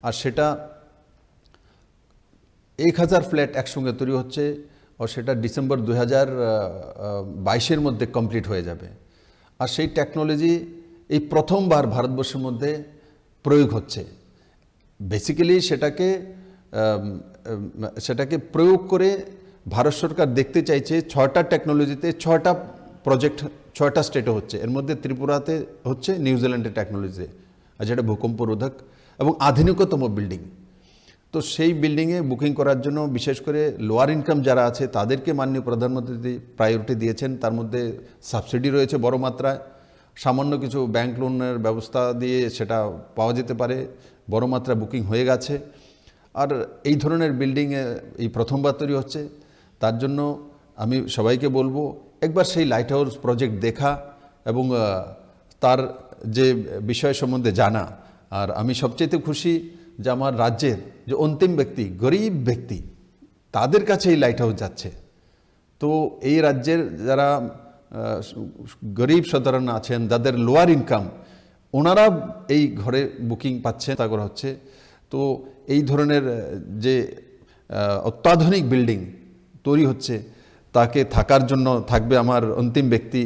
আর সেটা 1000 ফ্ল্যাট একসঙ্গে তৈরি হচ্ছে আর সেটা ডিসেম্বর 2022-এর মধ্যে কমপ্লিট হয়ে যাবে। আর সেই টেকনোলজি এই প্রথমবার ভারতবর্ষের মধ্যে প্রয়োগ হচ্ছে। বেসিক্যালি সেটাকে প্রয়োগ করে ভারত সরকার দেখতে চাইছে 6টা টেকনোলজিতে 6টা প্রজেক্ট 6টা স্টেটে হচ্ছে। এর মধ্যে ত্রিপুরাতে হচ্ছে, নিউজিল্যান্ডের টেকনোলজিতে, আর যেটা ভূকম্প রোধক এবং আধুনিকতম বিল্ডিং। তো সেই বিল্ডিংয়ে বুকিং করার জন্য বিশেষ করে লোয়ার ইনকাম যারা আছে তাদেরকে মাননীয় প্রধানমন্ত্রী প্রায়োরিটি দিয়েছেন। তার মধ্যে সাবসিডি রয়েছে বড় মাত্রায়, সামান্য কিছু ব্যাংক লোনের ব্যবস্থা দিয়ে সেটা পাওয়া যেতে পারে, বড় মাত্রায় বুকিং হয়ে গেছে। আর এই ধরনের বিল্ডিংয়ে এই প্রথমবার তৈরি হচ্ছে। তার জন্য আমি সবাইকে বলবো একবার সেই লাইট হাউস প্রজেক্ট দেখা এবং তার যে বিষয় সম্বন্ধে জানা। আর আমি সবচেয়ে খুশি যে আমার রাজ্যের যে অন্তিম ব্যক্তি, গরিব ব্যক্তি, তাদের কাছে এই লাইট হাউস যাচ্ছে। তো এই রাজ্যের যারা গরিব সাধারণ আছেন, যাদের লোয়ার ইনকাম, ওনারা এই ঘরে বুকিং পাচ্ছেন, তা করা হচ্ছে। তো এই ধরনের যে অত্যাধুনিক বিল্ডিং তৈরি হচ্ছে, তাকে থাকার জন্য থাকবে আমার অন্তিম ব্যক্তি।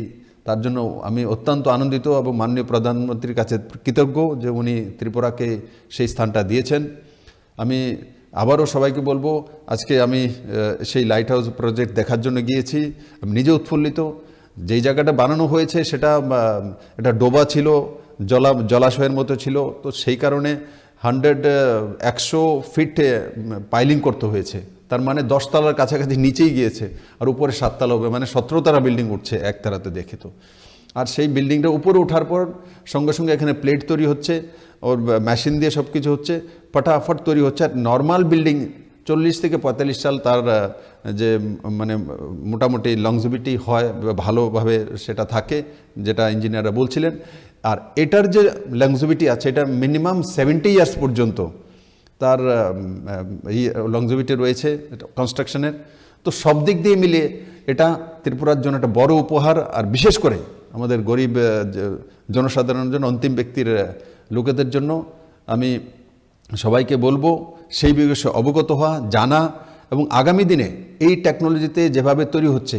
তার জন্য আমি অত্যন্ত আনন্দিত এবং মাননীয় প্রধানমন্ত্রীর কাছে কৃতজ্ঞ যে উনি ত্রিপুরাকে সেই স্থানটা দিয়েছেন। আমি আবারও সবাইকে বলবো, আজকে আমি সেই লাইট হাউস প্রজেক্ট দেখার জন্য গিয়েছি। আমি নিজে উৎফুল্লিত। যেই জায়গাটা বানানো হয়েছে সেটা একটা ডোবা ছিল, জলাশয়ের মতো ছিল। তো সেই কারণে 100 ফিট পাইলিং করতে হয়েছে। তার মানে 10 তলার কাছাকাছি নিচেই গিয়েছে, আর উপরে 7 তলা হবে, মানে 17 তলা বিল্ডিং উঠছে একতারাতে, দেখে তো। আর সেই বিল্ডিংটা উপরে ওঠার পর সঙ্গে সঙ্গে এখানে প্লেট তৈরি হচ্ছে, ওর মেশিন দিয়ে সব কিছু হচ্ছে, ফটাফট তৈরি হচ্ছে। আর নর্মাল বিল্ডিং 40 থেকে 45 সাল তার যে মানে মোটামুটি লংজিভিটি হয়, ভালোভাবে সেটা থাকে, যেটা ইঞ্জিনিয়াররা বলছিলেন। আর এটার যে লংজিভিটি আছে, এটা মিনিমাম 70 ইয়ার্স পর্যন্ত তার লংজিভিটি রয়েছে কনস্ট্রাকশনের। তো সব দিক দিয়ে মিলিয়ে এটা ত্রিপুরার জন্য একটা বড় উপহার। আর বিশেষ করে আমাদের গরিব জনসাধারণের জন্য, অন্তিম ব্যক্তির লোকেদের জন্য আমি সবাইকে বলবো সেই বিষয়ে অবগত হওয়া, জানা, এবং আগামী দিনে এই টেকনোলজিতে যেভাবে তৈরি হচ্ছে,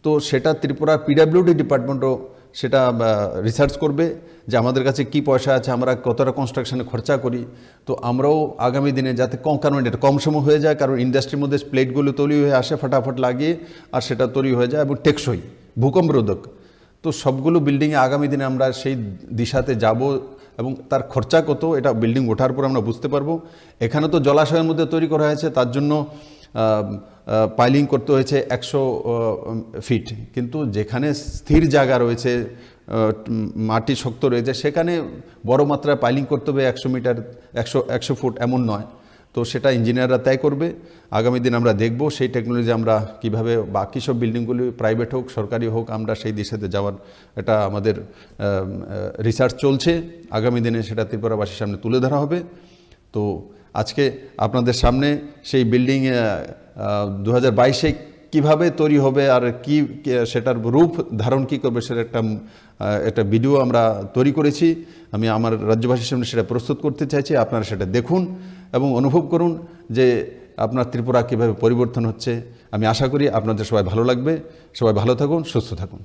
তো সেটা ত্রিপুরা পিডব্লিউডি ডিপার্টমেন্টও সেটা রিসার্চ করবে যে আমাদের কাছে কি পয়সা আছে, আমরা কতটা কনস্ট্রাকশনে খরচা করি। তো আমরাও আগামী দিনে যাতে কারণ এটা কম সময় হয়ে যায়, কারণ ইন্ডাস্ট্রির মধ্যে প্লেটগুলো তৈরি হয়ে আসে ফটাফট লাগিয়ে, আর সেটা তৈরি হয়ে যায় এবং টেকসই, ভূকম্প রোধক। তো সবগুলো বিল্ডিংয়ে আগামী দিনে আমরা সেই দিশাতে যাব এবং তার খরচা কত এটা বিল্ডিং ওঠার পর আমরা বুঝতে পারবো। এখানে তো জলাশয়ের মধ্যে তৈরি করা হয়েছে, তার জন্য পাইলিং করতে হয়েছে 100 ফিট, কিন্তু যেখানে স্থির জায়গা রয়েছে, মাটি শক্ত রয়েছে, সেখানে বড় মাত্রায় পাইলিং করতে হবে 100 মিটার, 100 ফুট, এমন নয়। তো সেটা ইঞ্জিনিয়াররা তয় করবে। আগামী দিন আমরা দেখব সেই টেকনোলজি আমরা কিভাবে বাকি সব বিল্ডিংগুলি প্রাইভেট হোক সরকারি হোক, আমরা সেই দিশাতে যাওয়ার এটা আমাদের রিসার্চ চলছে। আগামী দিনে সেটা ত্রিপুরাবাসীর সামনে তুলে ধরা হবে। তো আজকে আপনাদের সামনে সেই বিল্ডিং 2022-এ কীভাবে তৈরি হবে আর কি সেটার রূপ ধারণ কী করবে, সেটা একটা ভিডিও আমরা তৈরি করেছি। আমি আমার রাজ্যবাসীর সামনে সেটা প্রস্তুত করতে চাইছি। আপনারা সেটা দেখুন এবং অনুভব করুন যে আপনার ত্রিপুরা কীভাবে পরিবর্তন হচ্ছে। আমি আশা করি আপনাদের সবাই ভালো লাগবে। সবাই ভালো থাকুন, সুস্থ থাকুন।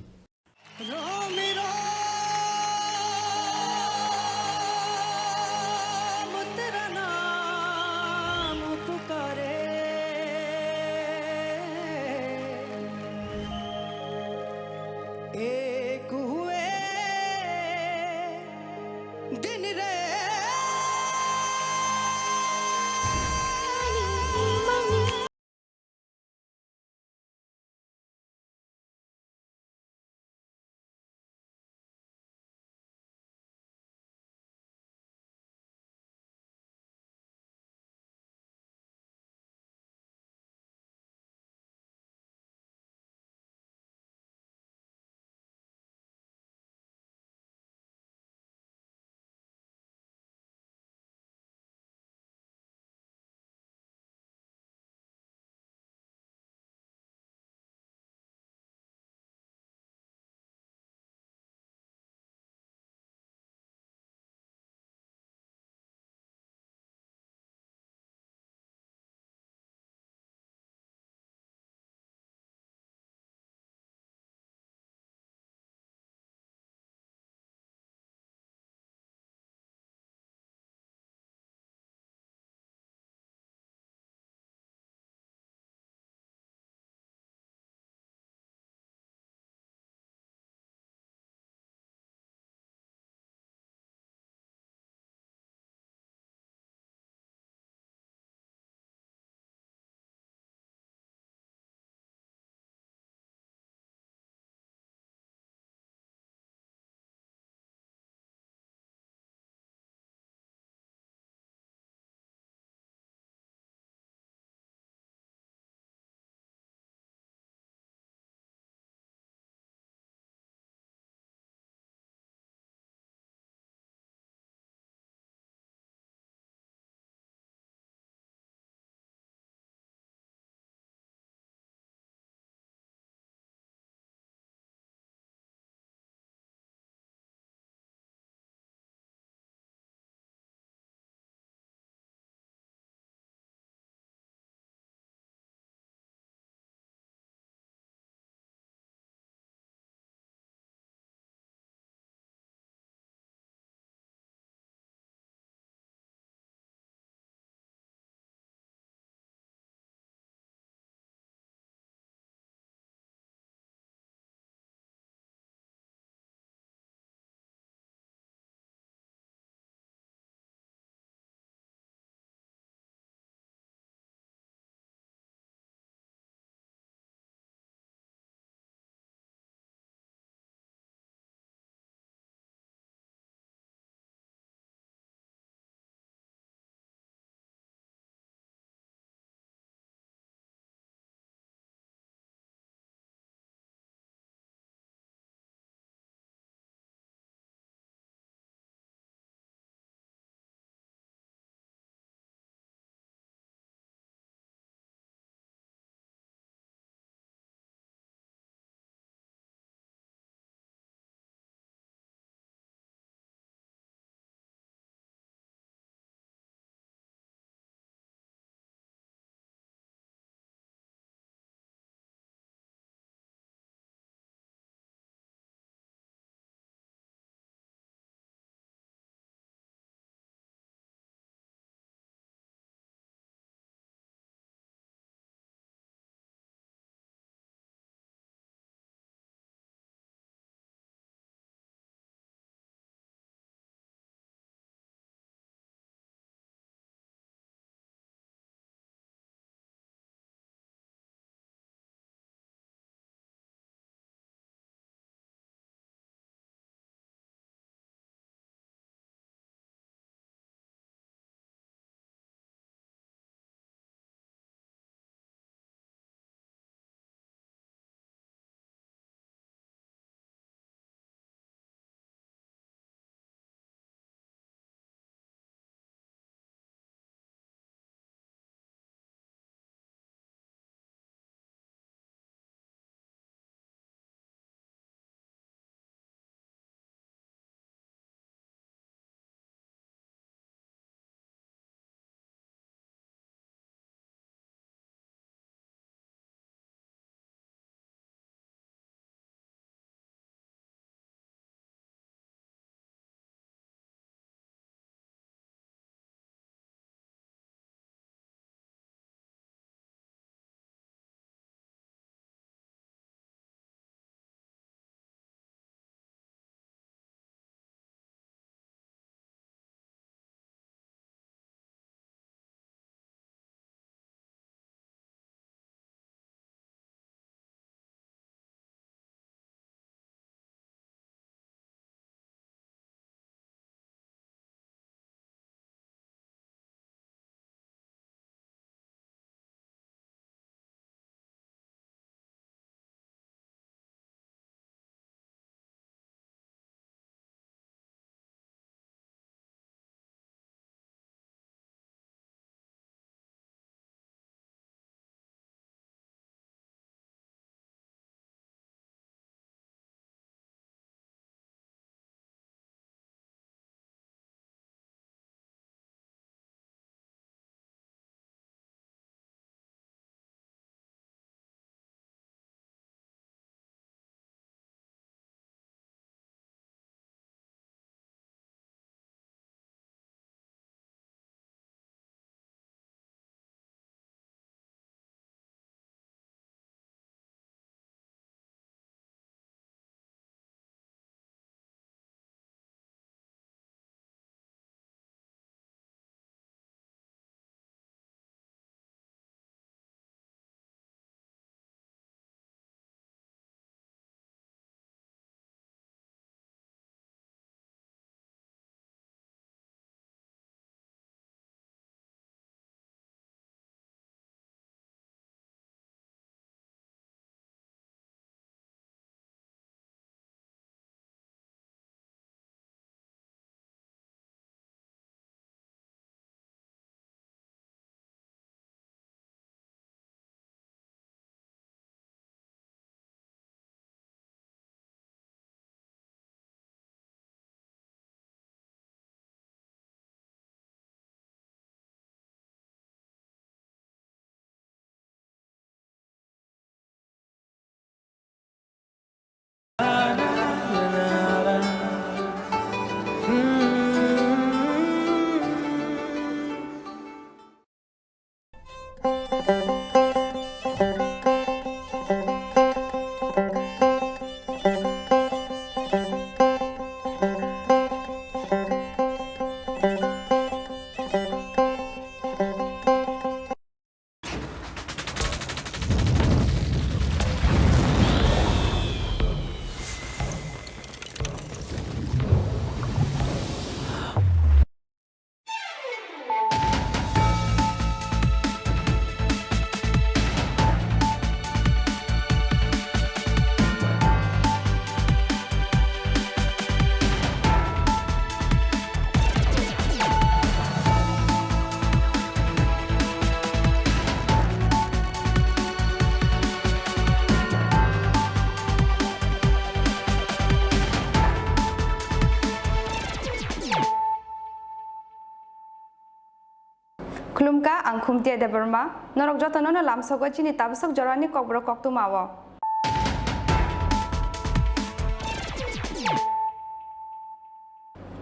Klumka ang khumtia de Burma norok jotono no lamsok chini tabsok jorani kokbro koktumawo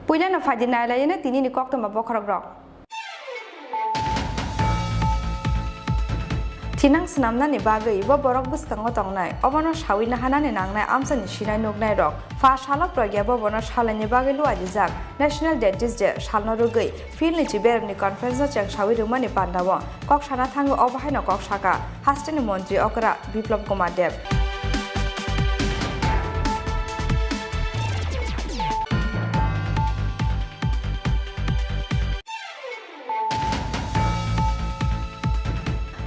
Puila na fadina layena tini ni koktuma bokrogrok Tinang senamna ni bagai bo borok buskango tongnai obono shawi na hanane nangnai amsa ni shinai nugnai rok fa shala progya bo bono shala ni bagai lu ajizak National Dentist Day shalno rugai fil ni chiber ni conference chang shawi ruma ni pandawo kok shana thango obahai no kok shaka haste ni mantri okra Biplop Kumar Dev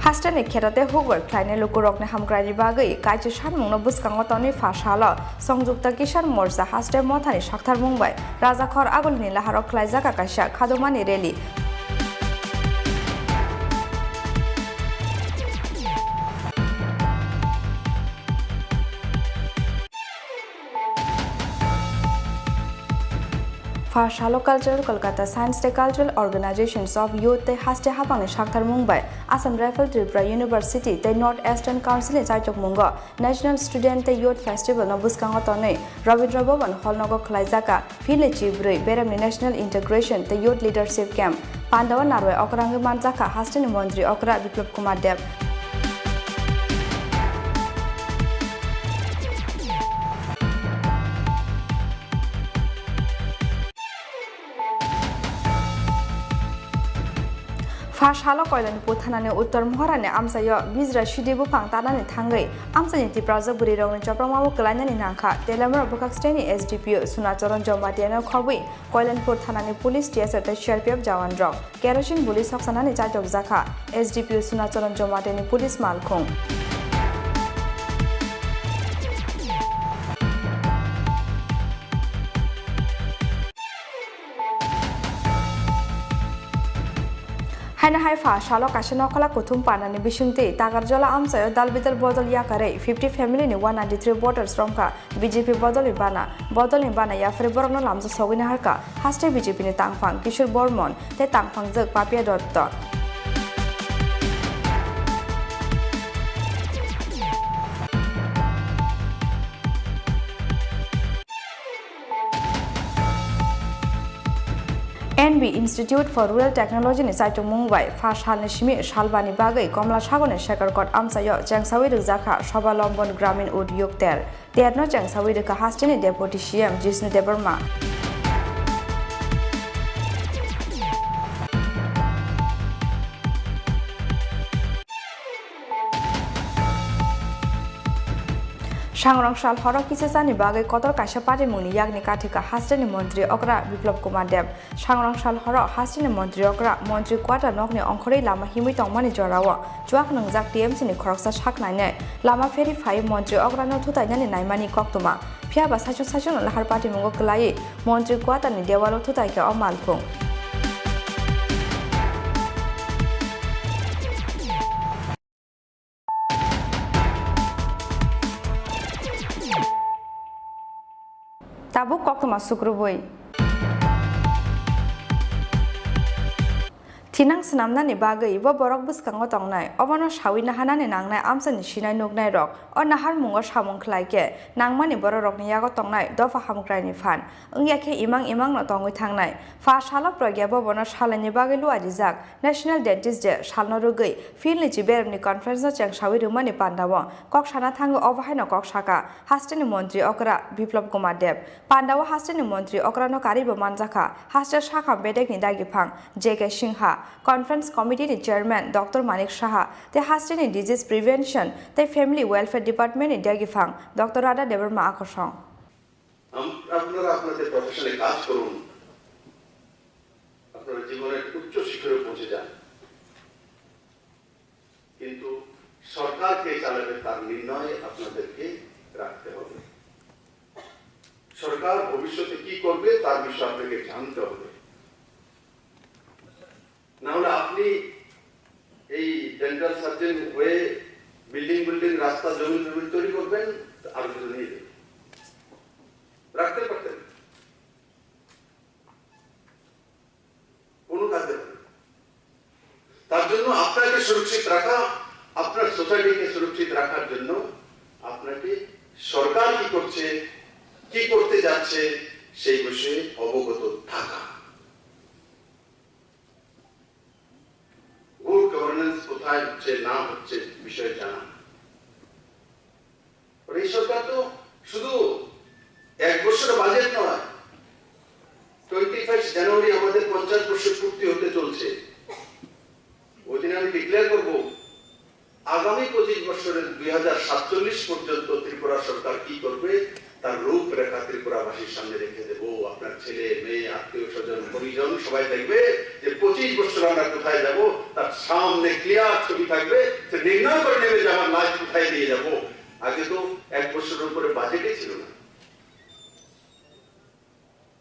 Hastane kherate hugor khlaine lukurokne hamkrani bagai kaiju sanmungno buskango toni fashala songjukta kisan morcha haste mothani sakthar mungbai rajakhor agolni laharok khlaijaka kaisa khadomani rally Fashalo Cultural Kolkata Science Day Cultural Organizations of Youth te haste hapang sakthar mungbai Assam Rifle Tripura University te North Eastern Council e chaitok mungo National Student te Youth Festival no buskango tonei Rabindra Bhavan Hall nogo khlaijaka phile chibrui Beramni National Integration te Youth Leadership Camp Pandawa narwai okrangi manjaka haste ni mantri okra Biplop Kumar Dev Fashalo Koilanpur Thanane Uttar Mohorane Amsayo Bizra Shidibu Pang Tanani Thangai Amsani Tipraza Burirong Chapramawo Kalanani Nangkha Telamar Bukaksteni SDPO Sunacharan Jomatiana Khobui Koilanpur Thanani Police TSR te CRPF Jawan Rok Kerosene Police Hoksanani Chajok Zakha SDPO Sunacharan Jomateni Police Malkhung Haina haifa shalo kasino kala kuthum panani bisungti tagarjola amsayo dalbitar bodol yakare 50 family ni 193 voters romka BJP bodol bana ya fre borno lamjo sogini harka haste BJP ni tangphang Kishore Bormon te tangphang jek Papia Dotto NB Institute for Rural Technology ni saitung Mumbai first hal ni shimi shalbani bagai Komla Sagone Shekhar Kot amsayo jangsawi rukjaka Sobalambon Gramin Udyog terno jangsawi rukha hastini Deputy CM Jishnu Debarma Sangrong Shal Horok Kisesani Bagai Kotor Kasha Party Muni Yagni Katika Hastani Montri Okra Biplop Kumar Dev Sangrong Shal Horok Hastani Montri Okra Montri Kwata Nokni Onkori Lama Himi Tongmani Jorawa Juak Nungjak TMC ni Khoroksa Shaknaine Lama Ferry 5 Montri Okra no Thutainani Naimani Koktuma Phiaba Sachu Lahar Party Mungo Klai Montri Kwata ni Dewalo Thutaike O Malkhung Tabuk Koktuma Sukrubui Tinang senamna ni bagai bo borok buskango tongnai obono shawi na hanane nangnai amsani shinai nugnai rok o nahar mungo samung khlaike nangmani borok ni yago tongnai dofa hamkrai ni fan ungyakhe imang no tongui thangnai fa shala progya bo bono shalani bagai lu ajizak National Dentist Day shalno rugai fil ni chiber ni conference chang shawi rumani pandawo kok shana thango obahai no kok shaka hasteni mantri okra Biplop Kumar Dev pandawo hasteni mantri okra no karibo manjaka haster shaka bedek ni dagipang JK Singha Conference Committee Chairman Dr. Manik Shaha, the Hasteni Disease Prevention, the Family Welfare Department in Dagifang, Dr. Radha Debarma Akosong. আপনারা আপনাদের প্রফেশনে কাজ করুন আপনারা জীবনের উচ্চ শিখরে পৌঁছে যান কিন্তু সরকারকে চালাবে তার নির্ণয় আপনাদেরকে রাখতে হবে সরকার ভবিষ্যতে কি করবে তার বিষয়ে আপনাকে জানতে হবে না হলে আপনি এই ডেন্টাল সার্জন হয়ে বিল্ডিং রাস্তা জমি তৈরি করবেন আর কিছু নিয়ে রাখতে পারতেন কোনো কাজে তার জন্য আপনাকে সুরক্ষিত রাখা, আপনার সোসাইটিকে সুরক্ষিত রাখার জন্য আপনাকে সরকার কি করছে, কি করতে যাচ্ছে সেই বিষয়ে অবগত থাকা। গুড গভর্নেন্স কোথায় হচ্ছে না হচ্ছে বিষয়ে জানা। এই সরকার তো শুধু 1 বছরের বাজেট নয়, 25 জানুয়ারি আমাদের 50 বছর পূর্তি হতে চলছে। ওই দিন আমি ডিক্লেয়ার করব আগামী 25 বছরের 2047 পর্যন্ত ত্রিপুরা সরকার কি করবে তার রূপরেখা ত্রিপুরাবাসীর সামনে রেখে দেবো। আপনার ছেলে মেয়ে আত্মীয় স্বজন পরিজন সবাই দেখবে যে 25 বছর আমরা কোথায় যাব, তার সামনে ক্লিয়ার ছবি থাকবে, সে নির্ণয় করে নেবে যে আমার লাইফ কোথায় নিয়ে যাব। আগে তো 1 বছরের উপরে বাজেটই ছিল না,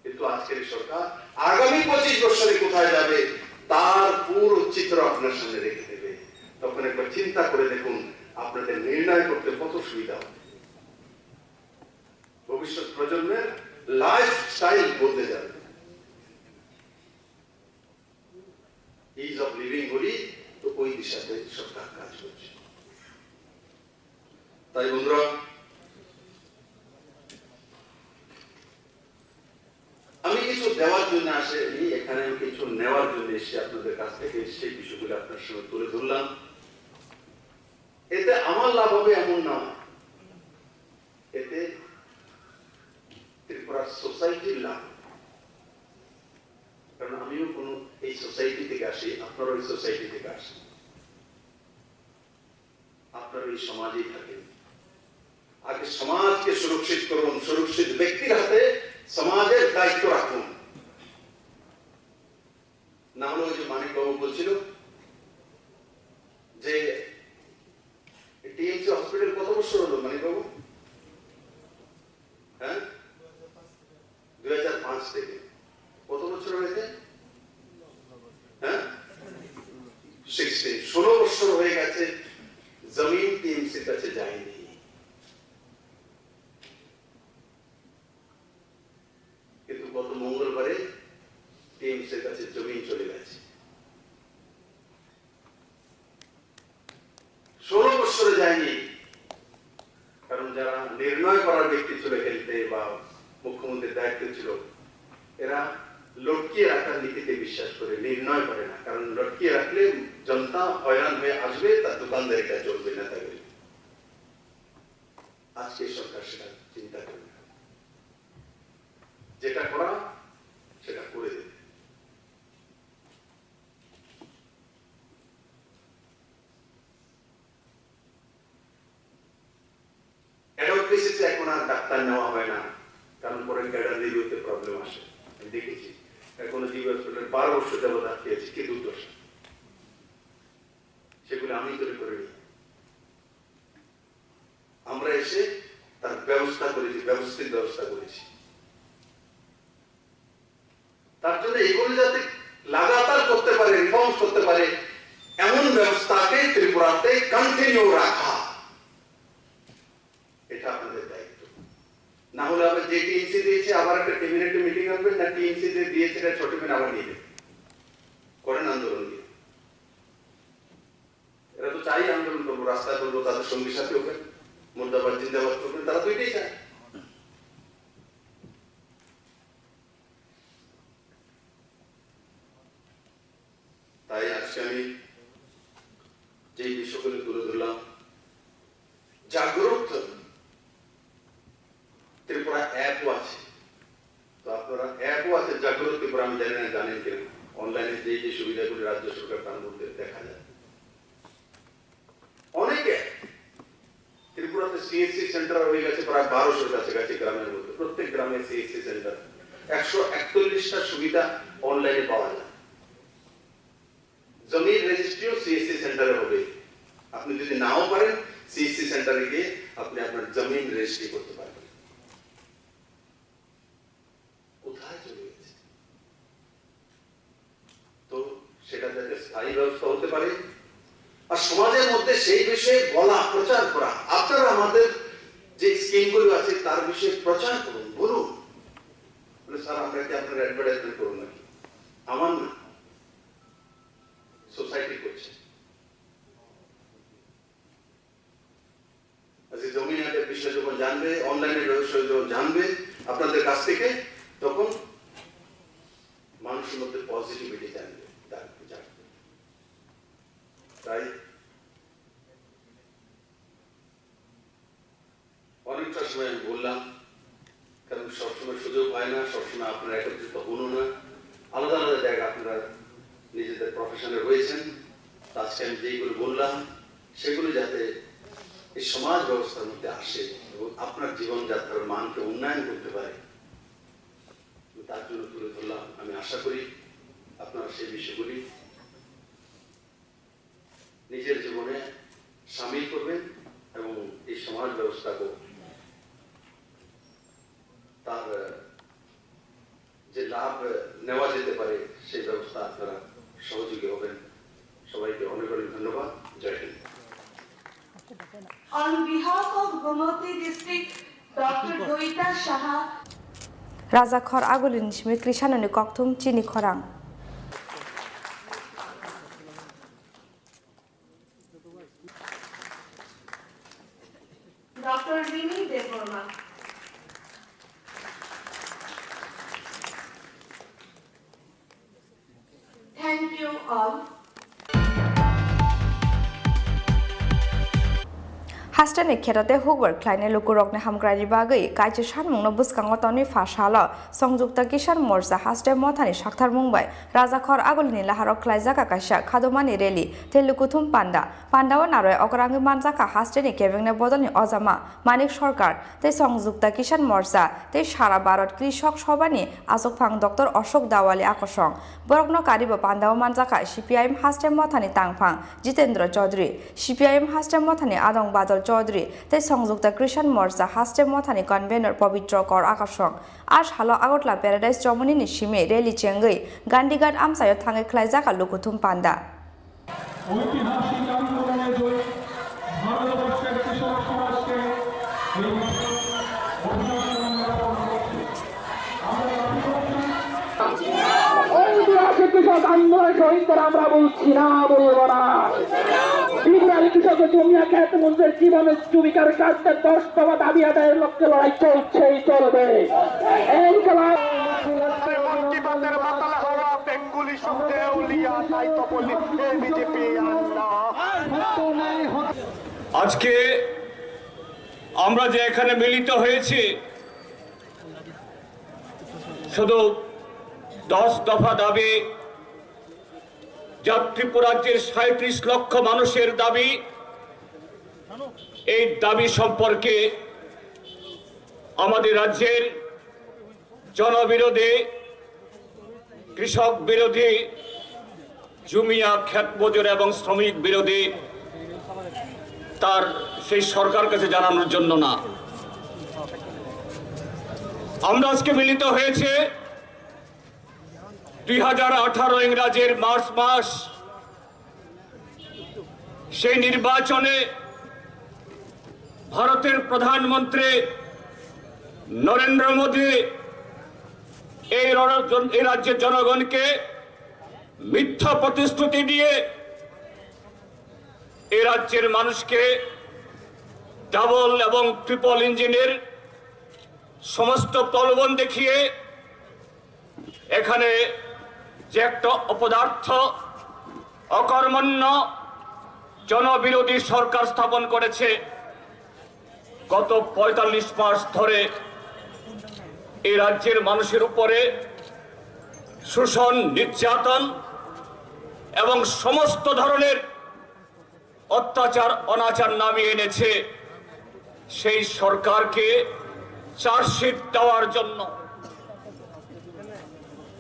কিন্তু আজকের সরকার আগামী 25 বছরে কোথায় যাবে তার পুরো চিত্র আপনার সামনে রেখে দেবে। তখন একবার চিন্তা করে দেখুন আপনাদের নির্ণয় করতে কত সুবিধা হবে। ভবিষ্যৎ প্রজন্মের লাইফ স্টাইল বদলে যাবে। ইজ অফ লিভিং বলি তো ওই দিশাতে সরকার কাজ করছে। তাই বন্ধুরা, আমি কিছু দেওয়ার জন্য আসেনি এখানে, আমি কিছু নেওয়ার জন্য এসে আপনাদের কাছ থেকে সেই বিষয়গুলো আপনার সঙ্গে তুলে ধরলাম। এতে আমার লাভ হবে এমন না, এতে ত্রিপুরা সোসাইটির লাভ। কারণ আমিও কোনো এই সোসাইটি থেকে আসি, আপনারা ওই সোসাইটি থেকে আসেন, আপনারা এই সমাজেই থাকেন। আগে সমাজকে সুরক্ষিত করুন, সুরক্ষিত ব্যক্তির হাতে সমাজের দায়িত্ব রাখুন। না হলে ওই যে মানিক বাবু বলছিল যে টিএমসি হসপিটাল কত বছর হলো মানিক বাবু? হ্যাঁ, 2005 থেকে কত বছর হয়েছে? হ্যাঁ, 16 বছর হয়ে গেছে জমিন টিএমসির কাছে যায়নি। কিন্তু গত মঙ্গলবারে টিএমসির কাছে জমিন চলে গেছে। 16 বছরে যায়নি, কারণ যারা নির্ণয় করার ব্যক্তি ছিল হেলতে বা মুখ্যমন্ত্রীর দায়িত্ব ছিল, এরা লটকিয়ে রাখার নীতিতে বিশ্বাস করে, নির্ণয় করে না। কারণ লটকিয়ে রাখলে জনতা হয়রান হয়ে আসবে, তার দোকানদারিটা চলবে না। তাই আজকে সরকার সেটা চিন্তা করে না, যেটা করা সেটা করে দেবে। অ্যাডভোকেসিতে এখন আর ডাক্তার নেওয়া হয় না, কারণ পরে ক্যাডার রিভিউতে প্রবলেম আসে। আমি দেখেছি এখনো জিবি হসপিটাল 12 বছর যাবত আটকেছি, কি দুর্দশা। সেগুলো আমি তৈরি করে নিই, আমরা এসে তার ব্যবস্থা করেছি, ব্যবস্থিত ব্যবস্থা করেছি। তার জন্য এগুলো যাতে লাগাতার করতে পারে, রিফর্মস করতে পারে, এমন ব্যবস্থাকে ত্রিপুরাতে কন্টিনিউ রাখা, এটা আপনাদের দায়িত্ব। না হলে আবার যে টিএমসি দিয়েছে আবার একটা ক্যাবিনেট মিটিং হবে, না টিএমসি যে দিয়েছে এটা ছোট মেন আবার নিয়ে করেন আন্দোলন দিয়ে। এরা তো চাই আন্দোলন করবো, রাস্তায় করবো, তাদের সঙ্গী সাথী হবে, মুর্দাবাদ জিন্দাবাদ করবেন, তারা তো এটাই চায়। তাই আজকে আমি যে বিষয়গুলো তুলে ধরলাম, জাগ্রত ত্রিপুরা অ্যাপও আছে, তো আপনারা অ্যাপও আছে জাগ্রত ত্রিপুরা, আমি জানি না জানেন কিনা। অনলাইনে যে যে সুবিধাগুলি রাজ্য সরকার তার মধ্যে দেখা যায় অনেকে। ত্রিপুরাতে সিএসসি সেন্টার হয়ে গেছে প্রায় 1200-এর কাছাকাছি গ্রামের মধ্যে। প্রত্যেক গ্রামে সিএসসি সেন্টার, 141টা সুবিধা অনলাইনে পাওয়া যায়। জমির রেজিস্ট্রিও সিএসসি সেন্টারে হবে। আপনি যদি নাও পারেন, সিএসসি সেন্টারে গিয়ে আপনি আপনার জমিন রেজিস্ট্রি করতে পারবেন। কোথায় চলে গেছে? তো সেটা যাতে স্থায়ী ব্যবস্থা হতে পারে, আর সমাজের মধ্যে সেই বিষয়ে বলা, প্রচার করা। আপনারা আমাদের যে স্কিমগুলো আছে তার বিষয়ে প্রচার করুন, বলুন। স্যার আমরা কি আপনার অ্যাডভার্টাইজমেন্ট করুন নাকি? আমার না, সোসাইটি করছে। আজকে জমি হাটের বিষয় যখন জানবে, অনলাইনের ব্যবসা যখন জানবে আপনাদের কাছ থেকে, তখন মানুষের মধ্যে পজিটিভিটি জানবে। তাই অনেকটা সময় আমি বললাম, কারণ সবসময় সুযোগ হয় না, সবসময় আপনারা একত্রিত হন না, আলাদা আলাদা জায়গা আপনারা নিজেদের প্রফেশনে রয়েছেন। আজকে আমি যেইগুলো বললাম সেগুলো যাতে এই সমাজ ব্যবস্থার মধ্যে আসে এবং আপনার জীবনযাত্রার মানকে উন্নয়ন করতে পারে, তার জন্য তুলে ধরলাম। আমি আশা করি আপনারা সেই বিষয়গুলি নিজের জীবনে সামিল করবেন এবং এই সমাজ ব্যবস্থাকে তার যে লাভ নেওয়া যেতে পারে সেই ব্যবস্থা আপনারা সহযোগী হবেন। সবাইকে অনেক অনেক ধন্যবাদ। জয় Hind. On behalf of Gomoti District, Dr. Doita Shaha, Razakhor agulin shmi krishanani koktum chini khorang. Dr. Rini Devorma, thank you all. Hastani kerate hugwar kleine lukurokne hamgrari bagai kaije sanmungno buskango toni fashala songjukta kisan morcha haste mothani sakthar mungbai Razakhor agulini laharok klaijaka kaisa khadomani reli telukuthum pandao naroi okrangni manjaka hasteni kebengne bodolni ojama manik sarkar tei songjukta kisan morcha tei sara bharat krishok sabhani asokphang Dr. Ashok Dawali akosong borokno karibo pandao manjaka CPIM haste mothani tangphang Jitendra Chaudhary CPIM haste mothani Adong Badal Chaudhary tei songjukta Kisan Morcha haste mothani convener Pavitra Kor akosong R hello Agartala paradise চমনিনি সিমে rally চেঙ্গই গান্ডিঘাট আমসায় থাঙ্গে খ্লাইজাকা লুকুথুম পান্ডা ঐতিহাসিক আন্দোলনে জয়ী ভারতবর্ষের কৃষক সমাজকে ঐতিহাসিক কৃষক আন্দোলনের শহীদদের আমরা বলছি না, বলবো না। ত্রিপুরার কৃষক জমিয়া খ্যাত মঞ্চের জীবনের জীবিকার কাজের 10 দফা দাবি আদায়ের লক্ষ্যে লড়াই চলছেই চলবে। আজকে আমরা যে এখানে মিলিত হয়েছি শুধু 10 দফা দাবি, যা ত্রিপুরাজ্যের 37 লক্ষ মানুষের দাবি, এই দাবি সম্পর্কে আমাদের রাজ্যের জনবিরোধী, কৃষক বিরোধী, জুমিয়া ক্ষেত মজুর এবং শ্রমিক বিরোধী তার সেই সরকার কাছে জানানোর জন্য না। আমরা আজকে মিলিত হয়েছে 2018 ইংরাজের মার্চ মাস, সেই নির্বাচনে ভারতের প্রধানমন্ত্রী নরেন্দ্র মোদী এই রাজ্যের জনগণকে মিথ্যা প্রতিশ্রুতি দিয়ে এই রাজ্যের মানুষকে ডাবল এবং ট্রিপল ইঞ্জিনের সমস্ত প্রলোভন দেখিয়ে এখানে যে একটা অপদার্থ, অকর্মণ্য, জনবিরোধী সরকার স্থাপন করেছে, গত 45 মাস ধরে এই রাজ্যের মানুষের উপরে শোষণ, নির্যাতন এবং সমস্ত ধরনের অত্যাচার, অনাচার নামিয়ে এনেছে, সেই সরকারকে চার্জশিট দেওয়ার জন্য।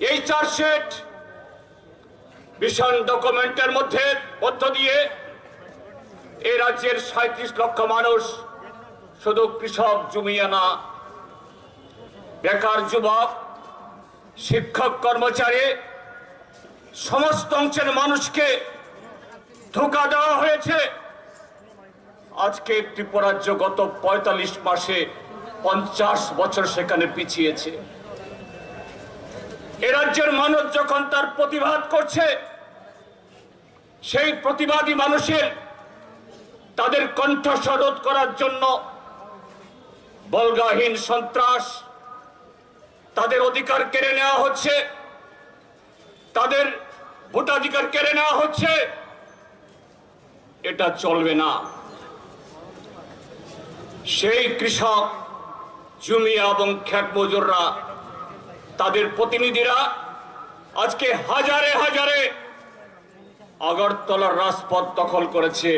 এই চার্জশিট ভিশন ডকুমেন্টের মধ্য দিয়ে এই রাজ্যের 37 লক্ষ মানুষ, শুধু কৃষক জমিয়া না, বেকার যুবক, শিক্ষক, কর্মচারী, সমস্ত অংশের মানুষকে ধোঁকা দেওয়া হয়েছে। আজকে ত্রিপুরাজ্য গত 45 মাসে 50 বছর সেখানে পিছিয়েছে। এ রাজ্যের মানুষ যখন তার প্রতিবাদ করছে, সেই প্রতিবাদী মানুষের তাদের কণ্ঠস্বর রোধ করার জন্য বলগাহীন সন্ত্রাস, তাদের অধিকার কেড়ে নেওয়া হচ্ছে, তাদের ভোটাধিকার কেড়ে নেওয়া হচ্ছে। এটা চলবে না। সেই কৃষক, জুমিয়া এবং খ্যাত মজুররা, তাদের প্রতিনিধিরা আজকে হাজারে হাজারে আগরতলার রাজপথ দখল করেছে।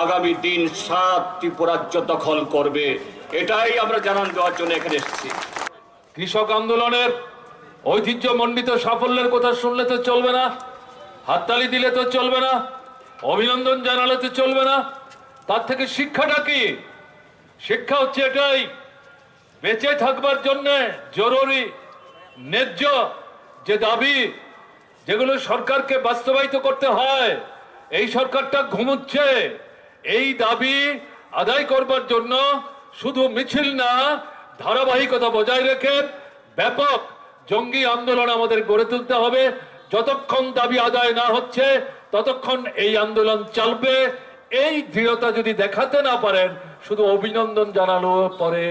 আগামী দিন সারা ত্রিপুরাজ্য দখল করবে, এটাই আমরা জানান দেওয়ার জন্য এখানে এসেছি। কৃষক আন্দোলনের ঐতিহ্যমণ্ডিত সাফল্যের কথা শুনলে তো চলবে না, হাততালি দিলে তো চলবে না, অভিনন্দন জানালে তো চলবে না। তার থেকে শিক্ষাটা কি? শিক্ষা হচ্ছে এটাই, বেঁচে থাকবার জন্য জরুরি ন্যায্য যে দাবি, যেগুলো সরকারকে বাস্তবায়িত করতে হয়, এই সরকারটা ঘুমোচ্ছে। এই দাবি আদায় করবার জন্য শুধু মিছিল না, ধারাবাহিকতা বজায় রেখে ব্যাপক জঙ্গি আন্দোলন আমাদের গড়ে তুলতে হবে। যতক্ষণ দাবি আদায় না হচ্ছে ততক্ষণ এই আন্দোলন চলবে। এই দৃঢ়তা যদি দেখাতে না পারেন, শুধু অভিনন্দন জানানো পরে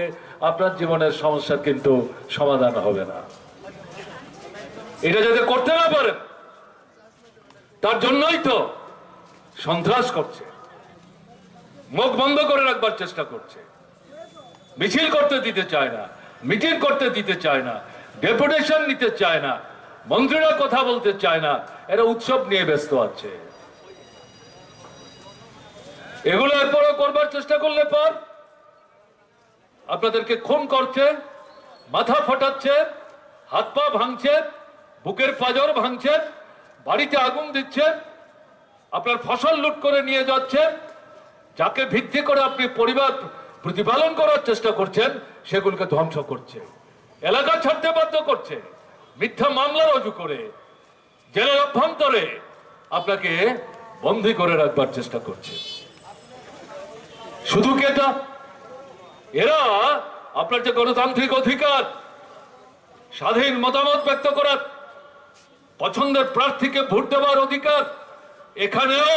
আপনার জীবনের সমস্যার কিন্তু সমাধান হবে না। এটা যাতে করতে না পারেন, তার জন্যই তো সন্ত্রাস করছে, মুখ বন্ধ করে রাখবার চেষ্টা করছে, মিছিল করতে দিতে চায় না, মিটিং করতে দিতে চায় না, ডেপুটেশন নিতে চায় না, মন্ত্রীরা কথা বলতে চায় না, এরা উৎসব নিয়ে ব্যস্ত আছে। এগুলো এরপরও করবার চেষ্টা করলে পর আপনাদেরকে খুন করছে, মাথা ফাটাচ্ছে, হাত পা ভাঙছে, বুকের পাঁজর ভাঙছে, বাড়িতে আগুন দিচ্ছে, আপনার ফসল লুট করে নিয়ে যাচ্ছে, যাকে ভিত্তি করে আপনি পরিবার প্রতিপালন করার চেষ্টা করছেন সেগুলোকে ধ্বংস করছে, এলাকা ছাড়তে বাধ্য করছে, মিথ্যা মামলা রুজু করে জেলার অভ্যন্তরে আপনাকে বন্দী করে রাখবার চেষ্টা করছে। শুধু কি এটা? এরা আপনার যে গণতান্ত্রিক অধিকার, স্বাধীন মতামত ব্যক্ত করার, পছন্দের প্রার্থীকে ভোট দেওয়ার অধিকার, এখানেও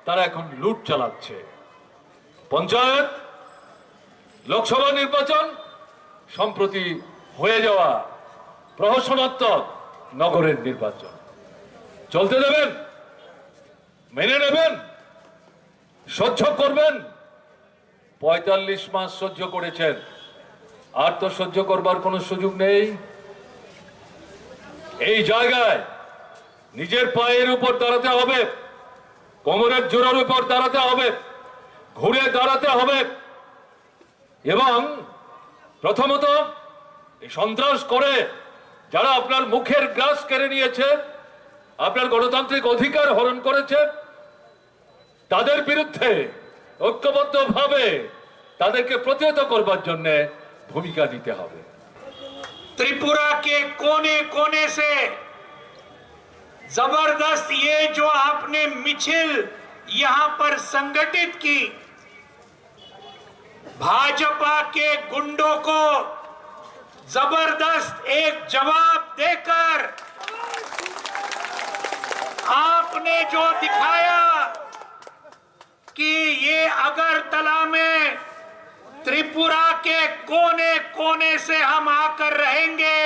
তারা এখন লুট চালাচ্ছে। পঞ্চায়েত, লোকসভা নির্বাচন, সম্প্রতি হয়ে যাওয়া প্রহসনাত্মক নগরের নির্বাচন চলতে দেবেন? মেনে নেবেন? সহ্য করবেন? ৪৫ মাস সহ্য করেছেন, আর তো সহ্য করবার কোনো সুযোগ নেই। এই জায়গায় নিজের পায়ের উপর দাঁড়াতে হবে, কোমরের জোরের উপর দাঁড়াতে হবে, ঘুরে দাঁড়াতে হবে এবং প্রথমত এই সন্ত্রাস করে যারা আপনার মুখের গ্রাস কেড়ে নিয়েছে, আপনার গণতান্ত্রিক অধিকার হরণ করেছে, তাদের বিরুদ্ধে ঐক্যবদ্ধভাবে তাদেরকে প্রতিহত করবার জন্য ভূমিকা নিতে হবে। त्रिपुरा के कोने कोने से जबरदस्त ये जो आपने मिছিল यहां पर संगठित की, भाजपा के गुंडों को जबरदस्त एक जवाब देकर आपने जो दिखाया कि ये अगरतला में त्रिपुरा के कोने कोने से हम आकर रहेंगे,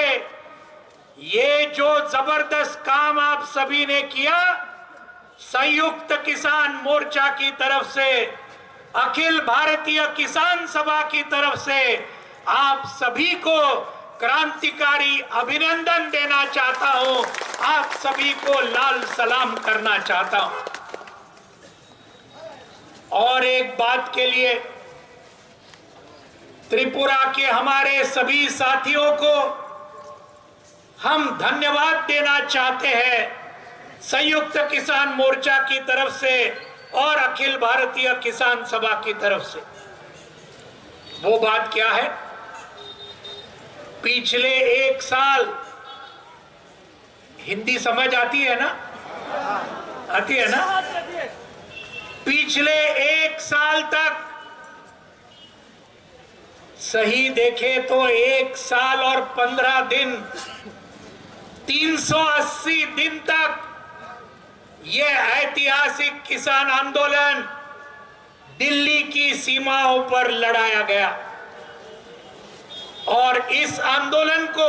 ये जो जबरदस्त काम आप सभी ने किया, संयुक्त किसान मोर्चा की तरफ से, अखिल भारतीय किसान सभा की तरफ से आप सभी को क्रांतिकारी अभिनंदन देना चाहता हूं, आप सभी को लाल सलाम करना चाहता हूं। और एक बात के लिए त्रिपुरा के हमारे सभी साथियों को हम धन्यवाद देना चाहते हैं, संयुक्त किसान मोर्चा की तरफ से और अखिल भारतीय किसान सभा की तरफ से। वो बात क्या है? पिछले 1 साल, हिंदी समझ आती है ना? आती है ना? पिछले 1 साल तक, सही देखे तो 1 साल और 15 दिन, 380 दिन तक ये ऐतिहासिक किसान आंदोलन दिल्ली की सीमाओं पर लड़ाया गया और इस आंदोलन को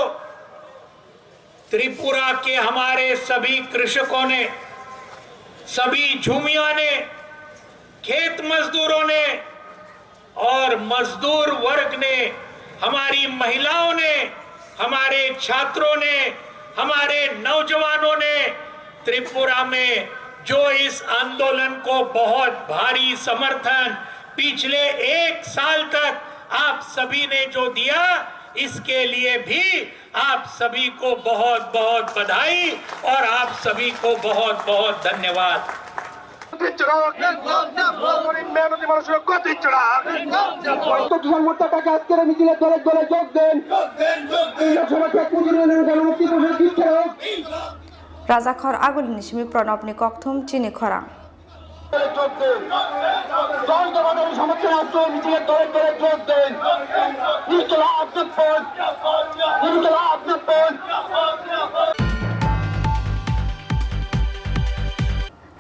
त्रिपुरा के हमारे सभी कृषकों ने, सभी झूमिया ने, खेत मजदूरों ने और मजदूर वर्ग ने, हमारी महिलाओं ने, हमारे छात्रों ने, हमारे नौजवानों ने त्रिपुरा में जो इस आंदोलन को बहुत भारी समर्थन पिछले 1 साल तक आप सभी ने जो दिया, इसके लिए भी आप सभी को बहुत बहुत बधाई और आप सभी को बहुत बहुत धन्यवाद। রাজাখর আগুলি নিশিমি প্রণবনি ককথুম চিনি খরাং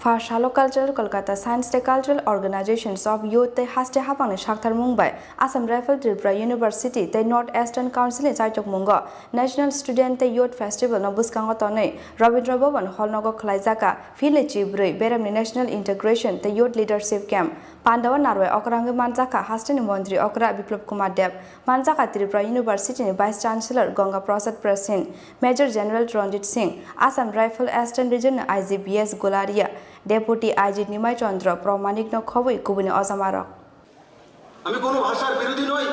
Farshalo Cultural Kolkata Science Day Cultural Organizations of Youth Te Haste Hapang Shakhtar Mumbai Assam Rifle Tripura University Te North Eastern Council Chaitok Mungo National Student Te Youth Festival no Buskango Tone Rabindra Bhavan Hall Nogo Khlaijaka Phile Chibrui Beramni National Integration Te Youth Leadership Camp Pandawa Narwai Okrangi Manjaka Hastani Mondri Okra Biplop Kumar Dev Manjaka Tripura University ni Vice Chancellor Ganga Prasad Prasin Major General Ranjit Singh Assam Rifle Eastern Region IGBS Golaria Deputy IG Nimai Chandra Pramanik no Khobui Kubuni Ozamarok আমি কোনো ভাষার বিরোধী নই,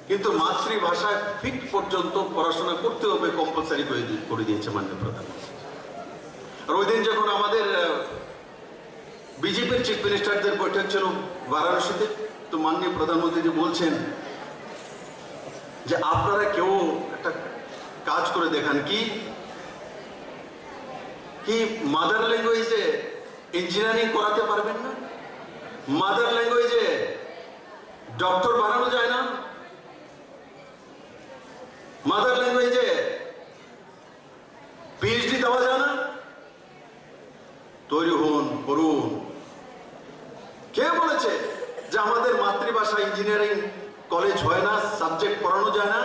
কিন্তু মাতৃভাষায় fit পর্যন্ত পড়াশোনা করতে হবে কম্পালসারি করে দিয়েছে মাননীয় প্রধানমন্ত্রী। আর ওই দিন যখন আমাদের বিজেপির চিফ মিনিস্টারদের বৈঠক ছিল বারাণসীতে, তো মাননীয় প্রধানমন্ত্রী যে বলছেন যে আপনারা কেউ একটা কাজ করে দেখান কি মাদার ল্যাঙ্গুয়েজে ইঞ্জিনিয়ারিং করাতে পারবেন না? মাদার ল্যাঙ্গুয়েজে ডক্টর বানানো যায় না? মাদার ল্যাঙ্গুয়েজে পিএইচডি দেওয়া যায় না? তৈরি হন, করুন। কে বলেছে যে আমাদের মাতৃভাষা ইঞ্জিনিয়ারিং কলেজ হয় না, সাবজেক্ট পড়ানো যায় না?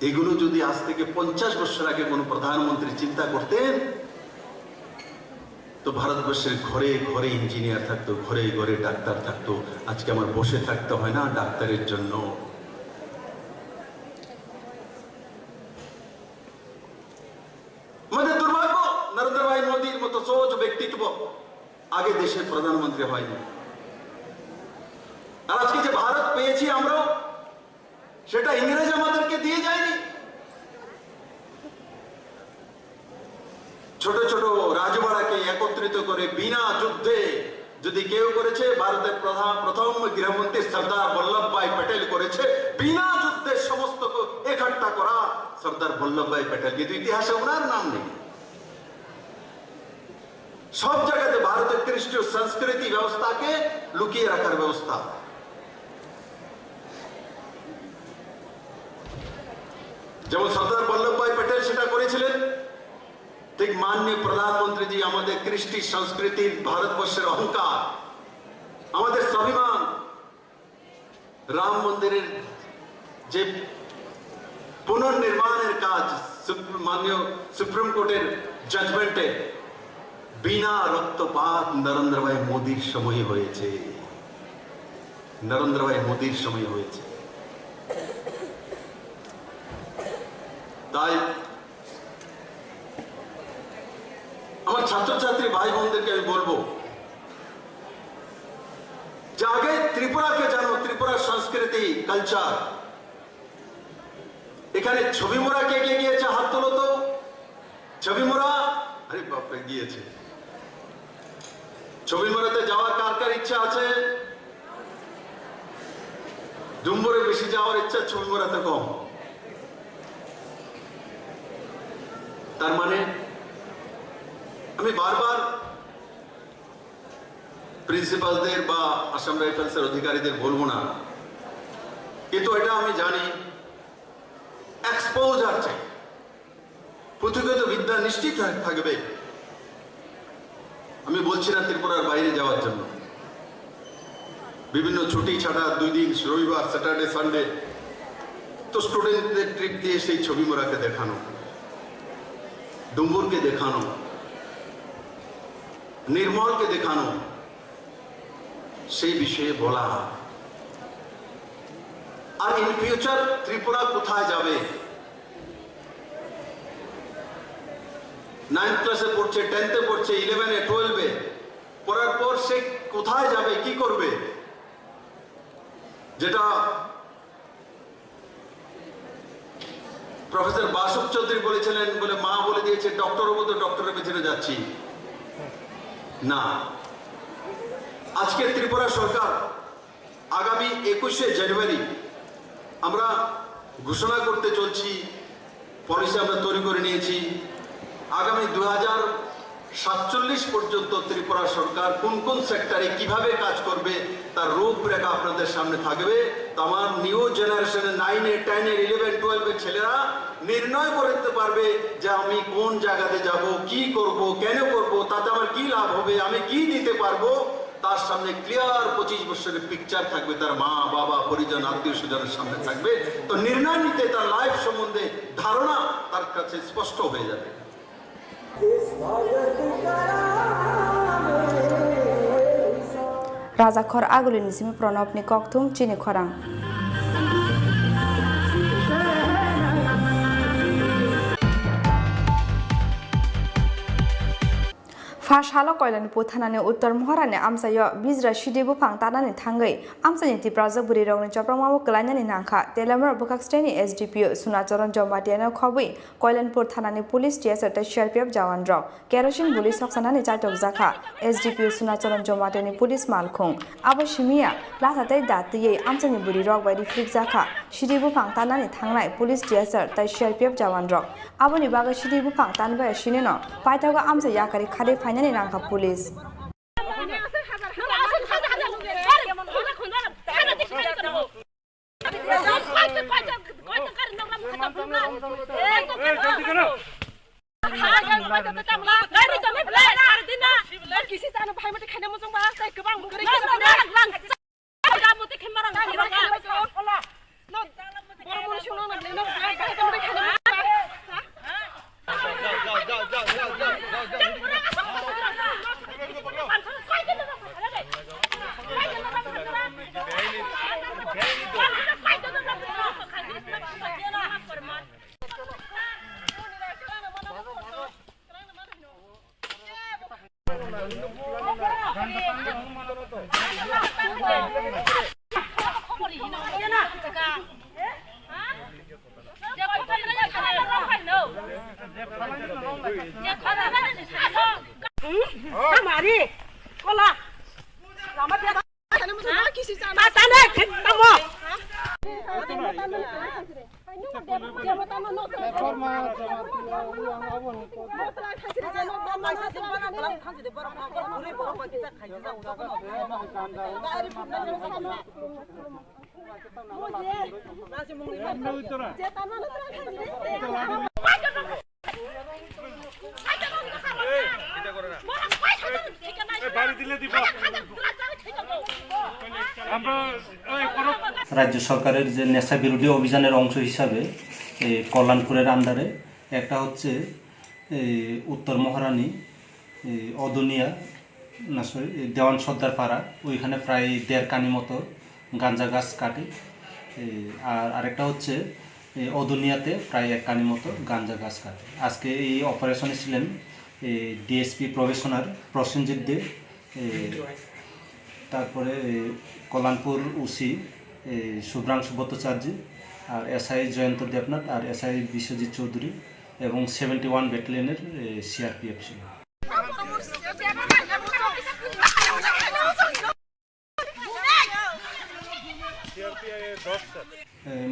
এগুলো যদি আজ থেকে 50 বছর আগে কোনো প্রধানমন্ত্রী চিন্তা করতেন, তো ভারতবর্ষের ঘরে ঘরে ইঞ্জিনিয়ার থাকতো, ঘরে ঘরে ডাক্তার থাকতো। আজকে আমার বসে থাকতে হয় না ডাক্তারের জন্য। আমাদের দুর্ভাগ্য, নরেন্দ্র ভাই মোদীর মতো সোচ ব্যক্তিত্ব আগে দেশের প্রধানমন্ত্রী হয়নি। আর আজকে যে ভারত পেয়েছি আমরা, সেটা ইংরেজ আমাদেরকে দিয়ে যায়নি। ছোট ছোট রাজবাড়াকে একত্রিত করে বিনা যুদ্ধে যদি কেউ করেছে, ভারতের প্রথম গৃহমন্ত্রী সর্দার বল্লভভাই প্যাটেল করেছে। বিনা যুদ্ধে সমস্ত একট্টা করা সর্দার বল্লভভাই প্যাটেল, কিন্তু ইতিহাসে ওনার নাম নেই। সব জায়গাতে ভারতের খ্রিস্টীয় সংস্কৃতি ব্যবস্থাকে লুকিয়ে রাখার ব্যবস্থা। যেমন সর্দার বল্লভভাই প্যাটেল সেটা করেছিলেন, ঠিক মাননীয় প্রধানমন্ত্রী আমাদের কৃষ্টি সংস্কৃতির, ভারতবর্ষের অহংকার, আমাদের স্বাভিমান, রাম মন্দিরের যে পুনর্নির্মাণের কাজ মাননীয় সুপ্রিম কোর্টের জাজমেন্টে বিনা রক্তপাত নরেন্দ্র ভাই মোদীর সময় হয়েছে। নরেন্দ্র ভাই মোদীর সময় হয়েছে। তাই আমার ছাত্রছাত্রী ভাই বোনদেরকে আমি বলবো যে আগে ত্রিপুরাকে জানো, ত্রিপুরার সংস্কৃতি, কালচার। এখানে ছবি মোড়া কে কে গিয়েছে? হাত তোলো তো। ছবি মোড়া, আরে বাপরে গিয়েছে। ছবি মোড়াতে যাওয়ার কার কার ইচ্ছা আছে? ডুম্বরে বেশি যাওয়ার ইচ্ছা, ছবি মোড়াতে কম। তার মানে আমি বারবার প্রিন্সিপালদের বা আসাম রাইফেলসের অধিকারীদের বলবো না, কিন্তু এটা আমি জানি এক্সপোজার চাই, পুঁথিগত বিদ্যা নিশ্চিত থাকবে। আমি বলছি না ত্রিপুরার বাইরে যাওয়ার জন্য, বিভিন্ন ছুটি ছাড়া 2 দিন রবিবার, স্যাটারডে, সানডে, তো স্টুডেন্টদের ট্রিপ দিয়ে সেই ছবি মোড়াকে দেখানো, ডুম্বুরকে দেখানো, নির্মলকে দেখানো, সেই বিষয়ে বলা। আর ইন ফিউচার ত্রিপুরা কোথায় যাবে? 9th ক্লাসে পড়ছে, 10th-এ পড়ছে, 11-এ, 12-এ পড়ার পর সে কোথায় যাবে, কি করবে? যেটা প্রফেসর বাসুক চৌধুরী বলেছিলেন, বলে মা বলে দিয়েছে ডক্টর হবো তো ডক্টরের পেছনে যাচ্ছি না। আজকে ত্রিপুরা সরকার আগামী 21শে জানুয়ারি আমরা ঘোষণা করতে চলছি, পলিসি আমরা তৈরি করে নিয়েছি। আগামী 2047 পর্যন্ত ত্রিপুরা সরকার কোন কোন সেক্টরে কিভাবে কাজ করবে তার রূপরেখা আপনাদের সামনে থাকবে। তো আমার নিউ জেনারেশনের 9-এ, 10-এ, 11, 12-এর ছেলেরা নির্ণয় করতে পারবে যে আমি কোন জায়গাতে যাব, কি করব, কেন করব, তাতে আমার কি লাভ হবে, আমি কি দিতে পারবো। তার সামনে ক্লিয়ার 25 বছরের পিকচার থাকবে, তার মা বাবা পরিজন আত্মীয় স্বজনের সামনে থাকবে। তো নির্ণয় নিতে তার লাইফ সম্বন্ধে ধারণা তার কাছে স্পষ্ট হয়ে যাবে। Rajakhor agulin simi pranab ni kokthum chini khorang. Fashalo koilani puthanani uttor mohorani amsayo bizra shidi bufang tanani thangai amsani tipraja buri rogni chaprangmamo klainani nangkha telamar bukaksteni SDPO Sunacharan Jomatiana khobui koilanpur thanani police TSR ta CRPF jawan rok kerosene buli soksanani chaitok jakha SDPO Sunacharan Jomatiani police malkhung abo shimia lasatai datiye amsani buri rok bai reflect jakha shidi bufang tanani thangnai police TSR ta CRPF jawan rok aboni baga shidi bufang tanbai shineno paitaga amsa yakari khade ni nangka police রাজ্য সরকারের যে নেশা বিরোধী অভিযানের অংশ হিসাবে কল্যাণপুরের আন্ডারে একটা হচ্ছে উত্তর মহারানী অদুনিয়া না সরি দেওয়ান সর্দার পাড়া, ওইখানে প্রায় 1.5 কানি মতো গাঁজা গাছ কাটে। আর আরেকটা হচ্ছে অদুনিয়াতে প্রায় 1 কানি মতো গাঁজা গাছ কাটে। আজকে এই অপারেশনে ছিলেন ডিএসপি প্রবেশনার প্রসেনজিৎ দে, তারপরে কল্যাণপুর ওসি শুভ্রাংশু ভট্টাচার্য, আর এসআই জয়ন্ত দেবনাথ, আর এসআই বিশ্বজিৎ চৌধুরী এবং 71 ব্যাটালিয়নের CRPF ছিল।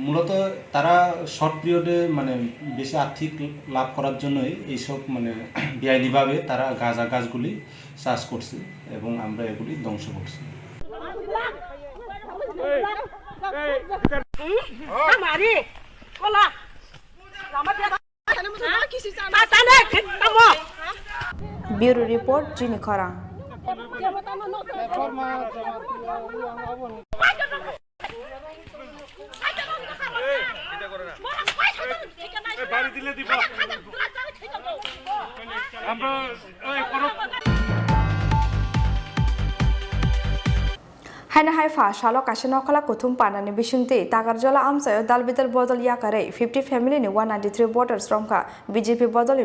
মূলত তারা শর্ট পিরিয়ডে মানে বেশি আর্থিক লাভ করার জন্যই এইসব মানে বেআইনিভাবে তারা গাঁজা গাছগুলি চাষ করছে এবং আমরা এগুলি ধ্বংস করছি। ব্যুরো রিপোর্ট জিনি খরাং। Haina haifa shalo kasino kala kuthum panani bisungti tagarjola amsayo dalbidal bodol yakare 50 family ni 193 voters romka BJP bodol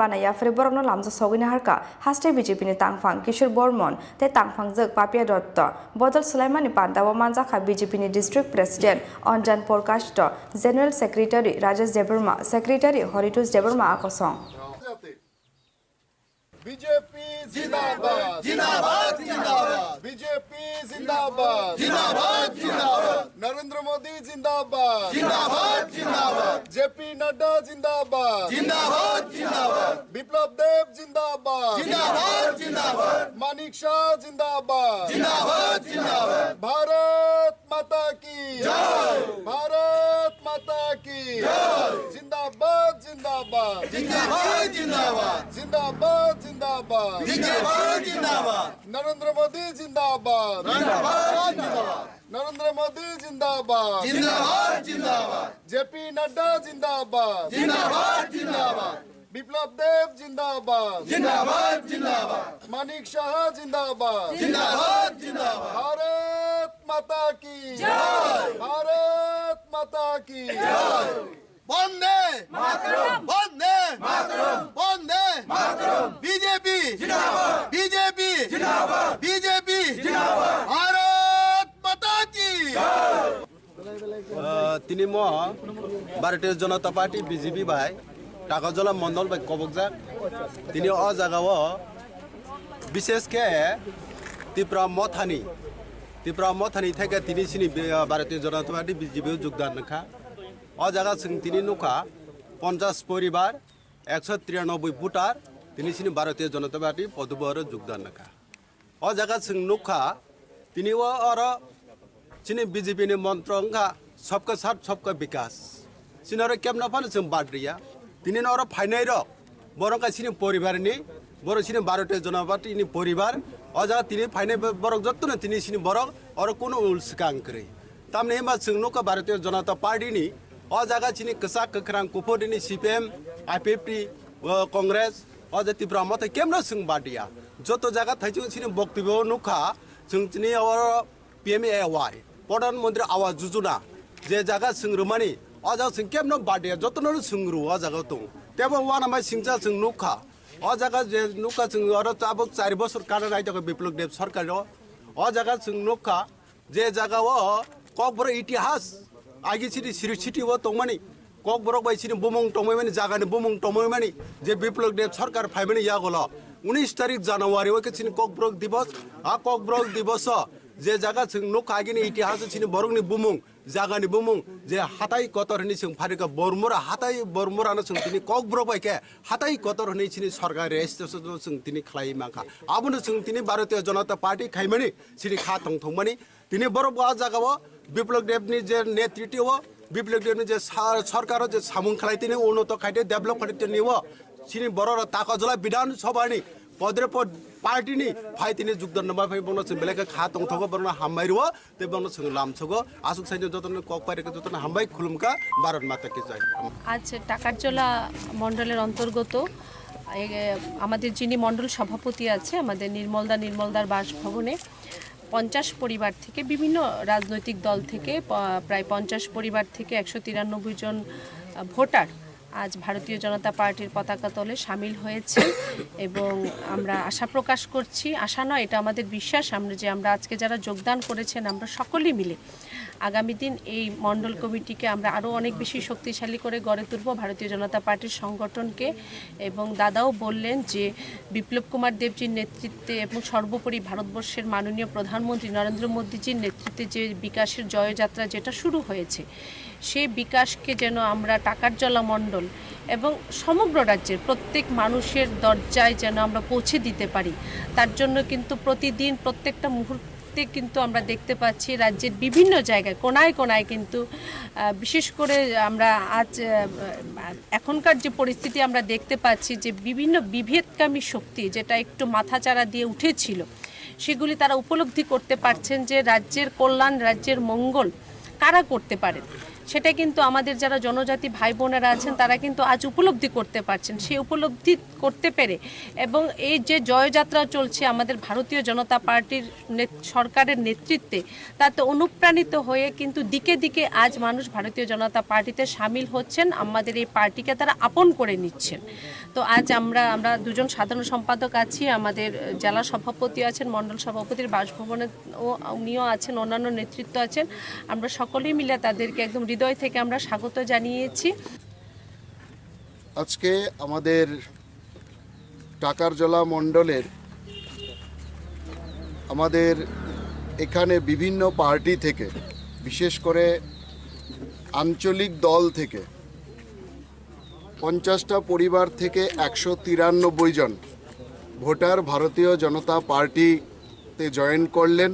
bana ya fre borno lamja sogina harka haste BJP ni tangfang Kishore Bormon te tangfang jek Papia Dotto bodol Sulaimani Pandawa manjakha BJP ni district president Onjan Porkasto general secretary Rajesh Debarma secretary Horitus Debarma akosong BJP जिंदाबाद जिंदाबाद जिंदाबाद BJP जिंदाबाद जिंदाबाद जिंदाबाद नरेंद्र मोदी जिंदाबाद जिंदाबाद जिंदाबाद JP Nadda जिंदाबाद जिंदाबाद जिंदाबाद विप्लव देव जिंदाबाद जिंदाबाद जिंदाबाद मानिक शाह जिंदाबाद जिंदाबाद जिंदाबाद भारत माता की जय भारत माता की जय जिंदाबाद जिंदाबाद जिंदाबाद जिंदाबाद जिंदाबाद जिंदाबाद जिंदाबाद जिंदाबाद नरेंद्र मोदी जिंदाबाद जिंदाबाद जिंदाबाद नरेंद्र मोदी जिंदाबाद जिंदाबाद जिंदाबाद JP नड्डा जिंदाबाद जिंदाबाद जिंदाबाद विप्लव देव जिंदाबाद जिंदाबाद जिंदाबाद मानिक शाह जिंदाबाद जिंदाबाद जिंदाबाद भारत माता की जय भारत माता की जय वंदे मातरम वंदे मातरम वंदे मातरम BJP जिंदाबाद BJP जिंदाबाद BJP जिंदाबाद भारत माता की তিনি ম ভারতীয় জনতা পার্টি BJP বাই টাকাজলা মন্ডল বাই কবকজাক তিনি অ জায়গাও বিশেষকে ত্রিপুরা মথানি থেকে তিনি সিনি ভারতীয় জনতা পার্টি BJP যোগদান রাখা অ জায়গা তিনি নুখা 50 পরিবার 193 ভোটার তিনি সিনি ভারতীয় জনতা পার্টি পদবর যোগদান রাখা অ জায়গা নুখা তিনি আর सिनी BJP नि मंत्र अंगा सबका साथ सबका विकास सिनर केमना फान जों बाद्रिया दिनै नर फाइनाय र बरंका सिनी परिवार नि बर सिनी भारतीय जनता पार्टी नि परिवार अजा तिनी फाइनाय बरक जत्तन तिनी सिनी बरक और कोनो उल्सकां करे तामने मा जों नका भारतीय जनता पार्टी नि अजागा सिनी कसा कखरां कुफोर नि CPM IPP कांग्रेस अजा त्रिपुरा मत केमना जों बादिया जतो जागा थाइजों सिनी बक्तव्य नुखा जों तिनी और PMAY प्रधानमंत्री आवास योजना जे जगह संग्रमानी अजा सिं केमनो बादिया जतनो संग्रु अजागा दं तेबो वाना मा सिंजा जों नुखा अजागा जे नुखा जों आरो चाबक 4 बोसोर काना रायदो विप्लव देव सरकार अजागा जों नुखा जे जगह ककबर इतिहास आगे सिरि सिटी व तंमानी ककबर बाय सिनि बुमंग तंमानी जागानि बुमंग तंमानी जे विप्लव देव सरकार फाइमानी यागोला 19 तारिख जनवरी व के सिनि ककबर दिवस आ ककबर दिवस जे जगह जों नुखागिनि इतिहास सिनि बरंनि बुमुं जागानि बुमुं जे हाथाय कतरनि जों फारिका बरमुरा हाथाय बरमुरानो जों तिनि ककब्र बायके हाथाय कतरनि सिनि सरकार रेजिस्ट्रेसन जों तिनि खलाय माखा आबुनो जों तिनि भारतीय जनता पार्टी खायमानि सिनि खा थंथंमानि तिनि बरबा जागाव विप्लव देवनि जे नेतृत्व विप्लव देवनि जे सरकार जे सामुं खलाय तिनि उन्नत खायदे डेभलप खायदे निव सिनि बर ताकाजला विधान सभानि पदरे पद पार्टी नि फाइटिनि जुगदान नबा फाइ बंनो जों बेलेका खा थंथगो बरनो हामबायरो ते बंनो जों लामछगो आसुक साइनो जतन ककपारेके जतन हामबाय खुलुमका भारत माता की जय आज টাকারজলা মণ্ডলের অন্তর্গত আমাদের যিনি মণ্ডল সভাপতি আছে আমাদের নির্মলদার বাসভবনে 50 পরিবার থেকে বিভিন্ন রাজনৈতিক দল থেকে প্রায় 50 পরিবার থেকে 193 জন ভোটার आज भारतीय जनता पार्टी पताका तले शामिल হয়েছে এবং আমরা আশা প্রকাশ করছি আশা নয় এটা আমাদের বিশ্বাস আমরা যে আমরা আজকে যারা যোগদান করেছেন আমরা সকলেই মিলে আগামী দিন এই মণ্ডল কমিটিকে আমরা আরো অনেক বেশি শক্তিশালী করে গড়ে তুলব ভারতীয় জনতা পার্টির সংগঠনকে এবং দাদাও বললেন যে বিপ্লব কুমার দেবজির নেতৃত্বে এবং সর্বোপরি ভারতবর্ষের মাননীয় প্রধানমন্ত্রী নরেন্দ্র মোদীজির নেতৃত্বে যে বিকাশের জয়যাত্রা যেটা শুরু হয়েছে সেই বিকাশকে যেন আমরা টাকারজলা মণ্ডল এবং সমগ্র রাজ্যের প্রত্যেক মানুষের দরজায় যেন আমরা পৌঁছে দিতে পারি তার জন্য কিন্তু প্রতিদিন প্রত্যেকটা মুহূর্ত নেতৃত্বে কিন্তু আমরা দেখতে পাচ্ছি রাজ্যের বিভিন্ন জায়গায় কোনায় কোনায় কিন্তু বিশেষ করে আমরা আজ এখনকার যে পরিস্থিতি আমরা দেখতে পাচ্ছি যে বিভিন্ন বিভেদকামী শক্তি যেটা একটু মাথাচাড়া দিয়ে উঠেছিল সেগুলি তারা উপলব্ধি করতে পারছেন যে রাজ্যের কল্যাণ রাজ্যের মঙ্গল কারা করতে পারেন সেটা কিন্তু আমাদের যারা জনজাতি ভাই বোনেরা আছেন তারা কিন্তু আজ উপলব্ধি করতে পারছেন। সেই উপলব্ধি করতে পেরে এবং এই যে জয়যাত্রা চলছে আমাদের ভারতীয় জনতা পার্টির সরকারের নেতৃত্বে তাতে অনুপ্রাণিত হয়ে কিন্তু দিকে দিকে আজ মানুষ ভারতীয় জনতা পার্টিতে সামিল হচ্ছেন, আমাদের এই পার্টিকে তারা আপন করে নিচ্ছেন। তো আজ আমরা দুজন সাধারণ সম্পাদক আছি, আমাদের জেলা সভাপতি আছেন, মণ্ডল সভাপতির বাসভবনে উনিও আছেন, অন্যান্য নেতৃত্ব আছেন, আমরা সকলেই মিলে তাদেরকে একদম হৃদয় থেকে আমরা স্বাগত জানিয়েছি। আজকে আমাদের টাকারজলা মণ্ডলের আমাদের এখানে বিভিন্ন পার্টি থেকে বিশেষ করে আঞ্চলিক দল থেকে 50টা পরিবার থেকে 193 জন ভোটার ভারতীয় জনতা পার্টিতে জয়েন করলেন।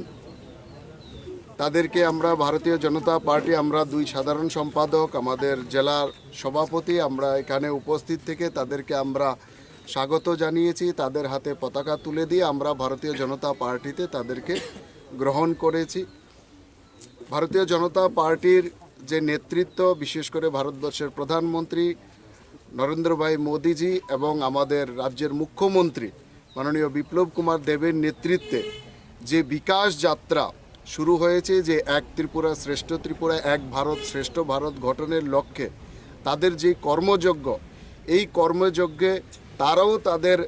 তাদেরকে আমরা ভারতীয় জনতা পার্টি আমরা 2 সাধারণ সম্পাদক আমাদের জেলার সভাপতি আমরা এখানে উপস্থিত থেকে তাদেরকে আমরা স্বাগত জানিয়েছি। তাদের হাতে পতাকা তুলে দিয়ে আমরা ভারতীয় জনতা পার্টিতে তাদেরকে গ্রহণ করেছি। ভারতীয় জনতা পার্টির যে নেতৃত্ব বিশেষ করে ভারতবর্ষের প্রধানমন্ত্রী নরেন্দ্র ভাই মোদিজি এবং আমাদের রাজ্যের মুখ্যমন্ত্রী মাননীয় বিপ্লব কুমার দেবের নেতৃত্বে যে বিকাশ যাত্রা শুরু হয়েছে, যে এক ত্রিপুরা শ্রেষ্ঠ ত্রিপুরা, এক ভারত শ্রেষ্ঠ ভারত গঠনের লক্ষ্যে তাদের যে কর্মযজ্ঞ, এই কর্মযজ্ঞে তারাও তাদের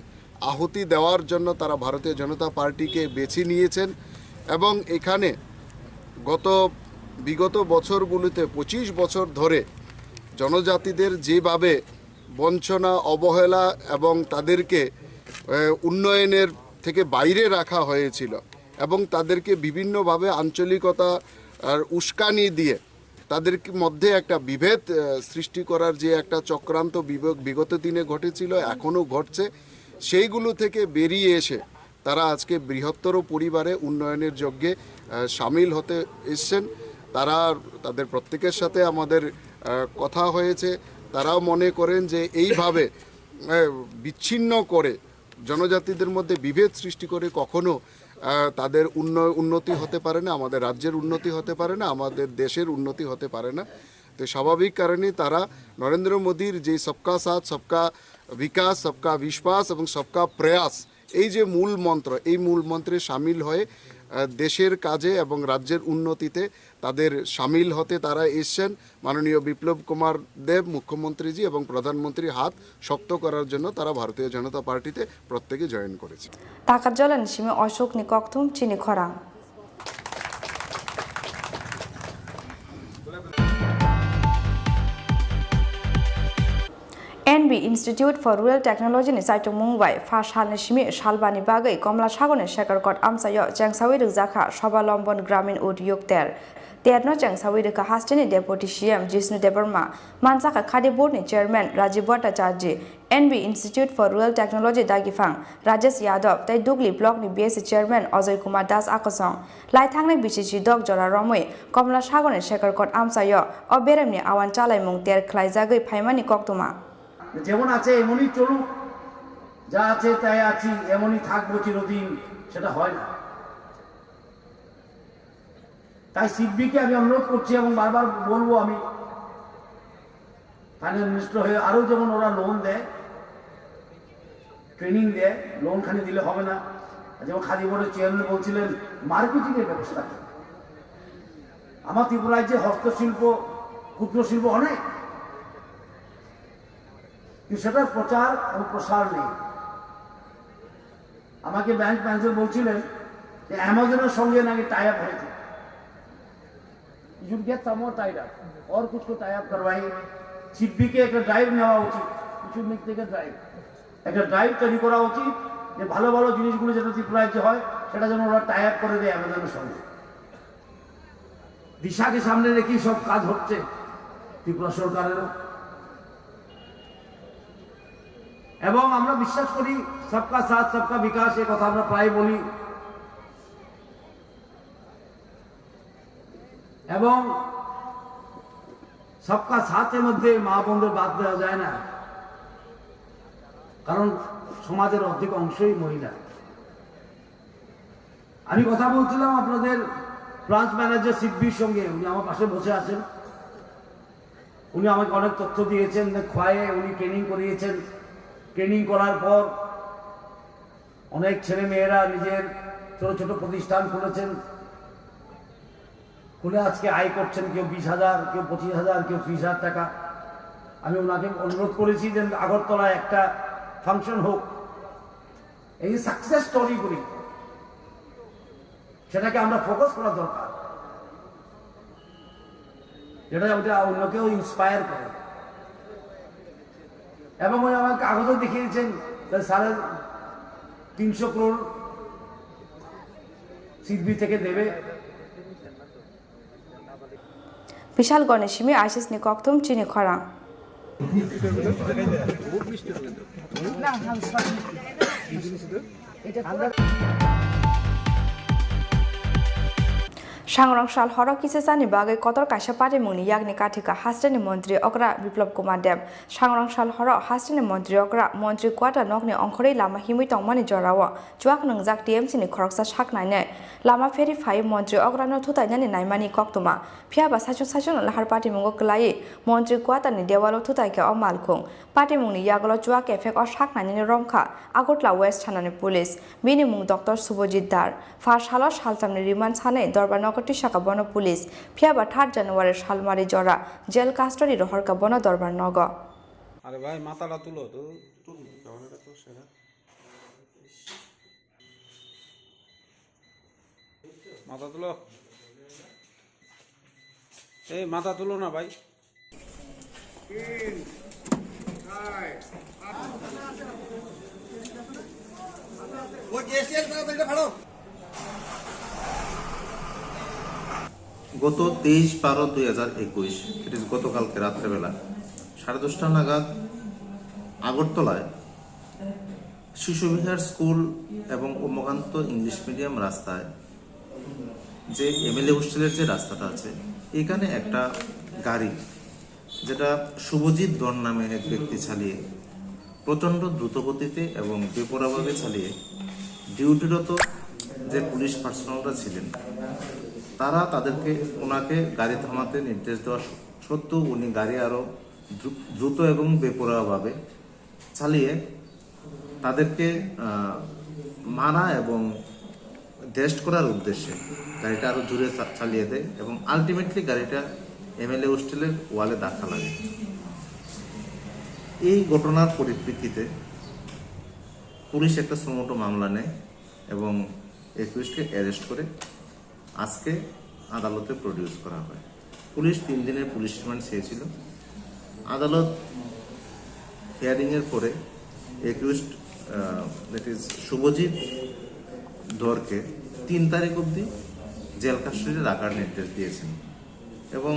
আহুতি দেওয়ার জন্য তারা ভারতীয় জনতা পার্টিকে বেছে নিয়েছেন। এবং এখানে বিগত বছরগুলিতে 25 বছর ধরে জনজাতিদের যেভাবে বঞ্চনা অবহেলা এবং তাদেরকে উন্নয়নের থেকে বাইরে রাখা হয়েছিল এবং তাদেরকে বিভিন্নভাবে আঞ্চলিকতা আর উস্কানি দিয়ে তাদের মধ্যে একটা বিভেদ সৃষ্টি করার যে একটা চক্রান্ত বিগত দিনে ঘটেছিল, এখনও ঘটছে, সেইগুলো থেকে বেরিয়ে এসে তারা আজকে বৃহত্তর পরিবারে উন্নয়নের যজ্ঞে সামিল হতে এসছেন। তাদের প্রত্যেকের সাথে আমাদের কথা হয়েছে। তারাও মনে করেন যে এইভাবে বিচ্ছিন্ন করে জনজাতিদের মধ্যে বিভেদ সৃষ্টি করে কখনো তাদের উন্নতি হতে পারে না, আমাদের রাজ্যের উন্নতি হতে পারে না, আমাদের দেশের উন্নতি হতে পারে না। তো স্বাভাবিক কারণেই তারা নরেন্দ্র মোদীর যে সবকা সাথ সবকা বিকাশ সবকা বিশ্বাস এবং সবকা প্রয়াস এই যে মূল মন্ত্র, এই মূল মন্ত্রে সামিল হয়ে দেশের কাজে এবং রাজ্যের উন্নতিতে তাদের সামিল হতে তারা এসছেন। মাননীয় বিপ্লব কুমার দেব মুখ্যমন্ত্রীজি এবং প্রধানমন্ত্রীর হাত শক্ত করার জন্য তারা ভারতীয় জনতা পার্টিতে প্রত্যেকে জয়েন করেছে। টাকারজলা নিসিমে অশোক নিককথুম চিনি খরাং। NB Institute for Rural Technology ni Saitung Mumbai Fash Halni Shimi Shalbani Bagai Komla Shagone Shekarkot Amsayo Jangsawi Rukzakha Shobalombon Gramin Udyog Ter Terno Jangsawi Rukha Hastini Deputy CM Jisnu Debarma Mansaka Khadi Board ni Chairman Rajiv Bhattacharya NB Institute for Rural Technology Dagifang Rajesh Yadav Tai Dugli Block ni BSc Chairman Ajoy Kumar Das Akosong Lai Thangnai BCC Dog Jora Romoi Komla Shagone Shekarkot Amsayo Oberemni Awan Chalai Mung Ter Khlaijagai Phaimani Koktuma যেমন আছে এমনই চলুক, যা আছে তাই আছি, এমনই থাকবো চিরদিন, সেটা হয় না। তাই সিডবিকে আমি অনুরোধ করছি এবং বারবার বলবো, আমি ফাইন্যান্স মিনিস্টার হয়ে আরও যেমন ওরা লোন দেয়, ট্রেনিং দেয়, লোন খালি দিলে হবে না। যেমন খাদি বোর্ডের চেয়ারম্যান বলছিলেন মার্কেটিংয়ের ব্যবস্থা। আমার ত্রিপুরা রাজ্যে হস্তশিল্প ক্ষুদ্র শিল্প অনেক, সেটার প্রচার ও প্রসার নেই। আমাকে ব্যাংক ম্যানেজার বলছিলেন যে অ্যামাজনের সঙ্গে নাকি টাই আপ হয়েছে, you get some more tied up और कुछ को टाई अप करवाइए। সিডবিকে একটা ড্রাইভ নেওয়া উচিত, কিছু মিক থেকে ড্রাইভ, একটা ড্রাইভ তৈরি করা উচিত যে ভালো ভালো জিনিসগুলো যেটা ত্রিপুরা রাজ্যে হয় সেটা যেন ওরা টাই আপ করে দেয় অ্যামাজনের সঙ্গে। দিশাকে সামনে রেখেই সব কাজ হচ্ছে ত্রিপুরা সরকারেরও। এবং আমরা বিশ্বাস করি সবকা সাথ সবকা বিকাশ, এ কথা আমরা প্রায় বলি। এবং সবকা সাথের মধ্যে মা বোনদের বাদ দেওয়া যায় না, কারণ সমাজের অর্ধেক অংশই মহিলা। আমি কথা বলছিলাম আপনাদের ব্রাঞ্চ ম্যানেজার সিদ্দির সঙ্গে, উনি আমার পাশে বসে আছেন। উনি আমাকে অনেক তথ্য দিয়েছেন, খোয়ায়ে উনি ট্রেনিং করিয়েছেন। ট্রেনিং করার পর অনেক ছেলে মেয়েরা নিজের ছোট ছোট প্রতিষ্ঠান খুলেছেন, খুলে আজকে আয় করছেন, কেউ 20,000, কেউ 25,000, কেউ 30,000 টাকা। আমি ওনাকে অনুরোধ করেছি যে আগরতলায় একটা ফাংশন হোক, এই সাকসেস স্টোরিগুলি সেটাকে আমরা ফোকাস করা দরকার, যেটা ওটা অন্যকেও ইন্সপায়ার করে। এবং উনি আমার কাগজও দেখিয়েছেন 350 crore সিডবি থেকে দেবে। বিশাল গণেশমি আইসিস নি কক্তম চিনি খরা सांग्रांसाल हरक किसेसानि बागै कतर काशा पारिमुनि यागनि काठिका हास्टेनि मन्त्री अग्रा बिप्लब कुमार देव सांग्रांसाल हरक हास्टेनि मन्त्री अग्रा मन्त्री क्वाटा नकनि अंखरै लामा हिमै तंमानि जराव चुवाक नंजाक टीएमसी नि खरकसा साकनायने लामा फेरि फाइ मन्त्री अग्रानो थुतायनानि नायमानि कक्तमा फियाबा साचुन साचुन लाहार पार्टीमुंगो क्लायै मन्त्री क्वाटानि देवालो थुतायके अमालखुं पार्टीमुंनि यागलो चुवाक एफेक्ट अ साकनायनि रंखा आगरतला वेस्ट थानानि पुलिस बिनि मुं डक्टर सुबजित दार फार्स्ट हाल सालथामनि रिमान्ड सानै दरबार टिसाका बन पुलिस फियाबा 3 জানুয়ারি सालमारी जरा जेल कास्टडी रहरका बन दरबार नग अरे भाई माथाटा तुलो तो माथा तुलो ए माथा तुलो ना भाई वो जेसीएल का बेटा फाड़ो গত 23/12/2021 ইট ইজ গতকালকে রাত্রেবেলা 10:30 নাগাদ আগরতলায় শিশুবিহার স্কুল এবং উম্মকান্ত ইংলিশ মিডিয়াম রাস্তায় যে এমএলএ হোস্টেলের যে রাস্তাটা আছে এখানে একটা গাড়ি যেটা শুভজিৎ ধর নামে এক ব্যক্তি চালিয়ে প্রচণ্ড দ্রুতগতিতে এবং বেপরোয়াভাবে চালিয়ে ডিউটিরত যে পুলিশ পার্সোনালরা ছিলেন তারা তাদেরকে ওনাকে গাড়ি থামাতে নির্দেশ দেওয়া সত্ত্বেও উনি গাড়ি আরও দ্রুত এবং বেপরোয়াভাবে চালিয়ে তাদেরকে মারা এবং ডেস্ট করার উদ্দেশ্যে গাড়িটা আরও জোরে চালিয়ে দেয় এবং আলটিমেটলি গাড়িটা এমএলএ হোস্টেলের ওয়ালে ধাক্কা লাগে। এই ঘটনার পরিপ্রেক্ষিতে পুলিশ একটা সুমোটো মামলা নেয় এবং একুশকে অ্যারেস্ট করে আজকে আদালতে প্রডিউস করা হয়। পুলিশ 3 দিনের পুলিশ রিমান্ড চেয়েছিল। আদালত হিয়ারিংয়ের পরে একুশড দ্যাট ইজ শুভজিৎ ধরকে 3 তারিখ অবধি জেল কাস্টডিতে রাখার নির্দেশ দিয়েছেন এবং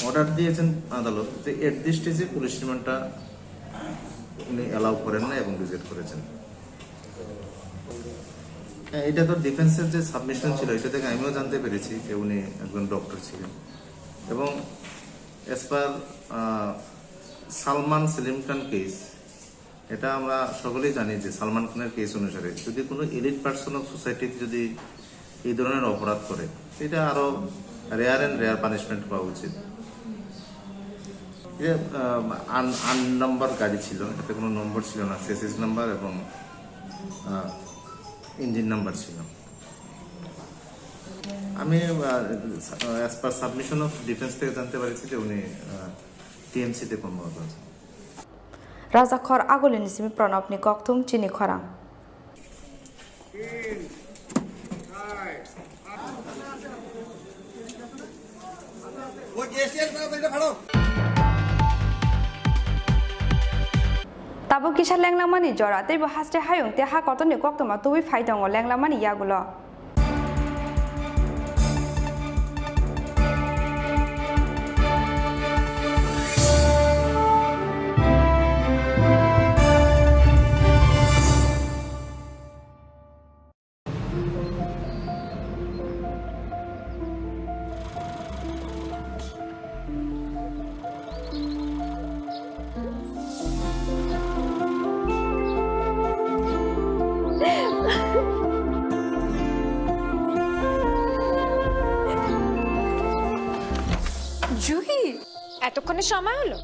অর্ডার দিয়েছেন আদালত যে এট দিস স্টেজে পুলিশ রিমান্ডটা উনি অ্যালাউ করেন না এবং রিজেক্ট করেছেন। এটা তো ডিফেন্সের যে সাবমিশন ছিল এটা থেকে আমিও জানতে পেরেছি যে উনি একজন ডক্টর ছিলেন এবং অ্যাজ পার সালমান সেলিম খান কেস, এটা আমরা সকলেই জানি যে সালমান খানের কেস অনুসারে যদি কোনো এলিট পার্সন অফ সোসাইটিতে যদি এই ধরনের অপরাধ করে এটা আরো রেয়ার পানিশমেন্ট পাওয়া উচিত। আন নাম্বার গাড়ি ছিল, এটাতে কোনো নম্বর ছিল না, চেসিস নাম্বার এবং ইঞ্জিন নাম্বার ছিল। আমি as per submission of defence থেকে জানতে পারছি যে উনি টিএমসিতে কর্মরত আছেন। রাজাখর আগলিনি সিমি প্রণবনি কক্তুম চিনি খরা वो जेसीएल का बेटा फाड़ो ताबो किसा लेंलामानि जरा तैबो हास्टे हायुं ते हा कतनि कक्तमा तुबि फाइदङ लेंलामानि यागुलो এতক্ষণে সময় হলো?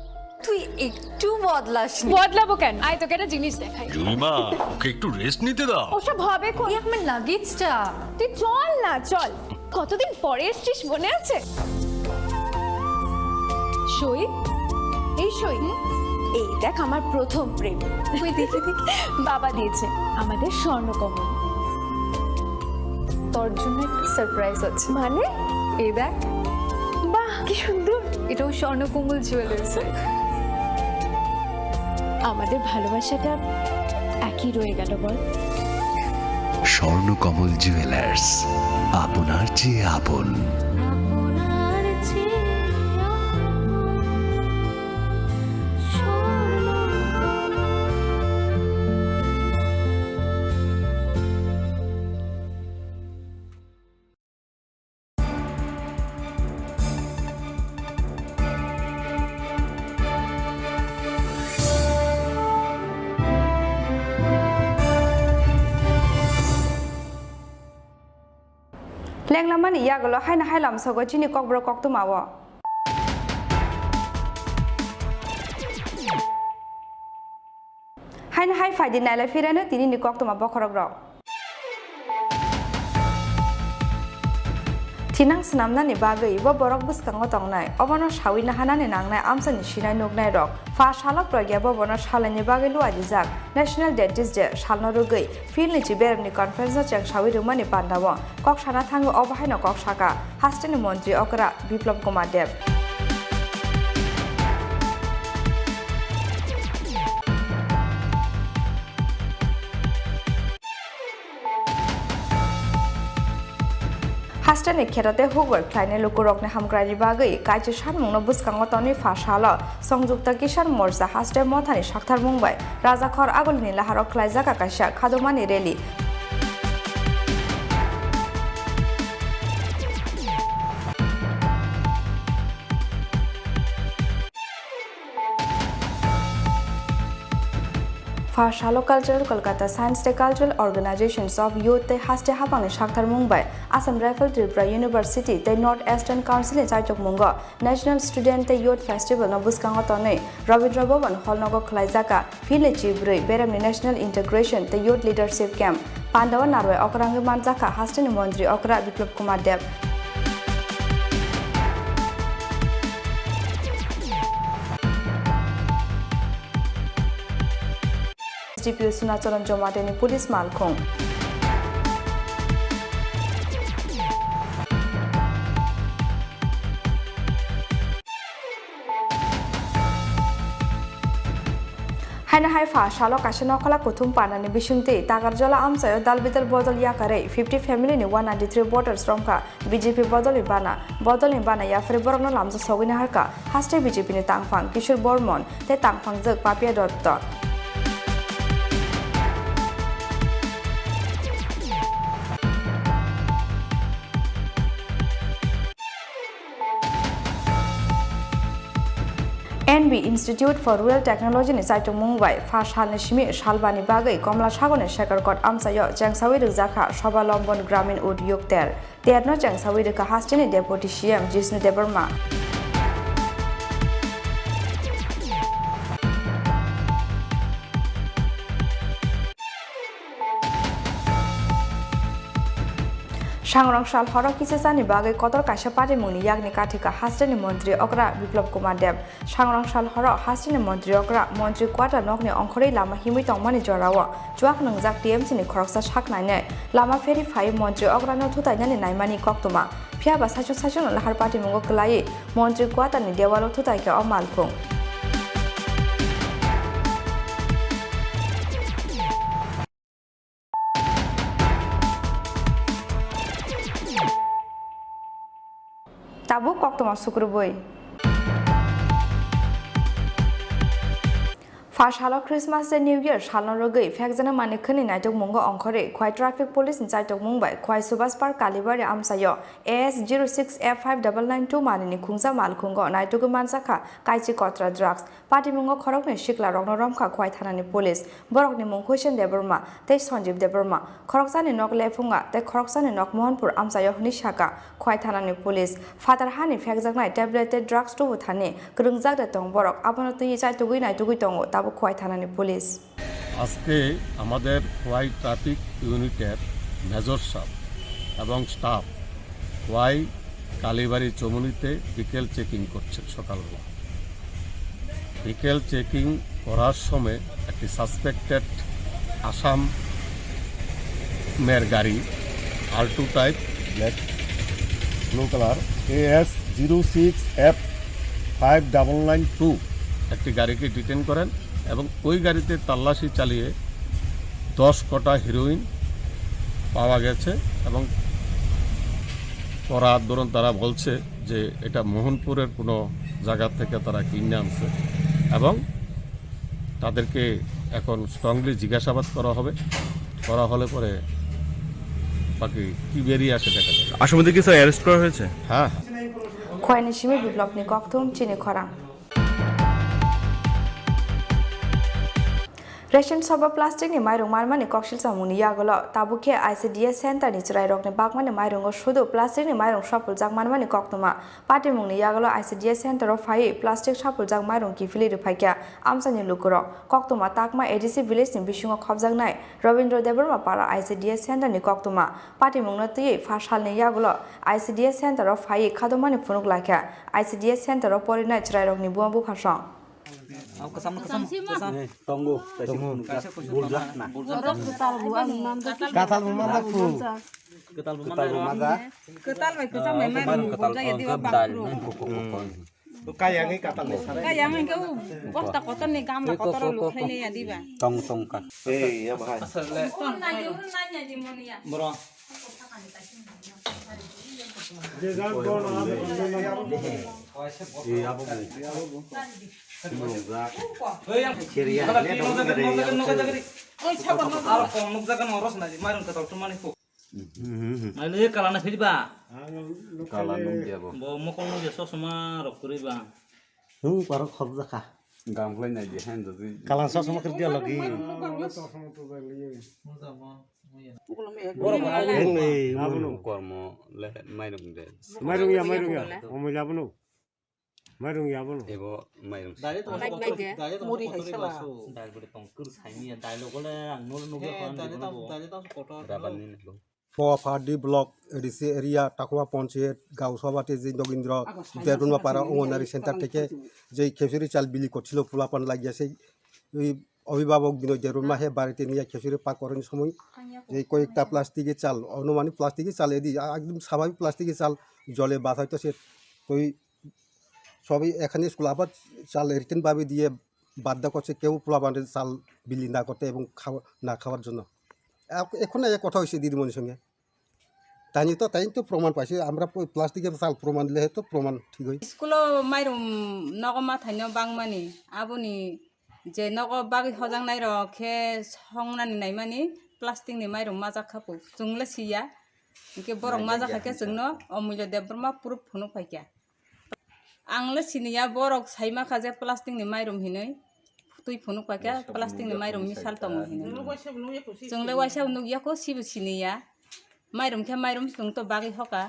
তুই একটু বদলাস বদলাবো কেন? আয় তোকে একটা জিনিস দেখাই। জুইমা ওকে একটু রেস্ট নিতে দাও। ওসব হবে কোন? আমার লাগেজটা। তুই চল না চল, কতদিন পরে এসছিস মনে আছে? সই, এই সই, এই দেখ আমার প্রথম প্রেম। তুই দেখে দেখ, বাবা দিয়েছে আমাদের স্বর্ণকমল। তোর জন্য একটা সারপ্রাইজ আছে। মানে? এই দেখ, বাহ কি সুন্দর। এটাও স্বর্ণকমল জুয়েলার্সে। আমাদের ভালোবাসাটা একই রয়ে গেল বল। স্বর্ণকমল জুয়েলার্স, আপনার চেয়ে আপন। লেংলামানি ইয়াগলো হাইনা হাইলাম সগো চিনি ককব্র কক্তমাও হাইনা হাই ফাইদি নাইলা ফিরানো তিনি নি কক্তমা বখরগ্র Tinang senamnani bagai bo borok buskango tongnai obono sawina hanani nangnai amsani sinai nugnai rok fa shalok progya bo bono shalani bagai luadi jak National Dentist Day shalno rugai filni chiberni conference chang sawi rumani pandawo kok sana thango obahaino kok saka hastani montri okra Biplop Kumar Dev Hastani kerate hugor kleine lukurokne hamgrani bagai kaje sanmungno buskango toni fashala songjukta kisan morsa haste mothani sakthar mungbai rajakhor agolni laharok klaijaka kaisa khadomani reli Farshalo Cultural Kolkata Science Day Cultural Organizations of Youth Te Haste Hapangni Sakthar Mumbai Assam Rifle Tripura University Te North Eastern Council in Chaichok Mungo National Student Te Youth Festival no buskango tonei Rabindra Bhavan Hall nogo khlaijaka Phile Chibrui Beramni National Integration Te Youth Leadership Camp Pandawa Narwai Okrangi Manjaka Hastani Montri Okra Biplop Kumar Dev SDPO Sunacharan Jomateni Police Malkhong Haina Haifa Shalo Kashano Kala Kutum Panani Bishunte Tagarjola Amsayo Dalbital Bodol Yakare 50 family ni 193 voters from ka BJP Bodol Ibana Yafre Borno Lamsa Sogina Harka Haste BJP ni Tangfang Kishore Bormon Te Tangfang Zek Papia Dot NB Institute for Rural Technology ni Chaichok Mumbai First Halni Shimi Shalbani Bagai Komla Sagone Shekarkot Amsayo Jangsawi Rukjaka Sobalambon Gramin Udyog Ter Terno Jangsawi Ruka Hastini Deputy CM Jisnu Debarma Sangrang Shal Horo Kisasani Bagai Kotor Kasha Pati Muni Yagni Katika Hastani Montri Okra Biplop Kumar Dev Sangrang Shal Horo Hastani Montri Okra Montri Kwata Nokni Onkore Lama Himi Tongmani Jorawa Juak Nungjak TMC ni Kroksa Shaknai Lama Ferry 5 Montri Okra no Tutayani Naimani Koktuma Pia Basachon Sachon Lahar Pati Mungo Kalai Montri Kwata ni Dewalo Tutaika o Malkung Tabu Koktoma Sukruboi First Halo Christmas and New Year Shalon Rogai Fagzana Manikani Nightok Mungo Onkore Kwai Traffic Police in Chaichok Mumbai Kwai Subas Park Kalibari Amsayo AS06F5992 Manini Kungsa Malkungo Nightok Mansaka Kaichi Kotra Drugs party মুঙ্গ খরকনি শিকলা রকন রমখা খোয়াই থানানি police বরকনি মুং হুসেন দেববর্মা তেই সঞ্জীব দেববর্মা খরকসানি নক লেফুঙ্গা তে খরকসানি নক মোহনপুর আমসায় হনি শাখা খোয়াই থানানি পুলিশ ফাদার হানি ফেকজাকনাই ট্যাবলেটেড ড্রাগস টুবু থানি গ্রুংজাক দে টং বরক আপনা তুই চাই তুগুই টং তাবো খোয়াই থানানি পুলিশ আজকে আমাদের খোয়াই ট্রাফিক ইউনিটের মেজর সাহেব এবং স্টাফ খোয়াই কালীবাড়ি চমুনিতে বিকেল চেকিং করছে সকালবেলা। বিকেল চেকিং করার সময় একটি সাসপেক্টেড আসামের গাড়ি Alto type black blue colour AS 06F5992 একটি গাড়িকে ডিটেন করেন এবং ওই গাড়িতে তল্লাশি চালিয়ে 10 কটা হিরোইন পাওয়া গেছে এবং পরার দরুন তারা বলছে যে এটা মোহনপুরের কোনো জায়গা থেকে তারা কিনে আনছে এবং তাদেরকে এখন স্ট্রংলি জিজ্ঞাসাবাদ করা হলে পরে বাকি কি বেরিয়ে আসে দেখা যাবে। আসামিদের কি স্যার অ্যারেস্ট করা হয়েছে? হ্যাঁ। খোয়াইনি সিমে বিপ্লবনি ককথুম চিনি খরাং রেশন সবা plastic ni mairung marmani koksil samuni yagolo tabuke ICDS center ni chirai rokne bakmani mairung shudu plastic ni mairung shapul jak marmani koktoma party mungni yagolo ICDS center of phai plastic shapul jak mairung ki fili ru phaikya amsani lukuro koktoma takma ADC village ni bisungo khobjak nai Robindra Deborma para ICDS center ni koktoma party mungna tui fashal ni yagolo ICDS center of phai khadomani phunuk lakha ICDS center of porinai chirai rokni buambu phasang Tunggu, buljak nah. Katal memanda ku. Ketal memanda. Ketal baik ketal memang buljak ya dia bakru. Kaya ni katal ni. Kaya ni kau bos tak kotor ni kamu tak kotor lu ini ya di ba. Tong kan. Ya bahaya. Nanya di mana ya? Bro. Kalang sama kerja lagi. Mairung ya. Omel apa nu? Mairung ya apa nu? Ebo mairung. Dari tu muri hai sala. Dari boleh tongkur saini ya. Dari lo boleh nol nuge kan. Dari tahu kotor. Berapa ni lo? Pawapadi Block ADC area Takwa panchayat গাঁও সভাতে যে নগেন্দ্র দেববর্মা পাড়া অঙ্গনারী centre থেকে যে খেজুরি চাল বিলি করছিল পোলাপান লাগিয়েছে ওই অভিভাবক বিনয় দেববর্মা হে বাড়িতে নিয়ে খেজুরি পাক করার সময় যে কয়েকটা প্লাস্টিকের চাল অনুমানিক প্লাস্টিকের চাল এদি একদম স্বাভাবিক প্লাস্টিকের চাল জলে বাঁধাইতো সে ওই সবই এখানে স্কুল আবার চাল রিটার্নভাবে দিয়ে বাধ্য করছে কেউ পোলাপানের চাল বিলি না করতে এবং খাওয়ার জন্য। এখন এক কথা হয়েছে দিদিমণির সঙ্গে তাই তো প্রমাণ পাইছে আমরা প্লাস্টিকের চাল প্রমাণ দিলে তো প্রমাণ ঠিক হয়। স্কুলো মাইরুম নগমা থাইন বাংমানি আবুনি যে নগ বাগি হজাং নাই রখে সংনানি নাই মানি প্লাস্টিকনি মাইরুম মাজা খাপু जोंले सिया इनके बरं মাজা खाके जोंनो अमूल्य देबबर्मा प्रुफ फुनु फाइका आंले सिनिया बरक साइमा खाजे प्लास्टिकनि माइरुम हिनै तुई फुनु फाइका प्लास्टिकनि माइरुम मिसाल तम हिनै जोंले वाइसा नुगियाखौ सिबु सिनिया माइरुम के माइरुम जों तो बागि हका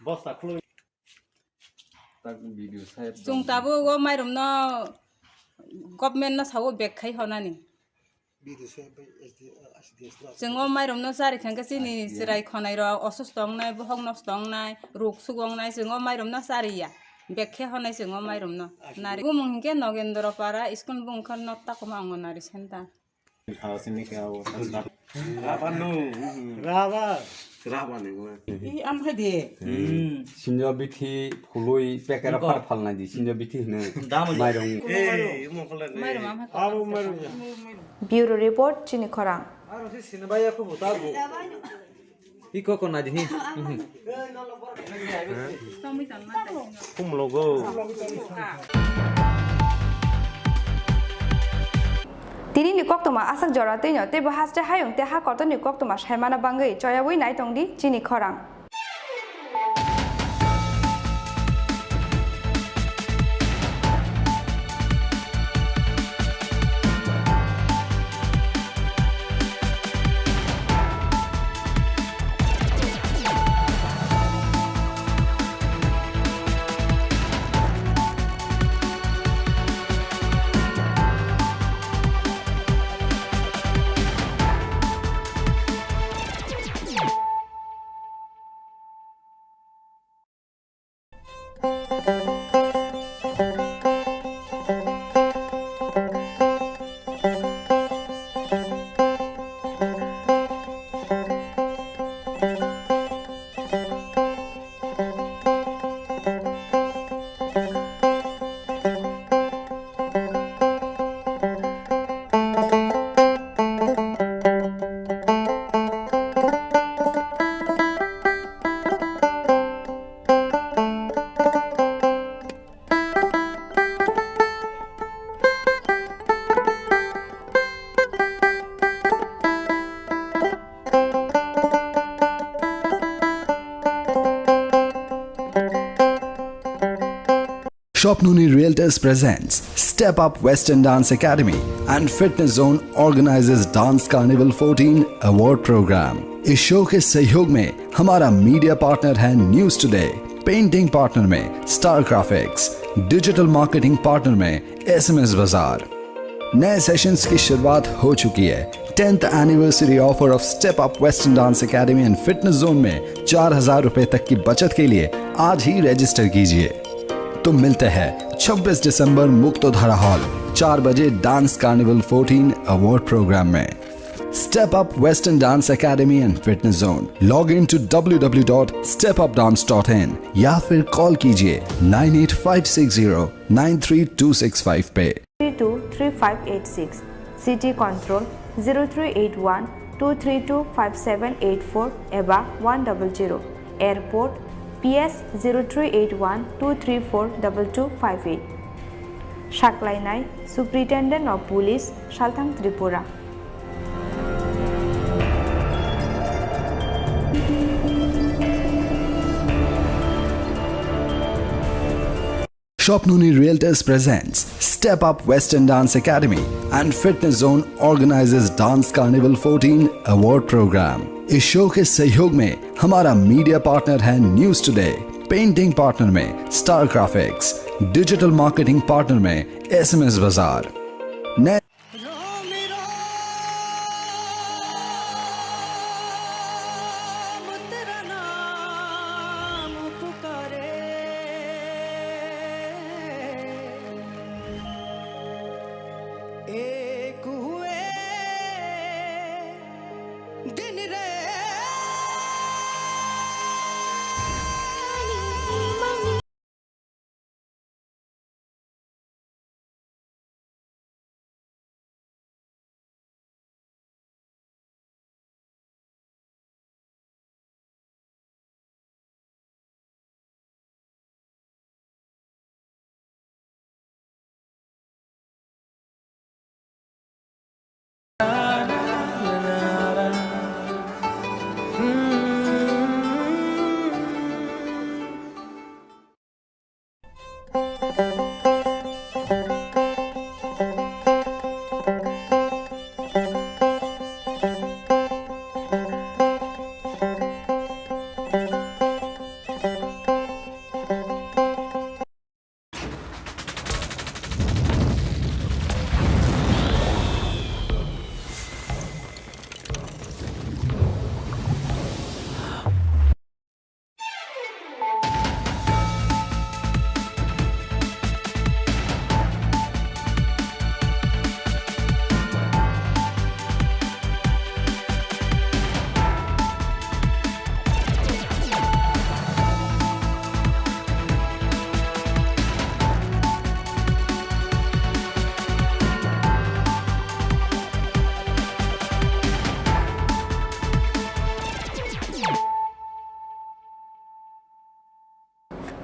बस्ता खुलो ताक भिडियो साइड जों ताबो गो माइरुम न गभर्नमेन्ट न सावो बेग खाइ हनानि जों माइरुम न सारि खांगा सिनि सिराय खनाय र असुस्थ अंनाय बहग नष्ट अंनाय रोग सुग अंनाय जों माइरुम न सारिया बेखे हनाय जों माइरुम न नारि गुमुंके नगेन्द्र पारा स्कुल बुंखन न ताकमा अंगनारि सेन्टार खावसिनि खाव राबानु राबानु इ आमफाय दे सिन्जा बिथि फुलुइ पेकेरा फार फालनाय दि सिन्जा बिथि होनो माइरं ए माइरम आरो माइरम ब्यूरो रिपोर्ट चिनी खरां आरो से सिनबाया को बताबो इको को ना दिहि कुम लोगो Tini ni kok toma asak jorate nyo te bahas te hayung te ha koto ni kok toma shaimana bangai choyawui nai tongdi chini khorang. Shopnuni Realtors presents Step Up Western Dance Academy and Fitness Zone organizes Dance Carnival 14 Award Program. इस show के सहयोग में हमारा media partner है news today, painting partner में star graphics, digital marketing partner में SMS बाजार। नए सेशंस की शुरुआत हो चुकी है। 10th anniversary offer of step up western dance academy and fitness zone में 4,000 रुपए तक की बचत के लिए आज ही रजिस्टर कीजिए। तो मिलते हैं 26 दिसंबर मुक्तोधारा हॉल 4 बजे डांस कार्निवल 14 अवार्ड प्रोग्राम में। Step Up Western Dance Academy and Fitness Zone. Log in to www.stepupdance.in या फिर कॉल कीजिए 9856093265 पे। 323586 City Control 0381 232 5784 एबा 100 Airport PS 0381 234 2258 Shaklainai Superintendent of Police Shalthang Tripura। Shopnuni Realtors presents Step Up Western Dance Academy and Fitness Zone organizes Dance Carnival 14 Award Program. इस show के सहयोग में हमारा मीडिया पार्टनर है न्यूज टुडे, पेंटिंग पार्टनर में star graphics, digital marketing partner में SMS बाजार।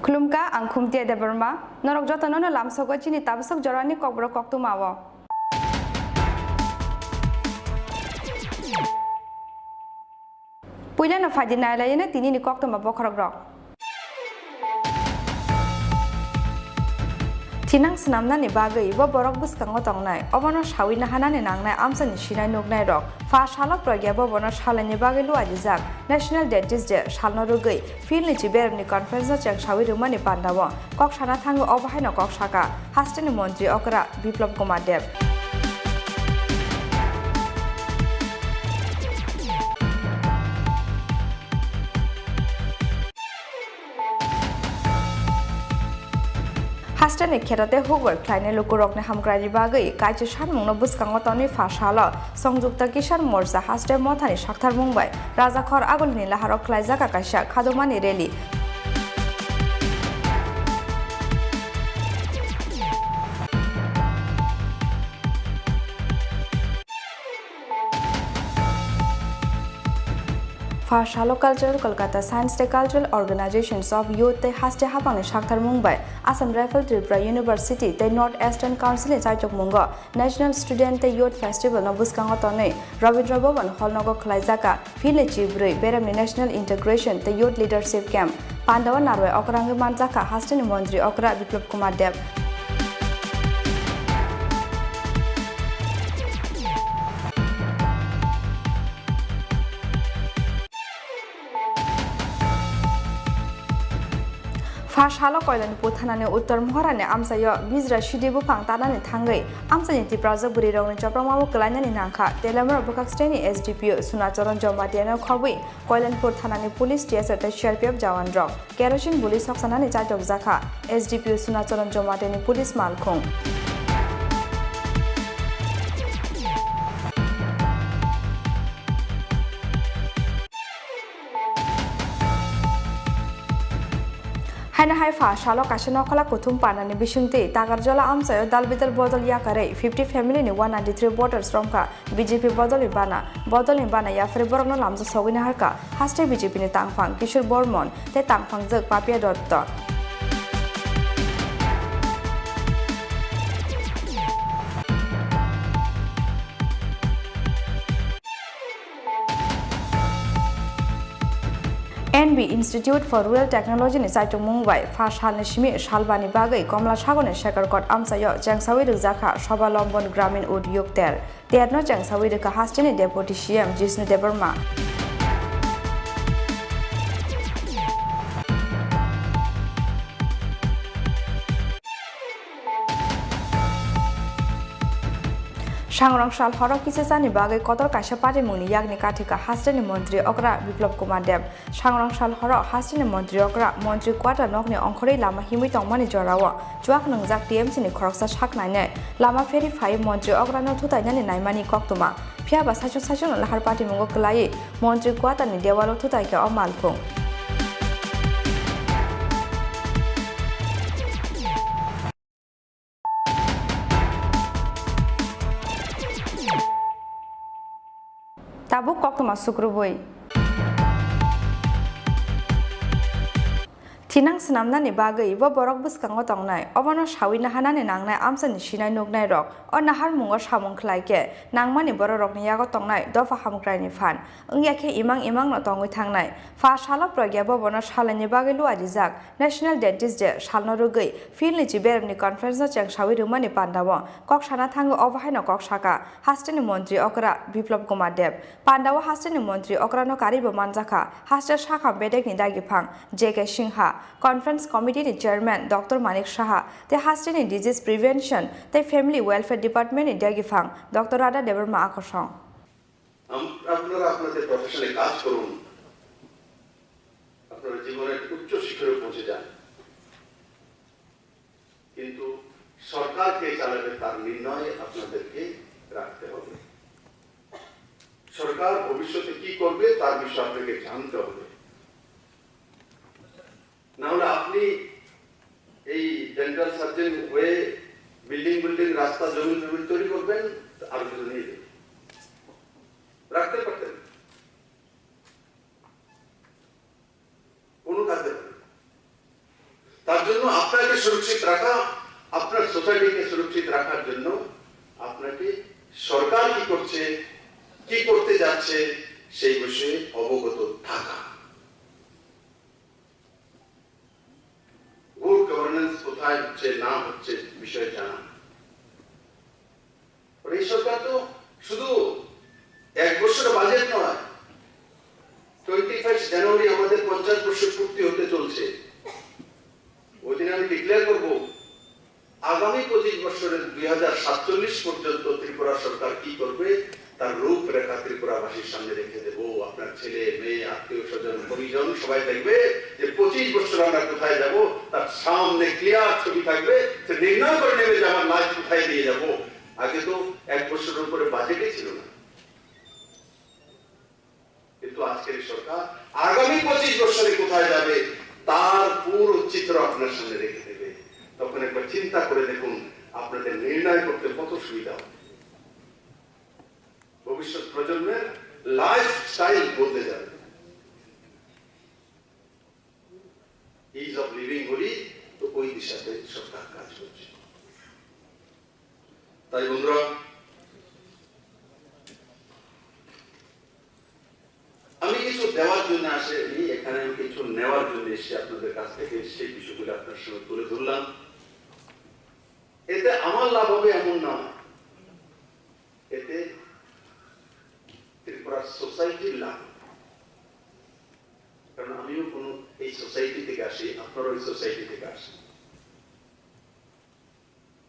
Klumka ang khumtia de Burma norok jotono no lamsogo chini tabsok jorani kokbro koktu mawo puila na fadina layena tini ni koktu ma bokrok rok Tinang senamna ni bagai bo borok buskango tongnai obono shawina hanane nangnai amsani shinai nugnai rok fa shala progya bo bono shalani bagai lu ajizak National Dentist Day shalno rugai filni chiberni conference chang shawi rumani pandawo kok shana thango obahaino kok shaka hastani montri okra Biplop Kumar Dev Hastani kherate hugor kleine lukurokne hamgrani bagai kaije shanmungno buskango toni fashala songjukta kisan morcha haste mothani sakthar mungbai rajakhor agolni laharok klaijaka kaisa khadumani rally Fashalo Cultural Kolkata Science Day Cultural Organizations of Youth Te Haste Hapang Shakthar Mumbai Assam Rifle Tripura University Te North Eastern Council Chaichok Mungo National Student Te Youth Festival no Buskango Tonei Rabindra Bhavan Hall Nogo Klaijaka Phile Chibrui Beramni National Integration Te Youth Leadership Camp Pandawa Narwe Okrangi Manjaka Hastini Mondri Okra Biplop Kumar Dev. First halo koilan puthanane uttar moharane amsayo bizra shidibu phang tanane thangai amsani ti project buri rongni chapramawo klanyani nangkha telamra bokaksteni SDPO sunacharan jomatiana khobui koilan puthanane police TSR ta CRPF jawan rok kerosene buli saksanane chajok jakha SDPO sunacharan jomatiani police malkhung Haina haifa shalo kashino kala kuthum panani bishungti tagarjola amsayo dalbitar bodol yakare 50 family ni 193 voters romka BJP bodoli bana ya fre borogno lamja sogini harka haste BJP ni tangphang Kishor Bormon te tangphang jek Papia Dotto NB Institute for Rural Technology ni Saitung Mumbai first hal ni shimi shalbani bagai Komla Sagone Shekhar Kot amsayo jangsawi rukjaka Sobalambon Gramin Udyog terno jangsawi rukha hastini Deputy CM Jishnu Debarma Sangrang Shal Horok Kisesani Bagai Kotor Kasha Party Muni Yagni Katika Hastini Montri Okra Biplop Kumar Dev Sangrang Shal Horok Hastini Montri Okra Montri Quarter Nokni Onkori Lama Himi Tongmani Jorawa Juak Nungjak TMC ni Koroksa Shak Nine Lama Ferry 5 Montri Okra no Tutayani Naimani Koktuma Pia Basachon Lahar Party Mungo Klai Montri Quarter ni Dewalo Tutayka o Malpung Tabuk Koktuma Sukrubui Tinang senamna ni bagai bo borok buskango tongnai obono shawina hanane nangnai amsani sinai nugnai rok o nahar mungo samung khlaike nangmani borok ni yago tongnai dofa hamukrai ni fan ungyakhe imang no tongui thangnai fa shala pragya bo bono shalani bagai lu ajizak National Dentist Day shalno rugai fil ni jiber ni conference no chang shawi rumani pandawo kok sana thango obahai no kok saka hastini Montri Okra Biplop Kumar Dev pandawo hastini Montri Okra no karibo manjaka haster shaka bedek ni dagi phang JK Singha Conference Committee Chairman Dr. Manik Shaha, the Hastini Disease Prevention, the Family Welfare Department in Dagifang, Dr. Radha Debarma Akosong. আপনারা আপনাদের প্রফেশনে কাজ করুন আপনারা জীবনের উচ্চ শিখরে পৌঁছে যান কিন্তু সরকারকে চালাবে তার নির্ণয় আপনাদেরকে রাখতে হবে সরকার ভবিষ্যতে কি করবে তার বিষয়ে আপনাকে জানতে হবে না হলে আপনি এই ডেন্টাল সার্জন হয়ে বিল্ডিং রাস্তা জমি তৈরি করবেন আর কিছু নিয়ে দেবেন রাখতে পারতেন কোনো কাজে তার জন্য আপনাকে সুরক্ষিত রাখা আপনার সোসাইটিকে সুরক্ষিত রাখার জন্য আপনাকে সরকার কি করছে কি করতে যাচ্ছে সেই বিষয়ে অবগত থাকা গুড গভর্নেন্স কোথায় হচ্ছে না হচ্ছে বিষয়ে জানা এই সরকার তো শুধু এক বছর বাজেট নয় 25 জানুয়ারি আমাদের 50 বছর পূর্তি হতে চলছে ওই দিন আমি ডিক্লেয়ার করব আগামী 25 বছরের 2047 পর্যন্ত ত্রিপুরা সরকার কি করবে তার রূপরেখা ত্রিপুরাবাসীর সামনে রেখে দেব আপনার ছেলে মেয়ে আত্মীয় স্বজন পরিজন সবাই দেখবে যে 25 বছর আমরা কোথায় যাব তার সামনে ক্লিয়ার ছবি থাকবে যে নির্ণয় করে নেবে যে আমার লাইফ কোথায় নিয়ে যাব আগে তো এক বছরের উপরে বাজেটই ছিল না কিন্তু আজকের সরকার আগামী 25 বছরে কোথায় যাবে তার পুরো চিত্র আপনার সামনে রেখে দেবে তখন একবার চিন্তা করে দেখুন আপনাদের নির্ণয় করতে কত সুবিধা হবে ভবিষ্যৎ প্রজন্মের লাইফস্টাইল বদলে যাবে ইজ অফ লিভিং বলি তো ওই দিশাতে সরকার কাজ করছে তাই বন্ধুরা আমি কিছু দেওয়ার জন্য আসেনি এখানে আমি কিছু নেওয়ার জন্য এসে আপনাদের কাছ থেকে সেই বিষয়গুলো আপনার সঙ্গে তুলে ধরলাম। এতে আমার লাভ হবে এমন না, এতে ত্রিপুরা সোসাইটির লাভ। কারণ আমিও কোনো এই সোসাইটি থেকে আসি, আপনারা ওই সোসাইটি থেকে আসেন,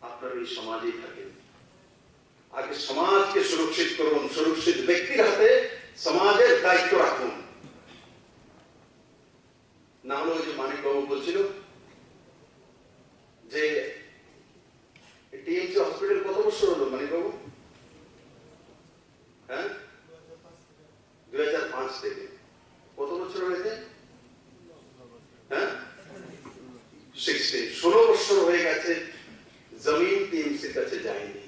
আপনারা এই সমাজেই থাকেন। আগে সমাজকে সুরক্ষিত করুন, সুরক্ষিত ব্যক্তির হাতে সমাজের দায়িত্ব রাখুন। না হলে ওই যে মানিক বাবু বলছিল যে টিএমসি হসপিটাল কত বছর হলো মানিক বাবু? হ্যাঁ, 2005 থেকে কত বছর হয়েছে? হ্যাঁ, 16 বছর হয়ে গেছে, জমিন টিএমসির কাছে যায়নি।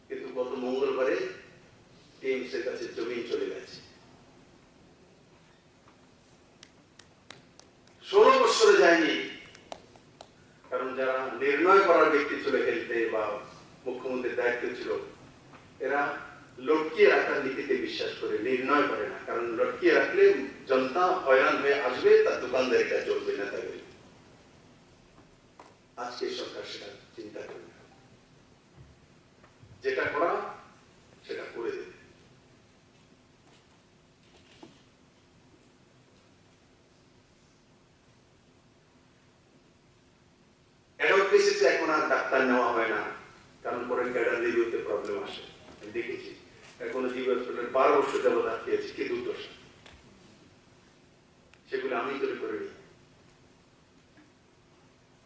কিন্তু গত মঙ্গলবারে টিএমসির কাছে জমিন চলে গেছে। 16 বছরে যায়নি, কারণ যারা নির্ণয় করার ব্যক্তি ছিল হেলতে বা মুখ্যমন্ত্রীর দায়িত্ব ছিল, এরা লটকিয়ে রাখার নীতিতে বিশ্বাস করে, নির্ণয় করে না। কারণ লটকিয়ে রাখলে জনতা হয়রান হয়ে আসবে, তার দোকানদারিটা চলবে না। তাকে আজকে সরকার সেটা চিন্তা করে না, যেটা করা সেটা করে দেবে। অ্যাডভোকেসিতে এখন আর ডাক্তার নেওয়া হয় না, কারণ পরে ক্যাডার রিভিউতে প্রবলেম আসে। আমি দেখেছি এখন জিবি হসপিটাল 12 বছর যাবত আটকেছে, কি দুর্দশা। সেগুলো আমি তৈরি করে নিই,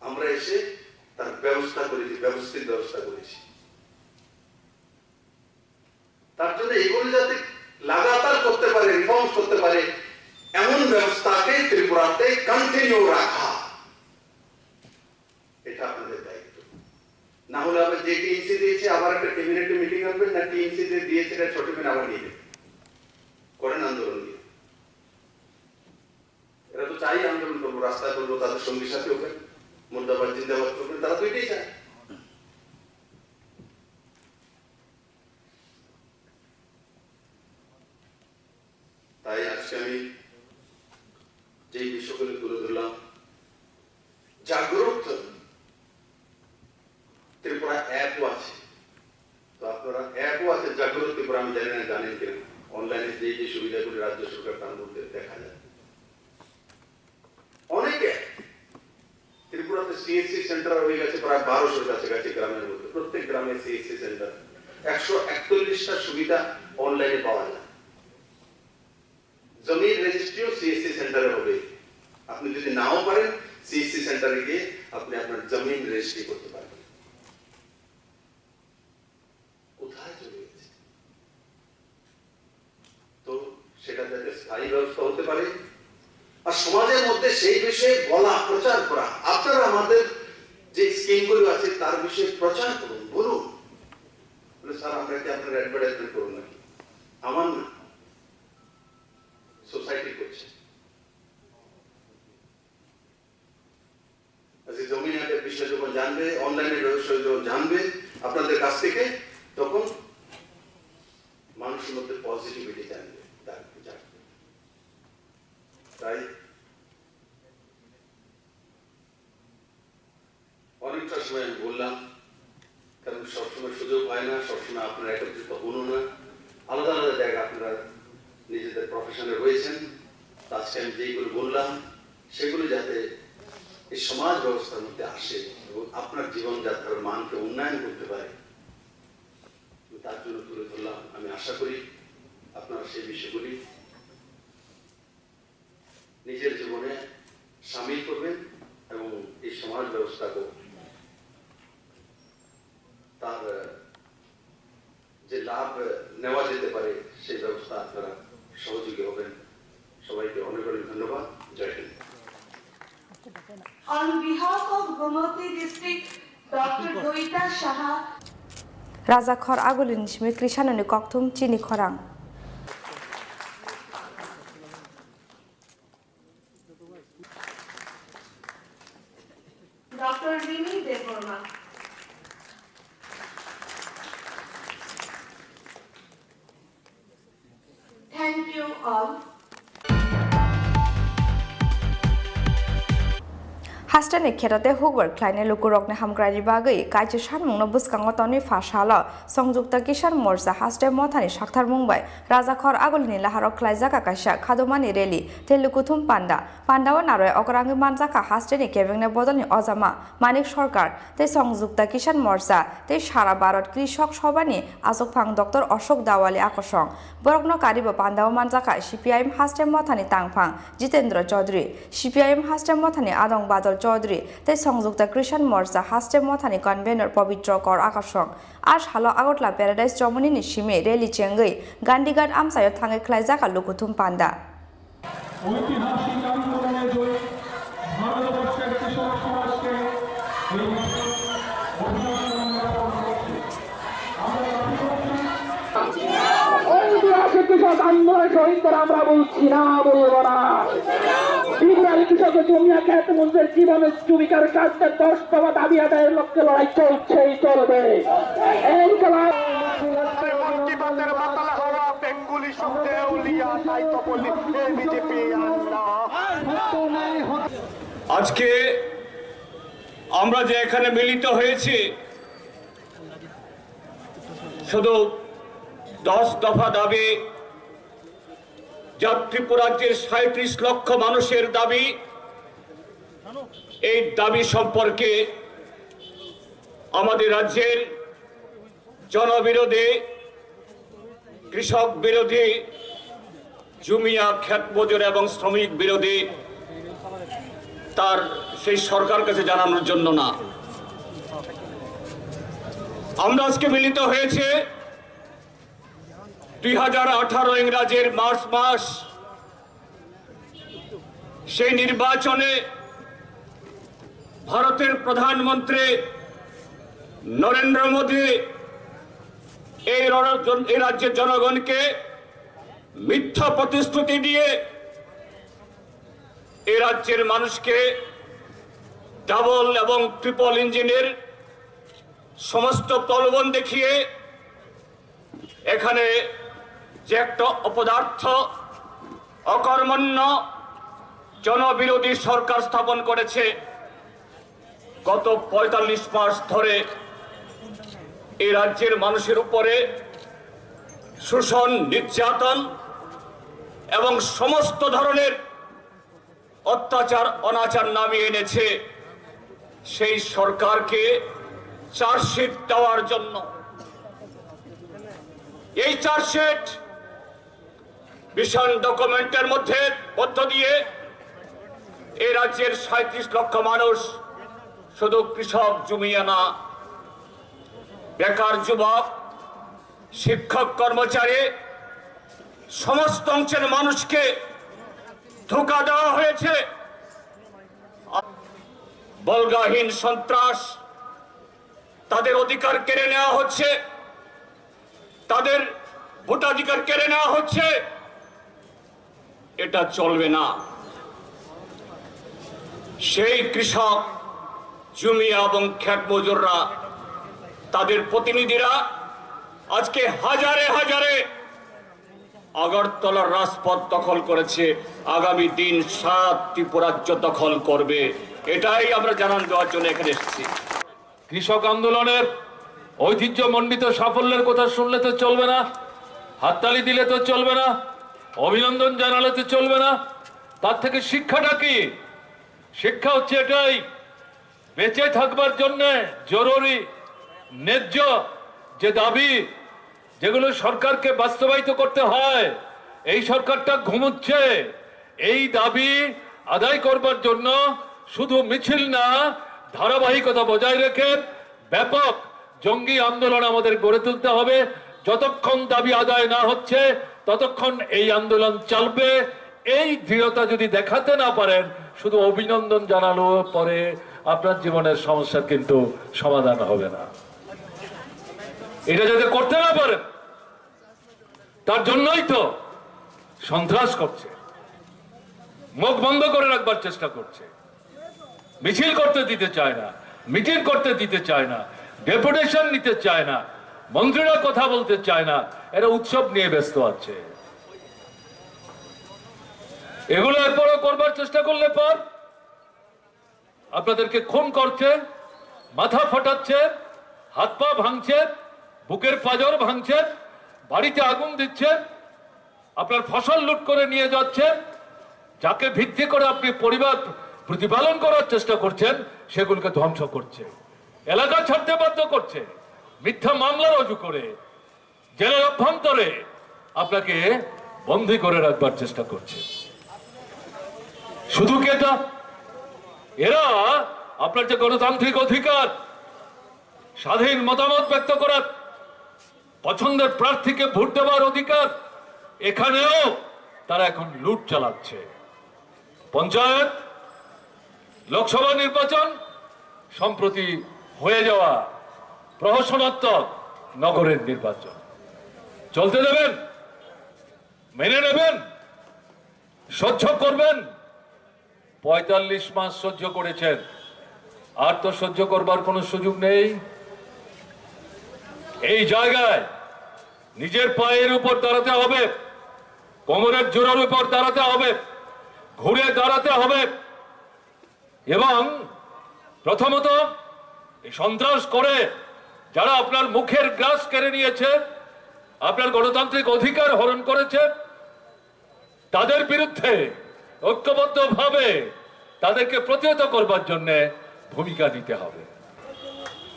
আমরা এসে তার ব্যবস্থা করেছি, ব্যবস্থিত ব্যবস্থা করেছি। তার জন্য এগুলো যাতে লাগাতার করতে পারে, রিফর্মস করতে পারে, এমন ব্যবস্থাকে ত্রিপুরাতে কন্টিনিউ রাখা, এটা আপনাদের দায়িত্ব। না হলে আবার যে টিএমসি দিয়েছে আবার একটা ক্যাবিনেটে মিটিং করবেন, না টিএমসি যে দিয়েছে এটা ছোট মেন আবার নিয়ে করেন আন্দোলন দিয়ে। এরা তো চাই আন্দোলন করবো, রাস্তায় করবো, তাদের সঙ্গী সাথে ওখানে মুর্দাবাদ জিন্দাবাদ করবেন, তারা তো এটাই চায়। তাই আজকে আমি যে বিষয়গুলো তুলে ধরলাম, জাগ্রত ত্রিপুরা অ্যাপও আছে, তো আপনারা অ্যাপও আছে জাগ্রত ত্রিপুরা, আমি জানি না জানেন কিনা। অনলাইনে যে যে সুবিধাগুলি রাজ্য সরকার তার মধ্যে দেখা যায় অনেকে। ত্রিপুরাতে সিএসসি সেন্টার হয়ে গেছে প্রায় 1200 কাছাকাছি গ্রামের মধ্যে, প্রত্যেক গ্রামে সিএসসি সেন্টার। 141টা সুবিধা অনলাইনে পাওয়া যায়। জমির রেজিস্ট্রিও সিএসসি সেন্টারে হবে। আপনি যদি নাও পারেন, সিএসসি সেন্টারে গিয়ে আপনি আপনার জমিন রেজিস্ট্রি করতে পারবেন। কোথায় চলে গেছে? তো সেটা যাতে স্থায়ী ব্যবস্থা হতে পারে, আর সমাজের মধ্যে সেই বিষয়ে বলা, প্রচার করা। আপনারা আমাদের যে স্কিমগুলো আছে তার বিষয়ে প্রচার করুন, বলুন। বলে স্যার আমরা কি আপনার অ্যাডভার্টাইজমেন্ট করুন নাকি? আমার না, সোসাইটি করছে। আজকে জমিন হাটের বিষয় যখন জানবে, অনলাইনের বিষয় যখন জানবে আপনাদের কাছ থেকে, তখন মানুষের মধ্যে পজিটিভিটি জানবে। তাই অনেকটা সময় আমি বললাম, কারণ সবসময় সুযোগ হয় না, সবসময় আপনারা একত্রিত হন না, আলাদা আলাদা জায়গা আপনারা নিজেদের প্রফেশনে রয়েছেন। আজকে আমি যেগুলো বললাম সেগুলো যাতে এই সমাজ ব্যবস্থার মধ্যে আসে এবং আপনার জীবনযাত্রার মানকে উন্নয়ন করতে পারে, তার জন্য তুলে ধরলাম। আমি আশা করি আপনারা সেই বিষয়গুলি নিজের জীবনে সামিল করবেন এবং এই সমাজ ব্যবস্থাকে তার যে লাভ নেওয়া যেতে পারে সেই ব্যবস্থা আপনারা সহযোগী হবেন। সবাইকে অনেক অনেক ধন্যবাদ। জয় Hind. On behalf of Gomoti District, Dr. Doita Shaha, Razakhor Agulin Shmi Krishanani Koktum Chini Khorang. Dr. Rini Devorma, all. Hastane kerate hubar kleine lukurokne hamgrani bagai kaje sanmungno buskango toni fashala songjukta kisan morsa haste mothani sakthar mungbai rajakhor agolini laharok klaijaka kaisa khadumani reli telukuthum pandao naroy okrangi manjaka hasteni kebengne bodolni ojama manik sarkar te songjukta kisan morsa te sara bharat krishok sabhani ajokphang dr ashok dawali akosong borokno karibo pandao manjaka CPIM haste mothani tangphang jitendra chaudhary CPIM haste mothani adong badal Chowdhury তাই সংযুক্ত কৃষণ মোর্চা হাস্টে মথানি convenor পবিত্র কর আকাশং আজ হালো Agartala paradise চমনিনি সিমে rally চেঙ্গৈ গান্ডিঘাট আমসায় Than খ্লাইজাকা লুকুথুম পান্ডা ঐতিহাসিক আন্দোলনে জয়ী ভারতবর্ষের কৃষক সমাজকে ঐতিহাসিক কৃষক আন্দোলনের শহীদদের আমরা বলছি না বলবো না বিদ্রোহী কৃষক জমিয়া খ্যাত মঞ্চের জীবনে জীবিকার কাজদের 10 দফা দাবি আদায়ের লক্ষ্যে লড়াই চলছেই চলবে এই বেঙ্গুলি শব্দে উলিয়া তাই তো বলি বিজেপি আজকে আমরা যে এখানে মিলিত হয়েছি শুধু 10 দফা দাবি যা ত্রিপুরাজ্যের 37 লক্ষ মানুষের দাবি এই দাবি সম্পর্কে আমাদের রাজ্যের জনবিরোধী কৃষক বিরোধী জুমিয়া ক্ষেত মজুর এবং শ্রমিক বিরোধী তার সেই সরকার কাছে জানানোর জন্য না আমরা আজকে মিলিত হয়েছে 2018 ইংরাজের মার্চ মাস সেই নির্বাচনে ভারতের প্রধানমন্ত্রী নরেন্দ্র মোদী এই রাজ্যের জনগণকে মিথ্যা প্রতিশ্রুতি দিয়ে এই রাজ্যের মানুষকে ডাবল এবং ট্রিপল ইঞ্জিনের সমস্ত প্রলোভন দেখিয়ে এখানে যে একটা অপদার্থ অকর্মণ্য জনবিরোধী সরকার স্থাপন করেছে গত 45 মাস ধরে এই রাজ্যের মানুষের উপরে শোষণ নির্যাতন এবং সমস্ত ধরনের অত্যাচার অনাচার নামিয়ে এনেছে সেই সরকারকে চার্জশিট দেওয়ার জন্য এই চার্জশিট ভিশন ডকুমেন্টের মধ্য দিয়ে এই রাজ্যের 37 লক্ষ মানুষ শুধু কৃষক জমিয়া না বেকার যুবক শিক্ষক কর্মচারী সমস্ত অংশের মানুষকে ধোঁকা দেওয়া হয়েছে বলগাহীন সন্ত্রাস তাদের অধিকার কেড়ে নেওয়া হচ্ছে তাদের ভোটাধিকার কেড়ে নেওয়া হচ্ছে এটা চলবে না সেই কৃষক জমিয়া এবং ক্ষেত মজুররা তাদের প্রতিনিধিরা আজকে হাজারে হাজারে আগরতলার রাজপথ দখল করেছে আগামী দিন 7 ত্রিপুরাজ্য দখল করবে এটাই আমরা জানান দেওয়ার জন্য এখানে এসেছি কৃষক আন্দোলনের ঐতিহ্যমণ্ডিত সাফল্যের কথা শুনলে তো চলবে না হাততালি দিলে তো চলবে না অভিনন্দন জানালে তো চলবে না তার থেকে শিক্ষাটা কি শিক্ষা হচ্ছে এটাই বেঁচে থাকবার জন্য জরুরি ন্যায্য যে দাবি যেগুলো সরকারকে বাস্তবায়িত করতে হয় এই সরকারটা ঘুমোচ্ছে এই দাবি আদায় করবার জন্য শুধু মিছিল না ধারাবাহিকতা বজায় রেখে ব্যাপক জঙ্গি আন্দোলন আমাদের গড়ে তুলতে হবে যতক্ষণ দাবি আদায় না হচ্ছে ততক্ষণ এই আন্দোলন চলবে এই দৃঢ়তা যদি দেখাতে না পারেন শুধু অভিনন্দন জানালো পরে আপনার জীবনের সমস্যার কিন্তু সমাধান হবে না এটা যদি করতে না পারেন তার জন্যই তো সন্ত্রাস করছে মুখ বন্ধ করে রাখবার চেষ্টা করছে মিছিল করতে দিতে চায় না মিটিং করতে দিতে চায় না ডেপুটেশন নিতে চায় না মন্ত্রীরা কথা বলতে চায় না এরা উৎসব নিয়ে ব্যস্ত আছে এগুলো এরপরও করবার চেষ্টা করলে পর আপনাদেরকে খুন করছে, মাথা ফাটাচ্ছে, হাত পা ভাঙছে, বুকের পাঁজর ভাঙছে, বাড়িতে আগুন দিচ্ছে, আপনার ফসল লুট করে নিয়ে যাচ্ছে, যাকে ভিত্তি করে আপনি পরিবার প্রতিপালন করার চেষ্টা করছেন সেগুলোকে ধ্বংস করছে, এলাকা ছাড়তে বাধ্য করছে, মিথ্যা মামলা রুজু করে জেলের অভ্যন্তরে আপনাকে বন্দী করে রাখবার চেষ্টা করছে। শুধু কি এটা? এরা আপনার যে গণতান্ত্রিক অধিকার, স্বাধীন মতামত ব্যক্ত করার, পছন্দের প্রার্থীকে ভোট দেওয়ার অধিকার, এখানেও তারা এখন লুট চালাচ্ছে। পঞ্চায়েত, লোকসভা নির্বাচন, সম্প্রতি হয়ে যাওয়া প্রহসনাত্মক নগরের নির্বাচন চলতে দেবেন? মেনে নেবেন? সহ্য করবেন? ৪৫ মাস সহ্য করেছেন, আর তো সহ্য করবার কোনো সুযোগ নেই। এই জায়গায় নিজের পায়ের উপর দাঁড়াতে হবে, কোমরের জোরের উপর দাঁড়াতে হবে, ঘুরে দাঁড়াতে হবে এবং প্রথমত এই সন্ত্রাস করে যারা আপনার মুখের গ্রাস কেড়ে নিয়েছে, আপনার গণতান্ত্রিক অধিকার হরণ করেছে, তাদের বিরুদ্ধে ঐক্যবদ্ধভাবে তাদেরকে প্রতিহত করবার জন্য ভূমিকা নিতে হবে।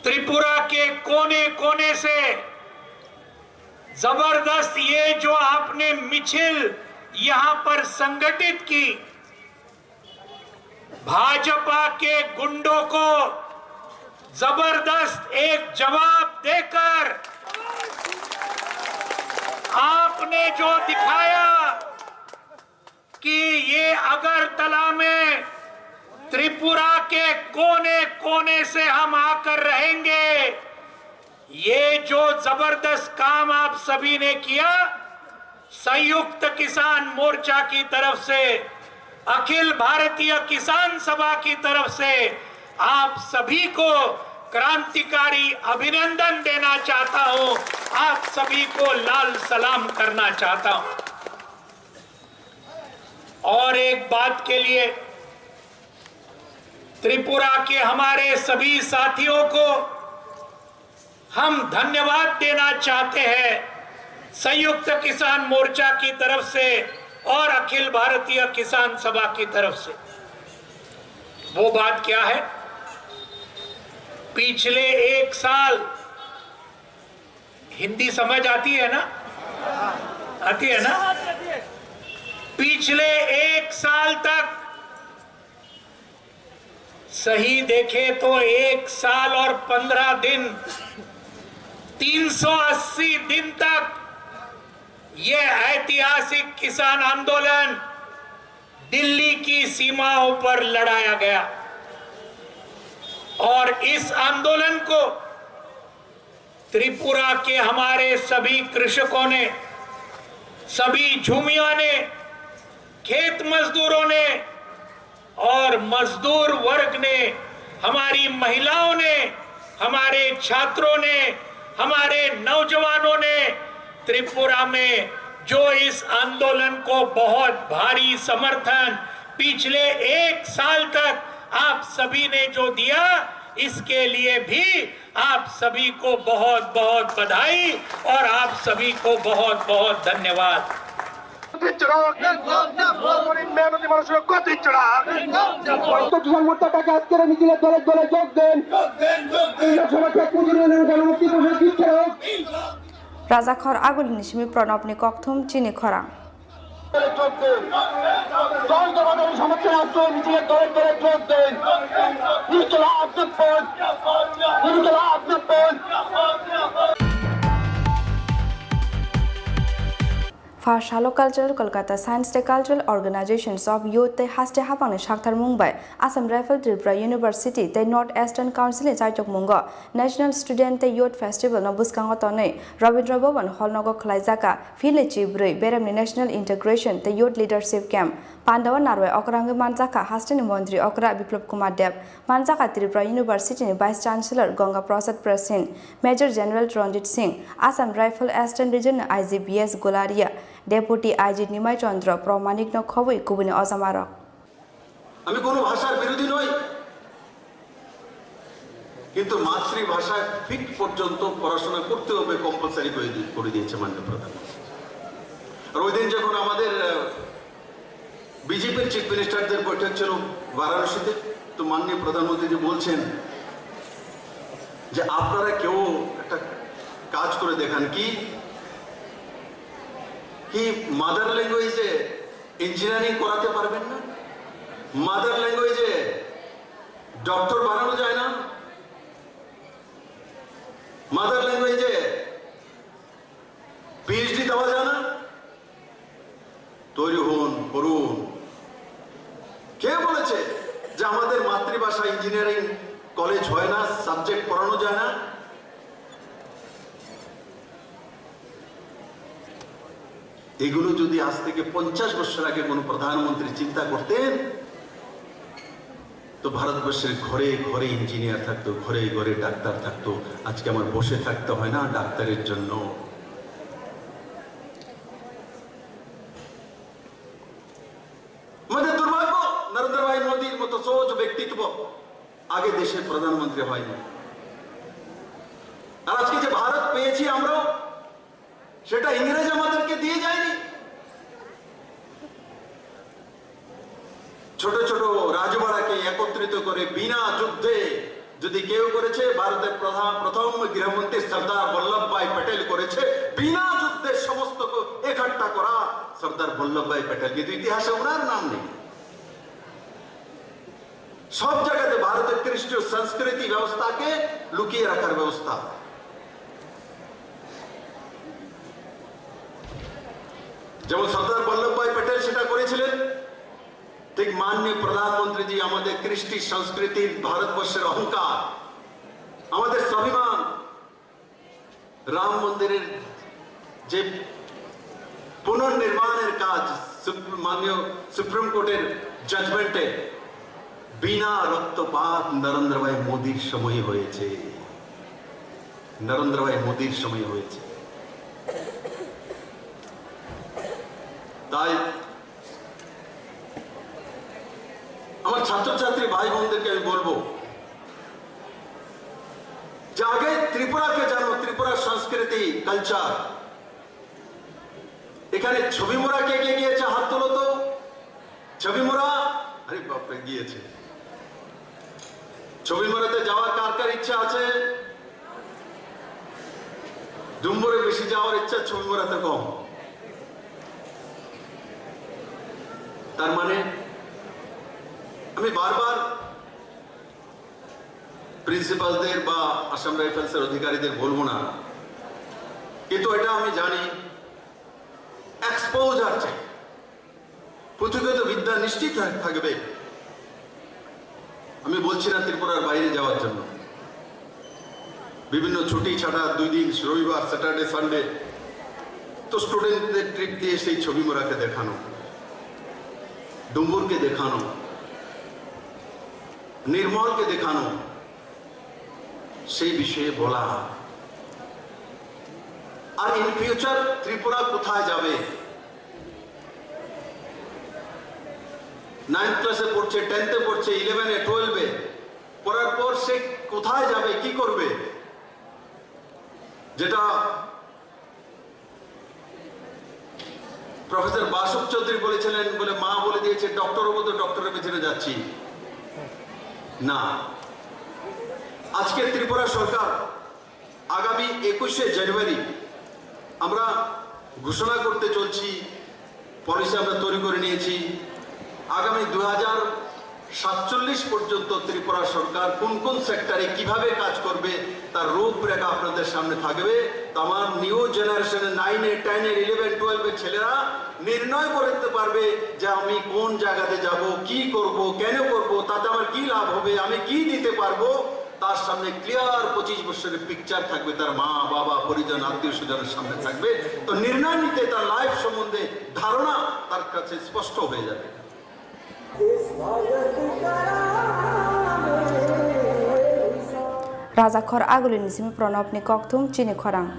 त्रिपुरा के कोने कोने से जबरदस्त ये जो आपने मिছিল यहां पर संगठित की, भाजपा के गुंडों को जबरदस्त एक जवाब देकर आपने जो दिखाया कि ये अगरतला में त्रिपुरा के कोने कोने से हम आकर रहेंगे, ये जो जबरदस्त काम आप सभी ने किया, संयुक्त किसान मोर्चा की तरफ से, अखिल भारतीय किसान सभा की तरफ से आप सभी को क्रांतिकारी अभिनंदन देना चाहता हूं, आप सभी को लाल सलाम करना चाहता हूं। और एक बात के लिए त्रिपुरा के हमारे सभी साथियों को हम धन्यवाद देना चाहते हैं, संयुक्त किसान मोर्चा की तरफ से और अखिल भारतीय किसान सभा की तरफ से। वो बात क्या है? पिछले 1 साल, हिंदी समझ आती है ना? आती है ना? पिछले 1 साल तक, सही देखे तो 1 साल और 15 दिन, 380 दिन तक ये ऐतिहासिक किसान आंदोलन दिल्ली की सीमाओं पर लड़ाया गया और इस आंदोलन को त्रिपुरा के हमारे सभी कृषकों ने, सभी झूमियों ने, खेत मजदूरों ने और मजदूर वर्ग ने, हमारी महिलाओं ने, हमारे छात्रों ने, हमारे नौजवानों ने त्रिपुरा में जो इस आंदोलन को बहुत भारी समर्थन पिछले 1 साल तक आप सभी ने जो दिया, इसके लिए भी आप सभी को बहुत बहुत बधाई और आप सभी को बहुत बहुत धन्यवाद। রাজাখর আগুলি নিশিমি প্রণবনি ককথুম চিনি খরাং Farshalo Cultural Kolkata Science Day Cultural Organizations of Youth Te Haste Hapang Shakhtar Mumbai Assam Rifle Tripura University Te North Eastern Council Chaitok Mungo National Student Te Youth Festival no Buskango Tonei Rabindra Bhavan Hall Nogo Khlaijaka Phile Chibrui Beremni National Integration Te Youth Leadership Camp Pandawa Narway Okrangi Manjaka Hastani Mondri Okra Biplop Kumar Dev Manjaka Tripura University Vice Chancellor Ganga Prasad Prasin Major General Ranjit Singh Assam Rifle Eastern Region IGBS Golaria Deputy IG Nimai Chandra Pramanik no Khobui Kubuni Ozamarok আমি কোনো ভাষার বিরোধী নই কিন্তু মাতৃভাষায় fit পর্যন্ত পড়াশোনা করতে হবে কম্পালসারি করে দিয়েছে মাননীয় প্রধানমন্ত্রী আর ওই দিন যখন আমাদের বিজেপির চিফ মিনিস্টারদের বৈঠক ছিল বারাণসীতে তো মাননীয় প্রধানমন্ত্রী যে বলছেন যে আপনারা কেউ একটা কাজ করে দেখান কি মাদার ল্যাঙ্গুয়েজে ইঞ্জিনিয়ারিং করাতে পারবেন না মাদার ল্যাঙ্গুয়েজে ডক্টর বানানো যায় না মাদার ল্যাঙ্গুয়েজে পিএইচডি দেওয়া যায় না তৈরি হন করুন কে বলেছে যে আমাদের মাতৃভাষা ইঞ্জিনিয়ারিং কলেজ হয় না সাবজেক্ট পড়ানো যায় না এগুলো যদি আজ থেকে 50 বছর আগে কোনো প্রধানমন্ত্রী চিন্তা করতেন তো ভারতবর্ষের ঘরে ঘরে ইঞ্জিনিয়ার থাকতো ঘরে ঘরে ডাক্তার থাকতো আজকে আমার বসে থাকতে হয় না ডাক্তারের জন্য আমাদের দুর্ভাগ্য নরেন্দ্র ভাই মোদীর মতো সোচ ব্যক্তিত্ব আগে দেশের প্রধানমন্ত্রী হয়নি আর আজকে যে ভারত পেয়েছি আমরা সেটা ইংরেজ আমাদেরকে দিয়ে যায়নি ছোট ছোট রাজবাড়াকে একত্রিত করে বিনা যুদ্ধে যদি কেউ করেছে ভারতের প্রথম গৃহমন্ত্রী সর্দার বল্লভভাই প্যাটেল করেছে বিনা যুদ্ধে সমস্ত একট্টা করা সর্দার বল্লভভাই প্যাটেল কিন্তু ইতিহাসে ওনার নাম নেই সব জায়গাতে ভারতের খ্রিস্টীয় সংস্কৃতি ব্যবস্থাকে লুকিয়ে রাখার ব্যবস্থা যেমন সর্দার বল্লভভাই প্যাটেল সেটা করেছিলেন ঠিক মাননীয় প্রধানমন্ত্রী জি আমাদের কৃষ্টি সংস্কৃতির ভারতবর্ষের অহংকার আমাদের স্বাভিমান রাম মন্দিরের যে পুনর্নির্মাণের কাজ মাননীয় সুপ্রিম কোর্টের জাজমেন্টে বিনা রক্তপাত নরেন্দ্র ভাই মোদীর সময় হয়েছে নরেন্দ্র ভাই মোদীর সময় হয়েছে তাই আমার ছাত্রছাত্রী ভাই বোনদেরকে আমি বলবো যে আগে ত্রিপুরাকে জানো ত্রিপুরার সংস্কৃতি কালচার এখানে ছবি মোড়া কে কে গিয়েছে হাত তোলো তো ছবি মোড়া আরে বাপরে গিয়েছে ছবি মোড়াতে যাওয়ার কার কার ইচ্ছা আছে ডুম্বরে বেশি যাওয়ার ইচ্ছা ছবি মোড়াতে কম তার মানে আমি বারবার প্রিন্সিপালদের বা আসাম রাইফেলসের অধিকারীদের বলবো না কিন্তু এটা আমি জানি এক্সপোজার চাই পুঁথিগত বিদ্যা নিশ্চিত থাকবে আমি বলছি না ত্রিপুরার বাইরে যাওয়ার জন্য বিভিন্ন ছুটি ছাড়া 2 দিন রবিবার স্যাটারডে সানডে তো স্টুডেন্টদের ট্রিপ দিয়ে সেই ছবি মোড়াকে দেখানো ডুম্বুরকে দেখানো নির্মলকে দেখানো সেই বিষয়ে বলা আর ইন ফিউচার ত্রিপুরা কোথায় যাবে 9th ক্লাসে পড়ছে 10th এ পড়ছে 11 এ 12 এ পড়ার পর সে কোথায় যাবে কি করবে যেটা প্রফেসর বাসুক চৌধুরী বলেছিলেন বলে মা বলে দিয়েছে ডক্টর হবো তো ডক্টরের পেছনে যাচ্ছি না আজকে ত্রিপুরা সরকার আগামী 21শে জানুয়ারি আমরা ঘোষণা করতে চলছি পলিসি আমরা তৈরি করে নিয়েছি আগামী 2047 পর্যন্ত ত্রিপুরা সরকার কোন কোন সেক্টরে কিভাবে কাজ করবে তার রূপরেখা আপনাদের সামনে থাকবে তো আমার নিউ জেনারেশনের 9 এ 10 এ 11 12 এর ছেলেরা নির্ণয় করতে পারবে যে আমি কোন জায়গাতে যাব কি করব কেন করব তাতে আমার কি লাভ হবে আমি কি দিতে পারবো তার সামনে ক্লিয়ার 25 বছরের পিকচার থাকবে তার মা বাবা পরিজন আত্মীয় স্বজনের সামনে থাকবে তো নির্ণয় নিতে তার লাইফ সম্বন্ধে ধারণা তার কাছে স্পষ্ট হয়ে যাবে Rajakhor agulin simi pranab ni kokthum chini khorang.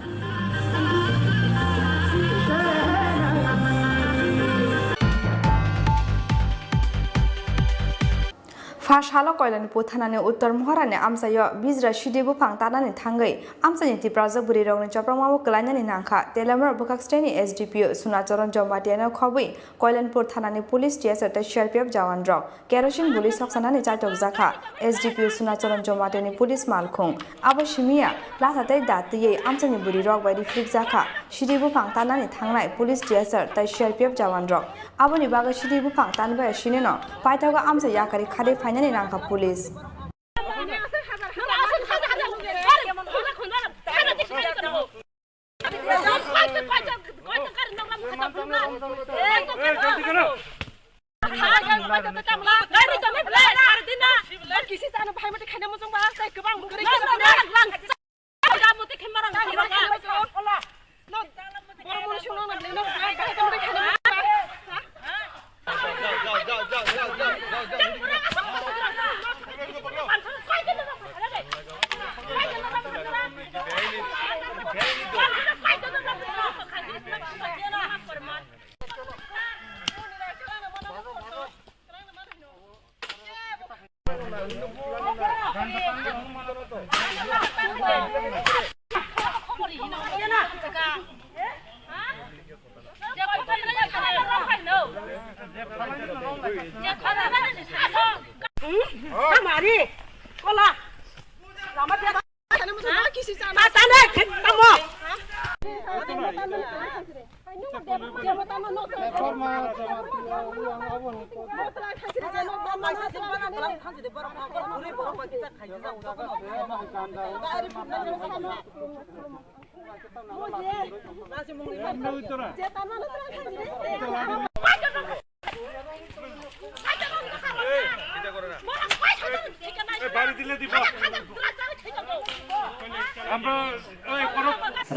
Fash halo koilani puthanani uttor mohorani amsayo bizra shidi bupang tanani thangai amsani tipraja buri rogni chaprangmamo klainani nangkha telamar bukaksteni SDPO Sunacharan Jomatiana khobui koilanpur thanani police TSR ta CRPF jawan rok kerosene buli soksanani chaitok jakha SDPO Sunacharan Jomatiani police malkhung abo shimia lasatai datiye amsani buri rok bai reflect jakha shidi bupang tanani thangnai police TSR ta CRPF jawan rok aboni baga shidi bupang tanbai shineno paitaga amsa yakari khade fainani nangkha police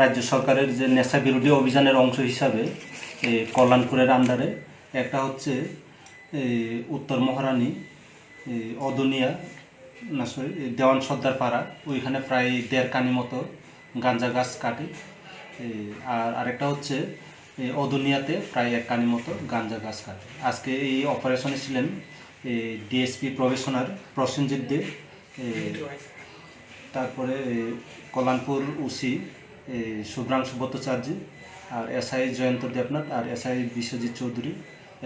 রাজ্য সরকারের যে নেশা বিরোধী অভিযানের অংশ হিসাবে কল্যাণপুরের আন্ডারে একটা হচ্ছে উত্তর মহারানী অদুনিয়া না সরি দেওয়ান সর্দার পাড়া ওইখানে প্রায় 1.5 কানি মতো গাঁজা গাছ কাটে আর আরেকটা হচ্ছে অদুনিয়াতে প্রায় 1 কানি মতো গাঁজা গাছ কাটে আজকে এই অপারেশনে ছিলেন ডিএসপি প্রবেশনার প্রসেনজিৎ দে তারপরে কল্যাণপুর ওসি শুভ্রাংশু ভট্টাচার্য আর এসআই জয়ন্ত দেবনাথ আর এসআই বিশ্বজিৎ চৌধুরী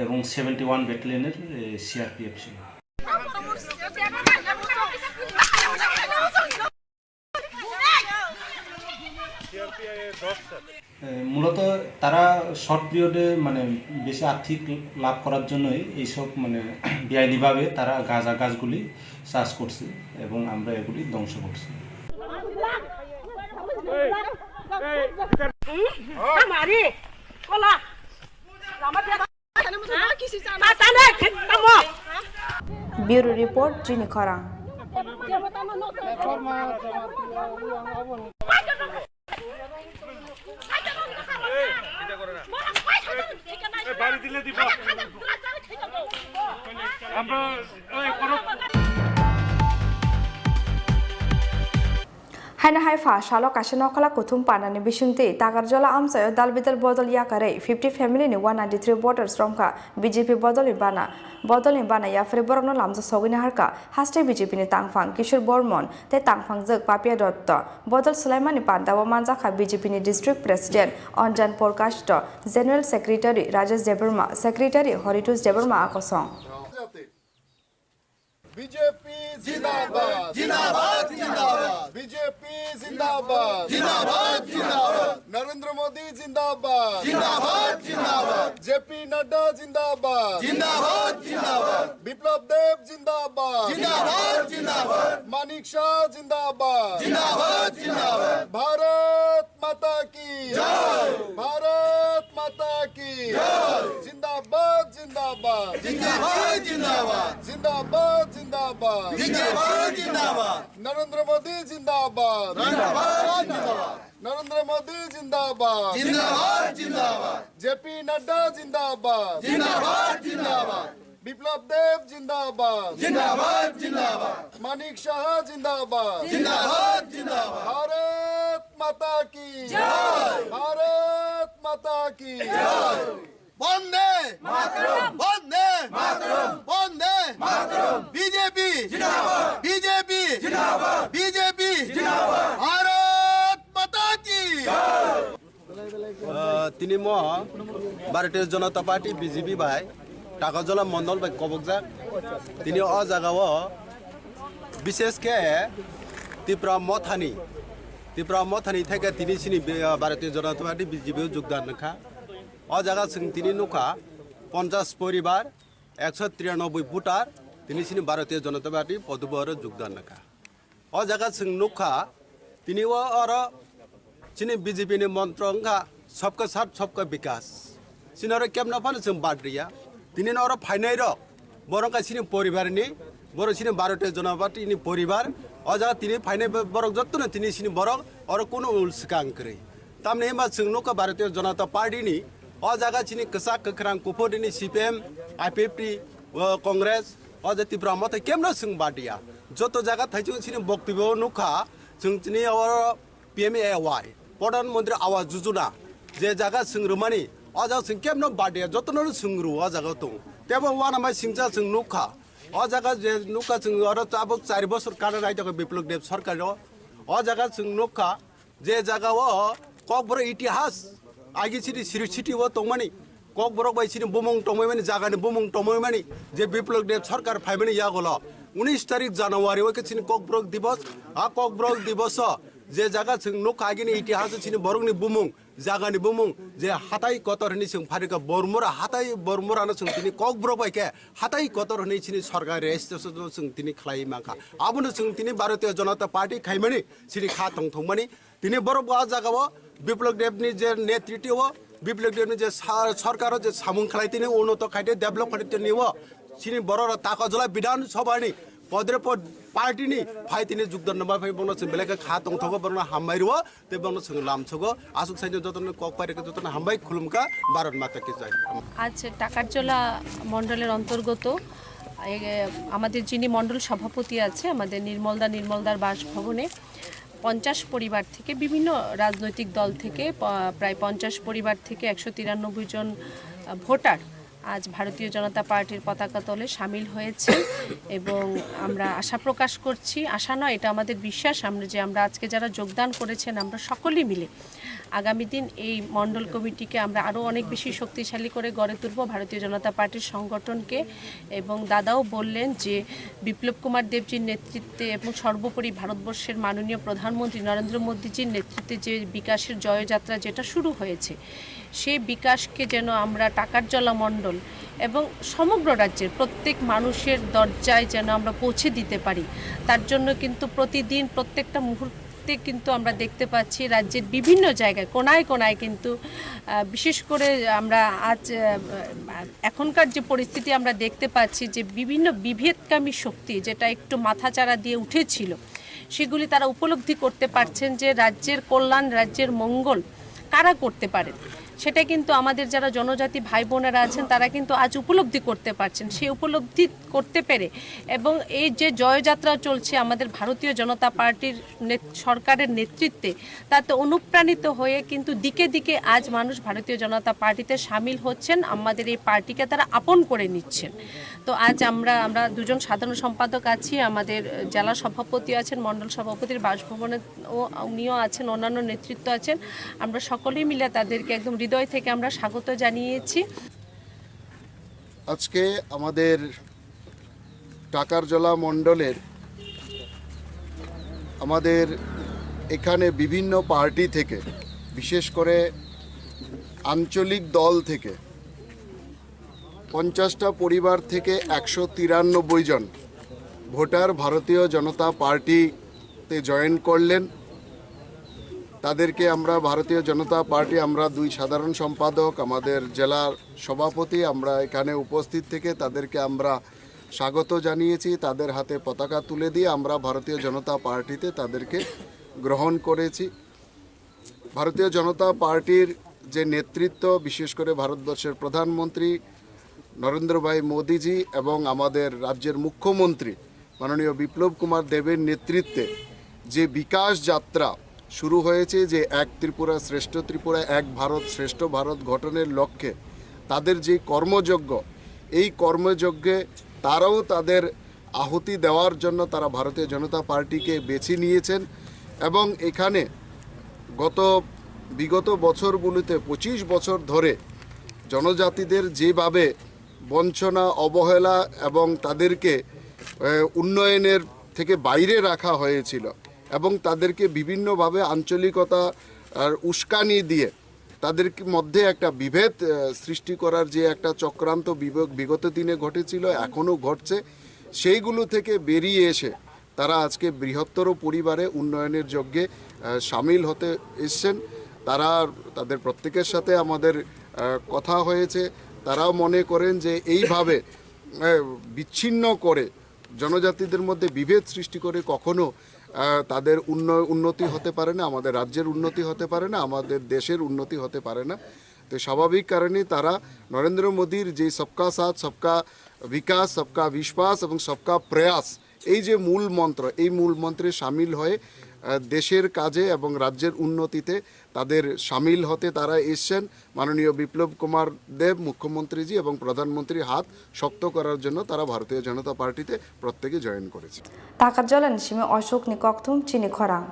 এবং 71 ব্যাটালিয়নের সিআরপিএফ ছিল মূলত তারা শর্ট পিরিয়ডে মানে বেশি আর্থিক লাভ করার জন্যই এইসব মানে বেআইনিভাবে তারা গাঁজা গাছগুলি চাষ করছে এবং আমরা এগুলি ধ্বংস করছি ব্যুরো রিপোর্ট জিনি খরাং Haina haifa shalo kasino kala kuthum panani bisunti tagarjola amsayo dalbidal bodol yakare 50 family ni 193 voters romka BJP bodol bana ya fre borno lamja sogini harka haste BJP ni tangfang Kishore Bormon te tangfang jek Papia Dotto bodol Sulaimani Pandawa manjakha BJP ni district president Onjan Porkast general secretary Rajesh Debarma secretary Horitus Debarma akosong BJP जिंदाबाद जिंदाबाद जिंदाबाद BJP जिंदाबाद जिंदाबाद जिंदाबाद नरेंद्र मोदी जिंदाबाद जिंदाबाद जिंदाबाद JP Nadda जिंदाबाद जिंदाबाद जिंदाबाद विप्लव देव जिंदाबाद जिंदाबाद जिंदाबाद मानिक शाह जिंदाबाद जिंदाबाद जिंदाबाद भारत माता की जय भारत माता की जय जिंदाबाद जिंदाबाद जिंदाबाद जिंदाबाद जिंदाबाद जिंदाबाद जिंदाबाद जिंदाबाद नरेंद्र मोदी जिंदाबाद जिंदाबाद जिंदाबाद नरेंद्र मोदी जिंदाबाद जिंदाबाद जिंदाबाद JP नड्डा जिंदाबाद जिंदाबाद जिंदाबाद বিপ্লব দেব জিন্দাবাদ জিন্দাবাদ জিন্দাবাদ মানিক শাহ জিন্দাবাদ জিন্দাবাদ জিন্দাবাদ ভারত মাতা কি জয় ভারত মাতা কি জয় বন্দে মাতরম বন্দে মাতরম বন্দে মাতরম বিজেপি জিন্দাবাদ বিজেপি জিন্দাবাদ বিজেপি জিন্দাবাদ ভারত মাতা কি জয় তিনি ভারতীয় জনতা পার্টি বিজেপি ভাই টাকাজলা মন্ডল ভাই কবকজাক তিনি জায়গাও বিশেষকে ত্রিপুরা মথানি থেকে তিনি ভারতীয় জনতা পার্টি বিজেপিও যোগদান নাখা জায়গা তিনি নুখা 50 পরিবার 193 ভোটার তিনি ভারতীয় জনতা পার্টি পদবর যোগদান নাখা জায়গা নুখা তিনি বিজেপি মন্ত্র सबका साथ सबका विकास सिनारो केमना फानो जों बाद्रिया दिनै नरो फाइनाय र बरंका सिनि परिवारनि बर सिनि भारतीय जनता पार्टीनि परिवार अजा तिनि फाइनाय बरक जत्तनो तिनि सिनि बरक अर कोनो उलसकां करे तामने मा जों नका भारतीय जनता पार्टीनि अजागा सिनि कसा कखरां कुफोदिनि सीपीएम आईपीपी कांग्रेस अजा त्रिपुरा मते केमना जों बादिया जतो जागा थाइजों सिनि बक्तव्य नुखा जों तिनि अर पीएमएवाई प्रधानमंत्री आवास योजना जे जागा सोंग्रोमानि अजा जों केमनो बादिया जतनो सोंग्रो अजागा दं तेबो वानामाय सिंजा जों नुखा अजागा जे नुखा जों अर चाबक 4 बोसोर काना रायजो बिप्लव देव सरकार अजागा जों नुखा जे जागाव ककबर इतिहास आगे सिरि सिटी वो तंगमानि ककबर बाय सिरि बुमंग तंगमानि जागानि बुमंग तंगमानि जे बिप्लव देव सरकार फाइमानि यागल 19 तारिख जानुवारी वे सिनि ककबर दिवस ककबर दिवस जे जागा जों नुखा आगे इतिहास सिनि बरंनि बुमंग जागानि बुमुं जे हाथाय कतर हनि जों फारिका बरमुरा हाथाय बरमुरानो जों तिनि ककब्र बायके हाथाय कतर हनि सिनि सरकार रेजिस्ट्रेसन जों तिनि खलाय माखा आबुनो जों तिनि भारतीय जनता पार्टी खायमानि सिरि खा थंथंमानि तिनि बरब जागाव बिप्लव देवनि जे नेतृत्व बिप्लव देवनि जे सरकार जे सामुं खलाय तिनि उन्नत खायदे डेभलप खायदे तिनि सिनि बर ताकाजला विधान सभानि पदरे पद पार्टीनि फाइतिनि जुगदान नबा फाइ बंनो जों बेलेग खा थंथगो बरनो हामबायरो ते बंनो जों लामछगो आसुक साइनो जतन ककपारिके जतन हामबाय खुलुमका भारत माता की जय আজ টাকারজলা মণ্ডলের অন্তর্গত আমাদের যিনি মণ্ডল সভাপতি আছে আমাদের নির্মলদার বাসভবনে 50 পরিবার থেকে বিভিন্ন রাজনৈতিক দল থেকে প্রায় 50 পরিবার থেকে 193 জন ভোটার আজ ভারতীয় জনতা পার্টির পতাকা তলে সামিল হয়েছে এবং আমরা আশা প্রকাশ করছি আশা নয় এটা আমাদের বিশ্বাস আমরা আজকে যারা যোগদান করেছেন আমরা সকলেই মিলে আগামী দিন এই মণ্ডল কমিটিকে আমরা আরও অনেক বেশি শক্তিশালী করে গড়ে তুলব ভারতীয় জনতা পার্টির সংগঠনকে এবং দাদাও বললেন যে বিপ্লব কুমার দেবজির নেতৃত্বে এবং সর্বোপরি ভারতবর্ষের মাননীয় প্রধানমন্ত্রী নরেন্দ্র মোদীজির নেতৃত্বে যে বিকাশের জয়যাত্রা যেটা শুরু হয়েছে সেই বিকাশকে যেন আমরা টাকারজলা মণ্ডল এবং সমগ্র রাজ্যের প্রত্যেক মানুষের দরজায় যেন আমরা পৌঁছে দিতে পারি তার জন্য কিন্তু প্রতিদিন প্রত্যেকটা মুহূর্তে কিন্তু আমরা দেখতে পাচ্ছি রাজ্যের বিভিন্ন জায়গায় কোনায় কোনায় কিন্তু বিশেষ করে আমরা আজ এখনকার যে পরিস্থিতি আমরা দেখতে পাচ্ছি যে বিভিন্ন বিভেদকামী শক্তি যেটা একটু মাথাচাড়া দিয়ে উঠেছিল সেগুলি তারা উপলব্ধি করতে পারছেন যে রাজ্যের কল্যাণ রাজ্যের মঙ্গল কারা করতে পারেন সেটা কিন্তু আমাদের যারা জনজাতি ভাই বোনেরা আছেন তারা কিন্তু আজ উপলব্ধি করতে পারছেন সেই উপলব্ধি করতে পেরে এবং এই যে জয়যাত্রা চলছে আমাদের ভারতীয় জনতা পার্টির সরকারের নেতৃত্বে তাতে অনুপ্রাণিত হয়ে কিন্তু দিকে দিকে আজ মানুষ ভারতীয় জনতা পার্টিতে সামিল হচ্ছেন আমাদের এই পার্টিকে তারা আপন করে নিচ্ছেন তো আজ আমরা দুজন সাধারণ সম্পাদক আছি আমাদের জেলা সভাপতি আছেন মণ্ডল সভাপতির বাসভবনে উনিও আছেন অন্যান্য নেতৃত্ব আছেন আমরা সকলেই মিলে তাদেরকে একদম হৃদয় থেকে আমরা স্বাগত জানিয়েছি আজকে আমাদের টাকারজলা মণ্ডলের আমাদের এখানে বিভিন্ন পার্টি থেকে বিশেষ করে আঞ্চলিক দল থেকে 50টা পরিবার থেকে 193 জন ভোটার ভারতীয় জনতা পার্টিতে জয়েন করলেন তাদেরকে আমরা ভারতীয় জনতা পার্টি আমরা দুই সাধারণ সম্পাদক আমাদের জেলার সভাপতি আমরা এখানে উপস্থিত থেকে তাদেরকে আমরা স্বাগত জানিয়েছি তাদের হাতে পতাকা তুলে দিয়ে আমরা ভারতীয় জনতা পার্টিতে তাদেরকে গ্রহণ করেছি ভারতীয় জনতা পার্টির যে নেতৃত্ব বিশেষ করে ভারতবর্ষের প্রধানমন্ত্রী নরেন্দ্র ভাই মোদিজি এবং আমাদের রাজ্যের মুখ্যমন্ত্রী মাননীয় বিপ্লব কুমার দেবের নেতৃত্বে যে বিকাশ যাত্রা শুরু হয়েছে, যে এক ত্রিপুরা শ্রেষ্ঠ ত্রিপুরা, এক ভারত শ্রেষ্ঠ ভারত গঠনের লক্ষ্যে তাদের যে কর্মযজ্ঞ, এই কর্মযজ্ঞে তারাও তাদের আহুতি দেওয়ার জন্য তারা ভারতীয় জনতা পার্টিকে বেছে নিয়েছেন। এবং এখানে বিগত বছরগুলিতে 25 বছর ধরে জনজাতিদের যেভাবে বঞ্চনা, অবহেলা এবং তাদেরকে উন্নয়নের থেকে বাইরে রাখা হয়েছিল এবং তাদেরকে বিভিন্নভাবে আঞ্চলিকতা আর উস্কানি দিয়ে তাদের মধ্যে একটা বিভেদ সৃষ্টি করার যে একটা চক্রান্ত বিগত দিনে ঘটেছিল, এখনও ঘটছে, সেইগুলো থেকে বেরিয়ে এসে তারা আজকে বৃহত্তর পরিবারে উন্নয়নের যজ্ঞে সামিল হতে এসছেন। তাদের প্রত্যেকের সাথে আমাদের কথা হয়েছে। তারাও মনে করেন যে এইভাবে বিচ্ছিন্ন করে জনজাতিদের মধ্যে বিভেদ সৃষ্টি করে কখনো তাদের উন্নতি হতে পারে না, আমাদের রাজ্যের উন্নতি হতে পারে না, আমাদের দেশের উন্নতি হতে পারে না। তো স্বাভাবিক কারণে তারা নরেন্দ্র মোদীর যে সবকা সাথ, সবকা বিকাশ, সবকা বিশ্বাস এবং সবকা প্রয়াস, এই যে মূল মন্ত্র, এই মূল মন্ত্রে সামিল হয়ে দেশের কাজে এবং রাজ্যের উন্নতিতে তাদের সামিল হতে তারা এসছেন। মাননীয় বিপ্লব কুমার দেব মুখ্যমন্ত্রীজি এবং প্রধানমন্ত্রীর হাত শক্ত করার জন্য তারা ভারতীয় জনতা পার্টিতে প্রত্যেকে জয়েন করেছে। তাকার জলান সিমে অশোক নিকথুম চিনি খরাং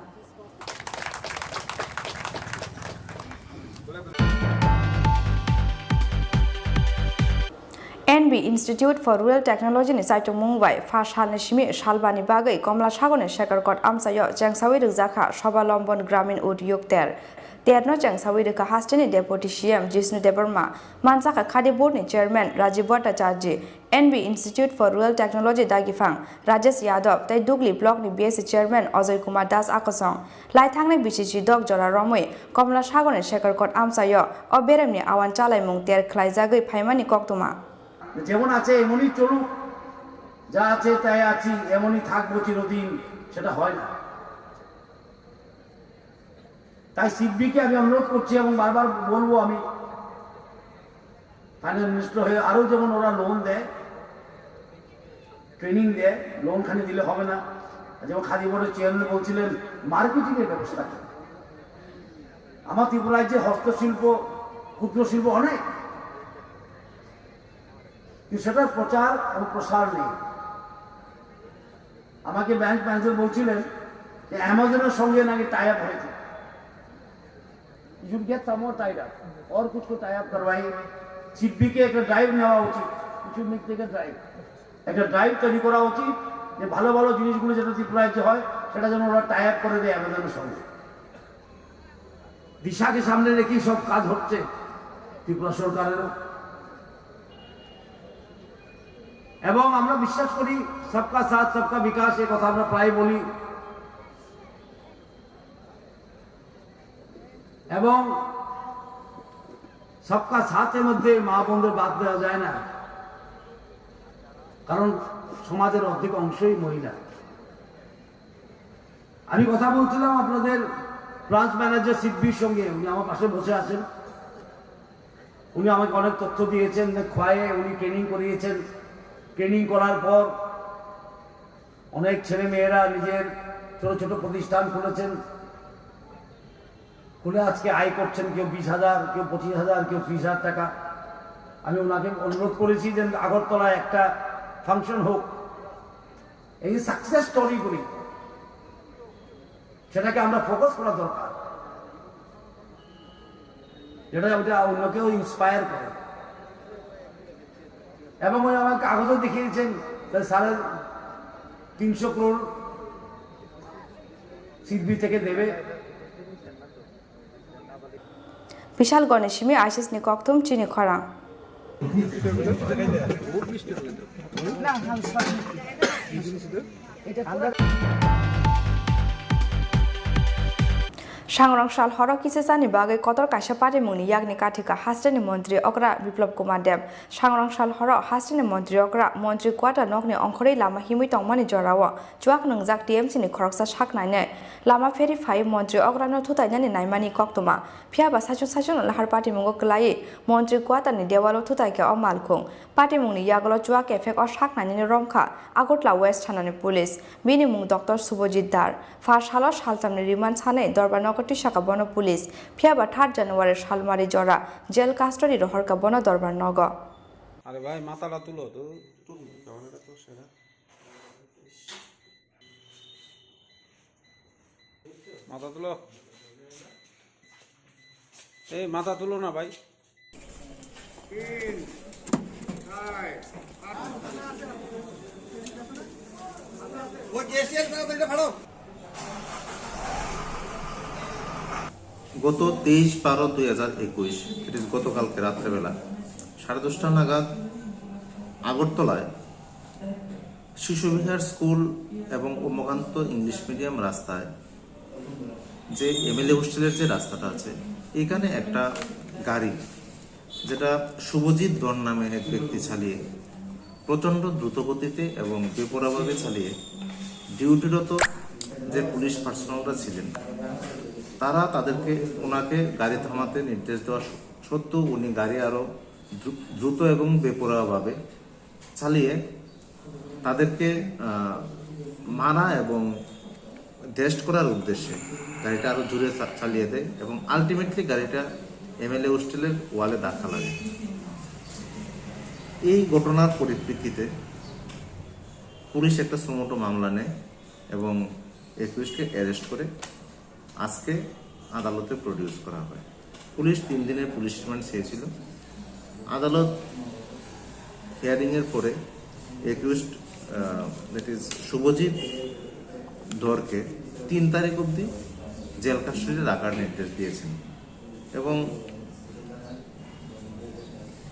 NB Institute for Rural Technology ni Saitung Mumbai Fash Halni Shimi Shalbani Bagai Komla Shagone Shekarkot Amsayo Jangsawi Rukzakha Shobalombon Gramin Udyog Terno Jangsawi Rukha Hastini Deputy CM Jisnu Debarma Mansaka Khadi Board ni Chairman Rajiv Bhattacharya NB Institute for Rural Technology Dagifang Rajesh Yadav Tai Dugli Block ni BSc Chairman Ajay Kumar Das Akosong Lai Thangnai BCG Dog Jora Romoi Komla Shagone Shekarkot Amsayo Oberemni Awan Chalai Mung Ter Khlaijagai Phaimani Koktuma যেমন আছে এমনই চলুক, যা আছে তাই আছি, এমনই থাকবো চিরদিন, সেটা হয় না। তাই সিডবিকে আমি অনুরোধ করছি এবং বারবার বলবো, আমি ফাইন্যান্স মিনিস্টার হয়ে আরও যেমন ওরা লোন দেয়, ট্রেনিং দেয়, লোন খালি দিলে হবে না। যেমন খাদি বোর্ডের চেয়ারম্যান বলছিলেন মার্কেটিংয়ের ব্যবস্থা। আমার ত্রিপুরা রাজ্যে হস্তশিল্প, ক্ষুদ্র শিল্প অনেক, সেটার প্রচার এবং প্রসার নেই। আমাকে ব্যাংক ম্যানেজার বলছিলেন যে অ্যামাজনের সঙ্গে নাকি টাই আপ হয়েছে, you get some more tied up और कुछ को टाई अप करवाइए। সিডবি কে একটা ড্রাইভ নেওয়া উচিত, কিছু মিট থেকে ড্রাইভ, একটা ড্রাইভ তৈরি করা উচিত যে ভালো ভালো জিনিসগুলো যেটা ত্রিপুরা রাজ্যে হয় সেটা যেন ওরা টাই আপ করে দেয় অ্যামাজনের সঙ্গে। দিশাকে সামনে রেখেই সব কাজ হচ্ছে ত্রিপুরা সরকারেরও। এবং আমরা বিশ্বাস করি সবকা সাথ সবকা বিকাশ, এই কথা আমরা প্রায় বলি। এবং সবকা সাথের মধ্যে মা বোনদের বাদ দেওয়া যায় না, কারণ সমাজের অর্ধেক অংশই মহিলা। আমি কথা বলছিলাম আপনাদের ব্রাঞ্চ ম্যানেজার সিডবির সঙ্গে, উনি আমার পাশে বসে আছেন। উনি আমাকে অনেক তথ্য দিয়েছেন, খোয়ায়ে উনি ট্রেনিং করিয়েছেন। ট্রেনিং করার পর অনেক ছেলে মেয়েরা নিজের ছোট ছোট প্রতিষ্ঠান খুলেছেন, খুলে আজকে আয় করছেন, কেউ 20,000, কেউ 25,000, কেউ 30,000 টাকা। আমি ওনাকে অনুরোধ করেছি যে আগরতলায় একটা ফাংশন হোক, এই সাকসেস স্টোরিগুলি সেটাকে আমরা ফোকাস করা দরকার, যেটা ওটা অন্যকেও ইন্সপায়ার করে। এবং ওই আমার কাগজও দেখিয়েছেন 350 crore সিডবি থেকে দেবে। বিশাল গণেশমি আশিস নিকথুম চিনি খরাং सांग्रां साल हरक किसेसानि बागै कतर काशा पारिमुनि यागनि काठिका हास्टेनि मन्त्री अग्रा बिप्लव कुमार देव सांग्रां साल हरक हास्टेनि मन्त्री अग्रा मन्त्री क्वाटा नकनि अंखरै लामा हिमै तंमानि जराव चुवाक नंजाक टीएमसी नि खरकसा साकनायनै লামা ফেরি ফাই মন্ত্রী অগ্রানো থুতাইনানি নাইমানি কক্তমা ফিয়াবা সাইজন লাহার পার্টি মুঙ্গ ক্লাই মন্ত্রী কোয়াতানি দেওয়ালো থুতাইকে অ মালখুং পার্টি মুংনি ইয়াগলো চুয়া কেফেক অ শাকনানি রমখা আগরতলা ওয়েস্ট থানানি পুলিশ বিনি মুং ডক্টর শুভজিৎ দার ফার্স্ট হাল সালতামনি রিমান্ড সানে দরবার নগরটি শাখা বন পুলিশ ফিয়াবা 3 জানুয়ারি সালমারি জরা জেল কাস্টডি রহরকা বন দরবার নগ আরে ভাই মাথাটা তুলো তো মাথা তুলো এই মাথা তুলো না ভাই গত 23/12/2021 ইট ইজ গতকালকে রাত্রেবেলা 10:30 নাগাদ আগরতলায় শিশুবিহার স্কুল এবং উম্মকান্ত ইংলিশ মিডিয়াম রাস্তায় যে এমএলএ হোস্টেলের যে রাস্তাটা আছে এখানে একটা গাড়ি যেটা শুভজিৎ ধর নামে এক ব্যক্তি চালিয়ে প্রচণ্ড দ্রুতগতিতে এবং বেপরোয়াভাবে চালিয়ে ডিউটিরত যে পুলিশ পার্সোনালরা ছিলেন তারা ওনাকে গাড়ি থামাতে নির্দেশ দেওয়া সত্ত্বেও উনি গাড়ি আরও দ্রুত এবং বেপরোয়াভাবে চালিয়ে তাদেরকে মারা এবং টেস্ট করার উদ্দেশ্যে গাড়িটা আরও জোরে চালিয়ে দেয় এবং আলটিমেটলি গাড়িটা এমএলএ হোস্টেলের ওয়ালে ধাক্কা লাগে। এই ঘটনার পরিপ্রেক্ষিতে পুলিশ একটা সুমোটো মামলা নেয় এবং একুশকে অ্যারেস্ট করে আজকে আদালতে প্রডিউস করা হয়। পুলিশ 3 দিনের পুলিশ রিমান্ড চেয়েছিল। আদালত হিয়ারিংয়ের পরে একুশড দ্যাট ইজ শুভজিৎ ধরকে 3 তারিখ অবধি জেল কাস্টডিতে রাখার নির্দেশ দিয়েছেন এবং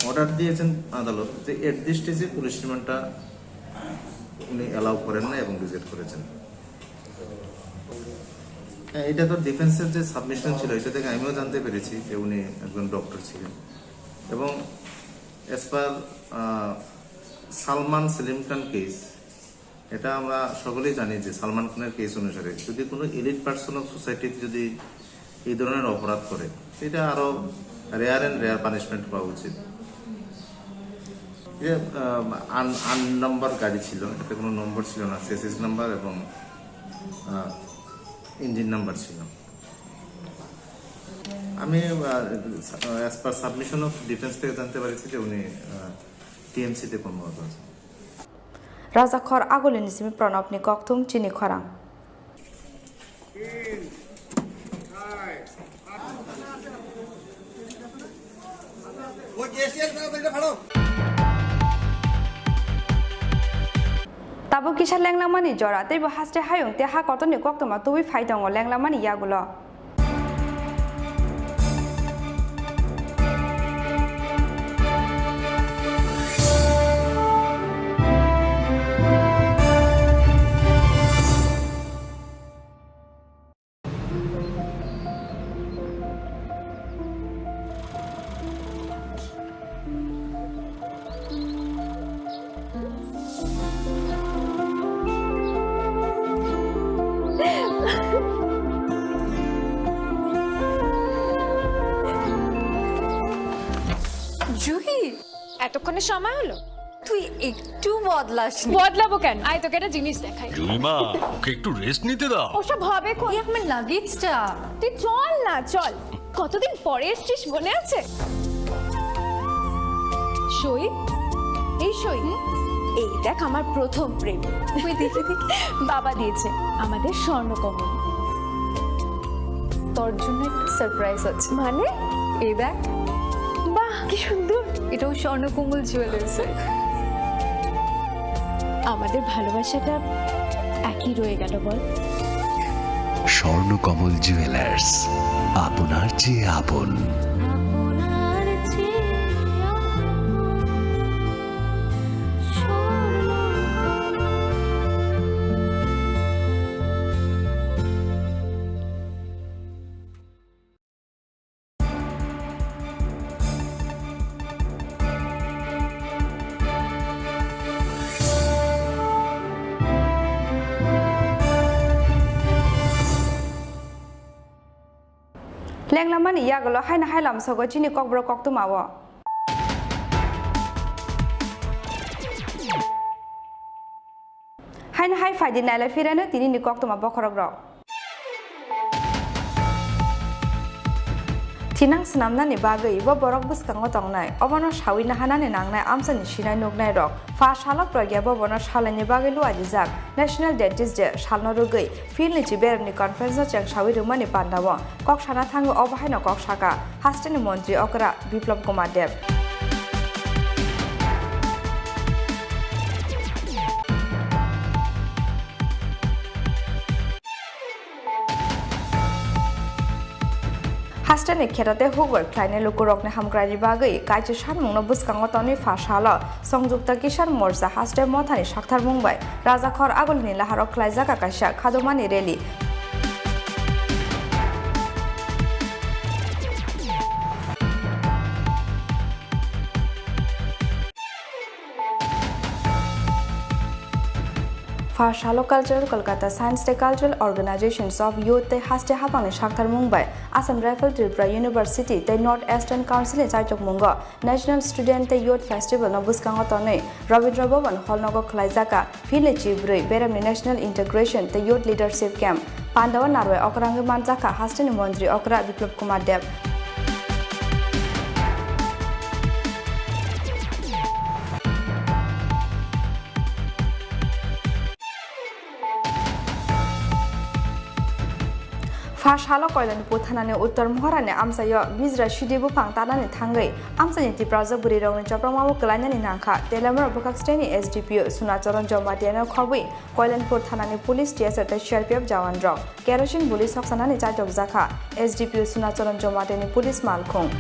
অর্ডার দিয়েছেন আদালত যে এট দিস স্টেজে পুলিশ রিমান্ডটা উনি অ্যালাউ করেন না এবং রিজেক্ট করেছেন। এটা তো ডিফেন্সের যে সাবমিশন ছিল এটা থেকে আমিও জানতে পেরেছি যে উনি একজন ডক্টর ছিলেন এবং অ্যাজ পার সালমান সেলিম খান কেস, এটা আমরা সকলেই জানি যে সালমান খানের কেস অনুসারে যদি কোনো এলিট পার্সন অফ সোসাইটিতে যদি এই ধরনের অপরাধ করে এটা আরো রেয়ার অ্যান্ড রেয়ার পানিশমেন্ট পাওয়া উচিত। আন নাম্বার গাড়ি ছিল, এটাতে কোনো নম্বর ছিল না, চেসিস নাম্বার এবং ইঞ্জিন নাম্বার ছিল। আমি as per submission of defence থেকে জানতে পারছি যে উনি টিএমসিতে কর্মরত আছেন। রাজাখর আগলিনি সিমি প্রণবনি ককথুম চিনি খরাং তাবো কিসা লেংলামানি জরা তেবো হাসতে হায়ং তে হা কতনি কক্তমা তুই ফাইদং লেংলামানি ইয়াগুলো জুহি, এতক্ষণে সময় হলো? তুই একটু বদলাসনি। বদলাবো কেন? আয় তোকে একটা জিনিস দেখাই। জুলিমা, ওকে একটু রেস্ট নিতে দাও। ওসব হবে কই? আমার লাগেজটা। তুই চল না, চল। কতদিন পরে এসেছিস মনে আছে? সই, এই সই, এই দেখ আমার প্রথম প্রেম। তুই দেখে দেখে বাবা দিয়েছে আমাদের স্বর্ণকমল। তোর জন্য একটা সারপ্রাইজ আছে। মানে? এই দেখ। বাহ, কি সুন্দর। এটাও স্বর্ণকমল জুয়েলার্সের। আমাদের ভালোবাসাটা একই রয়ে গেল বল। স্বর্ণকমল জুয়েলার্স, আপনার চেয়ে আপন। লেংলামানি ইয়াগলো হাইনা হাইলাম সগো চিনি ককব্র কক্তমাও হাইনা হাই ফাইদি নাইলা ফিরানো তিনি নি কক্তমা বখরক rock Tinang senamnani bagai bo borok buskango tongnai obono shawi nahanani nangnai amsani sinai nugnai rok fa shalok pragya bo bono shalani bagai luadijak National Dentist Day shalno rugai filni chiberni conference chang shawi rumani pandawo kok sana thango obahaino kok shaka hastani montri okra Biplop Kumar Dev Hastani kerate hugwer kleine lukurokne hamgrani bagai kaije shanmungno buskango toni fashala songjukta kisan morja haste mothani shakthar mumbai raja khor agolni laharok klaijaka kaisa khadumani reli Fashalo Cultural Kolkata Science Day Cultural Organizations of Youth Te Haste Hapang Shakhtar Mumbai Assam Rifle Tripura University Te North Eastern Council Chaitok Mungo National Student Te Youth Festival no buskango tonei Rabindra Bhavan Hall nogo khlaijaka Phile Chibrui Beramni National Integration Te Youth Leadership Camp Pandawa Narwe Okrangi Manjaka Hastani Montri Okra Biplop Kumar Dev Fashalo koilani puthanani uttar moharani amsayo bizra shidibu pangtanani thangai amsani ti project buri rongni chopramawo klainani nangkha telamar bukaksteni SDPO Sunacharan Jomatiano khobui koilan puthanani police TSR te CRPF jawan rok kerosene buli saksanani chaitok jakha SDPO Sunacharan Jomateni police malkhung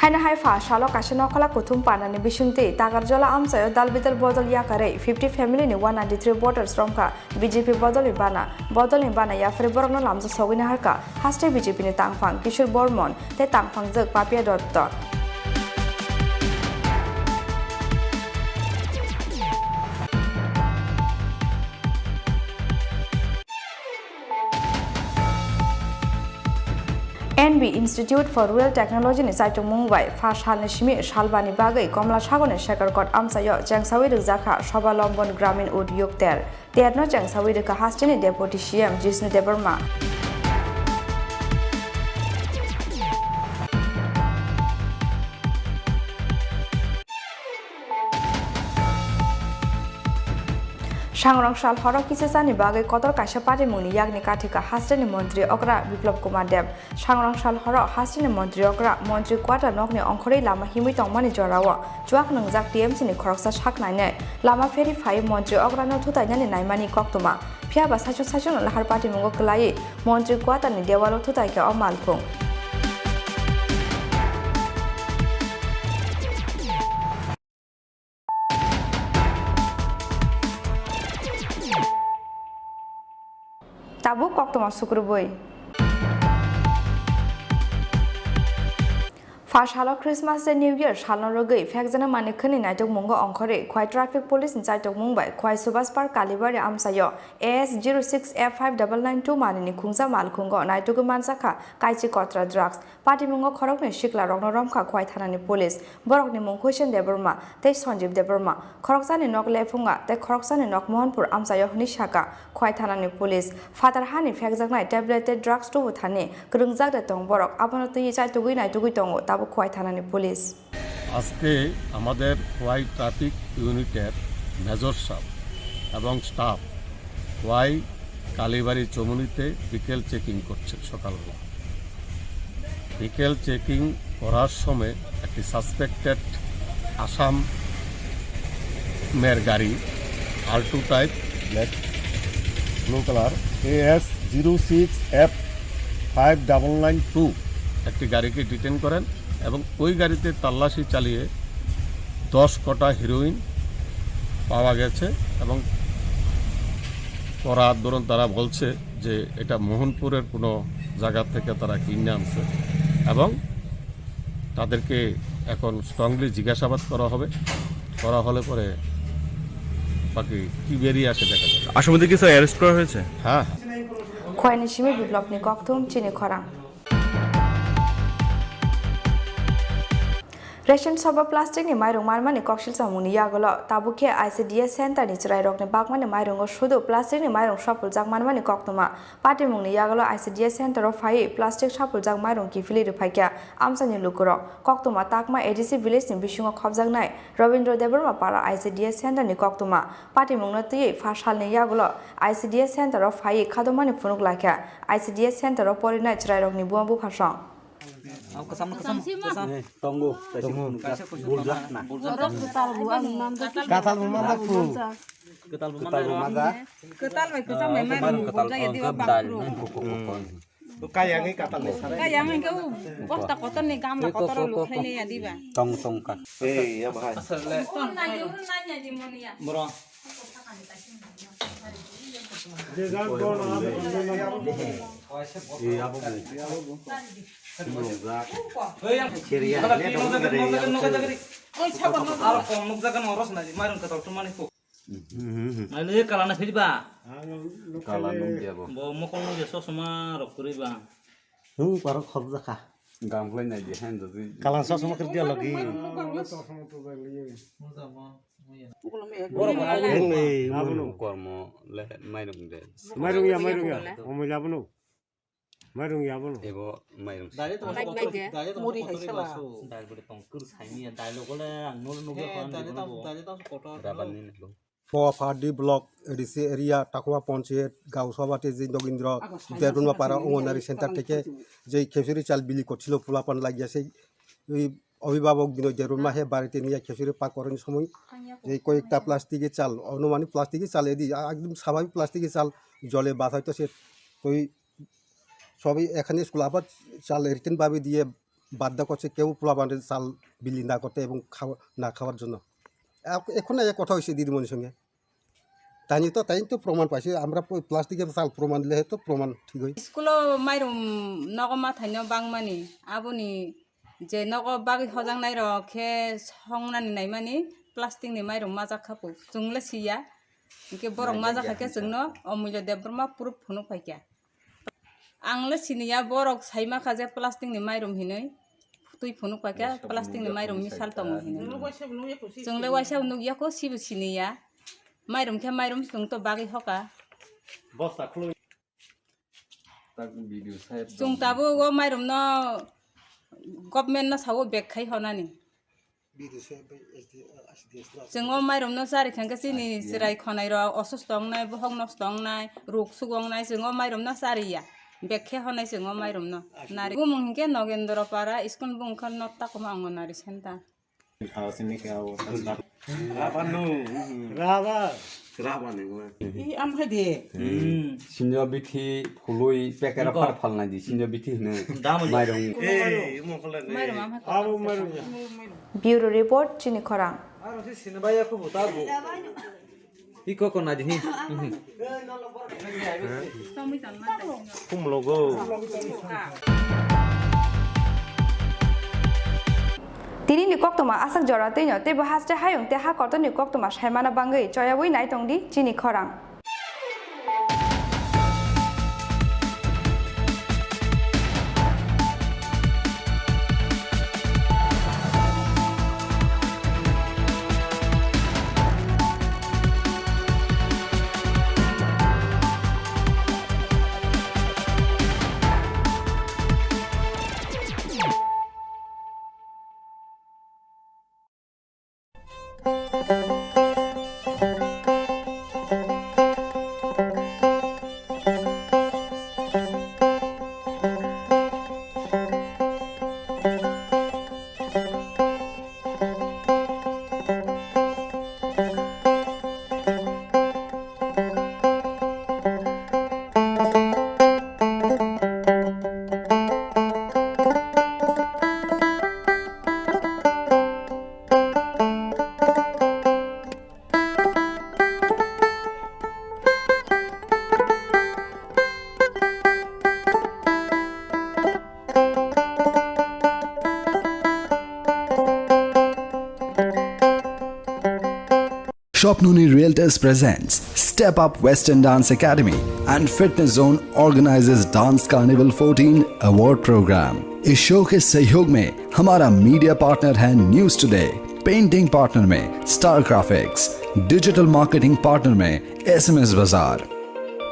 Haina hai fa shalo kasino khala kuthum panani bisungti tagarjola amsayo dalbidal bodol yakare 50 family ni 193 voters romka BJP bodoli bana ya fre borogno lamja sogina harka haste BJP ni tangphang Kishore Bormon te tangphang jek Papia Dotto NB Institute for Rural Technology ni Saitok Mumbai Fash halni shimi shalbani bagai Komla Sagone Shekhar Kot amsayo Jangsawi Rukjaka Shobalambon Gramin Udyog Terno Jangsawi Rukha Hastini Deputy CM Jisnu Debarma Shangrong Shal Horok Kisani Bagai Kotor Kasha Pati Muni Yagni Katika Hastani Montri Okra Biplop Kumar Dev Shangrong Shal Horok Hastani Montri Okra Montri Kwata Nokni Onkori Lama Himi Tongmani Jorawa Juak Nungjak TMC ni Khoroksa Shaknai Lama Ferry 5 Montri Okra no Tutanyani Naimani Koktuma Piaba Sacho Lahar Pati Mungo Klai Montri Kwata ni Dewalo Tutaika o Malkung Tabu koktoma sukruboi Fashalo Christmas and New Year Shalno Rogai Fagzana Manikani Naitok Mungo Onkore Kwai Traffic Police in Saitok Mumbai Kwai Subas Park Kalibari Amsayo AS06F5992 Manini Kungza Malkungo Naituku Mansaka Kaichi Kotra Drugs Party Mungo Korokni Shikla Rogno Romka Kwai Thanani Police Borokni Mungkushan Deburma Te Sonjib Deburma Koroksani Nok Lefunga Te Koroksani Nok Mohanpur Amsayo Nishaka Kwai Thanani Police Father Hani Fagzaknai Tableted Drugs to Thane Krungzak de Tong Borok Abonotu Chaitugui Naitugui Tongo Kwai Thanani Police আজকে আমাদের Y traffic ইউনিটের major সাহেব এবং staff Y কালীবাড়ি চমুনিতে বিকেল checking করছেন সকালবেলা বিকেল checking করার সময় একটি সাসপেক্টেড আসামের গাড়ি Alto type black blue colour AS06F5992 একটি গাড়িকে ডিটেন করেন এবং ওই গাড়িতে তল্লাশি চালিয়ে 10 কটা হেরোইন পাওয়া গেছে এবং ওরা ধরুন তারা বলছে যে এটা মোহনপুরের কোনো জায়গা থেকে তারা কিনে আনছে এবং তাদেরকে এখন স্ট্রংলি জিজ্ঞাসাবাদ করা হবে, করা হলে পরে বাকি কি বেরিয়ে আসে দেখা যাবে। আসামিদের কিছু অ্যারেস্ট করা হয়েছে? হ্যাঁ। খয়নি সিমি বিপ্লবনি কক্তুম চিনি খরাং রেশন সবা plastic ni mairung marmani koksil samuni yagolo tabuke ICDS center ni chrai rokni bakmani mairung shudu plastic ni mairung shapul jak marmani koktuma party mungni yagolo ICDS center of phai plastic shapul jak mairung ki fili ruphaikia amsani lukuro koktuma takma ADC village ni bisungo khobjak nai Robindra Debarma para ICDS center ni koktuma party mungno tui fashal ni yagolo ICDS center of phai khadomani phunuk lakha ICDS center of porinai chrai rokni buambu phasong Tunggu, bulat nah. Katal memang aku. Ketal rumah. Ketal baik ketal memang buka ya di bawah bro. Kayak ini katal. Kayak ini kau bos tak kotor nih kamu kotor lu ini ya di bawah. Tong kan. Ya bahaya. Tong nanya di mana ya? Bro. Kalang sama kerja lagi. Mayung ya. Mau jabu Mayung ya bunu. Ebo mayung. Muri hai sala. Pawapadi Block DC area Takwa panchayat গাঁও সভাতে যে নগেন্দ্র দেরুনমা পাড়া অঙ্গনারী centre থেকে যে খেজুরি চাল বিলি করছিল পোলাপান লাগিয়া সেই ওই অভিভাবক দিন দেরুনমা হে বাড়িতে নিয়ে খেজুরি পাক করার সময় যে কয়েকটা প্লাস্টিকের চাল অনুমানিক প্লাস্টিকের চাল এদি একদম স্বাভাবিক প্লাস্টিকের চাল জলে বাঁধা হয়তো সে ওই সবই এখানে স্কুল আবার চাল রিটার্নভাবে দিয়ে বাধ্য করছে কেউ পোলাপানের চাল বিলি না করতে এবং না খাওয়ার জন্য এখন এক কথা হয়েছে দিদিমণির সঙ্গে তাই তো প্রমাণ পাইছে আমরা প্লাস্টিকের চাল প্রমাণ দিলে তো প্রমাণ ঠিক হয় স্কুল মাইরুম নগমা থাইনো বাংমানি আবনি যে নগ বাগি হজাং নাই রখে সংনানি নাই মানি প্লাস্টিক ni মাইরুম মাজা খাপু জুংলে সিয়া ইকে বরং মাজা খাকে জুংনো অমূল্য দেববর্মা পুরুপ ফুনু ফাইকা आंले सिनिया borok saima kaje plastic ni mairum hinoi tui phunu pakya plastic ni mairum misal tong hinoi jungle waisa unugya ko sibu sinia mairum khe mairum sung to bagi hoka Bosta khlo. Tak video saya. jung tabu go mairum no government na sawo bek khai honani जोंङो माइरं न सारि खांगा सिनि सिराय खनाय र Asus दं नाय बहं नस दं नाय रुक सुगं नाय जोंङो माइरं न सारिया बेखे हनाय जोंङो माइरं न नारि गुमुंगे नगेन्द्र पारा स्कुल बुंखन न ताकमा अंगनारि centre Sini kau. Rabanu. Rabanu. इ आम खदे Sinjo bithi phului pekera par phalna di sinjo bithi ne mairong. माइरं आम Abu maru. Bureau report chini khorang Aru si sinabaya ko butago. Iko ko na jini. Kum logo. Tini ni koktoma asak jorate nyo te bahaste hayung te ha korto ni koktoma shaimana bangai choyabui nai tongdi chini khorang Swapnuni Realtors presents Step Up Western Dance Academy and Fitness Zone organizes Dance Carnival 14 Award Program. इस show के सहयोग में हमारा media partner है news today, painting partner में star graphics, digital marketing partner में SMS बाजार।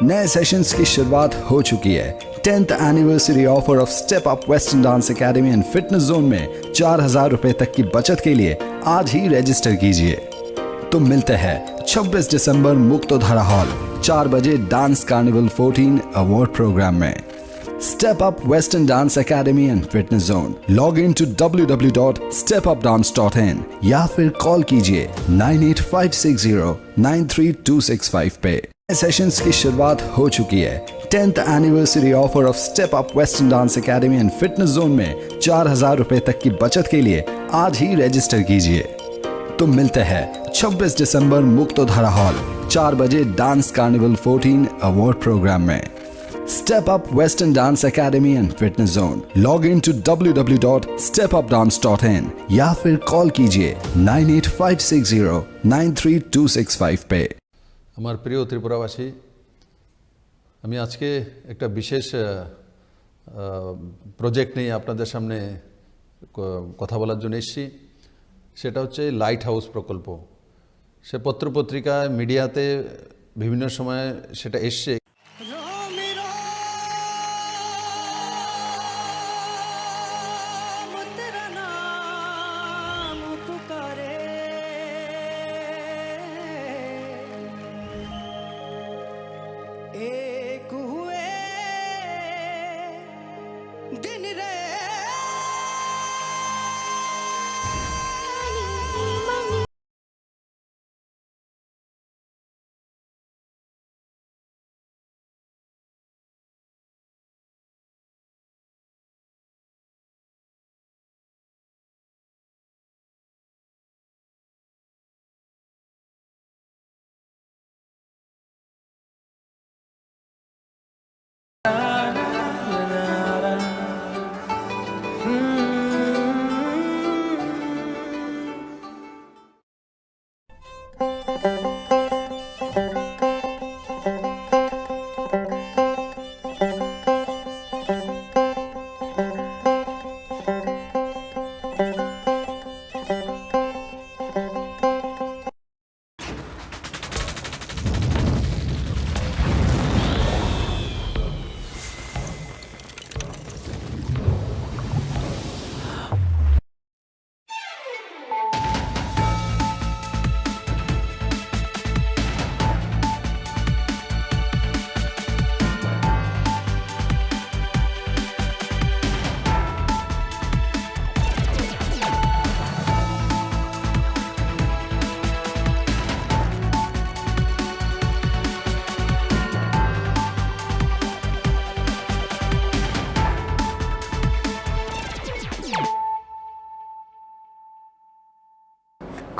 नए सेशंस की शुरुआत हो चुकी है। 10th anniversary offer of step up western dance academy and fitness zone में 4,000 रुपए तक की बचत के लिए आज ही रजिस्टर कीजिए। तो मिलते हैं 26 दिसंबर मुक्तोधारा हॉल 4 बजे डांस कार्निवल 14 अवार्ड प्रोग्राम में। Step Up Western Dance Academy and Fitness Zone. Log in to www.stepupdance.in या फिर कॉल कीजिए 9856093265 पे। सेशंस की शुरुआत हो चुकी है। 10th anniversary offer of step up western dance academy and fitness zone में 4,000 रुपए तक की बचत के लिए आज ही रजिस्टर कीजिए। तो मिलते हैं 26 दिसंबर मुक्तोधारा हॉल 4 बजे डांस कार्निवल 14 अवार्ड प्रोग्राम में। Step Up Western Dance Academy and Fitness Zone. Log in to www.stepupdance.in या फिर कॉल कीजिए 9856093265 पे। আমার প্রিয় ত্রিপুরাবাসী, আমি আজকে একটা বিশেষ প্রজেক্ট নিয়ে আপনাদের সামনে কথা বলার জন্য এসেছি। সেটা হচ্ছে লাইট হাউস প্রকল্প। সে পত্রপত্রিকায় মিডিয়াতে বিভিন্ন সময় সেটা এসছে।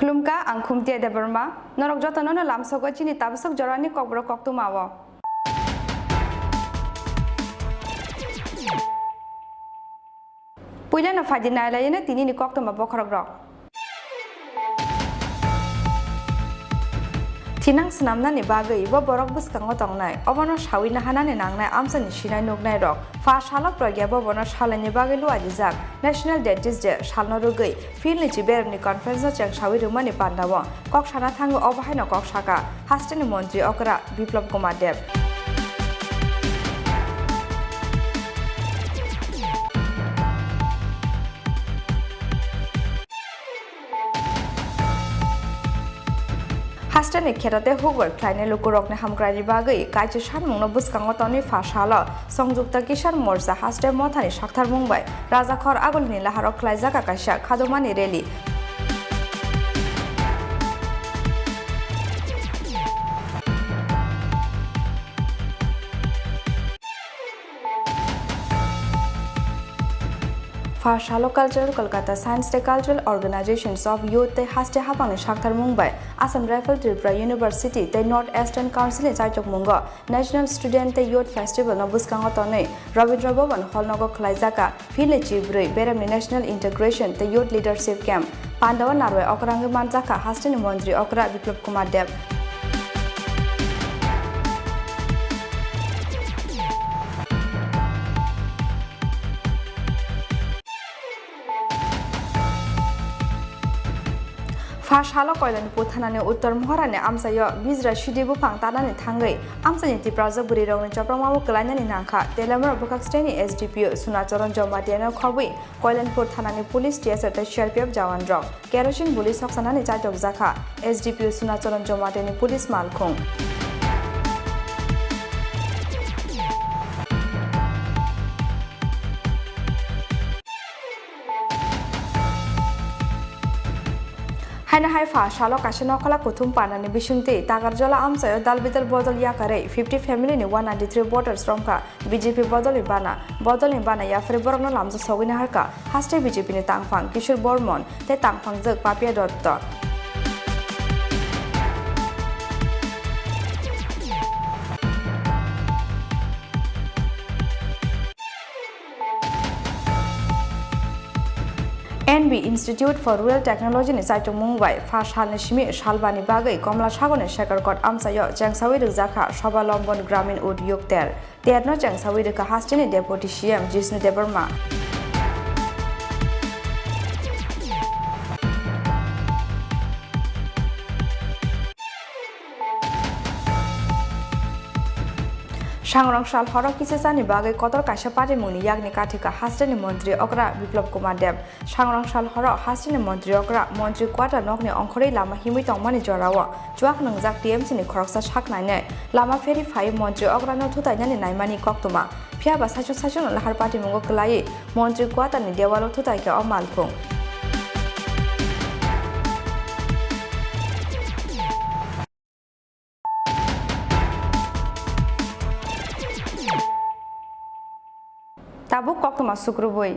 Klumka ang kumtia de Burma, norok jotono no lamsogo chini tabsok jorani kokbro koktu mawo. Puila na fadina layene tini ni koktu mabokrogrok. Tinang senamna ni bagai bo borok buskango tongnai obono shawina hanane nangnai amsani shinai nugnai rok fa shala progya bo bono shalani bagai lu ajizak National Dentist Day shalno rugai filni chiberni conference chang shawi rumani pandawo kok shana thango obahaino kok shaka hasteni montri okra Biplop Kumar Dev Hastani kherate hugor kleine lukurokne hamkrari bagai kaije sharmungno buskango toni fashala songjukta kisan morcha haste mothani sakthar mungbai rajakhor agolni laharok klaijaka kaisa khadomani reli Farshalo Cultural Kolkata Science Day Cultural Organizations of Youth Te Haste Hapang Shakhtar Mumbai Assam Rifle Tripura University Te North Eastern Council Chaichok Mungo National Student Te Youth Festival no buskango tonei Rabindra Bhavan Hall nogo khlaijaka Phile Chibrui Beramni National Integration Te Youth Leadership Camp Pandawa Narwe Okrangi Manjaka Hastini Mantri Okra Biplop Kumar Deb. Fashalo Koilan Puthanani Uttar Mohorani Amsayo Bizra Shidibu Pang Tanani Tangai Amsani Tipraza Buriro and Chapramamu Kalanani Nanka Telamur Bukakstani SDPO Sunacharan Jomatiano Kobi Koilan Puthanani Police TS at the Sherpiab Jawan Drop Kerosene Police Oxanani Chatok Zaka SDPO Sunacharan Jomatani Police Malkung Haina Haifa Shalo Kashanokala Kutum Panani Bishunti Tagarjola Amsayo Dalbital Bodol Yakare 50 family ni 193 voters from Ka BJP Bodol Ibana Yafre Borno Lamsa Sogina Harka Haste BJP ni Tangfang Kishore Bormon Te Tangfang Zek Papia Dotto NB Institute for Rural Technology ni Saitung Mumbai Fashal Nishmi Shalbani Bagai Komla Shagone Shekarkot Amsayo Jangsawi Rizaka Shobalombon Gramin Ud Yukter Terno Jangsawi Rika Hastini Deputy CM Jisnu Debarma Shangrang Shal Horo Kisani Bagai Kotor Kasha Pati Muni Yagni Katika Hastini Montri Okra Biplop Kumar Deb Shangrang Shal Horo Hastini Montri Okra Montri Quata Nokni Onkori Lama Himitong Mani Jorawa Juak Nangzak TMC ni Kroksa Shak Nine Lama Ferry 5 Montri Okra no Tutayani Naimani Koktuma Pia Basachon Lahar Pati Mungo Kalai Montri Quata ni Dewalo Tutaika o Malpung Tabuk Koktuma Sukrubui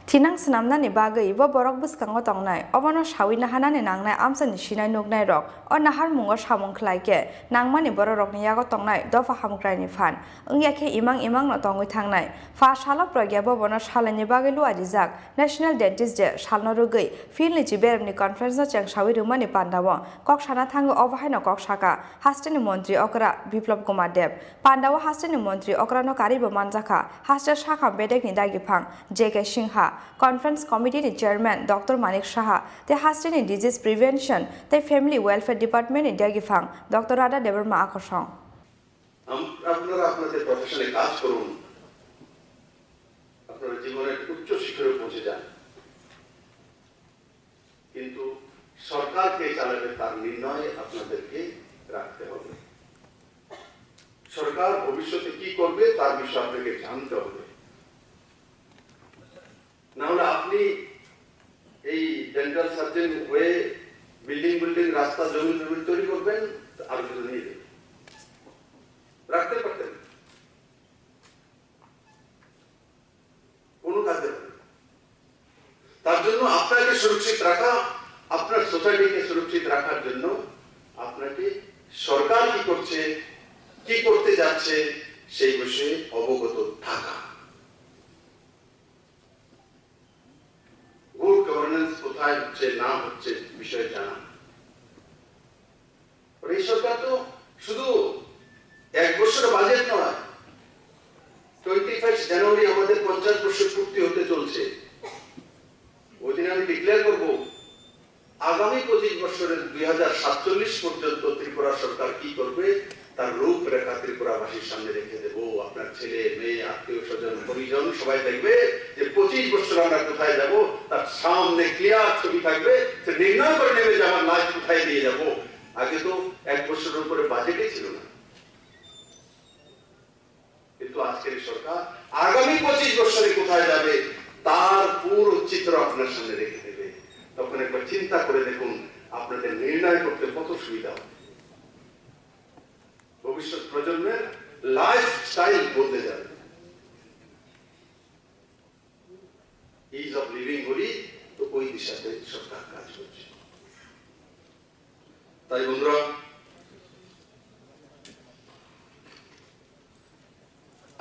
Tinang Senamna ni Bagai Bo Borok Buskango Tongnai Obono Shawina Hanani Nangnai Amsan Shina Nugnai Rock or Nahar Mungo Shamon Klaike Nangmani Borok Niago Tongnai Dofa Hamkrani Fan Ungyake Imang no Tongwi Tangnai Fa Shala Progabo Bono Shalani Bagalu Adizak National Dentist De Shalno Rugai Finli Jiberni Conference Chang Shawi Rumani Pandawa Kok Shana Tango Overhino Kok Shaka Hastini Montri Okra Biplop Kumar Deb Pandawa Hastini Montri Okra no Karibo Manzaka Hasta Shaka Bedek ni Dagipang JK Shingha Conference Committee Chairman Dr. Manik Shaha, the Hastini Disease Prevention, the Family Welfare Department in Dagifang, Dr. Radha Debarma Akoshong. আপনারা আপনাদের প্রফেশনে কাজ করুন আপনারা জীবনের উচ্চ শিখরে পৌঁছে যান কিন্তু সরকারকে চালাবে তার নির্ণয় আপনাদেরকে রাখতে হবে সরকার ভবিষ্যতে কি করবে তার বিষয়ে আপনাকে জানতে হবে না হলে আপনি এই ডেন্টাল সার্জন হয়ে বিল্ডিং রাস্তা জমি তৈরি করবেন আর কিছু নিয়ে দেবেন রাখতে পারতেন কোনো কাজে তার জন্য আপনাকে সুরক্ষিত রাখা আপনার সোসাইটিকে সুরক্ষিত রাখার জন্য আপনাকে সরকার কি করছে কি করতে যাচ্ছে সেই বিষয়ে অবগত থাকা গুড গভর্নেন্স কোথায় হচ্ছে না হচ্ছে বিষয়ে জানা এই সরকার তো শুধু এক বছর বাজেট নয় 25 জানুয়ারি আমাদের 50 বছর পূর্তি হতে চলছে ওই দিন আমি ডিক্লেয়ার করব আগামী 25 বছরের 2047 পর্যন্ত ত্রিপুরা সরকার কি করবে তার রূপরেখা ত্রিপুরাবাসীর সামনে রেখে দেব আপনার ছেলে মেয়ে আত্মীয় স্বজন পরিজন সবাই দেখবে যে 25 বছর আমরা কোথায় যাব তার সামনে ক্লিয়ার ছবি থাকবে সে নির্ণয় করে নেবে যে আমার লাইফ কোথায় নিয়ে যাব আগে তো এক বছরের উপরে বাজেটই ছিল না কিন্তু আজকের সরকার আগামী 25 বছরে কোথায় যাবে তার পুরো চিত্র আপনার সামনে রেখে দেবে তখন একবার চিন্তা করে দেখুন আপনাদের নির্ণয় করতে কত সুবিধা হবে ভবিষ্যৎ প্রজন্মের লাইফস্টাইল বদলে যাবে ইজ অফ লিভিং বলি তো ওই দিশাতে সরকার কাজ করছে তাই বন্ধুরা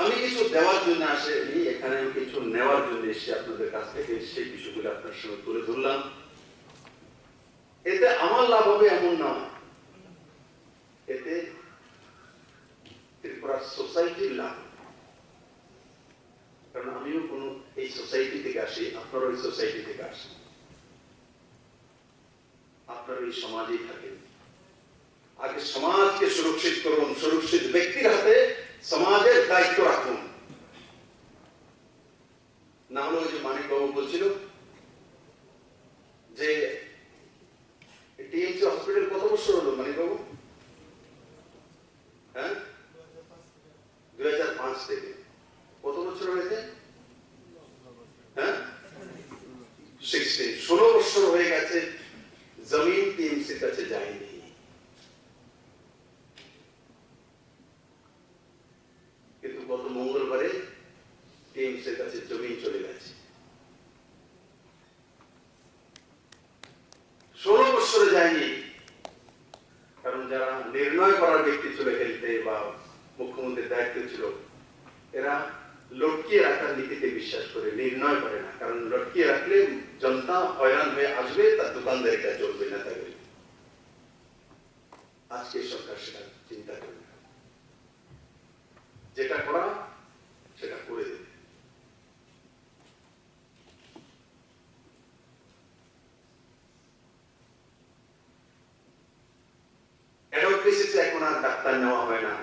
আমি কিছু দেওয়ার জন্য আসেনি এখানে আমি কিছু নেওয়ার জন্য এসে আপনাদের কাছ থেকে সেই বিষয়গুলো আপনার সঙ্গে তুলে ধরলাম। এতে আমার লাভ হবে এমন না, এতে ত্রিপুরা সোসাইটির লাভ। কারণ আমিও কোনো এই সোসাইটি থেকে আসি, আপনারা ওই সোসাইটি থেকে আসেন, আপনারা এই সমাজেই থাকেন। আগে সমাজকে সুরক্ষিত করুন, সুরক্ষিত ব্যক্তির হাতে সমাজের দায়িত্ব রাখুন। না হলে ওই যে মানিক বাবু বলছিল যে টিএমসি হসপিটাল কত বছর হলো মানিক বাবু? হ্যাঁ, 2005 থেকে কত বছর হয়েছে? হ্যাঁ, 16 বছর হয়ে গেছে জমিন টিএমসির কাছে যায়নি। কিন্তু গত মঙ্গলবারে টিএমসির কাছে জমিন চলে গেছে। 16 বছরে যায়নি, কারণ যারা নির্ণয় করার ব্যক্তি ছিল খেলতে বা মুখ্যমন্ত্রীর দায়িত্ব ছিল, এরা লটকিয়ে রাখার নীতিতে বিশ্বাস করে, নির্ণয় করে না। কারণ লটকিয়ে রাখলে জনতা হয়রান হয়ে আসবে, তার দোকানদারিটা চলবে না। তাকে আজকে সরকার সেটা চিন্তা করে না, যেটা করা সেটা করে দেবে। অ্যাডভোকেসিতে এখন আর ডাক্তার নেওয়া হয় না,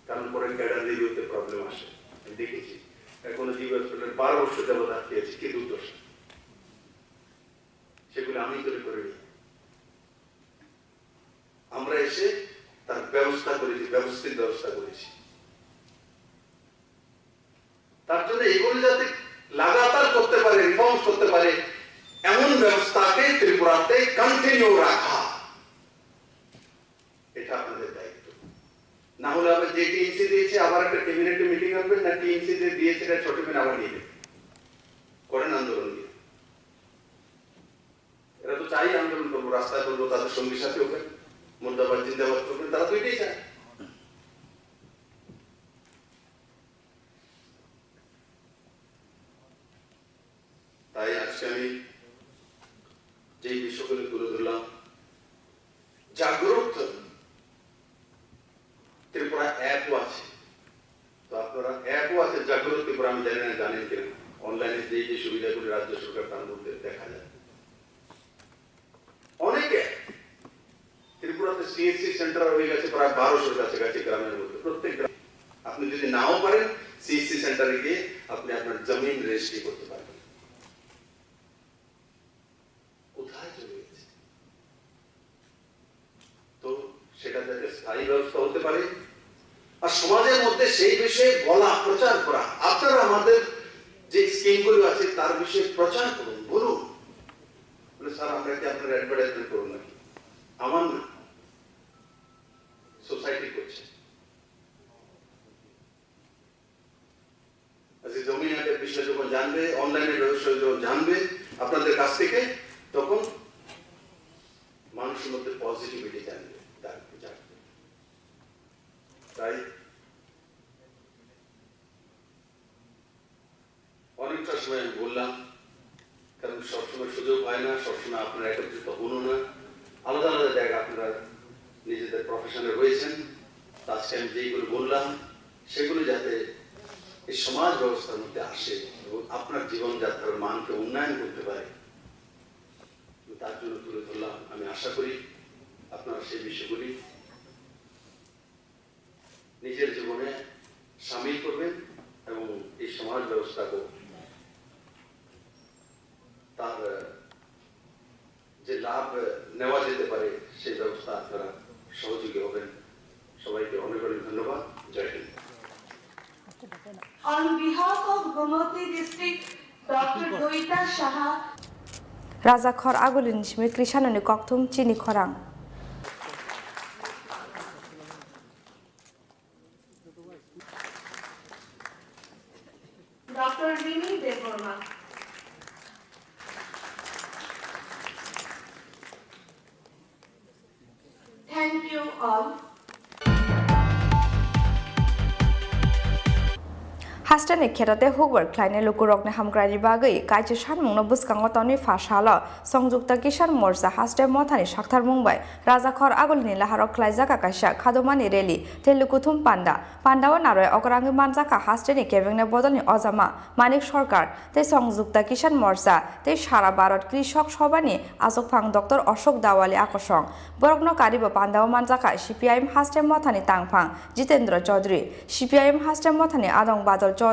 কারণ পরে ক্যাডার রিভিউতে প্রবলেম আসে। আমি দেখেছি এখন জিবি হসপিটাল 12 বছর যাবত আটকেছে, কি দুর্দশা। সেগুলো আমি তৈরি করিনি, আমরা এসে তার ব্যবস্থা করেছি, ব্যবস্থিত ব্যবস্থা করেছি। তার জন্য এগুলো যাতে লাগাতার করতে পারে, রিফর্মস করতে পারে, এমন ব্যবস্থাকে ত্রিপুরাতে কন্টিনিউ রাখা, এটা আপনাদের দায়িত্ব। না হলে আবার যে টিএমসি দিয়েছে আবার একটা ক্যাবিনেটে মিটিং হবে না, টিএমসি যে দিয়েছে এটা ছোট মেন আবার নিয়ে করেন আন্দোলন নিয়ে। এরা তো চাই আন্দোলন করবো, রাস্তায় করবো, তাদের সঙ্গী সাথে ওকে মুর্দাবাদ জিন্দাবাদ করবেন, তারা তো এটাই চায়। তাই আজকে আমি যে বিষয়গুলো তুলে ধরলাম, জাগ্রত ত্রিপুরা অ্যাপও আছে, তো আপনারা অ্যাপও আছে জাগ্রত ত্রিপুরা, আমি জানি না জানেন কিনা। অনলাইনে যে যে সুবিধাগুলি রাজ্য সরকার তার মধ্যে দেখা যায় অনেকে। ত্রিপুরাতে সিএসসি সেন্টার হয়ে গেছে প্রায় 1200 কাছাকাছি গ্রামের মধ্যে। প্রত্যেক গ্রামে আপনি যদি নাও পারেন, সিএসসি সেন্টারে গিয়ে আপনি আপনার জমিন রেজিস্ট্রি করতে পারবেন। কোথায় চলে গেছে? তো সেটা যাতে স্থায়ী ব্যবস্থা হতে পারে, আর সমাজের মধ্যে সেই বিষয়ে বলা, প্রচার করা। আপনারা আমাদের যে স্কিমগুলো আছে তার বিষয়ে প্রচার করুন, বলুন। স্যার আমরা কি আপনার অ্যাডভার্টাইজমেন্ট করুন নাকি? আমার না, সোসাইটি করছে। আজকে জমি হাটের বিষয়ে যখন জানবে, অনলাইনের ব্যবসা যখন জানবে আপনাদের কাছ থেকে, তখন মানুষের মধ্যে পজিটিভিটি জানবে। তাই অনেকটা সময় আমি বললাম, কারণ সবসময় সুযোগ হয় না, সবসময় আপনারা একত্রিত হন না, আলাদা আলাদা জায়গা আপনারা নিজেদের প্রফেশনে রয়েছেন। আজকে আমি যেগুলো বললাম সেগুলো যাতে এই সমাজ ব্যবস্থার মধ্যে আসে এবং আপনার জীবনযাত্রার মানকে উন্নয়ন করতে পারে, তার জন্য তুলে ধরলাম। আমি আশা করি আপনারা সেই বিষয়গুলি নিজের জীবনে সামিল করবেন এবং এই সমাজ ব্যবস্থাকে তার যে লাভ নেওয়া যেতে পারে সেই ব্যবস্থা আপনারা সহযোগী হবেন। সবাইকে অনেক অনেক ধন্যবাদ। জয় Hind. On behalf of Gomoti District, Dr. Doita Shaha, Razakhor Agulin Shmi Krishanoni Koktum Chini Khorang. Dr. Rini Devorma, thank you all. হাস্টেনে খেতাতে হুকবার খ্লাইনে লুকুরকনে হামগ্রানি বাগৈ কাইছে সানমুংনো বুসকাঙ্গ তনি ফাশালা সংযুক্ত কিষাণ মোর্চা হাস্টে মথানি সাকথার মুম্বাই রাজাখর আগলিনি লাহারক খ্লাইজাকা কাইসা খাদমানি রেলি তে লুকুথুম পান্ডা পান্ডাও নারয় অকরাঙ্গি মানজাকা হাস্টেনি কেবেংনে বদলনি অজামা মানিক সরকার তে সংযুক্ত কিষাণ মোর্চা তে সারা ভারত কৃষক সভানি আজকফাং ডক্টর অশোক দাওয়ালি আকর্ষণ বরগ্ন Karib পান্ডাও মানজাকা CPIM হাস্টে মথানি তাংফাং Jitendra Chowdhury CPIM হাস্টে মথানি আদং বাদল চৌধুরী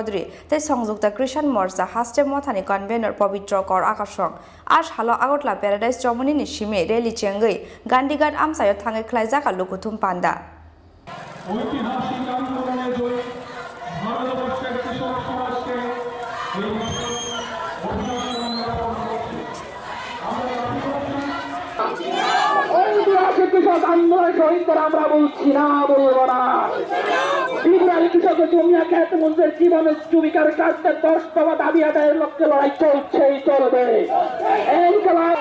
তে সংযুক্ত কৃষাণ মোর্চা হাস্টে মথানি কনভেনর পবিত্র কর আকর্ষণ আজ হালো আগরতলা প্যারাডাইস জমনিনি সিমে রেলি চেঙ্গৈ গান্ডিঘাট আমসায় থাঙে খ্লাইজাকা লুকুথুম পান্ডা ঐতিহাসিক আন্দোলনে জয়ী ভারতবর্ষের কৃষক সমাজকে ঐতিহাসিক কৃষক আন্দোলনের শহীদরা আমরা বলছি না, বলবো না। ত্রিপুরার কৃষক জমিয়া খ্যাত মঞ্চের জীবনের জীবিকার কাজটা 10 দফা দাবি আদায়ের লক্ষ্যে লড়াই চলছেই চলবে। এই খেলায়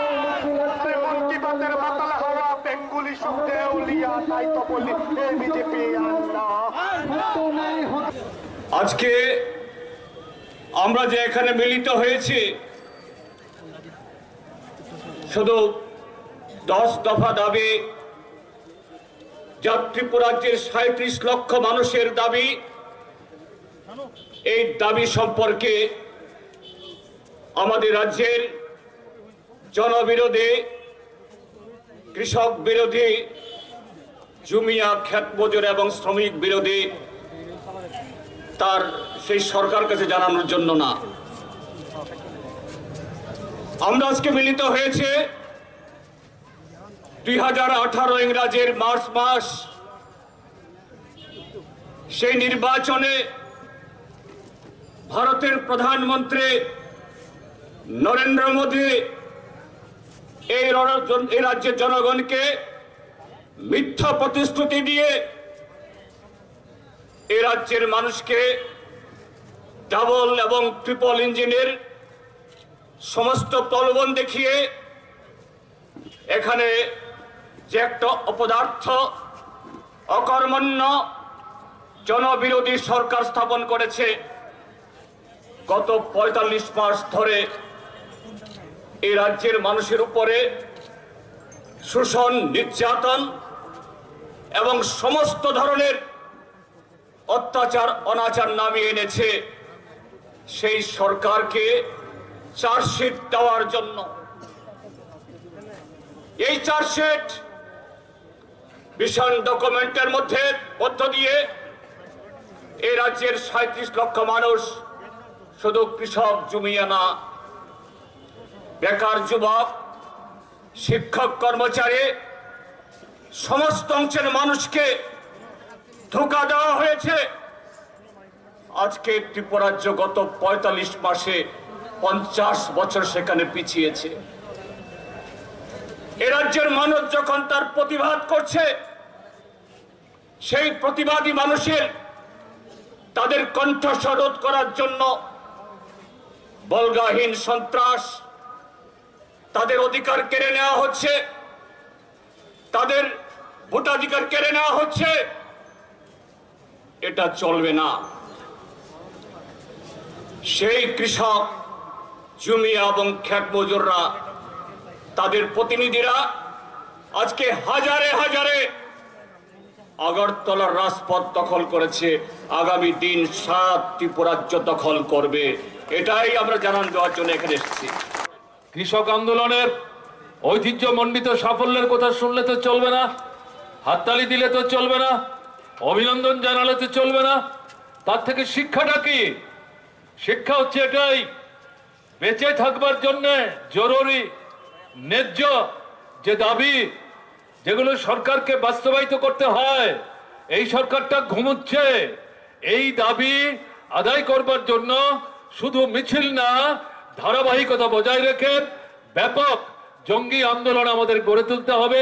আজকে আমরা যে এখানে মিলিত হয়েছি শুধু 10 দফা দাবি, যা ত্রিপুরাজ্যের 37 লক্ষ মানুষের দাবি, এই দাবি সম্পর্কে আমাদের রাজ্যের জনবিরোধী, কৃষক বিরোধী, জুমিয়া খ্যাত মজুর এবং শ্রমিক বিরোধী তার সেই সরকার কাছে জানানোর জন্য না। আমরা আজকে মিলিত হয়েছে 2018 ইংরাজের মার্চ মাস, সেই নির্বাচনে ভারতের প্রধানমন্ত্রী নরেন্দ্র মোদী এই রাজ্যের জনগণকে মিথ্যা প্রতিশ্রুতি দিয়ে এই রাজ্যের মানুষকে ডাবল এবং ট্রিপল ইঞ্জিনের সমস্ত প্রলোভন দেখিয়ে এখানে যে একটা অপদার্থ, অকর্মণ্য, জনবিরোধী সরকার স্থাপন করেছে, গত 45 মাস ধরে এই রাজ্যের মানুষের উপরে শোষণ, নির্যাতন এবং সমস্ত ধরনের অত্যাচার, অনাচার নামিয়ে এনেছে সেই সরকারকে চার্জশিট দেওয়ার জন্য। এই চার্জশিট ভিশন ডকুমেন্টের মধ্য দিয়ে এই রাজ্যের 37 লক্ষ মানুষ, শুধু কৃষক জমিয়া না, বেকার যুবক, শিক্ষক, কর্মচারী, সমস্ত অংশের মানুষকে ধোঁকা দেওয়া হয়েছে। আজকে ত্রিপুরাজ্য গত 45 মাসে 50 বছর সেখানে পিছিয়েছে। এ রাজ্যের মানুষ যখন তার প্রতিবাদ করছে, সেই প্রতিবাদী মানুষের তাদের কণ্ঠস্বর রোধ করার জন্য বলগাহীন সন্ত্রাস, তাদের অধিকার কেড়ে নেওয়া হচ্ছে, তাদের ভোটাধিকার কেড়ে নেওয়া হচ্ছে। এটা চলবে না। সেই কৃষক, জমিয়া এবং খ্যাত মজুররা, তাদের প্রতিনিধিরা আজকে হাজারে হাজারে আগরতলার রাজপথ দখল করেছে। আগামী দিন 7 ত্রিপুরাজ্য দখল করবে, এটাই আমরা জানান দেওয়ার জন্য এখানে এসেছি। কৃষক আন্দোলনের ঐতিহ্যমণ্ডিত সাফল্যের কথা শুনলে তো চলবে না, হাততালি দিলে তো চলবে না, অভিনন্দন জানালে তো চলবে না। তার থেকে শিক্ষাটা কি? শিক্ষা হচ্ছে এটাই, বেঁচে থাকবার জন্য জরুরি ন্যায্য যে দাবি, যেগুলো সরকারকে বাস্তবায়িত করতে হয়, এই সরকারটা ঘুমোচ্ছে। এই দাবি আদায় করবার জন্য শুধু মিছিল না, ধারাবাহিকতা বজায় রেখে ব্যাপক জঙ্গি আন্দোলন আমাদের গড়ে তুলতে হবে।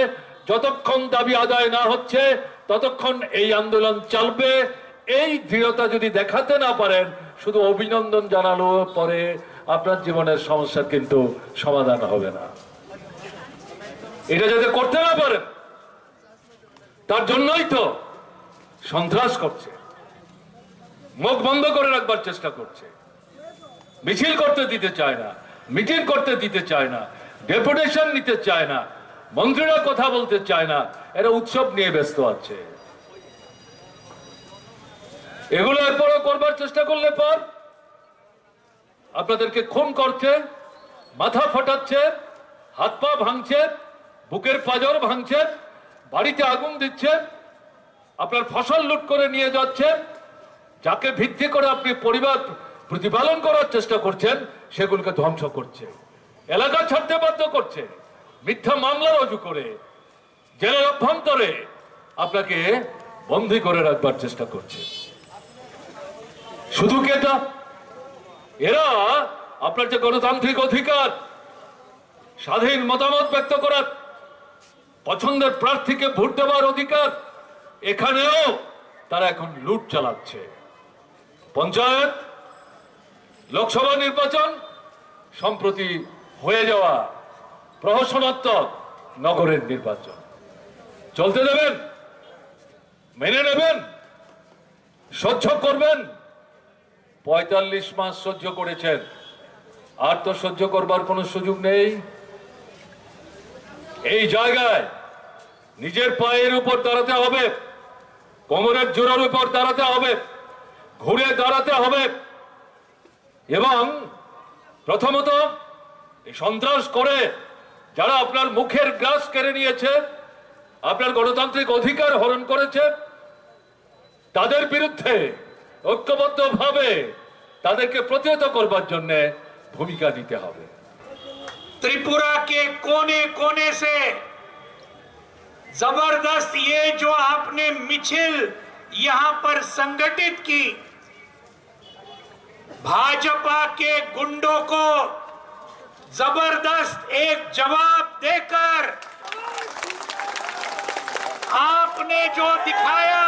যতক্ষণ দাবি আদায় না হচ্ছে ততক্ষণ এই আন্দোলন চলবে। এই দৃঢ়তা যদি দেখাতে না পারেন, শুধু অভিনন্দন জানালো পরে আপনার জীবনের সমস্যার কিন্তু সমাধান হবে না। এটা যাতে করতে না পারেন, তার জন্যই তো সন্ত্রাস করছে, মুখ বন্ধ করে রাখবার চেষ্টা করছে, মিছিল করতে দিতে চায় না, মিটিং করতে দিতে চায় না, ডেপুটেশন নিতে চায় না, মন্ত্রীরা কথা বলতে চায় না, এরা উৎসব নিয়ে ব্যস্ত আছে। এগুলো এরপরও করবার চেষ্টা করলে পর আপনাদেরকে খুন করছে, মাথা ফাটাচ্ছে, হাত পা ভাঙছে, বুকের পাঁজর ভাঙছে, বাড়িতে আগুন দিচ্ছে, আপনার ফসল লুট করে নিয়ে যাচ্ছে, যাকে ভিত্তি করে আপনি পরিবার প্রতিপালন করার চেষ্টা করছেন সেগুলোকে ধ্বংস করছে, এলাকা ছাড়তে বাধ্য করছে, মিথ্যা মামলা রুজু করে জেলের অভ্যন্তরে আপনাকে বন্দী করে রাখবার চেষ্টা করছে। শুধু কি এটা? এরা আপনার যে গণতান্ত্রিক অধিকার, স্বাধীন মতামত ব্যক্ত করার, পছন্দের প্রার্থীকে ভোট দেওয়ার অধিকার, এখানেও তারা এখন লুট চালাচ্ছে। পঞ্চায়েত, লোকসভা নির্বাচন, সম্প্রতি হয়ে যাওয়া প্রহসনাত্মক নগরের নির্বাচন চলতে দেবেন? মেনে নেবেন? সহ্য করবেন? ৪৫ মাস সহ্য করেছেন, আর তো সহ্য করবার কোনো সুযোগ নেই। এই জায়গায় নিজের পায়ের উপর দাঁড়াতে হবে, কোমরের জোরের উপর দাঁড়াতে হবে, ঘুরে দাঁড়াতে হবে এবং প্রথমত সন্ত্রাস করে যারা আপনার মুখের গ্রাস কেড়ে নিয়েছে, আপনার গণতান্ত্রিক অধিকার হরণ করেছে, তাদের বিরুদ্ধে ঐক্যবদ্ধভাবে তাদেরকে প্রতিহত করবার জন্য ভূমিকা নিতে হবে। त्रिपुरा के कोने कोने से जबरदस्त ये जो आपने मिছিল यहां पर संगठित की, भाजपा के गुंडों को जबरदस्त एक जवाब देकर आपने जो दिखाया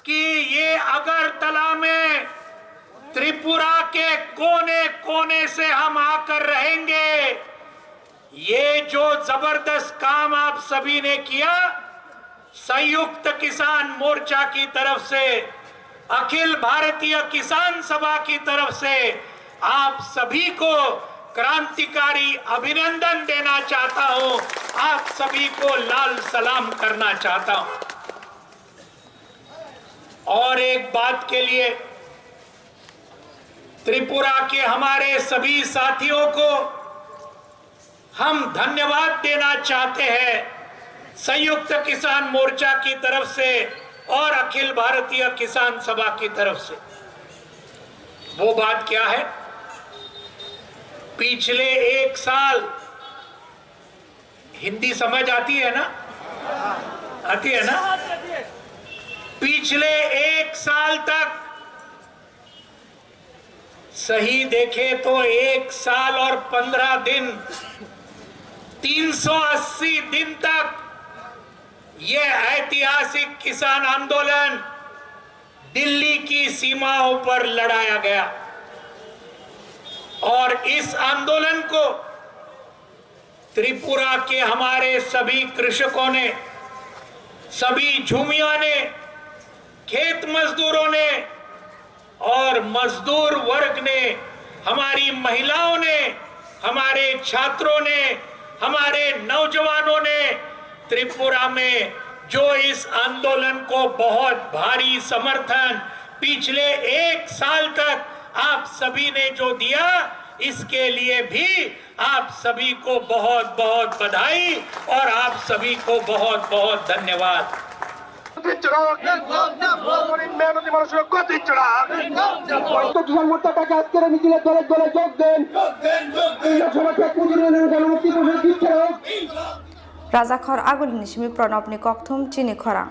कि ये अगरतला में त्रिपुरा के कोने कोने से हम आकर रहेंगे, ये जो जबरदस्त काम आप सभी ने किया, संयुक्त किसान मोर्चा की तरफ से, अखिल भारतीय किसान सभा की तरफ से आप सभी को क्रांतिकारी अभिनंदन देना चाहता हूं, आप सभी को लाल सलाम करना चाहता हूं। और एक बात के लिए त्रिपुरा के हमारे सभी साथियों को हम धन्यवाद देना चाहते हैं, संयुक्त किसान मोर्चा की तरफ से और अखिल भारतीय किसान सभा की तरफ से। वो बात क्या है? पिछले 1 साल, हिंदी समझ आती है ना? आती है ना? पिछले 1 साल तक, सही देखे तो 1 साल और 15 दिन, 380 दिन तक ये ऐतिहासिक किसान आंदोलन दिल्ली की सीमाओं पर लड़ाया गया और इस आंदोलन को त्रिपुरा के हमारे सभी कृषकों ने, सभी झूमिया ने, खेत मजदूरों ने और मजदूर वर्ग ने, हमारी महिलाओं ने, हमारे छात्रों ने, हमारे नौजवानों ने त्रिपुरा में जो इस आंदोलन को बहुत भारी समर्थन पिछले 1 साल तक आप सभी ने जो दिया, इसके लिए भी आप सभी को बहुत बहुत बधाई और आप सभी को बहुत बहुत धन्यवाद। রাজাখর আগুন নিশমি প্রণবনি ককথুম চিনি খরা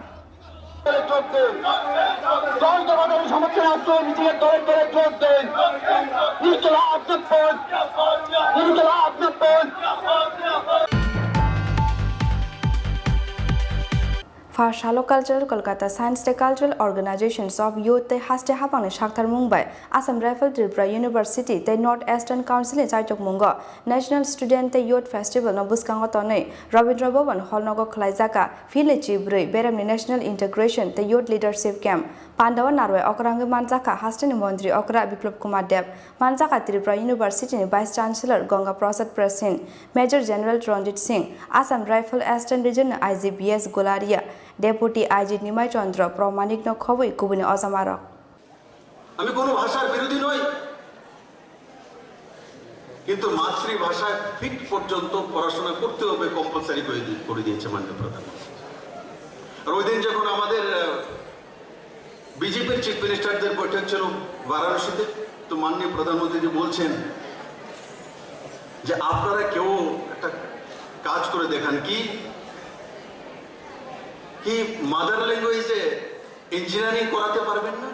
First Halo Cultural Kolkata Science Day Cultural Organizations of Youth Te Haste Hapang Shakthar Mumbai Assam Rifle Tripura University Te North Eastern Council in Chaitok Mungo National Student Te Youth Festival no Buskango Tone Rabindra Bhavan Hall Nogo Khlaijaka Phile Chibrui Beramni National Integration Te Youth Leadership Camp Pandawa Narwe Okrange Manjaka Hastani Mondri Okra Biplop Kumar Dev Manjaka Tripura University ni Vice Chancellor Ganga Prasad Prasin Major General Ranjit Singh Assam Rifle Eastern Region IGBS Golaria Deputy IG Nimai Chandra Pramanik no Khoboi Kubuni Osamara আমি কোনো ভাষার বিরোধী নই কিন্তু মাতৃভাষায় fit পর্যন্ত পড়াশোনা করতে হবে কম্পালসারি করে দিয়েছে মাননীয় প্রধানমন্ত্রী আর ওই দিন যখন আমাদের বিজেপির চিফ মিনিস্টারদের বৈঠক ছিল বারাণসীতে তো মাননীয় প্রধানমন্ত্রী যে বলছেন যে আপনারা কেউ একটা কাজ করে দেখান কি মাদার ল্যাঙ্গুয়েজে ইঞ্জিনিয়ারিং করাতে পারবেন না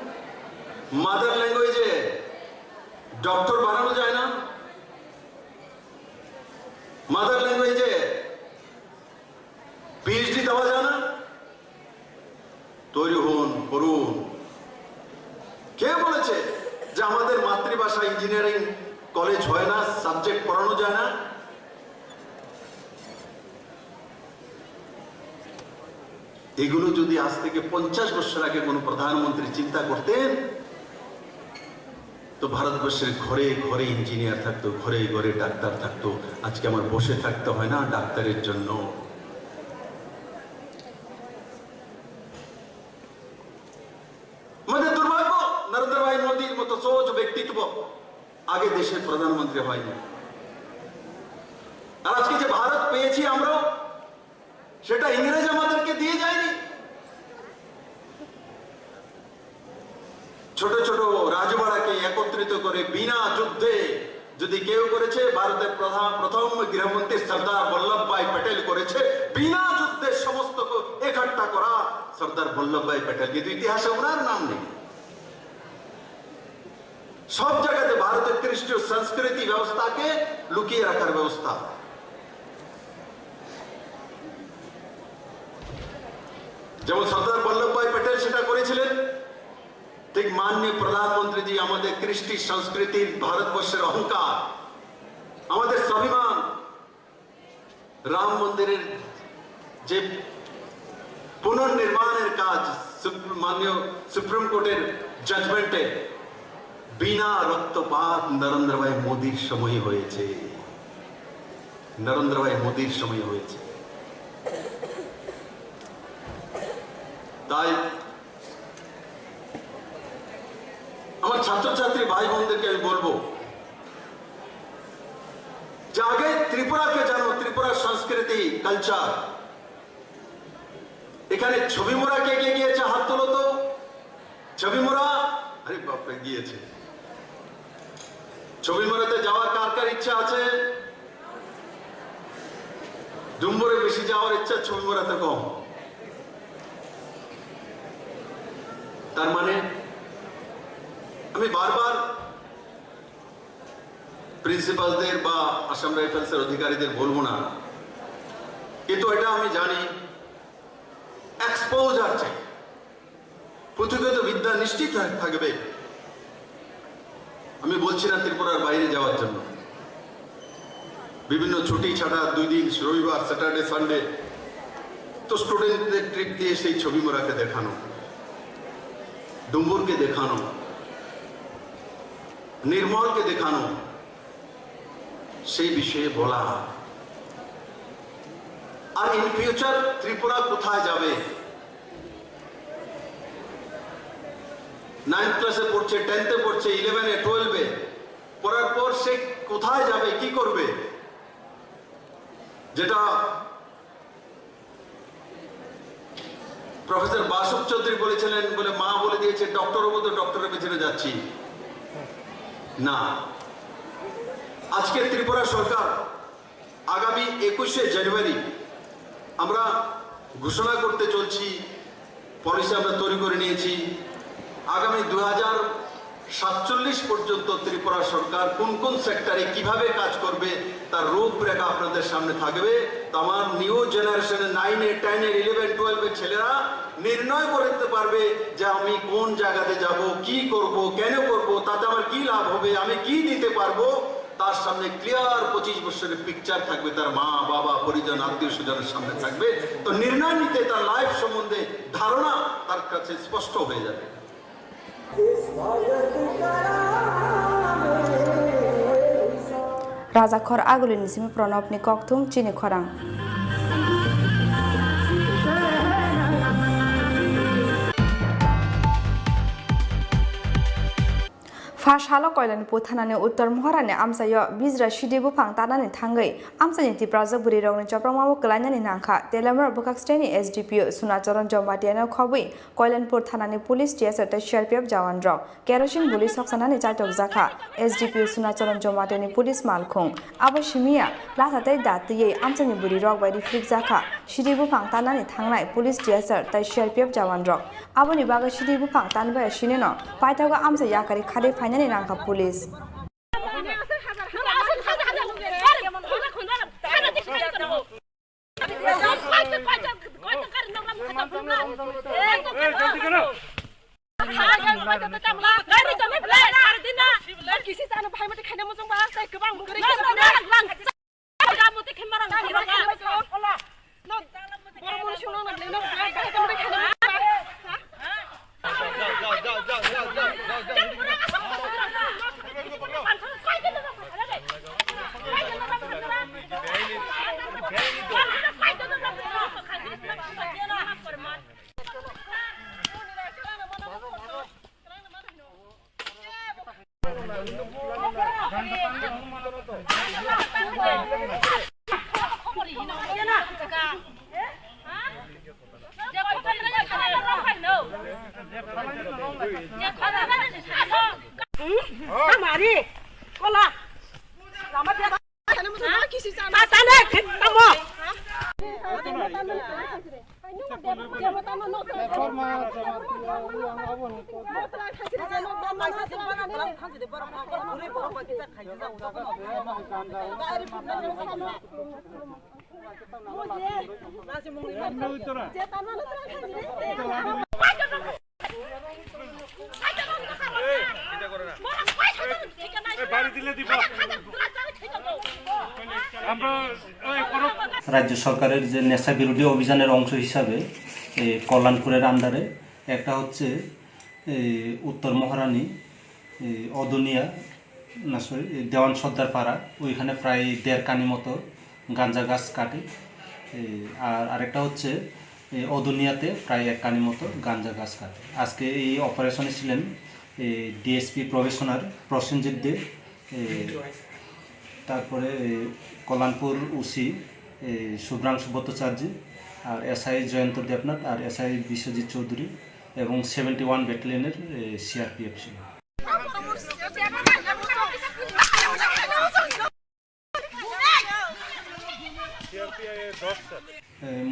মাদার ল্যাঙ্গুয়েজে ডক্টর বানানো যায় না মাদার ল্যাঙ্গুয়েজে পিএইচডি দেওয়া যায় না তৈরি হন করুন কে বলেছে যে আমাদের মাতৃভাষা ইঞ্জিনিয়ারিং কলেজ হয় না সাবজেক্ট পড়ানো যায় না এগুলো যদি আজ থেকে 50 বছর আগে কোনো প্রধানমন্ত্রী চিন্তা করতেন তো ভারতবর্ষের ঘরে ঘরে ইঞ্জিনিয়ার থাকতো ঘরে ঘরে ডাক্তার থাকতো আজকে আমার বসে থাকতে হয় না ডাক্তারের জন্য আমাদের দুর্ভাগ্য নরেন্দ্র ভাই মোদীর মতো সোচ ব্যক্তিত্ব আগে দেশের প্রধানমন্ত্রী হয়নি আর আজকে যে ভারত পেয়েছি আমরা সেটা ইংরেজ আমাদেরকে দিয়ে যায়নি ছোট ছোট রাজবাড়াকে একত্রিত করে বিনা যুদ্ধে যদি কেউ করেছে ভারতের প্রথম গৃহমন্ত্রী সর্দার বল্লভভাই প্যাটেল করেছে বিনা যুদ্ধে সমস্ত একট্টা করা সর্দার বল্লভভাই প্যাটেল কিন্তু ইতিহাসে ওনার নাম নেই সব জায়গাতে ভারতের খ্রিস্টীয় সংস্কৃতি ব্যবস্থাকে লুকিয়ে রাখার ব্যবস্থা যেমন সর্দার বল্লভভাই প্যাটেল সেটা করেছিলেন ঠিক মাননীয় প্রধানমন্ত্রী জি আমাদের কৃষ্টি সংস্কৃতির ভারতবর্ষের অহংকার আমাদের স্বাভিমান রাম মন্দিরের যে পুনর্নির্মাণের কাজ মাননীয় সুপ্রিম কোর্টের জাজমেন্টে বিনা রক্তপাত নরেন্দ্র ভাই মোদীর সময় হয়েছে নরেন্দ্র ভাই মোদীর সময় হয়েছে তাই আমার ছাত্রছাত্রী ভাই বোনদেরকে আমি বলবো যে আগে ত্রিপুরাকে জানো ত্রিপুরার সংস্কৃতি কালচার এখানে ছবি মোড়া কে কে গিয়েছে হাত তোলো তো ছবি মোড়া আরে বাপরে গিয়েছে ছবি মোড়াতে যাওয়ার কার কার ইচ্ছা আছে ডুম্বরে বেশি যাওয়ার ইচ্ছা ছবি মোড়াতে কম তার মানে আমি বারবার প্রিন্সিপালদের বা আসাম রাইফেলসের অধিকারীদের বলবো না কিন্তু এটা আমি জানি এক্সপোজার চাই পুঁথিগত বিদ্যা নিশ্চিত থাকবে আমি বলছি না ত্রিপুরার বাইরে যাওয়ার জন্য বিভিন্ন ছুটি ছাড়া 2 দিন রবিবার স্যাটারডে সানডে তো স্টুডেন্টদের ট্রিপ দিয়ে সেই ছবি মোড়াকে দেখানো ডুম্বুরকে দেখানো নির্মলকে দেখানো সেই বিষয়ে বলা আর ইন ফিউচার ত্রিপুরা কোথায় যাবে 9th ক্লাসে পড়ছে 10th এ পড়ছে 11 এ 12 এ পড়ার পর সে কোথায় যাবে কি করবে যেটা প্রফেসর বাসুক চৌধুরী বলেছিলেন বলে মা বলে দিয়েছে ডক্টর হবো তো ডক্টরের পেছনে যাচ্ছি না আজকে ত্রিপুরা সরকার আগামী 21শে জানুয়ারি আমরা ঘোষণা করতে চলছি পলিসি আমরা তৈরি করে নিয়েছি আগামী 47 পর্যন্ত ত্রিপুরা সরকার কোন কোন সেক্টরে কিভাবে কাজ করবে তার রূপরেখা আপনাদের সামনে থাকবে। তো আমার নিউ জেনারেশনের 9 10 11 12 ছেলেরা নির্ণয় করতে পারবে যে আমি কোন জায়গাতে যাব, কি করব, কেন করব, তাতে আমার কি লাভ হবে, আমি কি দিতে পারবো। তার সামনে ক্লিয়ার 25 বছরের পিকচার থাকবে, তার মা বাবা পরিজন আত্মীয় স্বজনের সামনে থাকবে। তো নির্ণয় নিতে তার লাইফ সম্বন্ধে ধারণা তার কাছে স্পষ্ট হয়ে যাবে। Rajakhor agulin simi pranab ni koktum chini khorang. Fashalo koilan puthanani uttar mohorani amsayo bizra shidibu phang tanani thangai amsani tipraja buri rogni chapramamu klainani nangkha telamar bukaksteni SDPO Sunacharan Jomatiana khobui koilanpur thanani police TSR ta CRPF jawan rok kerosene buli soksanani chaitok jakha SDPO Sunacharan Jomatiani police malkhung abo shimia lasatai datiye amsani buri rok bai reflect jakha shidibu phang tanani thangnai police TSR ta CRPF jawan rok aboni baga shidibu phang tanbai shineno paithaga amsa yakari khade fainani nangkha police রাজ্য সরকারের যে নেশা বিরোধী অভিযানের অংশ হিসাবে কল্যাণপুরের আন্ডারে একটা হচ্ছে উত্তর মহারানী অদুনিয়া না সরি দেওয়ান সর্দার পাড়া, ওইখানে প্রায় 1.5 কানি মতো গাঁজা গাছ কাটে। আর আরেকটা হচ্ছে অদুনিয়াতে প্রায় 1 কানি মতো গাঁজা গাছ কাটে। আজকে এই অপারেশনে ছিলেন ডিএসপি প্রবেশনার প্রসেনজিৎ দে, তারপরে কল্যাণপুর ওসি শুভ্রাংশু ভট্টাচার্য, আর এসআই জয়ন্ত দেবনাথ, আর এসআই বিশ্বজিৎ চৌধুরী এবং 71 ব্যাটালিয়নের সিআরপিএফ ছিল।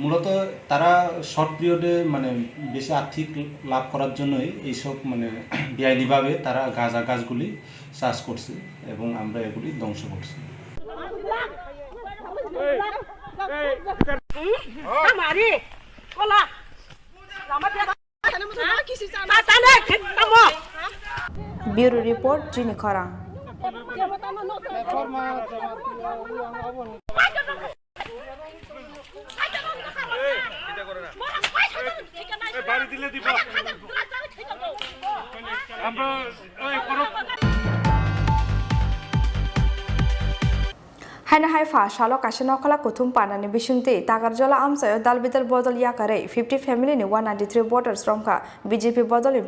মূলত তারা শর্ট পিরিয়ডে মানে বেশি আর্থিক লাভ করার জন্যই এইসব মানে বেআইনিভাবে তারা গাঁজা গাছগুলি চাষ করছে এবং আমরা এগুলি ধ্বংস করছি। Bureau Report Jini Khorang. Haina haifa shalo kasino khala kuthum panani bishunti tagarjola amsayo dalbidal bodol yakare 50 family ni 193 voters romka BJP bodoli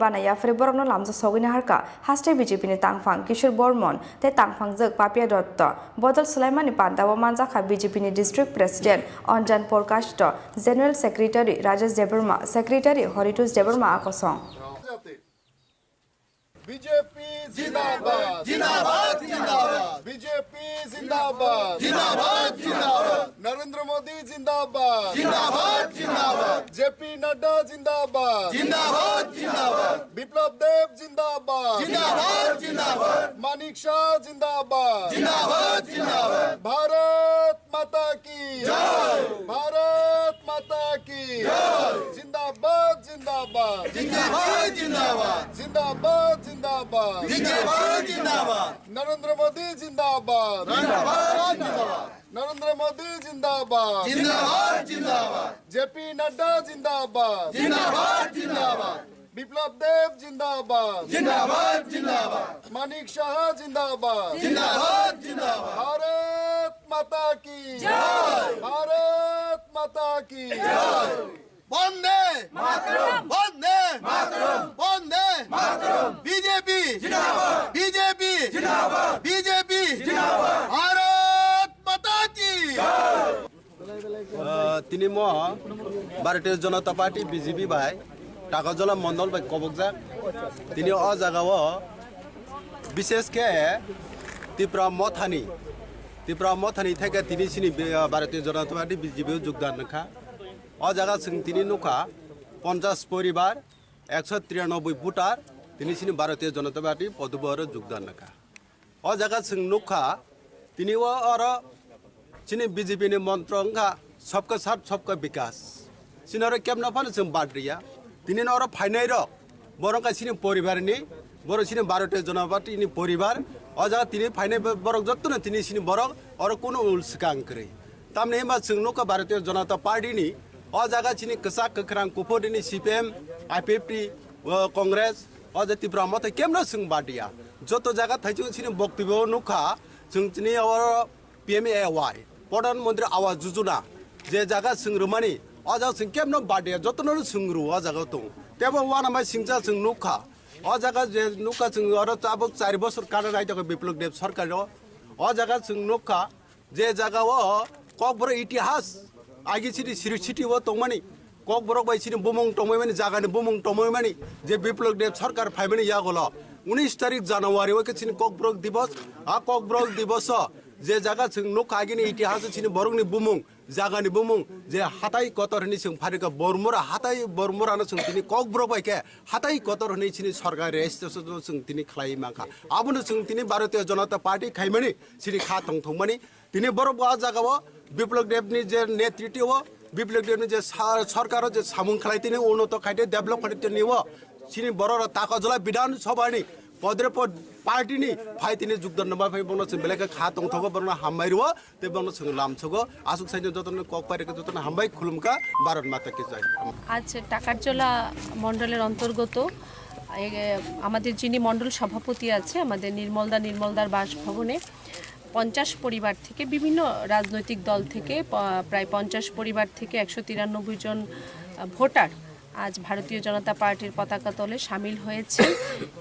bana yafre borokno lamja sogini harka haste BJP ni tangphang Kishore Bormon te tangphang jek Papia Dotto bodol Sulaimani pandawa manjakha BJP ni district president Anjan Porkash general secretary Rajesh Debarma secretary Horitus Debarma akosong BJP जिंदाबाद जिंदाबाद जिंदाबाद BJP जिंदाबाद जिंदाबाद जिंदाबाद नरेंद्र मोदी জিন্দাবাদ জিন্দাবাদ জিন্দাবাদ JP Nadda জিন্দাবাদ জিন্দাবাদ জিন্দাবাদ বিপ্লব দেব জিন্দাবাদ জিন্দাবাদ জিন্দাবাদ মানিক শাহ জিন্দাবাদ জিন্দাবাদ জিন্দাবাদ ভারত মাতা কি জয় ভারত মাতা কি জয় জিন্দাবাদ জিন্দাবাদ জিন্দাবাদ জিন্দাবাদ জিন্দাবাদ জিন্দাবাদ জিন্দাবাদ জিন্দাবাদ নরেন্দ্র মোদি জিন্দাবাদ জিন্দাবাদ জিন্দাবাদ नरेंद्र मोदी जिंदाबाद जिंदाबाद जिंदाबाद जेपी नड्डा जिंदाबाद जिंदाबाद जिंदाबाद विप्लव देव जिंदाबाद जिंदाबाद जिंदाबाद मानिक शाह जिंदाबाद जिंदाबाद जिंदाबाद भारत माता की जय भारत माता की जय वंदे मातरम वंदे मातरम वंदे मातरम बीजेपी जिंदाबाद बीजेपी जिंदाबाद बीजेपी जिंदाबाद भारत তিনি ভারতীয় জনতা পার্টি বিজেপি ভাই টাকাজলা মন্ডল ভাই কবকজাক তিনি অ জায়গাও বিশেষকে ত্রিপুরা মথানি থেকে তিনি সিনি ভারতীয় জনতা পার্টি বিজেপিও যোগদান নখা অ জায়গা তিনি নখা 50 পরিবার 193 ভোটার তিনি সিনি ভারতীয় জনতা পার্টি পদবর যোগদান নখা অ জায়গা নখা তিনি আর सिनी बीजेपी ने मंत्र सबका साथ सबका विकास सिनारो केम नफानो जों बाद्रिया दिनै और फाइनाय र बरंका सिनी परिवार नि बर सिनी भारतीय जनता पार्टी नि परिवार अजा तिनी फाइनाय बरक जत्तनो तिनी सिनी बरक और कोनो उलसकां करे तामने मा जों नका भारतीय जनता पार्टी नि अजागा सिनी कसा कखरां कुफोदिनी सीपीएम आईपीएफटी कांग्रेस अजा तिब्रा मत केम न जों बाद्रिया जत जागा थाइजों सिनी बक्तव्य नखा जों तिनी और पीएमएवाई प्रधानमंत्री आवास योजना जे जगह संग्रमानी अजा सिं केम न बाडे जतन संग्रु अजागा दं तेबो वाना मा सिंजा जों नुखा अजागा जे नुखा जों आरो चाबो 4 बोसोर काना रायतो विप्लव देव सरकार अजागा जों नुखा जे जगाव ककबर इतिहास आगि सिटी सिटी व तंमानी ककबर बाय सिटी बुमुंग तंमानी जागानि बुमुंग तंमानी जे विप्लव देव सरकार फाइमानी यागोल 19 तारिख जनवरी व किसिन ककबर दिवस आ ककबर दिवस जे जगह जों नखागिनि इतिहास सिनि बरंनि बुमुं जागानि बुमुं जे हाथाय कतरनि जों फारिका बरमुरा हाथाय बरमुरानो जों तिनि ककब्र बायके हाथाय कतरनि सिनि सरकार रेजिस्ट्रेसन जों तिनि खलाय माखा आबुनो जों तिनि भारतीय जनता पार्टी खायमानि सिनि खा थंथंमानि तिनि बरबा जागाव विप्लव देवनि जे नेतृत्व विप्लव देवनि जे सरकार जे सामुं खलाय तिनि उन्नत खायते डेभलप खायते निव सिनि बर ताकाजला विधान सभानि पदरे पद पार्टी नि फाइ तिनि जुगदान नमा फाइ बनो जों बेलेका खा थंथगो बरना हामबायरो ते बनो जों लामछगो आसुक साइनो जतन ककपारिके जतन हामबाय खुलुमका भारत माता की जय आज টাকারজলা মণ্ডলের অন্তর্গত আমাদের যিনি মণ্ডল সভাপতি আছে আমাদের নির্মলদার বাসভবনে 50 পরিবার থেকে বিভিন্ন রাজনৈতিক দল থেকে প্রায় 50 পরিবার থেকে 193 জন ভোটার आज भारतीय जनता पार्टिर पताका तले शामिल হয়েছে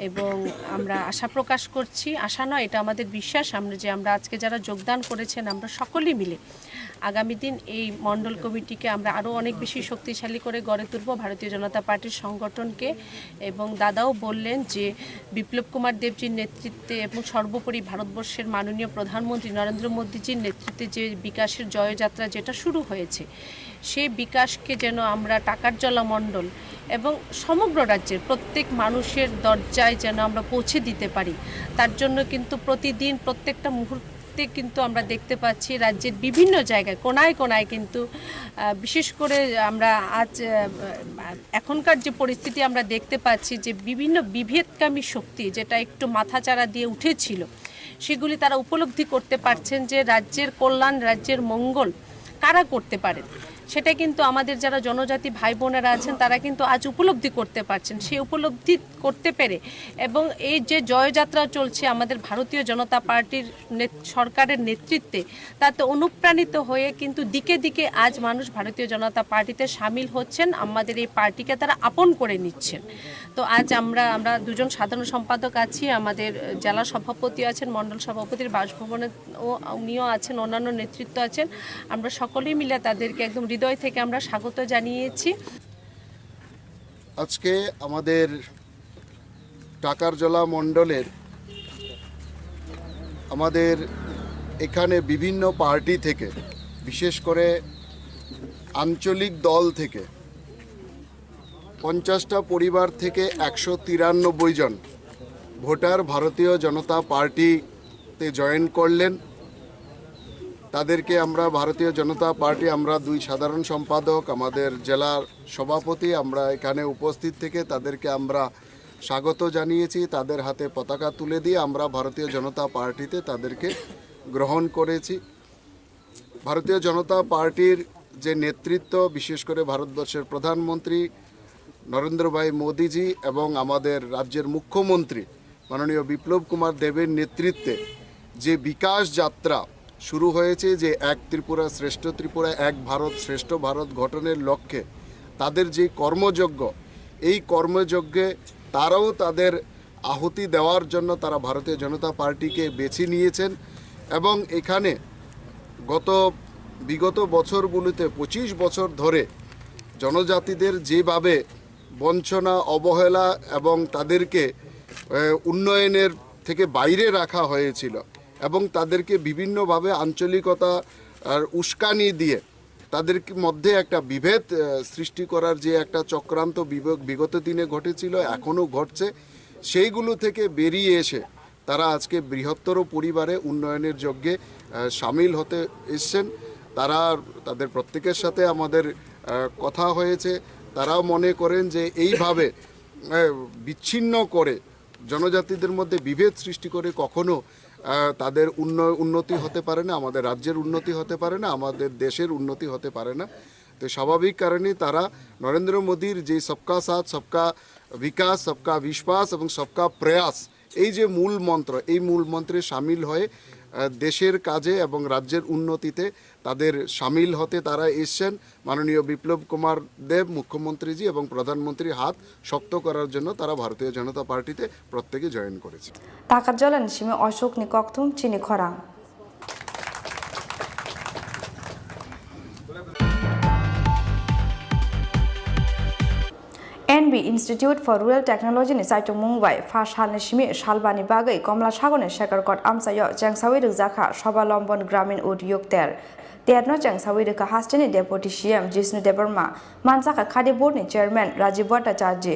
এবং আমরা আশা প্রকাশ করছি আশা নয় এটা আমাদের বিশ্বাস আমরা যে আমরা আজকে যারা যোগদান করেছেন আমরা সকলেই মিলে আগামী দিন এই মণ্ডল কমিটিকে আমরা আরো অনেক বেশি শক্তিশালী করে গড়ে তুলব ভারতীয় জনতা পার্টির সংগঠনকে এবং দাদাও বললেন যে বিপ্লব কুমার দেবজির নেতৃত্বে এবং সর্বোপরি ভারতবর্ষের মাননীয় প্রধানমন্ত্রী নরেন্দ্র মোদীজির নেতৃত্বে যে বিকাশের জয়যাত্রা যেটা শুরু হয়েছে সেই বিকাশকে যেন আমরা টাকারজলা মণ্ডল এবং সমগ্র রাজ্যের প্রত্যেক মানুষের দরজায় যেন আমরা পৌঁছে দিতে পারি তার জন্য কিন্তু প্রতিদিন প্রত্যেকটা মুহূর্তে কিন্তু আমরা দেখতে পাচ্ছি রাজ্যের বিভিন্ন জায়গায় কোনায় কোনায় কিন্তু বিশেষ করে আমরা আজ এখনকার যে পরিস্থিতি আমরা দেখতে পাচ্ছি যে বিভিন্ন বিভেদকামী শক্তি যেটা একটু মাথাচাড়া দিয়ে উঠেছিল সেগুলি তারা উপলব্ধি করতে পারছেন যে রাজ্যের কল্যাণ রাজ্যের মঙ্গল কারা করতে পারেন সেটা কিন্তু আমাদের যারা জনজাতি ভাই বোনেরা আছেন তারা কিন্তু আজ উপলব্ধি করতে পারছেন সেই উপলব্ধি করতে পেরে এবং এই যে জয়যাত্রা চলছে আমাদের ভারতীয় জনতা পার্টির সরকারের নেতৃত্বে তাতে অনুপ্রাণিত হয়ে কিন্তু দিকে দিকে আজ মানুষ ভারতীয় জনতা পার্টিতে শামিল হচ্ছেন আমাদের এই পার্টিকে তারা আপন করে নিচ্ছেন তো আজ আমরা দুজন সাধারণ সম্পাদক আছি আমাদের জেলা সভাপতি আছেন মণ্ডল সভাপতির বাসভবনে উনিও আছেন অন্যান্য নেতৃত্ব আছেন আমরা সকলেই মিলে তাদেরকে একদম হৃদয় থেকে আমরা স্বাগত জানিয়েছি আজকে আমাদের টাকারজলা মণ্ডলের আমাদের এখানে বিভিন্ন পার্টি থেকে বিশেষ করে আঞ্চলিক দল থেকে 50টা পরিবার থেকে 193 জন ভোটার ভারতীয় জনতা পার্টিতে জয়েন করলেন। তাদেরকে আমরা ভারতীয় জনতা পার্টি, আমরা 2 সাধারণ সম্পাদক, আমাদের জেলার সভাপতি, আমরা এখানে উপস্থিত থেকে তাদেরকে আমরা স্বাগত জানিয়েছি। তাদের হাতে পতাকা তুলে দিয়ে আমরা ভারতীয় জনতা পার্টিতে তাদেরকে গ্রহণ করেছি। ভারতীয় জনতা পার্টির যে নেতৃত্ব, বিশেষ করে ভারতবর্ষের প্রধানমন্ত্রী নরেন্দ্র ভাই মোদিজি এবং আমাদের রাজ্যের মুখ্যমন্ত্রী মাননীয় বিপ্লব কুমার দেবের নেতৃত্বে যে বিকাশ যাত্রা শুরু হয়েছে, যে এক ত্রিপুরা শ্রেষ্ঠ ত্রিপুরা, এক ভারত শ্রেষ্ঠ ভারত গঠনের লক্ষ্যে তাদের যে কর্মযজ্ঞ, এই কর্মযজ্ঞে তারাও তাদের আহুতি দেওয়ার জন্য তারা ভারতীয় জনতা পার্টিকে বেছে নিয়েছেন। এবং এখানে বিগত বছরগুলিতে 25 বছর ধরে জনজাতিদের যেভাবে বঞ্চনা, অবহেলা এবং তাদেরকে উন্নয়নের থেকে বাইরে রাখা হয়েছিল এবং তাদেরকে বিভিন্নভাবে আঞ্চলিকতা আর উস্কানি দিয়ে তাদের মধ্যে একটা বিভেদ সৃষ্টি করার যে একটা চক্রান্ত বিগত দিনে ঘটেছিল, এখনও ঘটছে, সেইগুলো থেকে বেরিয়ে এসে তারা আজকে বৃহত্তর পরিবারে উন্নয়নের যজ্ঞে সামিল হতে এসছেন। তাদের প্রত্যেকের সাথে আমাদের কথা হয়েছে। তারাও মনে করেন যে এইভাবে বিচ্ছিন্ন করে জনজাতিদের মধ্যে বিভেদ সৃষ্টি করে কখনো তাদের উন্নতি হতে পারে না, আমাদের রাজ্যের উন্নতি হতে পারে না, আমাদের দেশের উন্নতি হতে পারে না। তো স্বাভাবিক কারণে তারা নরেন্দ্র মোদীর যে সবকা সাথ, সবকা বিকাশ, সবকা বিশ্বাস এবং সবকা প্রয়াস, এই যে মূল মন্ত্র, এই মূল মন্ত্রে সামিল হয়ে দেশের কাজে এবং রাজ্যের উন্নতিতে তাদের সামিল হতে তারা এসছেন। মাননীয় বিপ্লব কুমার দেব মুখ্যমন্ত্রীজি এবং প্রধানমন্ত্রীর হাত শক্ত করার জন্য তারা ভারতীয় জনতা পার্টিতে প্রত্যেকে জয়েন করেছে। টাকার জলেন সিমে অশোক নি ককথুম চিনি খরাং। NB Institute for Rural Technology ni Saitung Mumbai Fash Halni Shimi Shalbani Bagai Komla Shagone Shekarkot Amsayo Jangsawi Rukzakha Shobalambon Gramin Udyog Ter Terno Jangsawi Rukha Hastini Deputy CM Jisnu Debarma Mansaka Khadi Board ni Chairman Rajiv Bhattacharya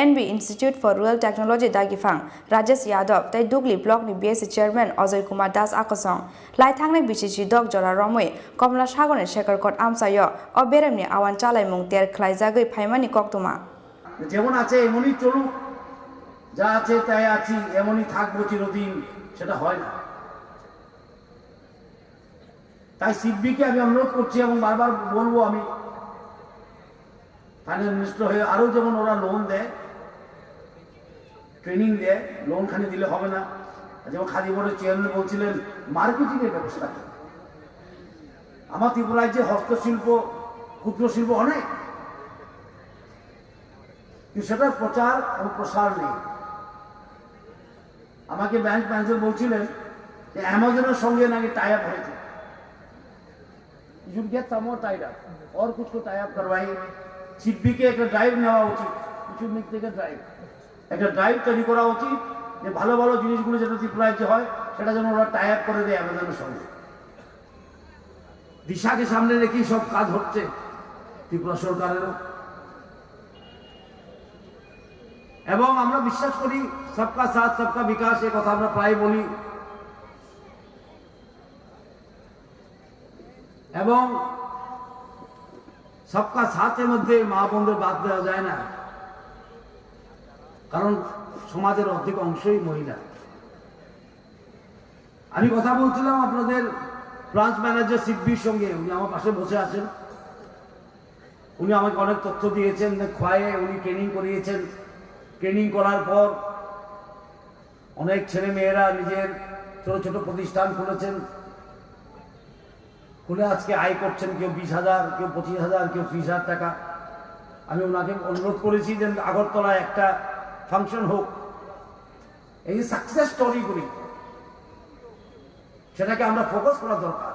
NB Institute for Rural Technology Dagifang Rajesh Yadav Tai Dugli Block ni BSc Chairman Ajay Kumar Das Akosong Lai Thangnai BCC Dog Jora Romoi Komla Shagone Shekarkot Amsayo Oberem ni Awan Chalai Mung Ter Khlaijagai Phaimani Koktuma যেমন আছে এমনই চলুক, যা আছে তাই আছি, এমনই থাকবো চিরদিন, সেটা হয় না। তাই সিডবিকে আমি অনুরোধ করছি এবং বারবার বলবো, আমি ফাইন্যান্স মিনিস্টার হয়ে আরও যেমন ওরা লোন দেয়, ট্রেনিং দেয়, লোন খালি দিলে হবে না। যেমন খাদি বোর্ডের চেয়ারম্যান বলছিলেন মার্কেটিংয়ের ব্যবস্থা। আমার ত্রিপুরায় যে হস্তশিল্প, ক্ষুদ্র শিল্প অনেক, কিন্তু সেটার প্রচার এবং প্রসার নেই। আমাকে ব্যাংক ম্যানেজার বলছিলেন যে অ্যামাজনের সঙ্গে নাকি টাই আপ হয়েছে, you get some more tied up और कुछ को टाई अप करवाइए। সিডবি কে একটা ড্রাইভ নেওয়া উচিত, কিছু মিট থেকে ড্রাইভ, একটা ড্রাইভ তৈরি করা উচিত যে ভালো ভালো জিনিসগুলো যেটা ত্রিপুরায় যে হয় সেটা যেন ওরা টাই আপ করে দেয় অ্যামাজনের সঙ্গে। দিশাকে সামনে রেখেই সব কাজ হচ্ছে ত্রিপুরা সরকারেরও। এবং আমরা বিশ্বাস করি সবকা সাথ সবকা বিকাশ, এই কথা আমরা প্রায় বলি। এবং সবকা সাথের মধ্যে মা বোনদের বাদ দেওয়া যায় না, কারণ সমাজের অর্ধেক অংশই মহিলা। আমি কথা বলছিলাম আপনাদের ব্রাঞ্চ ম্যানেজার সিডবির সঙ্গে, উনি আমার পাশে বসে আছেন। উনি আমাকে অনেক তথ্য দিয়েছেন, খোয়ায়ে উনি ট্রেনিং করিয়েছেন। ট্রেনিং করার পর অনেক ছেলে মেয়েরা নিজের ছোট ছোট প্রতিষ্ঠান খুলেছেন, খুলে আজকে আয় করছেন, কেউ 20,000, কেউ 25,000, কেউ 30,000 টাকা। আমি ওনাকে অনুরোধ করেছি যে আগরতলায় একটা ফাংশন হোক, এই সাকসেস স্টোরিগুলি সেটাকে আমরা ফোকাস করা দরকার,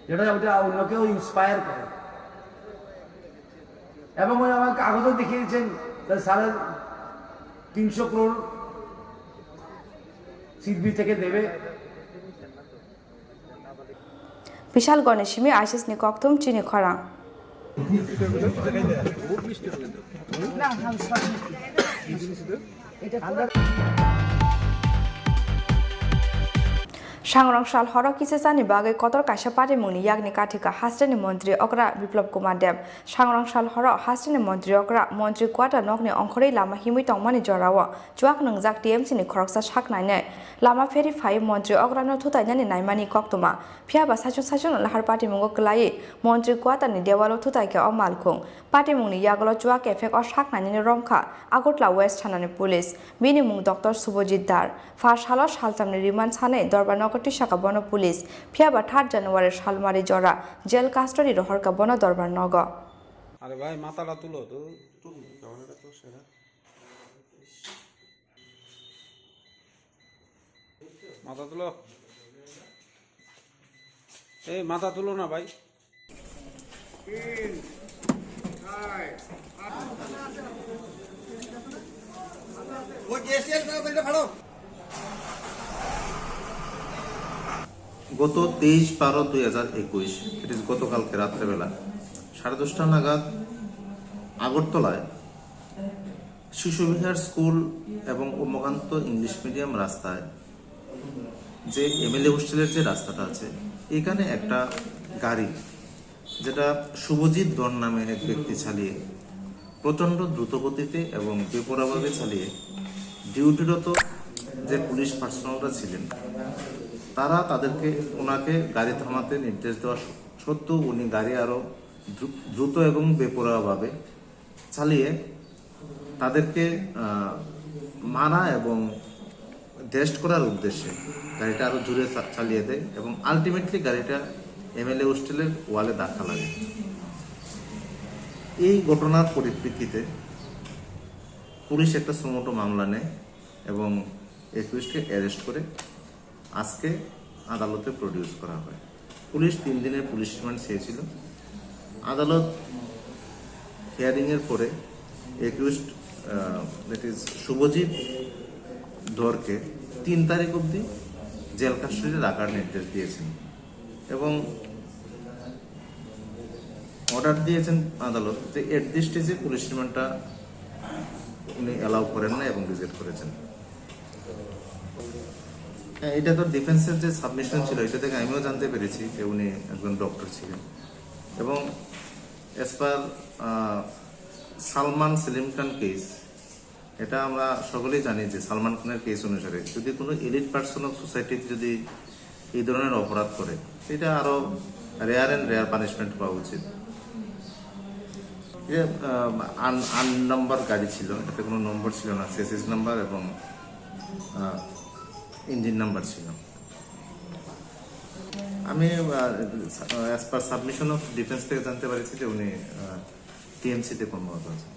যেটা ওটা অন্যকেও ইন্সপায়ার করে। এবং উনি আমাকে কাগজও দেখিয়েছেন 350 crore সিডবি থেকে দেবে। বিশাল গণেশিমি আইসিস নি কক্তুম চিনি খরাং सांग्रां साल हर किसेसानि बागै कतर काशा पारिमुनि यागनि काठिका हास्टेनि मन्त्री अग्रा बिप्लब कुमार देव सांग्रां साल हर हास्टेनि मन्त्री अग्रा मन्त्री क्वाटा नकनि अंखरै लामा हिमै तंमानि जराव जुवाक नंजाक टीएमसी नि खरकसा साकनायनै लामा फेरि फाइ मन्त्री अग्रानो थुतायनानि नायमानि कक्तुमा फियाबा साचुन लाहार पार्टी मुंगो क्लायै मन्त्री क्वाटानि देवालो थुतायके अमालखुं पार्टी मुंनि यागलो जुवाक एफेक्ट अ साकनायनि रंखा आगरतला वेस्ट थानानि पुलिस बिनि मुं डक्टर सुबजित दार फार्स्ट हाल सालतामनि रिमान्ड सानै दरबार नगरटी शाखा बन पुलिस फियाबा 3 জানুয়ারি सालमारी जरा जेल कास्टडी रहरका बन दरबार नग আরে ভাই মাথাটা তুলো তো মাথা তুলো এই মাথা তুলো না ভাই वो जेसीएल का बेटा फाड़ो গত 23/12/2021 ইট ইজ গতকালকে রাত্রেবেলা 10:30 নাগাদ আগরতলায় শিশুবিহার স্কুল এবং উম্মকান্ত ইংলিশ মিডিয়াম রাস্তায় যে এমএলএ হোস্টেলের যে রাস্তাটা আছে এখানে একটা গাড়ি যেটা শুভজিৎ ধর নামে এক ব্যক্তি চালিয়ে প্রচণ্ড দ্রুতগতিতে এবং বেপরোয়াভাবে চালিয়ে ডিউটিরত যে পুলিশ পার্সোনালরা ছিলেন তারা তাদেরকে ওনাকে গাড়ি থামাতে নির্দেশ দেওয়া সত্ত্বেও উনি গাড়ি আরও দ্রুত এবং বেপরোয়াভাবে চালিয়ে তাদেরকে মারা এবং টেস্ট করার উদ্দেশ্যে গাড়িটা আরও জোরে চালিয়ে দেয় এবং আলটিমেটলি গাড়িটা এমএলএ হোস্টেলের ওয়ালে ধাক্কা লাগে। এই ঘটনার পরিপ্রেক্ষিতে পুলিশ একটা সুমোটো মামলা নেয় এবং একুশকে অ্যারেস্ট করে আজকে আদালতে প্রডিউস করা হয়। পুলিশ 3 দিনের পুলিশ রিমান্ড চেয়েছিল। আদালত হিয়ারিংয়ের পরে একুশড দ্যাট ইজ শুভজিৎ ধরকে 3 তারিখ অবধি জেল কাস্টডিতে রাখার নির্দেশ দিয়েছেন এবং অর্ডার দিয়েছেন আদালত যে এট দিস স্টেজে পুলিশ রিমান্ডটা উনি অ্যালাউ করেন না এবং রিজেক্ট করেছেন। এটা তো ডিফেন্সের যে সাবমিশন ছিল এটা থেকে আমিও জানতে পেরেছি যে উনি একজন ডক্টর ছিলেন এবং অ্যাজ পার সালমান সেলিম খান কেস এটা আমরা সকলেই জানি যে সালমান খানের কেস অনুসারে যদি কোনো এলিট পার্সন অফ সোসাইটিতে যদি এই ধরনের অপরাধ করে এটা আরো রেয়ার অ্যান্ড রেয়ার পানিশমেন্ট পাওয়া উচিত। আন নাম্বার গাড়ি ছিল, এটাতে কোনো নম্বর ছিল না, সেসিস নাম্বার এবং ইঞ্জিন নাম্বার ছিল। আমি as per submission of defence থেকে জানতে পারছি যে উনি টিএমসিতে কর্মরত আছেন।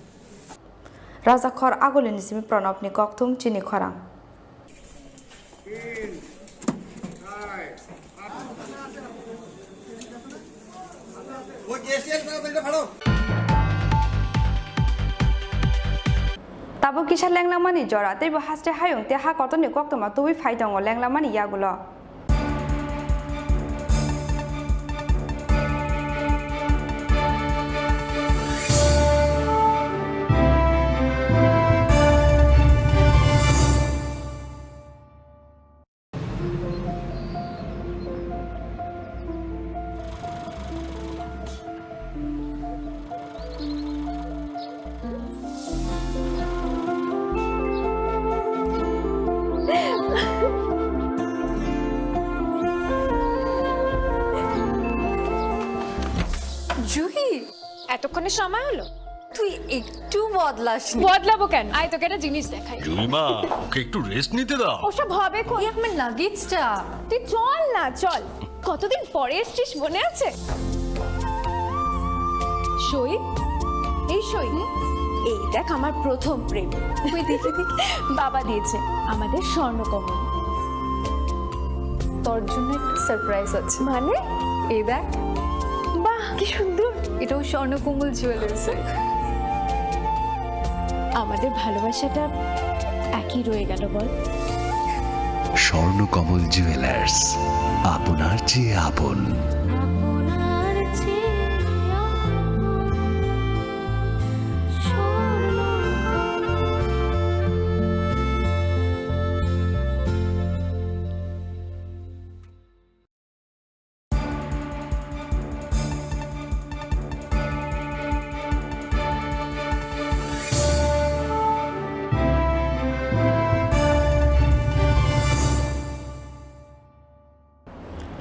রাজাখর আগলিনি সিমি প্রণবনি কক্তুম চিনি খরাং वो जेसीएल का बेटा फाड़ो ताबो किसा लेंलामानि जरा तैबो हास्टे हायं ते हा कतनि कक्तमा तुबि फाइदङ लेंलामानि यागुलो জুহি এতক্ষণে সময় হলো তুই একটু বদলাসনি। বদলাবো কেন? আয় তোকে একটা জিনিস দেখাই। জুইমা ওকে একটু রেস্ট নিতে দাও। ওসব হবে কোন? এই আমার লাগেজটা। তুই চল না চল। কতদিন পরে এসেছিস মনে আছে? সই এই সই এই দেখ আমার প্রথম প্রেম। তুই দেখে বাবা দিয়েছে আমাদের স্বর্ণকমল। তোর জন্য একটা সারপ্রাইজ আছে। মানে এই দেখ। বাহ কি সুন্দর। এটাও স্বর্ণকমল জুয়েলার্স। আমাদের ভালোবাসাটা একই রয়ে গেল বল। স্বর্ণকমল জুয়েলার্স আপনার চেয়ে আপন।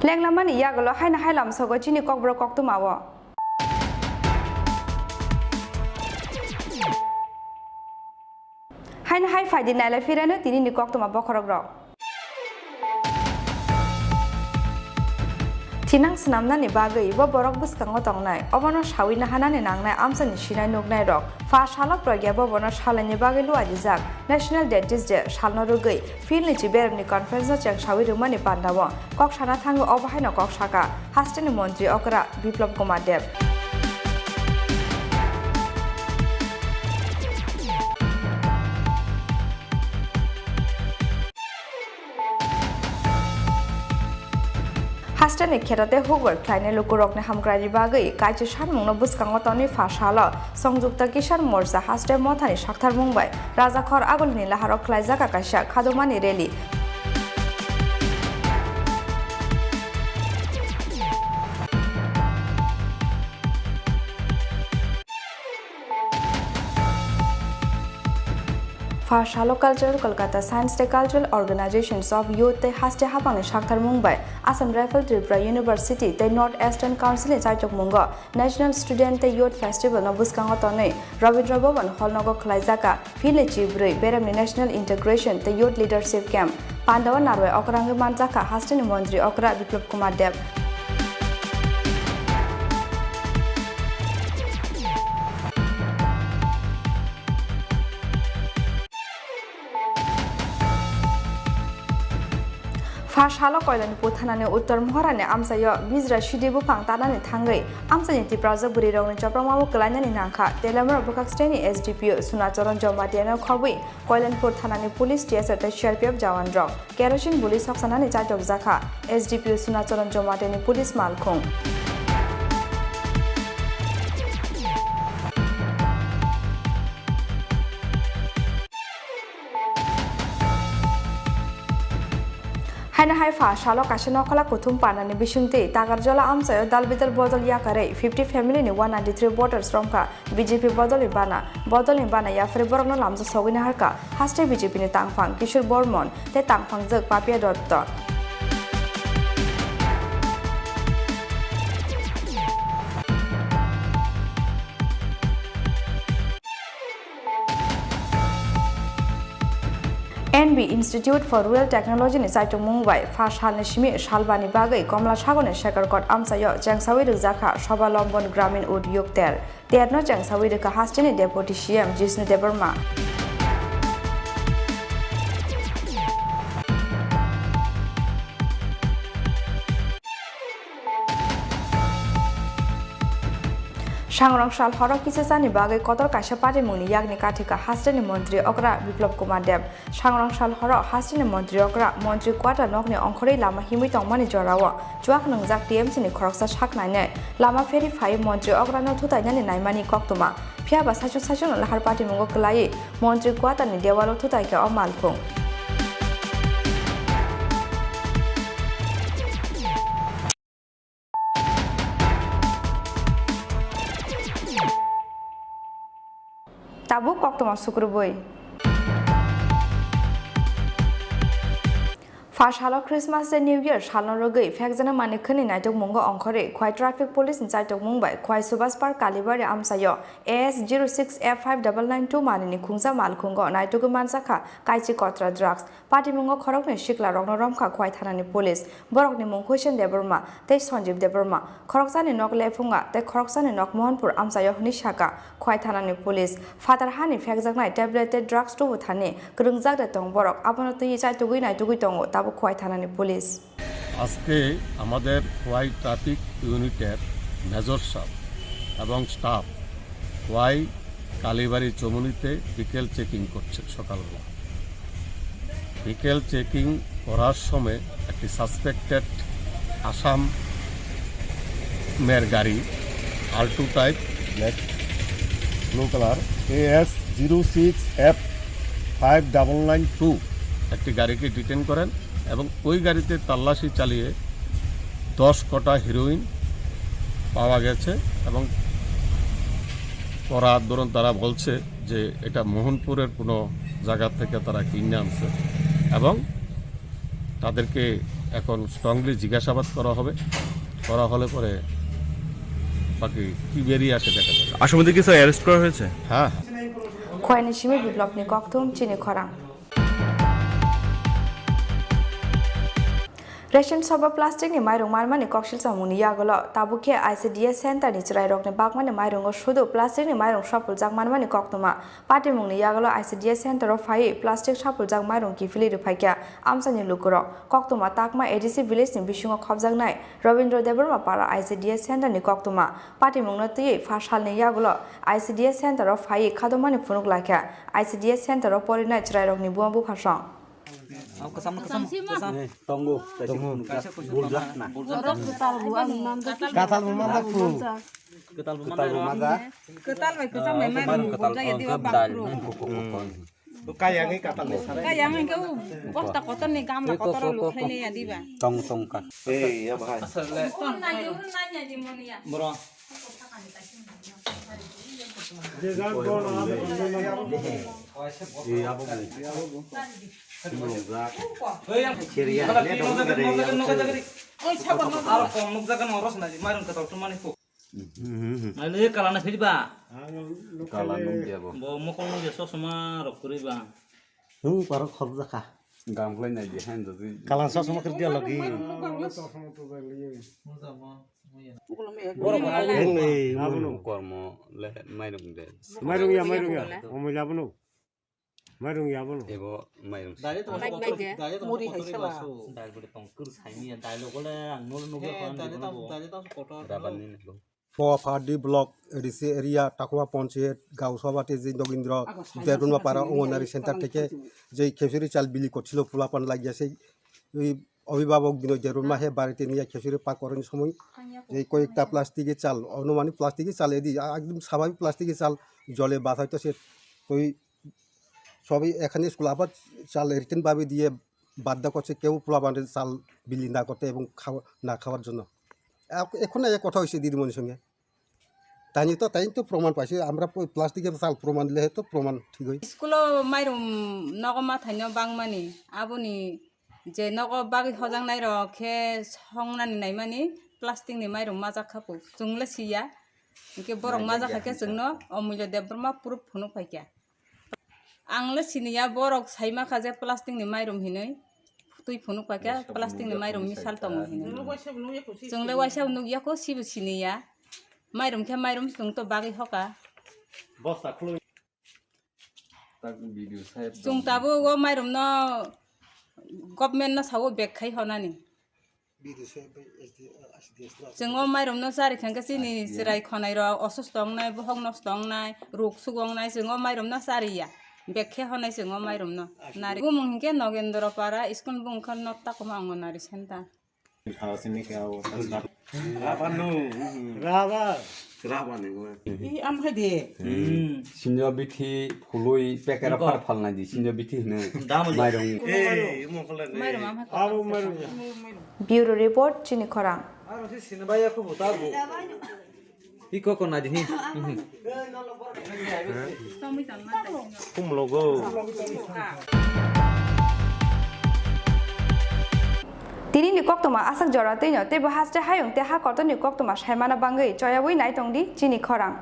লেংলামানি ইয়াগলো হাইনা হাইলাম সগো চিনি ককব্র কক্তমাও হাইনা হাই ফাইদি নাইলে ফিরানো তিনি নি কক্তমা বখরক rock Tinang senamnani bagai bo borok buskango tongnai obono shawina hanani nangnai amsani shinai nugnai rok fa shalok progya bo bono shalani bagai lu adijak National Dentist Day shalno rugai filni chiberni conference chang shawi rumani pandawo kok shana thango obahaino kok shaka hasteni montri okra Biplop Kumar Dev Hastani kerate Hoover kleine lukurokne hamgrani bagai kaije shanmungno buskango toni fashala songjukta kisan morsa haste mothani shakthar mungbai rajakhor agolni laharok klaijaka kaisa khadomani reli Farshalo Cultural Kolkata Science Day Cultural Organizations of Youth te haste hapang shakthar mungbai Assam Rifle Tripura University te North Eastern Council in Chaitok Mungo National Student te Youth Festival no buskango tonei Rabindra Bhavan Hall nogo khlaijaka Phile Chibrui Beramni National Integration te Youth Leadership Camp Pandawa Narwai Okrangi Manjaka Hasteni Montri Okra Biplop Kumar Dev Farshalo Koilani Puthanani Uttar Mohorani Amsayo Bizra Shidibu Pangtanani Thangai Amsani Tipraza Burirong Chapramamu Kalanani Nanka Telamra Bukaksteni SDPO Sunacharan Jomatiana Khawi Koilan Puthanani Police TSR Sharpiyab Jawan Rock Kerosene Police Oksanani Chatok Zakha SDPO Sunacharan Jomatani Police Malkhung Haina hai fa shalo kasino kala kuthum panani bisungti tagarjola amsayo dalbitar bodol yakare 50 family ni 193 voters romka BJP bodoli bana ya fre borogno lamjo sogini harka haste BJP ni tangphang Kishor Bormon te tangphang jek Papia Dotto NB Institute for Rural Technology ni Saitung Mumbai Fash Halni Shimi Shalbani Bagai Komla Shagone Shekarkot Amsayo Jangsawi Rizakha Shobalambon Gramin Udyog Terno Jangsawi Rika Hastini Deputy CM Jisnu Debarma Shangrong Shal Horok Kisani Bagai Kotor Kasha Party Muni Yagni Katika Hasteni Montri Okra Biplop Kumar Dev Shangrong Shal Horok Hasteni Montri Okra Montri Quarter Nokni Onkori Lama Himitong Mani Jorawa Juak Nungzak TMC ni Kroksa Shaknai Lama Ferry 5 Montri Okra no Tutayani Naimani Koktuma Piaba Sacho Lahar Party Mungo Kalai Montri Quarter ni Dewalo Tutaika o Malkung Tabu Koktoma Sukrubui Fash Halo Christmas and New Year Shalno Rogai Fexana Manikani Nightok Mungo Onkore Kwai Traffic Police in Chaitok Mumbai Kwai Subas Park Kalibari Amsayo AS06F5992 Manini Kungsa Malkungo Nightok Mansaka Kaichi Kotra Drugs Party Mungo Korok ni Shikla Rogno Romka Kwai Thanani Police Borok ni Mungkushan Deburma Te Sonjib Deburma Koroksan Nok Lefunga Te Koroksan Nok Mohanpur Amsayo Nishaka Kwai Thanani Police Father Hani Fexaknai Tableted Drugs to Thane Krungzak de Tong Borok Abono Tui Chaitugui Naitugui Tongo Kwai Thanani Police আজকে আমাদের Y traffic ইউনিটের major সাহেব এবং staff Y কালীবাড়ি চমুনিতে বিকেল checking করছে সকালবেলা বিকেল checking করার সময় একটি সাসপেক্টেড আসামের গাড়ি Alto type blue colour AS06F5992 একটি গাড়িকে ডিটেন করেন এবং ওই গাড়িতে তল্লাশি চালিয়ে 10 কটা হিরোইন পাওয়া গেছে এবং পরে আন্দোলন তারা বলছে যে এটা মোহনপুরের কোনো জায়গা থেকে তারা কিনে আনছে এবং তাদেরকে এখন স্ট্রংলি জিজ্ঞাসাবাদ করা হবে, করা হলে পরে বাকি কি বেরিয়ে আসে দেখা যাবে। আসামিদের কিছু অ্যারেস্ট করা হয়েছে? হ্যাঁ। খয়নি সিমি বিপ্লবনি ককথুম চিনি খরাং রেশন সবা plastic ni mairung marmani koksil samuni yagolo tabuke ICDS center ni chrai rokne bakmani mairung shudu plastic ni mairung shapul jak marmani koktoma pati mungni yagolo ICDS center of phai plastic shapul jak mairung ki fili rupaikya amsani lukuro koktoma takma ADC village ni bisungo khobjak nai Robindra Deborma para ICDS center ni koktoma pati mungna tui fashal ni yagolo ICDS center of phai khadomani phunuk lakya ICDS center of porinai chrai rokni buambu phasang Tunggu. Buljak na. Katal bumanda ku. Ketal bumanda. Ketal mai kesam mai mai bolja ya diwa bakru. Kayangi katal. Kayangi kau bosta kotor ni gam na kotor lu khaine ya diba. Tong ka. Ya bahai. Ton na jurun nanya di monia. Bro. Kalana firiba. Kalana dia bo. Bo mokol nung jeso sama rokuriba. Parok khobza ka. Gamplay na di hand di. Kalan sos sama kerja lagi. Boro ba ini abunu kormo le mairung de. Mairung ya. Omila abunu. Mairung ya abunu. Ebo mairung. Dali to muri haisala. Dali bode tongkur saini ya dali gole nol nuge kan. Dali to kotor. Rabani ne lo. Pawapadi block ADC area Takwa panchayat গাঁও সভাতে যে নগেন্দ্র দেরুনমা পাড়া অঙ্গনারী centre থেকে যে খেজুরি চাল বিলি করছিল পোলাপান লাগিয়েছে ওই অভিভাবক বিনয় দেরুনমা হে বাড়িতে নিয়ে খেজুরি পাক করার সময় যে কয়েকটা প্লাস্টিকের চাল অনুমানিক প্লাস্টিকের চাল এদি একদম স্বাভাবিক প্লাস্টিকের চাল জলে বাঁধাইতো সে ওই সবই এখানে স্কুল আবার চাল রিটার্নভাবে দিয়ে বাধ্য করছে কেউ পোলাপানের চাল বিলি না করতে এবং না খাওয়ার জন্য এখন এক কথা হয়েছে দিদিমণির সঙ্গে তাই তো প্রমাণ পাইছে আমরা প্লাস্টিকের চাল প্রমাণ দিলে তো প্রমাণ ঠিক হয় স্কুলো মাইরুম নগমা থাইন বাংমানি আবনি যে নগ বাগি হজাং নাই রখে সংনানি নাই মানি প্লাস্টিক ni মাইরুম মাজা খাপু জুংলে সিয়া ইকে বরং মাজা খাকে জুংনো অমূল্য দেববর্মা পুরুপ ফুনু ফাইকা आंले सिनिया बरक साइमा खाजे प्लास्टिक नि माइरम हिनै तुइ फुनु पाके प्लास्टिक नि माइरम मिसाल तम हिनै जोंले वाइसा उनुगियाको सिबु सिनिया माइरम के माइरम जों तो बागै हका बस्ता खुलो ताक भिडियो साहेब जों ताबो गो माइरम न गभर्नमेन्ट न सावो बेग खाइ हनानि जों माइरम न सारि खांगा सिनि जिराय खनाय र असुस दंनाय बहं नस दंनाय रोग सुगंनाय जों माइरम न सारिया बेखे हनाय जों माइरम न नारि गुमुंके नगेन्द्र पारा स्कुल बुंखन न ताकमा अंगनारि सेन्टार खासिनि काव राबानि इ आमफाय दे सिन्जा बिथि फुलुइ पेकेरा फार फालनाय दि सिन्जा बिथि हनो माइरं माइरम आमहा आरो माइरं ब्यूरो रिपोर्ट चिनि खरां आरो से सिनबाया को बताबो इको को ना दिनि कुम लोगो Tini ni kok toma asak jorate nyo te bahas te hayung te ha korto ni kok toma shaimana bangai choyawui nai tongdi chini khorang.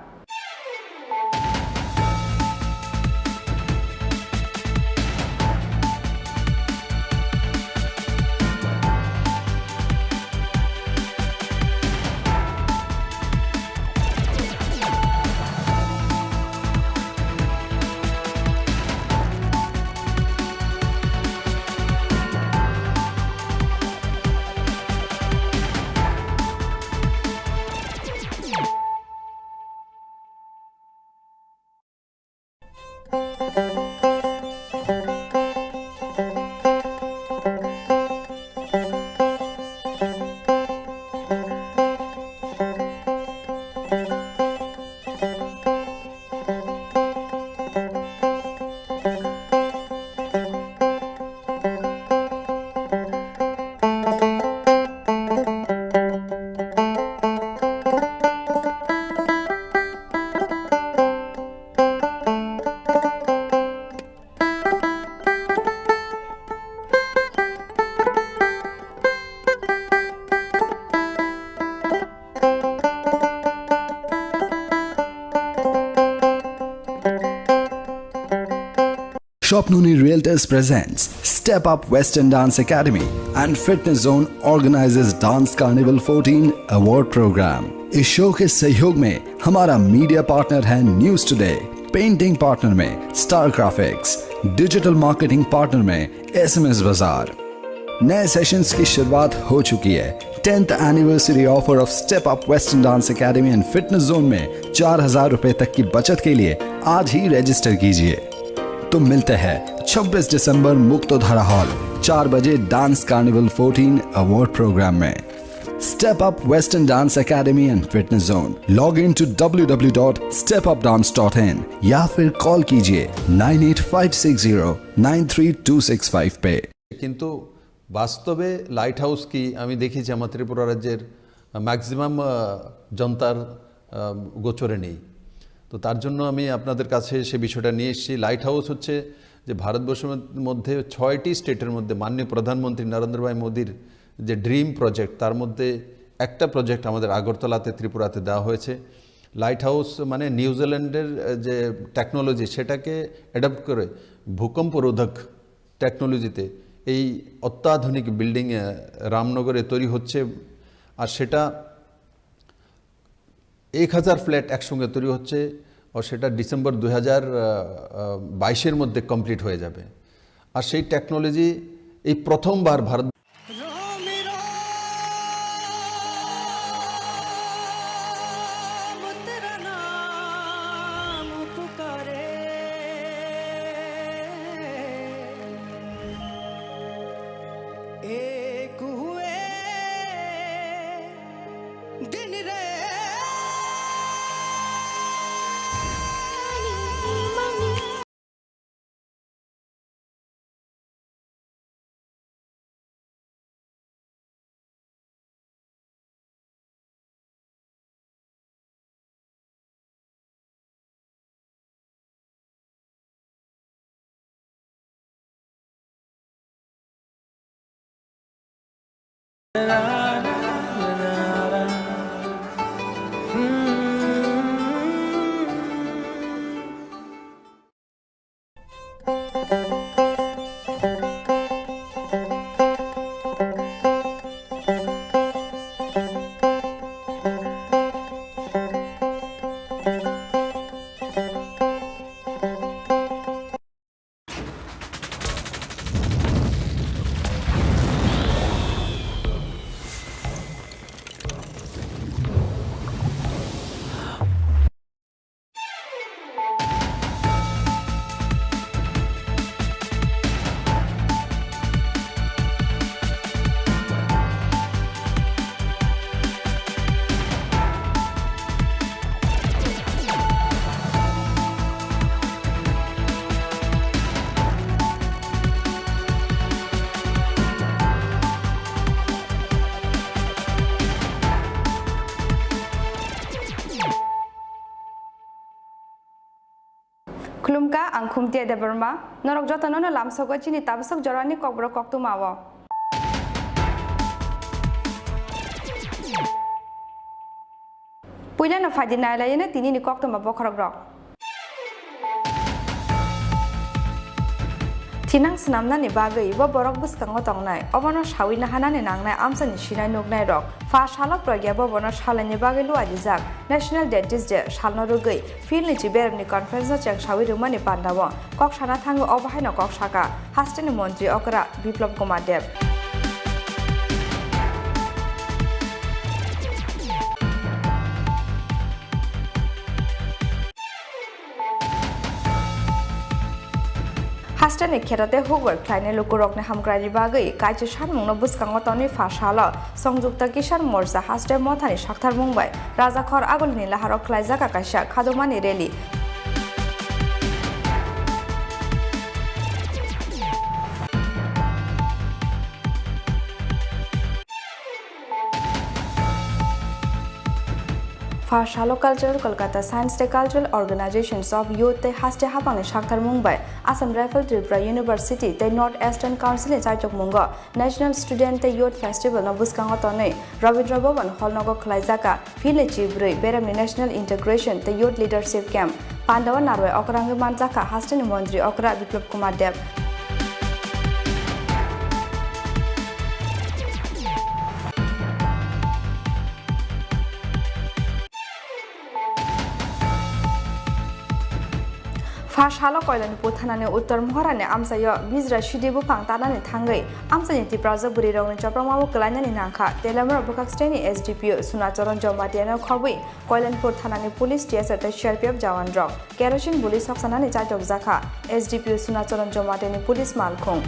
Swapnuni Realtors presents Step Up Western Dance Academy and Fitness Zone organizes Dance Carnival 14 Award Program. इस show के सहयोग में हमारा media partner है news today, painting partner में star graphics, digital marketing partner में SMS बाजार। नए सेशंस की शुरुआत हो चुकी है। 10th anniversary offer of step up western dance academy and fitness zone में 4,000 रुपए तक की बचत के लिए आज ही रजिस्टर कीजिए। तो मिलते हैं 26 दिसंबर मुक्तोधारा हॉल 4 बजे डांस कार्निवल 14 अवार्ड प्रोग्राम में। Step Up Western Dance Academy and Fitness Zone. Log in to www.stepupdance.in या फिर कॉल कीजिए 9856093265 पे। কিন্তু বাস্তবে লাইট হাউস কি আমি দেখেছি আমার ত্রিপুরা রাজ্যের ম্যাক্সিমাম জনতার গোচরে নেই। তো তার জন্য আমি আপনাদের কাছে সে বিষয়টা নিয়ে এসেছি। লাইট হাউস হচ্ছে যে ভারতবর্ষের মধ্যে 6টি স্টেটের মধ্যে মাননীয় প্রধানমন্ত্রী নরেন্দ্র ভাই মোদির যে ড্রিম প্রজেক্ট তার মধ্যে একটা প্রজেক্ট আমাদের আগরতলাতে ত্রিপুরাতে দেওয়া হয়েছে। লাইট হাউস মানে নিউজিল্যান্ডের যে টেকনোলজি সেটাকে অ্যাডাপ্ট করে ভূকম্প রোধক টেকনোলজিতে এই অত্যাধুনিক বিল্ডিং রামনগরে তৈরি হচ্ছে। আর সেটা 1000 ফ্ল্যাট একসঙ্গে তৈরি হচ্ছে আর সেটা ডিসেম্বর 2022-এর মধ্যে কমপ্লিট হয়ে যাবে। আর সেই টেকনোলজি এই প্রথমবার ভারত खुलुमका आं खुमतिया देबरमा नरक जतननो लामसगो चिनि ताबसक जरानि ककब्र कक्तुमावो पुइलानो फादिनायलायनो तिनिनि कक्तुमा बखरग्रक Tinang senamnani bagay bo borok buskango tongnai obono shawina hanani nangnai amsani shinai nugnai rok fa shala progya bo bono shalani bagay lu adijak National Dentist Day shalno rugai filni chiberni conference no chek shawi rumani pandawo kok shana thango obahaino kok shaka hasteni montri okra Biplop Kumar Dev Hastani kherate hugwar khlaine lukurokne hamgrani bagai kaije sanmungno buskango toni fashala songjukta kisan morcha haste mothani sakthar mungbai rajakhor agolini laharok khlaijaka kaisa khadumani rally Farshalo Cultural Kolkata Science Day Cultural Organizations of Youth Te Haste Habang Shakhtar Mumbai Assam Rifle Tripura University Te North Eastern Council Chaitok Mungo National Student Te Youth Festival no Buskango Tone Rabindra Bhavan Hall Nogo Khlaijaka Phile Chibrui Beramni National Integration Te Youth Leadership Camp Pandawa Narwe Okrange Manjaka Hasteni Mondri Okra Biplop Kumar Dev Farshalo Koilani Puthanani Uttar Mohorani Amsayo Bizra Shidibu Pang Tanani Tangai Amsani Tipraza Buri Rawin Chapramawu Kalanyani Nanka Telamar Bukaksteni SDPO Sunacharan Jomatiano Khobui Koilan Puthanani Police TSR Te Sherpiap Jawan Rock Kerosene Buli Saksanani Chaitok Zaka SDPO Sunacharan Jomatani Police Malkhung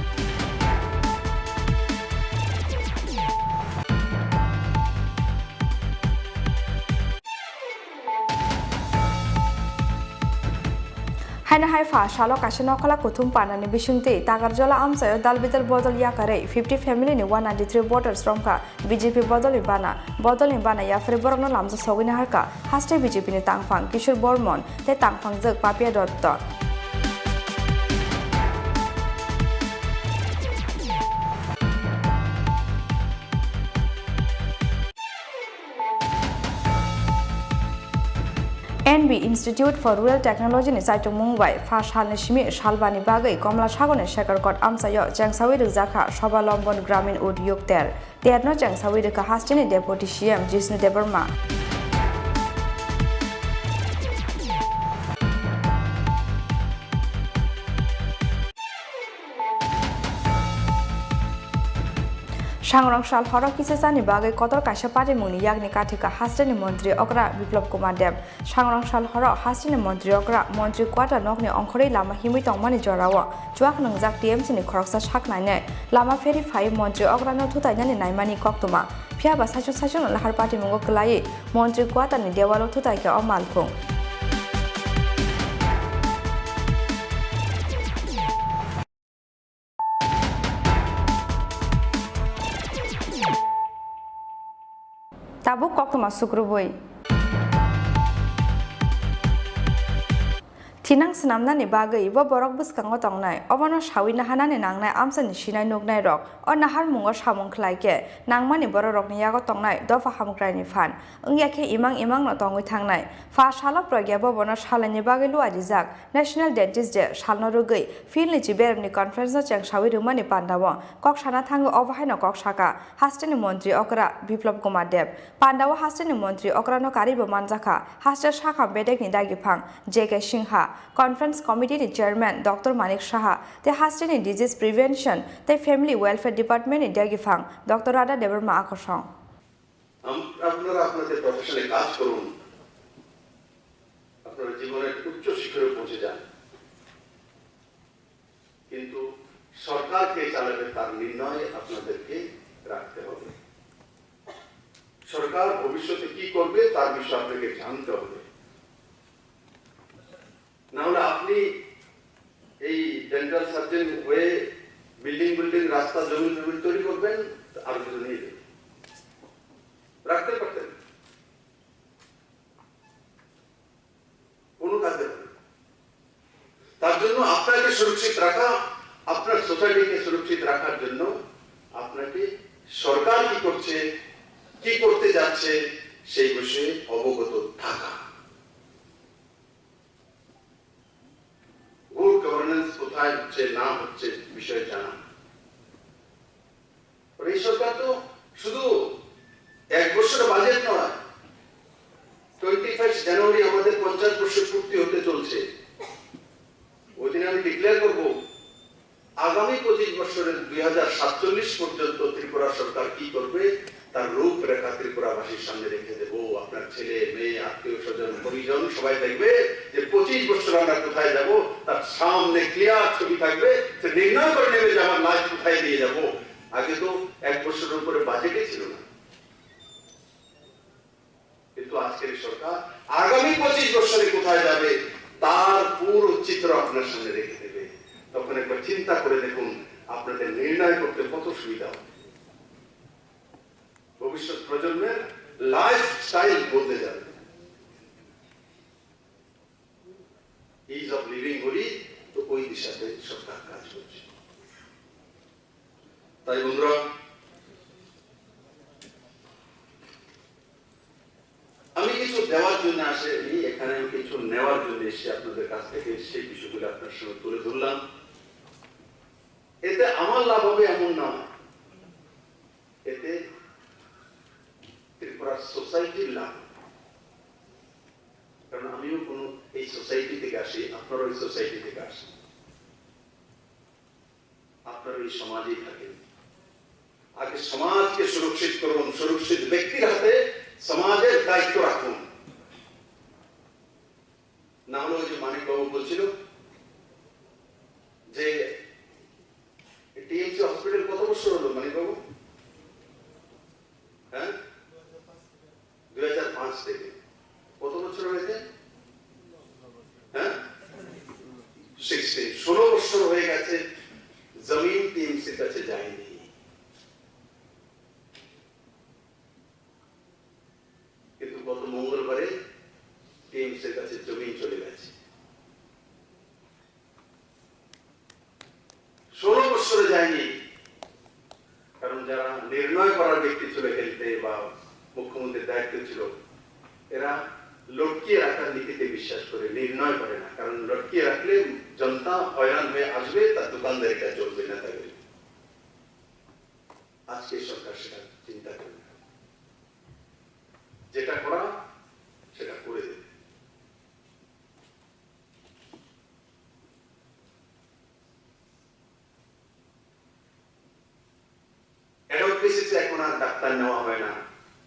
Haina Haifa Shalo Kashanokala Kutum Panani Bishunti Tagarjola Amsayo Dalbidal Bodol Yakare 50 family ni 193 voters from Ka BJP Bodol Ibana Yafre Borno Lamsa Sogina Harka Haste BJP ni Tangfang Kishore Bormon Te Tangfang Zek Papia Dotto NB Institute for Rural Technology ni Saitok Mumbai Farshal Nishmi Shalbani Bagai Komla Shagone Shekarkot Amsayo Jangsawi Rizaka Shobalombon Gramin Udyog Ter Terno Jangsawi Rika Hastini Deputy CM Jisnu Debarma Shangrang Shal Horo Kisasani Bagai Kotor Kasha Pati Muni Yagni Katika Hastini Montri Okra Biplop Kumar Dev Shangrang Shal Horo Hastini Montri Okra Montri Kwata Nokni Onkori Lama Himitong Mani Jorawa Juak Nangzak TMC ni Kroksa Shak Nine Lama Ferry 5 Montri Okra no Tutanya ni Naimani Koktuma Pia Basachun Sachun Lahar Pati Mungo Kalai Montri Kwata ni Dewalo Tutake o Malpung Tabuk Koktuma Sukrubui Tinang Sanamnani Bagai Ibo Borok Buskango Tongnai Obono Shawina Hanani Nangnai Amsan Shinai Nugnai Rock or Nahar Mungo Shamon Klaike Nangmani Borok Niago Tongnai Dofa Hamkrani Fan Ungyake Imang no Tongu Tangnai Fa Shala Progabo Bono Shalani Bagalu Adizak National Dentist Day Shalno Rugai Finli Chiberni Conference Chang Shawi Rumani Pandawa Kok Shana Tango Overhino Kok Shaka Hasteni Montri Okra Biplop Kumar Dev Pandawa Hasteni Montri Okra no Karibu Manzaka Hasta Shaka Bedek ni Dagipang JK Shingha Conference Committee Chairman Dr. Manik Shaha, the Hasteni Disease Prevention, the Family Welfare Department in Dagifang, Dr. Radha Debarma Akoshong. আপনারা আপনাদের প্রফেশনে কাজ করুন আপনারা জীবনের উচ্চ শিখরে পৌঁছে যান কিন্তু সরকারকে চালাবে তার নির্ণয় আপনাদেরকে রাখতে হবে সরকার ভবিষ্যতে কি করবে তার বিষয়ে আপনাকে জানতে হবে না হলে আপনি এই ডেন্টাল সার্জন হয়ে বিল্ডিং রাস্তা জমি তৈরি করবেন আর কিছু নিয়ে দেবেন রাখতে পারতেন কোনো কাজে তার জন্য আপনাকে সুরক্ষিত রাখা আপনার সোসাইটিকে সুরক্ষিত রাখার জন্য আপনাকে সরকার কি করছে কি করতে যাচ্ছে সেই বিষয়ে অবগত থাকা গুড গভর্নেন্স কোথায় হচ্ছে না হচ্ছে বিষয়ে জানা এই সরকার তো শুধু এক বছরের বাজেট নয় 25 জানুয়ারি আমাদের 50 বছর পূর্তি হতে চলছে ওই দিন আমি ডিক্লেয়ার করব আগামী 25 বছরের 2047 পর্যন্ত ত্রিপুরা সরকার কি করবে তার রূপরেখা ত্রিপুরাবাসীর সামনে রেখে দেব আপনার ছেলে মেয়ে আত্মীয় স্বজন পরিজন সবাই দেখবে যে 25 বছর আমরা কোথায় যাব তার সামনে ক্লিয়ার ছবি থাকবে যে নির্ণয় করে নেবে যে আমার লাইফ কোথায় দিয়ে যাব আগে তো এক বছরের উপরে বাজেটই ছিল না কিন্তু আজকের সরকার আগামী 25 বছরে কোথায় যাবে তার পুরো চিত্র আপনার সামনে রেখে দেবে তখন একবার চিন্তা করে দেখুন আপনাদের নির্ণয় করতে কত সুবিধা হবে ভবিষ্যৎ প্রজন্মের লাইফস্টাইল বদলে যাবে তাই বন্ধুরা, আমি কিছু দেওয়ার জন্য আসেনি এখানে, আমি কিছু নেওয়ার জন্য এসে আপনাদের কাছ থেকে সেই বিষয়গুলো আপনার সঙ্গে তুলে ধরলাম। এতে আমার লাভ হবে এমন নয়, এতে ত্রিপুরার সোসাইটির লাভ। কারণ আমিও কোন এই সোসাইটি থেকে আসি, আপনারা ওই সোসাইটি থেকে আসেন, আপনারা এই সমাজেই থাকেন। আগে সমাজকে সুরক্ষিত করুন, সুরক্ষিত ব্যক্তির হাতে সমাজের দায়িত্ব রাখুন। না হলে ওই যে মানিকবাবু বলছিল যে টিএমসি হসপিটাল কত বছর হলো মানিকবাবু? হ্যাঁ, 2005 থেকে কত বছর হয়েছে? হ্যাঁ, 16 বছর হয়ে গেছে জমিন টিএমসির কাছে যায়নি। কিন্তু গত মঙ্গলবারে টিএমসির কাছে জমিন চলে গেছে। 16 বছরে যায়নি, কারণ যারা নির্ণয় করার ব্যক্তি ছিল হেলতে বা মুখ্যমন্ত্রীর দায়িত্ব ছিল, এরা লটকিয়ে রাখার নীতিতে বিশ্বাস করে, নির্ণয় করে না। কারণ লটকিয়ে রাখলে জনতা হয়রান হয়ে আসবে, তার দোকানদারিটা চলবে না। তাই আজকে সরকার সেটা চিন্তা করবে, যেটা করা সেটা করে দেবে। অ্যাডভোকেসিতে এখন আর ডাক্তার নেওয়া হয় না,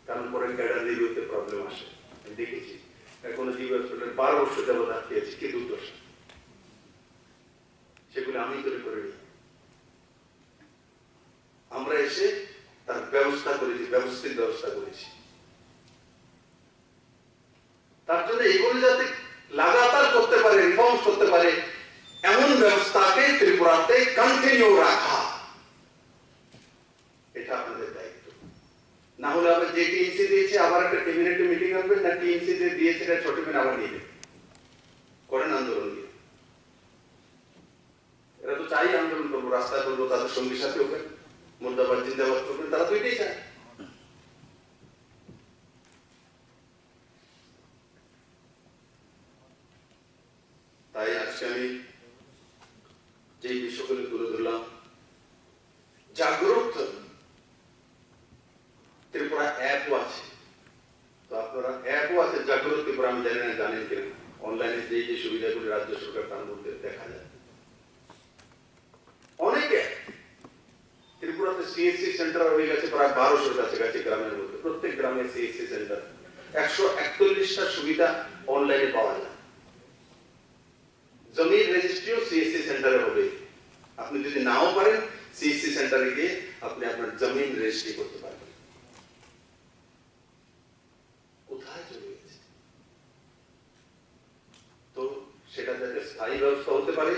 কারণ পরে ক্যাডার রিভিউতে প্রবলেম আসে। আমি দেখেছি এখন জিবি হসপিটালে 12 বছর যাবত আটকেছি, কি দুর্দশা। সেগুলো আমি তৈরি করিনি, আমরা এসে তার ব্যবস্থা করেছি, ব্যবস্থিত ব্যবস্থা করেছি। তার জন্য এগুলো যাতে লাগাতার করতে পারে, রিফর্মস করতে পারে, এমন ব্যবস্থাকে ত্রিপুরাতে কন্টিনিউ রাখা, এটা আপনাদের দায়িত্ব। না হলে আবার যে টিএমসি দিয়েছে আবার একটা ক্যাবিনেটে মিটিং হবে, না টিএমসি যে দিয়েছে এটা ছোটবেন আবার নিয়ে নেবে, করেন আন্দোলন দিয়ে। এরা তো চাই আন্দোলন করবো, রাস্তায় করবো, তাদের সঙ্গী সাথে হবে, মুর্দাবাদ জিন্দাবাদ করবেন, তারা তো এটাই চায়। তাই আজকে আমি যে বিষয়গুলো তুলে ধরলাম, জাগ্রত ত্রিপুরা অ্যাপও আছে, তো আপনারা অ্যাপও আছে জাগ্রত ত্রিপুরা, আমি জানি না জানেন কিনা। অনলাইনে যে যে সুবিধাগুলি রাজ্য সরকার তার মধ্যে দেখা যায় অনেকে। ত্রিপুরাতে সিএসসি সেন্টার হয়ে গেছে প্রায় 1200 কাছাকাছি গ্রামের মধ্যে, প্রত্যেক গ্রামে সিএসসি সেন্টার। 141টা সুবিধা অনলাইনে পাওয়া যায়। জমির রেজিস্ট্রিও সিএসসি সেন্টারে হবে। আপনি যদি নাও পারেন, সিএসসি সেন্টারে গিয়ে আপনি আপনার জমিন রেজিস্ট্রি করতে পারবেন। কোথায় চলে গেছে? তো সেটা যাতে স্থায়ী ব্যবস্থা হতে পারে,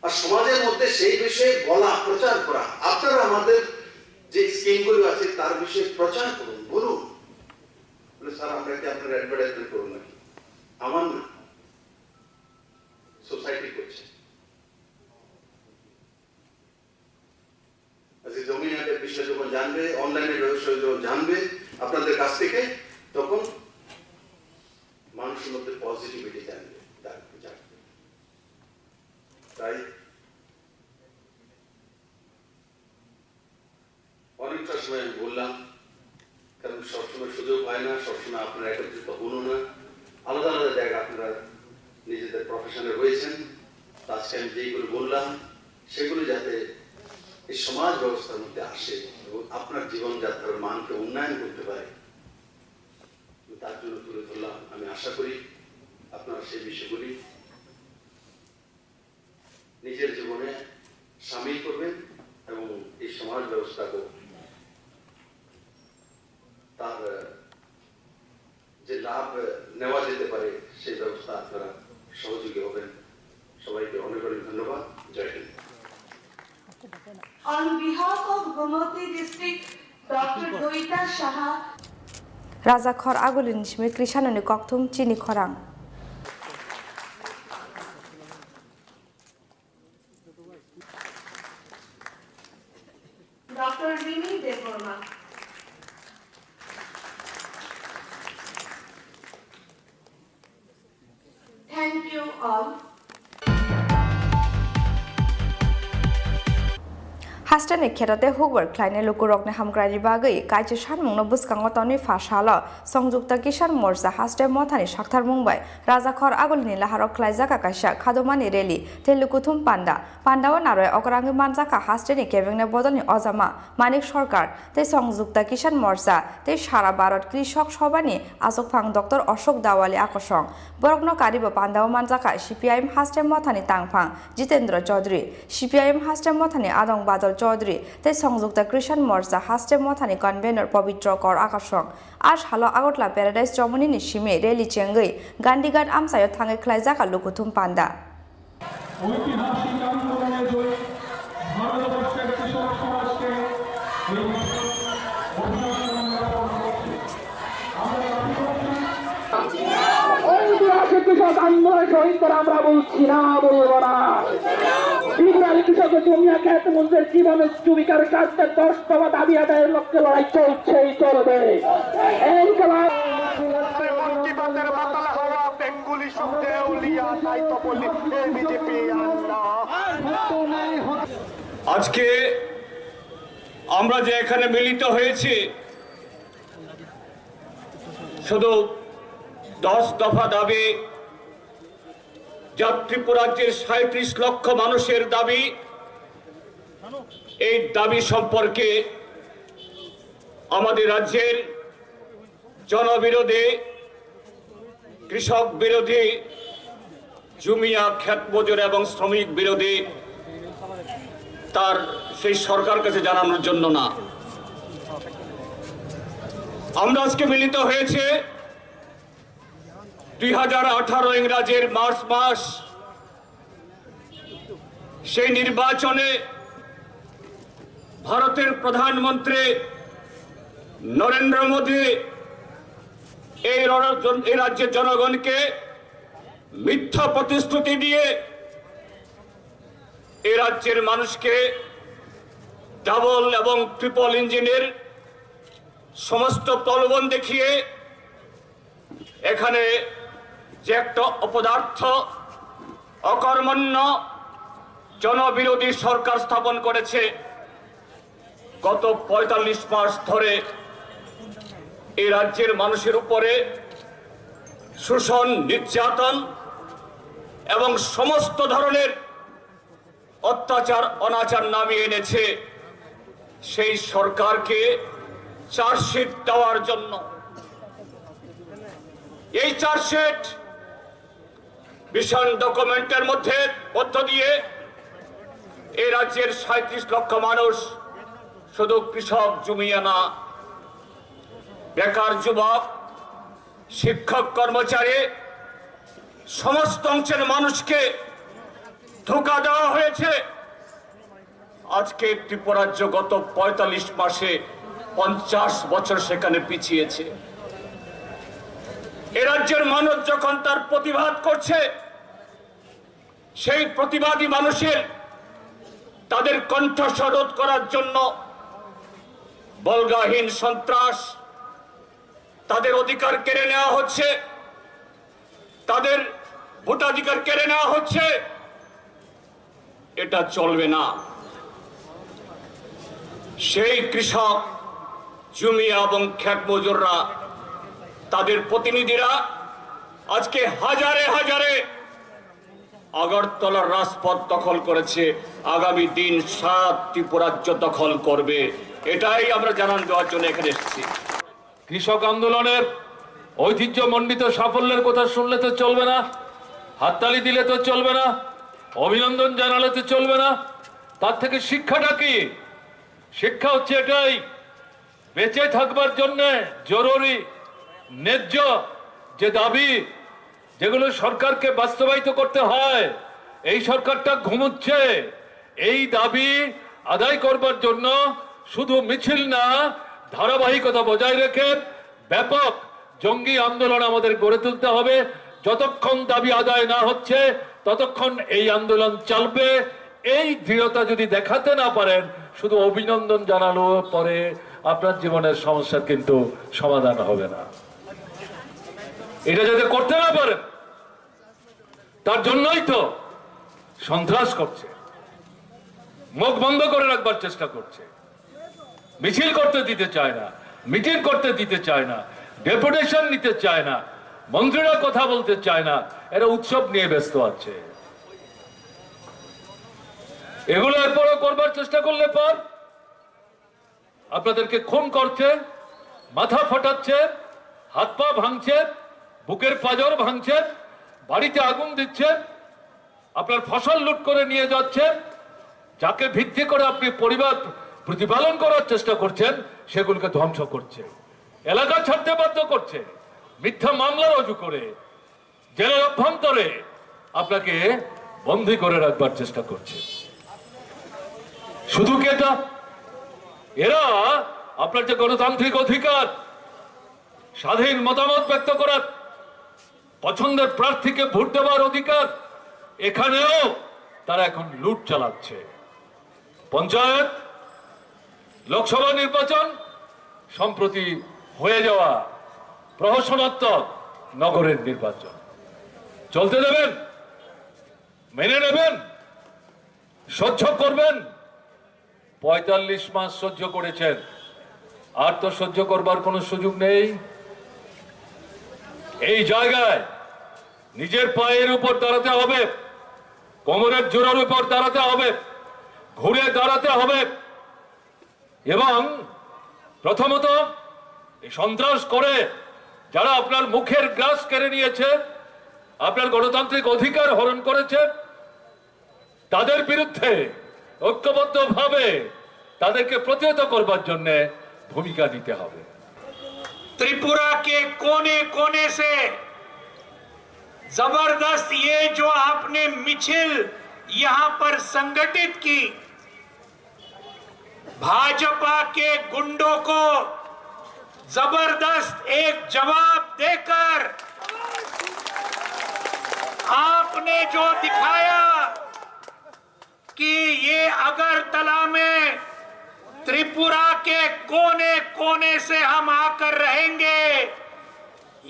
আর সমাজের মধ্যে সেই বিষয়ে বলা, প্রচার করা। আপনারা আমাদের যে স্কিমগুলো আছে তার বিষয়ে প্রচার করুন, বলুন। স্যার আমরা কি আপনার অ্যাডভার্টাইজমেন্ট করুন নাকি? আমার না, সোসাইটি করছে। আজকে জমি আইনের বিষয়ে যখন জানবে, অনলাইনের ব্যবসা যখন জানবে আপনাদের কাছ থেকে, তখন মানুষের মধ্যে পজিটিভিটি জানবে। তাই অনেকটা সময় আমি বললাম, কারণ সবসময় সুযোগ হয় না, সবসময় আপনারা একত্রিত হন না, আলাদা আলাদা জায়গা আপনারা নিজেদের প্রফেশনে রয়েছেন। আজকে আমি যেইগুলো বললাম সেগুলো যাতে এই সমাজ ব্যবস্থার মধ্যে আসে এবং আপনার জীবনযাত্রার মানকে উন্নয়ন করতে পারে, তার জন্য তুলে ধরলাম। আমি আশা করি আপনারা সেই বিষয়গুলি নিজের জীবনে সামিল করবেন এবং এই সমাজ ব্যবস্থাকে তার যে লাভ নেওয়া যেতে পারে সেই ব্যবস্থা আপনারা সহযোগী হবেন। সবাইকে অনেক অনেক ধন্যবাদ। জয় Hind. On behalf of Gomoti District, Dr. Doita Shaha, Raja Khor Agulin Shmi Krishanoni Koktum Chini Khorang. ni kherate hukbar khlaine lukurokne hamkrani bagai kaije sanmungno buskango toni fashala songjukta kisan morcha haste mothani sakthar mungbai rajakhor agolini laharok khlaijaka kaisa khadomani reli telukuthum pandao naroy okrangi manjaka haste ni kebengne bodolni ojama manik sarkar te songjukta kisan morcha te sara bharat krishok sabhani ajokphang dr ashok dawali akosong borokno karibo pandao manjaka CPIM haste mothani tangphang jitendra chaudhary CPIM haste mothani adong badal chaudhary te songjukta kisan morcha haste mothani convener pavitra kor akosong R hello Agartala paradise জমনিনি সিমে rally চেঙ্গই গান্ডিঘাট আমসায় থাঙ্গে খ্লাইজাকা লুকুথুম পান্ডা ঐতিহাসিক আন্দোলনে জয়ী ভারতবর্ষের কৃষক সমাজকে ঐতিহাসিক কৃষক আন্দোলনের শহীদদের আমরা বলছি না বলবো না বিদ্রোহী কৃষক জমিয়া খেত মঞ্জুর জীবনে জুবিকার কাটতে 10 দফা দাবি আদায়ের লক্ষ্যে লড়াই চলছেই চলবে এই খেলা আজকে আমরা যে এখানে মিলিত হয়েছি শুধু 10 দফা দাবি যা ত্রিপুরাজ্যের 37 লক্ষ মানুষের দাবি এই দাবি সম্পর্কে আমাদের রাজ্যের জনবিরোধী কৃষক বিরোধী জুমিয়া ক্ষেত মজুর এবং শ্রমিক বিরোধী তার সেই সরকার কাছে জানানোর জন্য না আমরা আজকে মিলিত হয়েছে 2018 ইংরেজির মার্চ মাস সেই নির্বাচনে ভারতের প্রধানমন্ত্রী নরেন্দ্র মোদী এই রাজ্যের জনগণকে মিথ্যা প্রতিশ্রুতি দিয়ে এই রাজ্যের মানুষকে ডাবল এবং ট্রিপল ইঞ্জিনের সমস্ত প্রলোভন দেখিয়ে এখানে যে একটা অপদার্থ অকর্মণ্য জনবিরোধী সরকার স্থাপন করেছে গত 45 মাস ধরে এই রাজ্যের মানুষের উপরে শোষণ নির্যাতন এবং সমস্ত ধরনের অত্যাচার অনাচার নামিয়ে এনেছে সেই সরকারকে চার্জশিট দেওয়ার জন্য এই চার্জশিট ভিশন ডকুমেন্টের মধ্য দিয়ে এই রাজ্যের 37 লক্ষ মানুষ শুধু কৃষক জমিয়া না বেকার যুবক শিক্ষক কর্মচারী সমস্ত অংশের মানুষকে ধোঁকা দেওয়া হয়েছে আজকে ত্রিপুরাজ্য গত 45 মাসে 50 বছর সেখানে পিছিয়েছে এ রাজ্যের মানুষ যখন তার প্রতিবাদ করছে সেই প্রতিবাদী মানুষের তাদের কণ্ঠস্বর রোধ করার জন্য বলগাহীন সন্ত্রাস তাদের অধিকার কেড়ে নেওয়া হচ্ছে তাদের ভোটাধিকার কেড়ে নেওয়া হচ্ছে এটা চলবে না সেই কৃষক জমিয়া এবং ক্ষেত মজুররা তাদের প্রতিনিধিরা আজকে হাজারে হাজারে আগরতলার রাজপথ দখল করেছে আগামী দিন 7 ত্রিপুরাজ্য দখল করবে এটাই আমরা জানান দেওয়ার জন্য এখানে এসেছি কৃষক আন্দোলনের ঐতিহ্যমণ্ডিত সাফল্যের কথা শুনলে তো চলবে না হাততালি দিলে তো চলবে না অভিনন্দন জানালে তো চলবে না তার থেকে শিক্ষাটা কি শিক্ষা হচ্ছে এটাই বেঁচে থাকবার জন্য জরুরি ন্যায্য যে দাবি যেগুলো সরকারকে বাস্তবায়িত করতে হয় এই সরকারটা ঘুমোচ্ছে এই দাবি আদায় করবার জন্য শুধু মিছিল না ধারাবাহিকতা বজায় রেখে ব্যাপক জঙ্গি আন্দোলন আমাদের গড়ে তুলতে হবে যতক্ষণ দাবি আদায় না হচ্ছে ততক্ষণ এই আন্দোলন চলবে এই দৃঢ়তা যদি দেখাতে না পারেন শুধু অভিনন্দন জানানো পরে আপনার জীবনের সমস্যার কিন্তু সমাধান হবে না এটা যদি করতে না পারেন তার জন্যই তো সন্ত্রাস করছে মুখ বন্ধ করে রাখবার চেষ্টা করছে, মিছিল করতে দিতে চায় না, মিটিং করতে দিতে চায় না, ডেপুটেশন নিতে চায় না, মন্ত্রীরা কথা বলতে চায় না, এরা উৎসব নিয়ে ব্যস্ত আছে। এগুলো এরপরও করবার চেষ্টা করলে পর আপনাদেরকে খুন করছে, মাথা ফাটাচ্ছে, হাত পা ভাঙছে, বুকের পাঁজর ভাঙছে, বাড়িতে আগুন দিচ্ছে, আপনার ফসল লুট করে নিয়ে যাচ্ছে, যাকে ভিত্তি করে আপনি পরিবার প্রতিপালন করার চেষ্টা করছেন সেগুলোকে ধ্বংস করছে, এলাকা ছাড়তে বাধ্য করছে, মিথ্যা মামলা রুজু করে জেলের অভ্যন্তরে আপনাকে বন্দী করে রাখবার চেষ্টা করছে। শুধু কি এটা? এরা আপনার যে গণতান্ত্রিক অধিকার, স্বাধীন মতামত ব্যক্ত করার, পছন্দের প্রার্থীকে ভোট দেওয়ার অধিকার, এখানেও তারা এখন লুট চালাচ্ছে। পঞ্চায়েত, লোকসভা নির্বাচন, সম্প্রতি হয়ে যাওয়া প্রহসনাত্মক নগরের নির্বাচন চলতে দেবেন? মেনে নেবেন? সহ্য করবেন? ৪৫ মাস সহ্য করেছেন, আর তো সহ্য করবার কোনো সুযোগ নেই। এই জায়গায় নিজের পায়ের উপর দাঁড়াতে হবে, কোমরের জোরের উপর দাঁড়াতে হবে, ঘুরে দাঁড়াতে হবে এবং প্রথমত এই সন্ত্রাস করে যারা আপনার মুখের গ্রাস কেড়ে নিয়েছে, আপনার গণতান্ত্রিক অধিকার হরণ করেছে, তাদের বিরুদ্ধে ঐক্যবদ্ধভাবে তাদেরকে প্রতিহত করবার জন্য ভূমিকা নিতে হবে। त्रिपुरा के कोने कोने से जबरदस्त ये जो आपने मिছিল यहां पर संगठित की, भाजपा के गुंडों को जबरदस्त एक जवाब देकर आपने जो दिखाया कि ये अगरतला में त्रिपुरा के कोने कोने से हम आकर रहेंगे,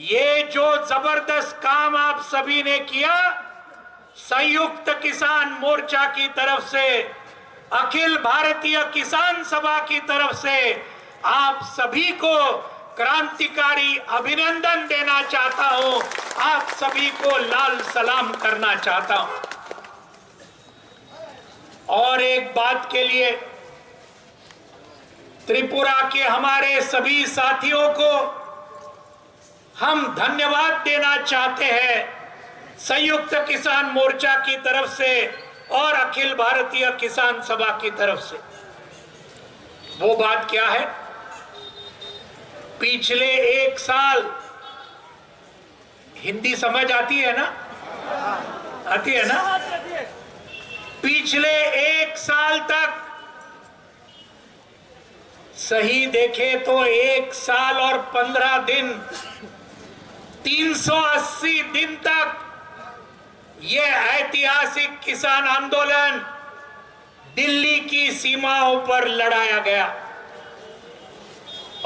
ये जो जबरदस्त काम आप सभी ने किया, संयुक्त किसान मोर्चा की तरफ से, अखिल भारतीय किसान सभा की तरफ से आप सभी को क्रांतिकारी अभिनंदन देना चाहता हूं, आप सभी को लाल सलाम करना चाहता हूं। और एक बात के लिए त्रिपुरा के हमारे सभी साथियों को हम धन्यवाद देना चाहते हैं, संयुक्त किसान मोर्चा की तरफ से और अखिल भारतीय किसान सभा की तरफ से। वो बात क्या है? पिछले 1 साल, हिंदी समझ आती है ना? आती है ना? पिछले 1 साल तक सही देखे तो 1 साल और 15 दिन, 380 दिन तक ये ऐतिहासिक किसान आंदोलन दिल्ली की सीमाओं पर लड़ाया गया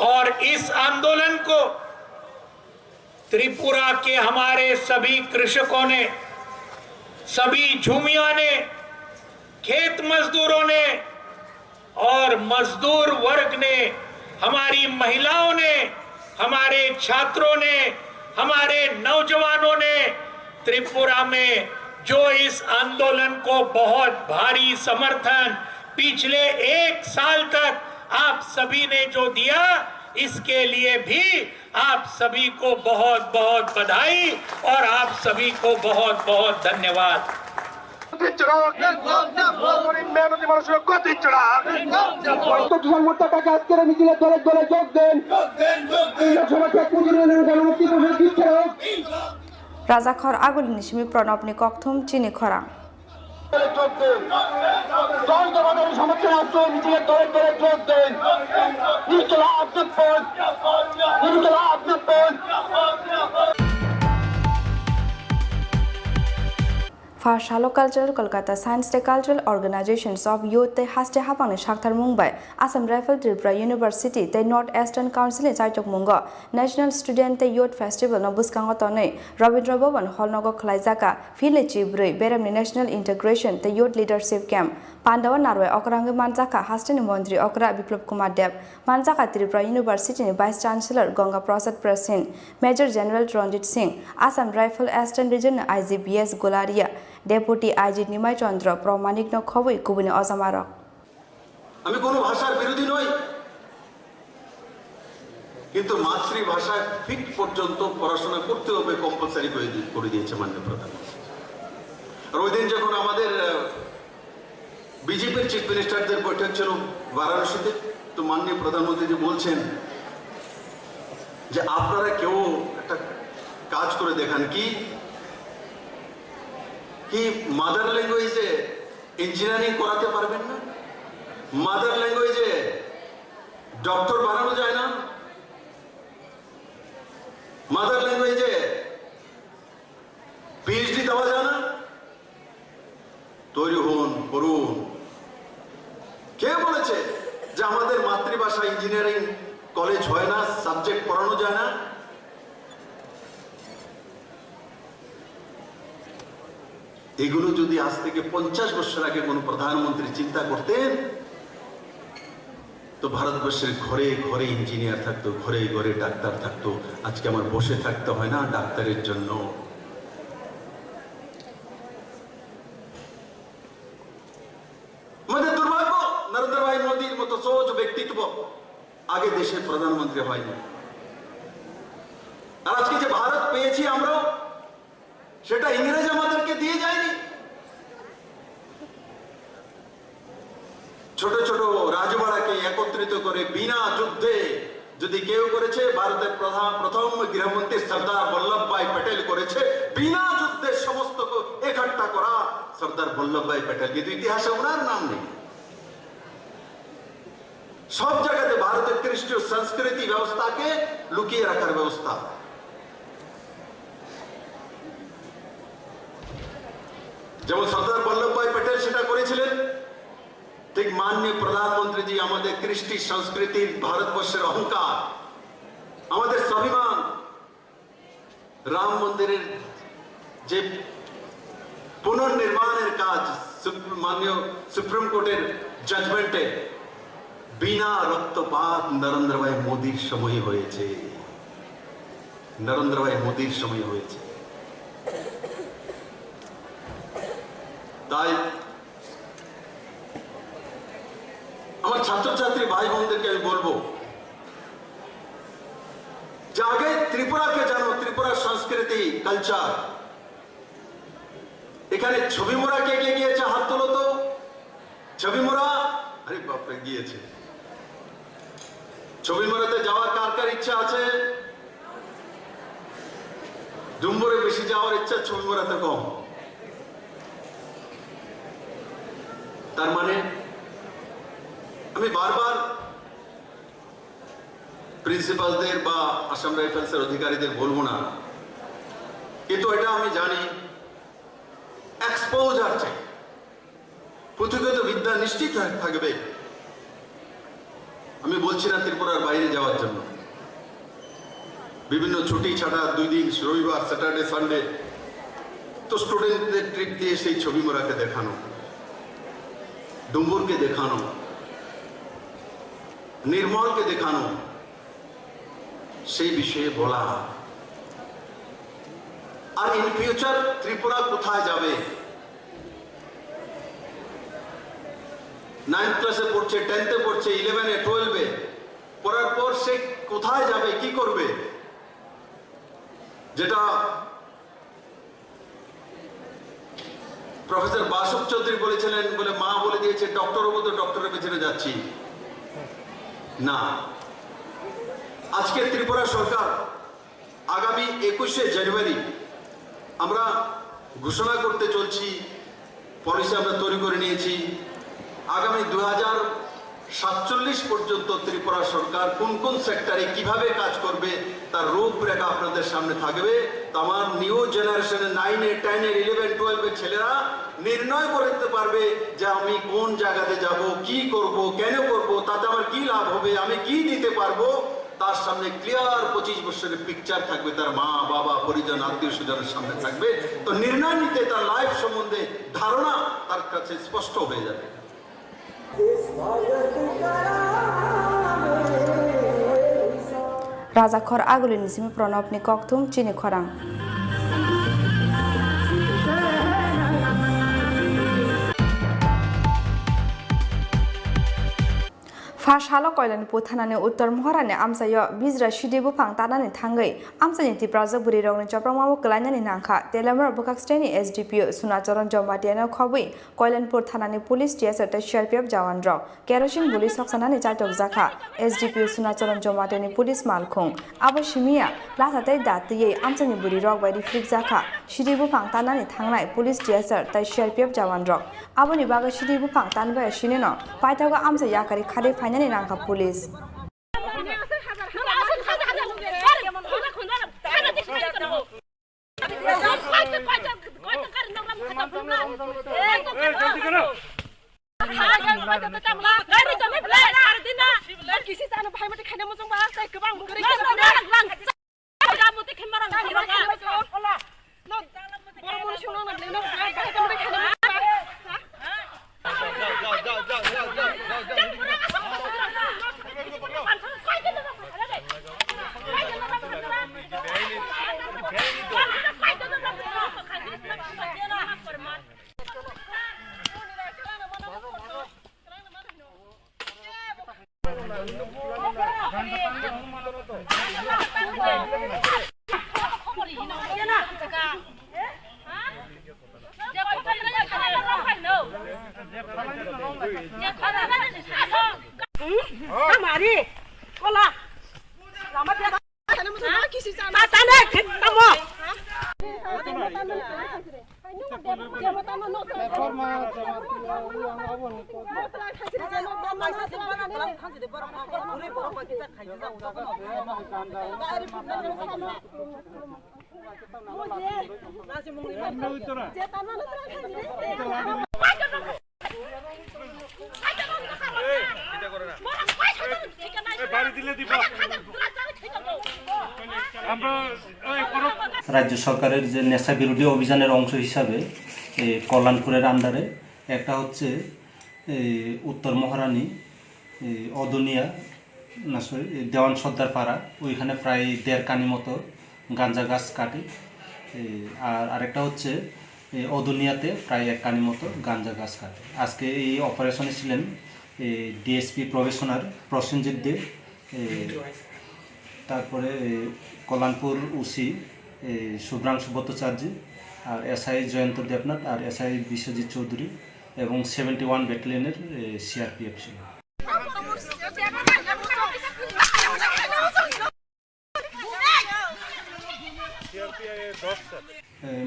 और इस आंदोलन को त्रिपुरा के हमारे सभी कृषकों ने, सभी झूमिया ने, खेत मजदूरों ने और मजदूर वर्ग ने, हमारी महिलाओं ने, हमारे छात्रों ने, हमारे नौजवानों ने त्रिपुरा में जो इस आंदोलन को बहुत भारी समर्थन पिछले 1 साल तक आप सभी ने जो दिया, इसके लिए भी आप सभी को बहुत बहुत बधाई और आप सभी को बहुत बहुत धन्यवाद। রাজাখর আগুলি নিশমি প্রণবনি ককথুম চিনি খরাং Farshalo Cultural Kolkata Science Day Cultural Organizations of Youth Te Haste Hapang Shakthar Mumbai Assam Rifle Tripura University Te North Eastern Council Chaichok Mungo National Student Te Youth Festival No Buskango Tone Rabindra Bhavan Hall Nogo Khlaijaka Phile Chibrui Beramni National Integration Te Youth Leadership Camp Pandawa Narwe Okrangge Manjaka Hastani Mondri Okra Biplop Kumar Deb Manjaka Tripura University Vice Chancellor Ganga Prasad Prasin Major General Ranjit Singh Assam Rifle Eastern Region IGBS Golaria Deputy IG Nimai Chandra Pramanik no Khobui Kubuni Ozamarok আমি কোনো ভাষার বিরোধী নই কিন্তু মাতৃভাষায় fit পর্যন্ত পড়াশোনা করতে হবে কম্পালসারি করে দিয়েছে মাননীয় প্রধানমন্ত্রী আর ওই দিন যখন আমাদের বিজেপির চিফ মিনিস্টারদের বৈঠক ছিল বারাণসীতে তো মাননীয় প্রধানমন্ত্রী যে বলছেন যে আপনারা কেউ একটা কাজ করে দেখান কি মাদার ল্যাঙ্গুয়েজে ইঞ্জিনিয়ারিং করাতে পারবেন না মাদার ল্যাঙ্গুয়েজে ডক্টর বানানো যায় না মাদার ল্যাঙ্গুয়েজে পিএইচডি দেওয়া যায় না তৈরি হন করুন কে বলেছে যে আমাদের মাতৃভাষা ইঞ্জিনিয়ারিং কলেজ হয় না সাবজেক্ট পড়ানো যায় না এগুলো যদি আজ থেকে 50 বছর আগে কোনো প্রধানমন্ত্রী চিন্তা করতেন তো ভারতবর্ষের ঘরে ঘরে ইঞ্জিনিয়ার থাকতো ঘরে ঘরে ডাক্তার থাকতো আজকে আমার বসে থাকতে হয় না ডাক্তারের জন্য আমাদের দুর্ভাগ্য নরেন্দ্র ভাই মোদীর মতো সোচ ব্যক্তিত্ব আগে দেশের প্রধানমন্ত্রী হয়নি আর আজকে যে ভারত পেয়েছি আমরা সেটা ইংরেজ আমাদেরকে দিয়ে যায়নি ছোট ছোট রাজবাড়াকে একত্রিত করে বিনা যুদ্ধে যদি কেউ করেছে ভারতের প্রথম গৃহমন্ত্রী সর্দার বল্লভভাই প্যাটেল করেছে বিনা যুদ্ধে সমস্ত একট্টা করা সর্দার বল্লভভাই প্যাটেল কিন্তু ইতিহাসে ওনার নাম নেই সব জায়গাতে ভারতের খ্রিস্টীয় সংস্কৃতি ব্যবস্থাকে লুকিয়ে রাখার ব্যবস্থা যেমন সর্দার বল্লভভাই প্যাটেল সেটা করেছিলেন ঠিক মাননীয় প্রধানমন্ত্রী জি আমাদের কৃষ্টি সংস্কৃতির ভারতবর্ষের অহংকার আমাদের স্বাভিমান রাম মন্দিরের যে পুনর্নির্মাণের কাজ মাননীয় সুপ্রিম কোর্টের জাজমেন্টে বিনা রক্তপাত নরেন্দ্র ভাই মোদীর সময় হয়েছে নরেন্দ্র ভাই মোদীর সময় হয়েছে তাই আমার ছাত্রছাত্রী ভাই বোনদেরকে আমি বলবো যে আগে ত্রিপুরাকে জানো ত্রিপুরার সংস্কৃতি কালচার এখানে ছবি মোড়া কে কে গিয়েছে হাত তোলো তো ছবি মোড়া আরে বাপরে গিয়েছে ছবি মোড়াতে যাওয়ার কার কার ইচ্ছা আছে ডুম্বরে বেশি যাওয়ার ইচ্ছা ছবি মোড়াতে কম তার মানে আমি বারবার প্রিন্সিপালদের বা আসাম রাইফেলসের অধিকারীদের বলবো না কিন্তু এটা আমি জানি এক্সপোজার চাই পুঁথিগত বিদ্যা নিশ্চিত থাকবে আমি বলছি না ত্রিপুরার বাইরে যাওয়ার জন্য বিভিন্ন ছুটি ছাড়া 2 দিন রবিবার স্যাটারডে সানডে তো স্টুডেন্টদের ট্রিপ দিয়ে সেই ছবি মোড়াকে দেখানো ডুম্বুরকে দেখানো নির্মলকে দেখানো সেই বিষয়ে বলা আর ইন ফিউচার ত্রিপুরা কোথায় যাবে 9th ক্লাসে পড়ছে 10th পড়ছে 11-এ 12-এ পড়ার পর সে কোথায় যাবে কি করবে যেটা প্রফেসর বাসুক চৌধুরী বলেছিলেন বলে মা বলে দিয়েছে ডক্টর হবো তো ডক্টরের পেছনে যাচ্ছি না আজকে ত্রিপুরা সরকার আগামী 21শে জানুয়ারি আমরা ঘোষণা করতে চলছি পলিসি আমরা তৈরি করে নিয়েছি আগামী 2047 পর্যন্ত ত্রিপুরা সরকার কোন কোন সেক্টরে কিভাবে কাজ করবে তার রূপরেখা আপনাদের সামনে থাকবে আমার নিউ জেনারেশনে 9-এ 10-এ 11 12-এর ছেলেরা নির্ণয় করতে পারবে যে আমি কোন জায়গাতে যাব কি করব কেন করব তাতে আমার কি লাভ হবে আমি কি দিতে পারবো তার সামনে ক্লিয়ার 25 বছরের পিকচার থাকবে তার মা বাবা পরিজন আত্মীয় স্বজনের সামনে থাকবে তো নির্ণয় নিতে তার লাইফ সম্বন্ধে ধারণা তার কাছে স্পষ্ট হয়ে যাবে Rajakhor agulin simi pranab ni koktum chini khorang. Fashalo koilan puthanani uttor mohorani amsayo bizra shidibu phang tanani thangai amsani tipraja buri rongni chapramamu klainani nangkha telamar bukaksteni SDPO Sunacharan Jomatiana khobui koilanpur thanani police TSR ta CRPF jawan ro kerosene buli saksanani chaitok jakha SDPO Sunacharan Jomatiani police malkhung abo shimia lasatai datiye amsani buri rok bai reflect jakha shidibu phang tanani thangnai police TSR ta CRPF jawan ro aboni baga shidibu phang tanbai shineno paitaga amsa yakari khade nani nangka police. রাজ্য সরকারের যে নেশা বিরোধী অভিযানের অংশ হিসাবে কল্যাণপুরের আন্ডারে একটা হচ্ছে উত্তর মহারানী অদুনিয়া না সরি দেওয়ান সর্দার পাড়া ওইখানে প্রায় 1.5 কানি মতো গাঁজা গাছ কাটে আর আরেকটা হচ্ছে অদুনিয়াতে প্রায় 1 কানি মতো গাঁজা গাছ কাটে আজকে এই অপারেশনে ছিলেন ডিএসপি প্রবেশনার প্রসেনজিৎ দেব তারপরে কল্যাণপুর ওসি শুভ্রাংশু ভট্টাচার্য আর এসআই জয়ন্ত দেবনাথ আর এসআই বিশ্বজিৎ চৌধুরী এবং 71 ব্যাটালিয়নের সিআরপিএফ ছিল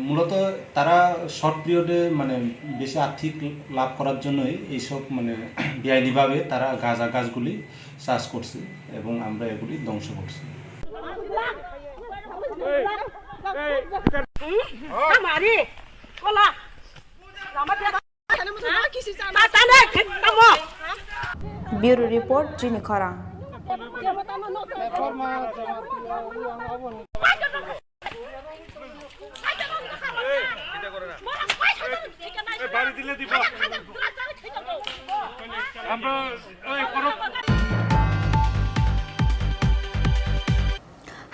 মূলত তারা শর্ট পিরিয়ডে মানে বেশি আর্থিক লাভ করার জন্যই এইসব মানে বেআইনিভাবে তারা গাঁজা গাছগুলি চাষ করছে এবং আমরা এগুলি ধ্বংস করছি Bureau Report Jini Khorang.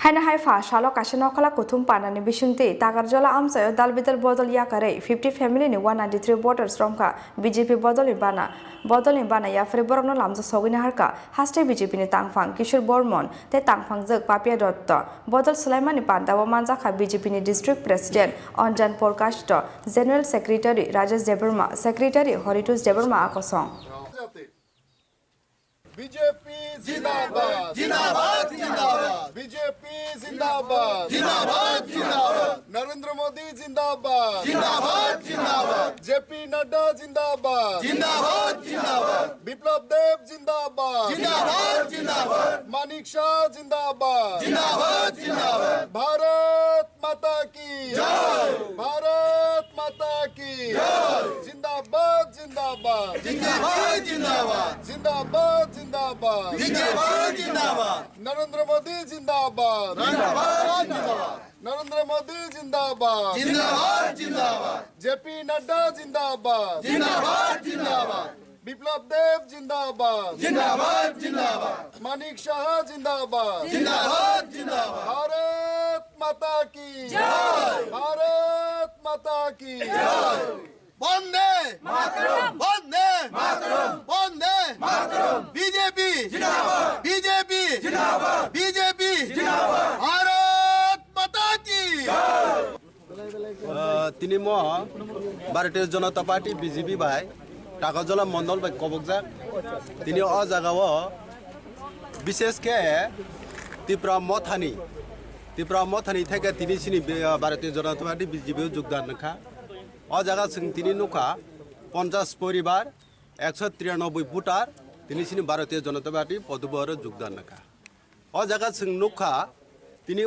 Haina Haifa Shalo Kashinokala Kutum Panani Bishunti Tagarjola Amsayo Dalbital Bodol Yakare 50 family ni 193 voters from Ka BJP Bodol Ibana Bodol Ibana Yafre Borno Lamza Sogina Harka Haste BJP ni Tangfang Kishore Bormon Te Tangfang Zek Papia Dotto Bodol Sulaimani Panda Wamanzaka BJP ni District President Onjan Porkashto General Secretary Rajesh Debarma Secretary Horitus Debarma Akosong BJP जिंदाबाद जिंदाबाद जिंदाबाद BJP जिंदाबाद जिंदाबाद जिंदाबाद नरेंद्र मोदी जिंदाबाद जिंदाबाद जिंदाबाद JP Nadda जिंदाबाद जिंदाबाद जिंदाबाद विप्लव देव जिंदाबाद जिंदाबाद जिंदाबाद मानिक शाह जिंदाबाद जिंदाबाद जिंदाबाद भारत माता की जय भारत माता की जय जिंदाबाद जिंदाबाद जिंदाबाद जिंदाबाद जिंदाबाद जिंदाबाद जिंदाबाद जिंदाबाद नरेंद्र मोदी जिंदाबाद जिंदाबाद जिंदाबाद नरेंद्र मोदी जिंदाबाद जिंदाबाद जिंदाबाद JP नड्डा जिंदाबाद जिंदाबाद जिंदाबाद বিপ্লব দেব জিন্দাবাদ জিন্দাবাদ জিন্দাবাদ মানিক শাহ জিন্দাবাদ জিন্দাবাদ জিন্দাবাদ ভারত মাতা কি জয় ভারত মাতা কি জয় বন্দে মাতরম বন্দে মাতরম বন্দে মাতরম বিজেপি জিন্দাবাদ বিজেপি জিন্দাবাদ বিজেপি জিন্দাবাদ ভারত মাতা কি জয় তিনি ভারতীয় জনতা পার্টি বিজেপি বাই টাকাজলা মন্ডল বাই কবকজাক তিনি জায়গাও বিশেষকে ত্রিপুরা মথানি থেকে তিনি ভারতীয় জনতা পার্টি বিজেপি যোগদান নাখা জায়গা তিনি নুখা 50 পরিবার 193 ভোটার তিনি ভারতীয় জনতা পার্টি পদবর যোগদান নাখা জায়গা নুখা তিনি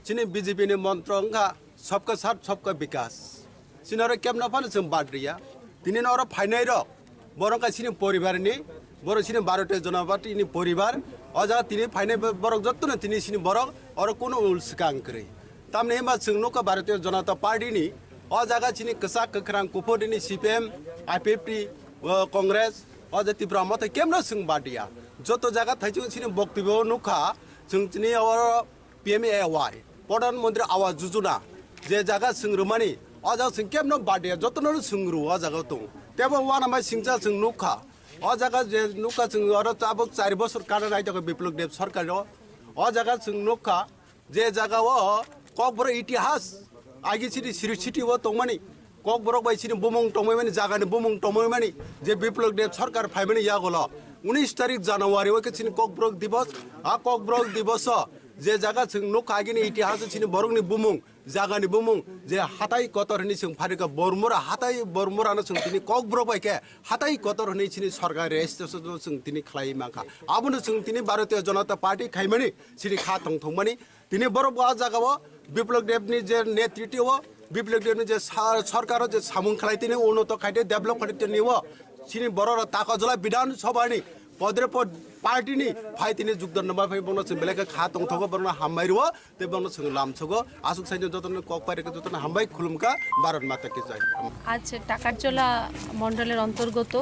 চিনি বিজেপি মন্ত্র सबका साथ सबका विकास सिनारो केमना फानो जों बाद्रिया दिनै नरो फाइनाय र बरं कासिनि परिबारनि बर सिनि भारतीय जनता पार्टीनि परिबार अजा तिनि फाइनाय बरं जत्तनो तिनि सिनि बरं अर कोनो उलसकां करे तामने मा जों नका भारतीय जनता पार्टीनि अजागा सिनि कसा कखरां कुफोदिनि सीपीएम आईपीएफटी कांग्रेस अजा त्रिपुरा मते केमना जों बादिया जत जागा थाइजों सिनि बक्तव्य नखा जों तिनि अर पीएमएवाई प्रधानमंत्री आवास योजना जे जागा सोंग्रोमानि अजा जों केमनो बादिया जतनो सोंग्रु अजागा दं तेबो वानामा सिंजा जों नुखा अजागा जे नुखा जों आरो चाबो 4 बोसोर काना रायजो बिप्लव देव सरकार अजागा जों नुखा जे जागाव ककबर इतिहास आगिसिनि सिरिसिटी व तंमानि ककबर बायसिनि बुमुं तंमानि जागानि बुमुं तंमानि जे बिप्लव देव सरकार फाइमानि यागल 19 तारिख जनवरी वकेसिनि ककबर दिवस आ ककबर दिवस जे जागा जों नुखागिनि इतिहास सिनि बरंनि बुमुं जागानि बुमुं जे हाथाय कतरनि जों फारिका बरमुरा हाथाय बरमुरानो जों दिनै ककब्र बायके हाथाय कतरनि सिनि सरकार रेजिस्ट्रेसन जों दिनै खालाय माखा आबुनो जों दिनै भारतीय जनता पार्टी खायमानि सिनि खा थंथंमानि दिनै बरबा जागाव बिप्लव देवनि जे नेतृत्व बिप्लव देवनि जे सरकार जे सामुं खालायतिनि उन्नत खायते डेभलप खायतिनि सिनि बर ताकाजला विधान सभानि पदरे पद पार्टीनि फाइतिनि जुगदान नमा फाइ बनो जों बेलेग खा थंथगो बरनो हामबायरुवा ते बनो जों लामछगो आसुक साइजो जतन ककपारिके जतन हामबाय खुलुमका भारत माता की जय আজ টাকারজলা মণ্ডলের অন্তর্গত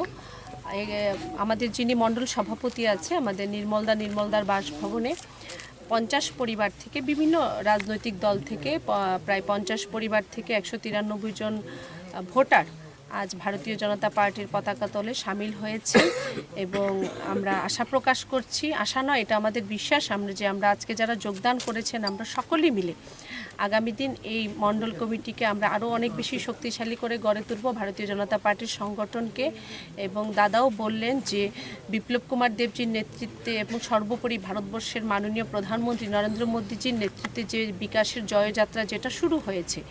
আমাদের যিনি মণ্ডল সভাপতি আছে আমাদের নির্মলদার বাসভবনে 50 পরিবার থেকে বিভিন্ন রাজনৈতিক দল থেকে প্রায় 50 পরিবার থেকে 193 জন ভোটার আজ ভারতীয় জনতা পার্টির পতাকা তলে সামিল হয়েছে এবং আমরা আশা প্রকাশ করছি আশা নয় এটা আমাদের বিশ্বাস আমরা আজকে যারা যোগদান করেছেন আমরা সকলেই মিলে আগামী দিন এই মণ্ডল কমিটিকে আমরা আরও অনেক বেশি শক্তিশালী করে গড়ে তুলব ভারতীয় জনতা পার্টির সংগঠনকে এবং দাদাও বললেন যে বিপ্লব কুমার দেবজির নেতৃত্বে এবং সর্বোপরি ভারতবর্ষের মাননীয় প্রধানমন্ত্রী নরেন্দ্র মোদীজির নেতৃত্বে যে বিকাশের জয়যাত্রা যেটা শুরু হয়েছে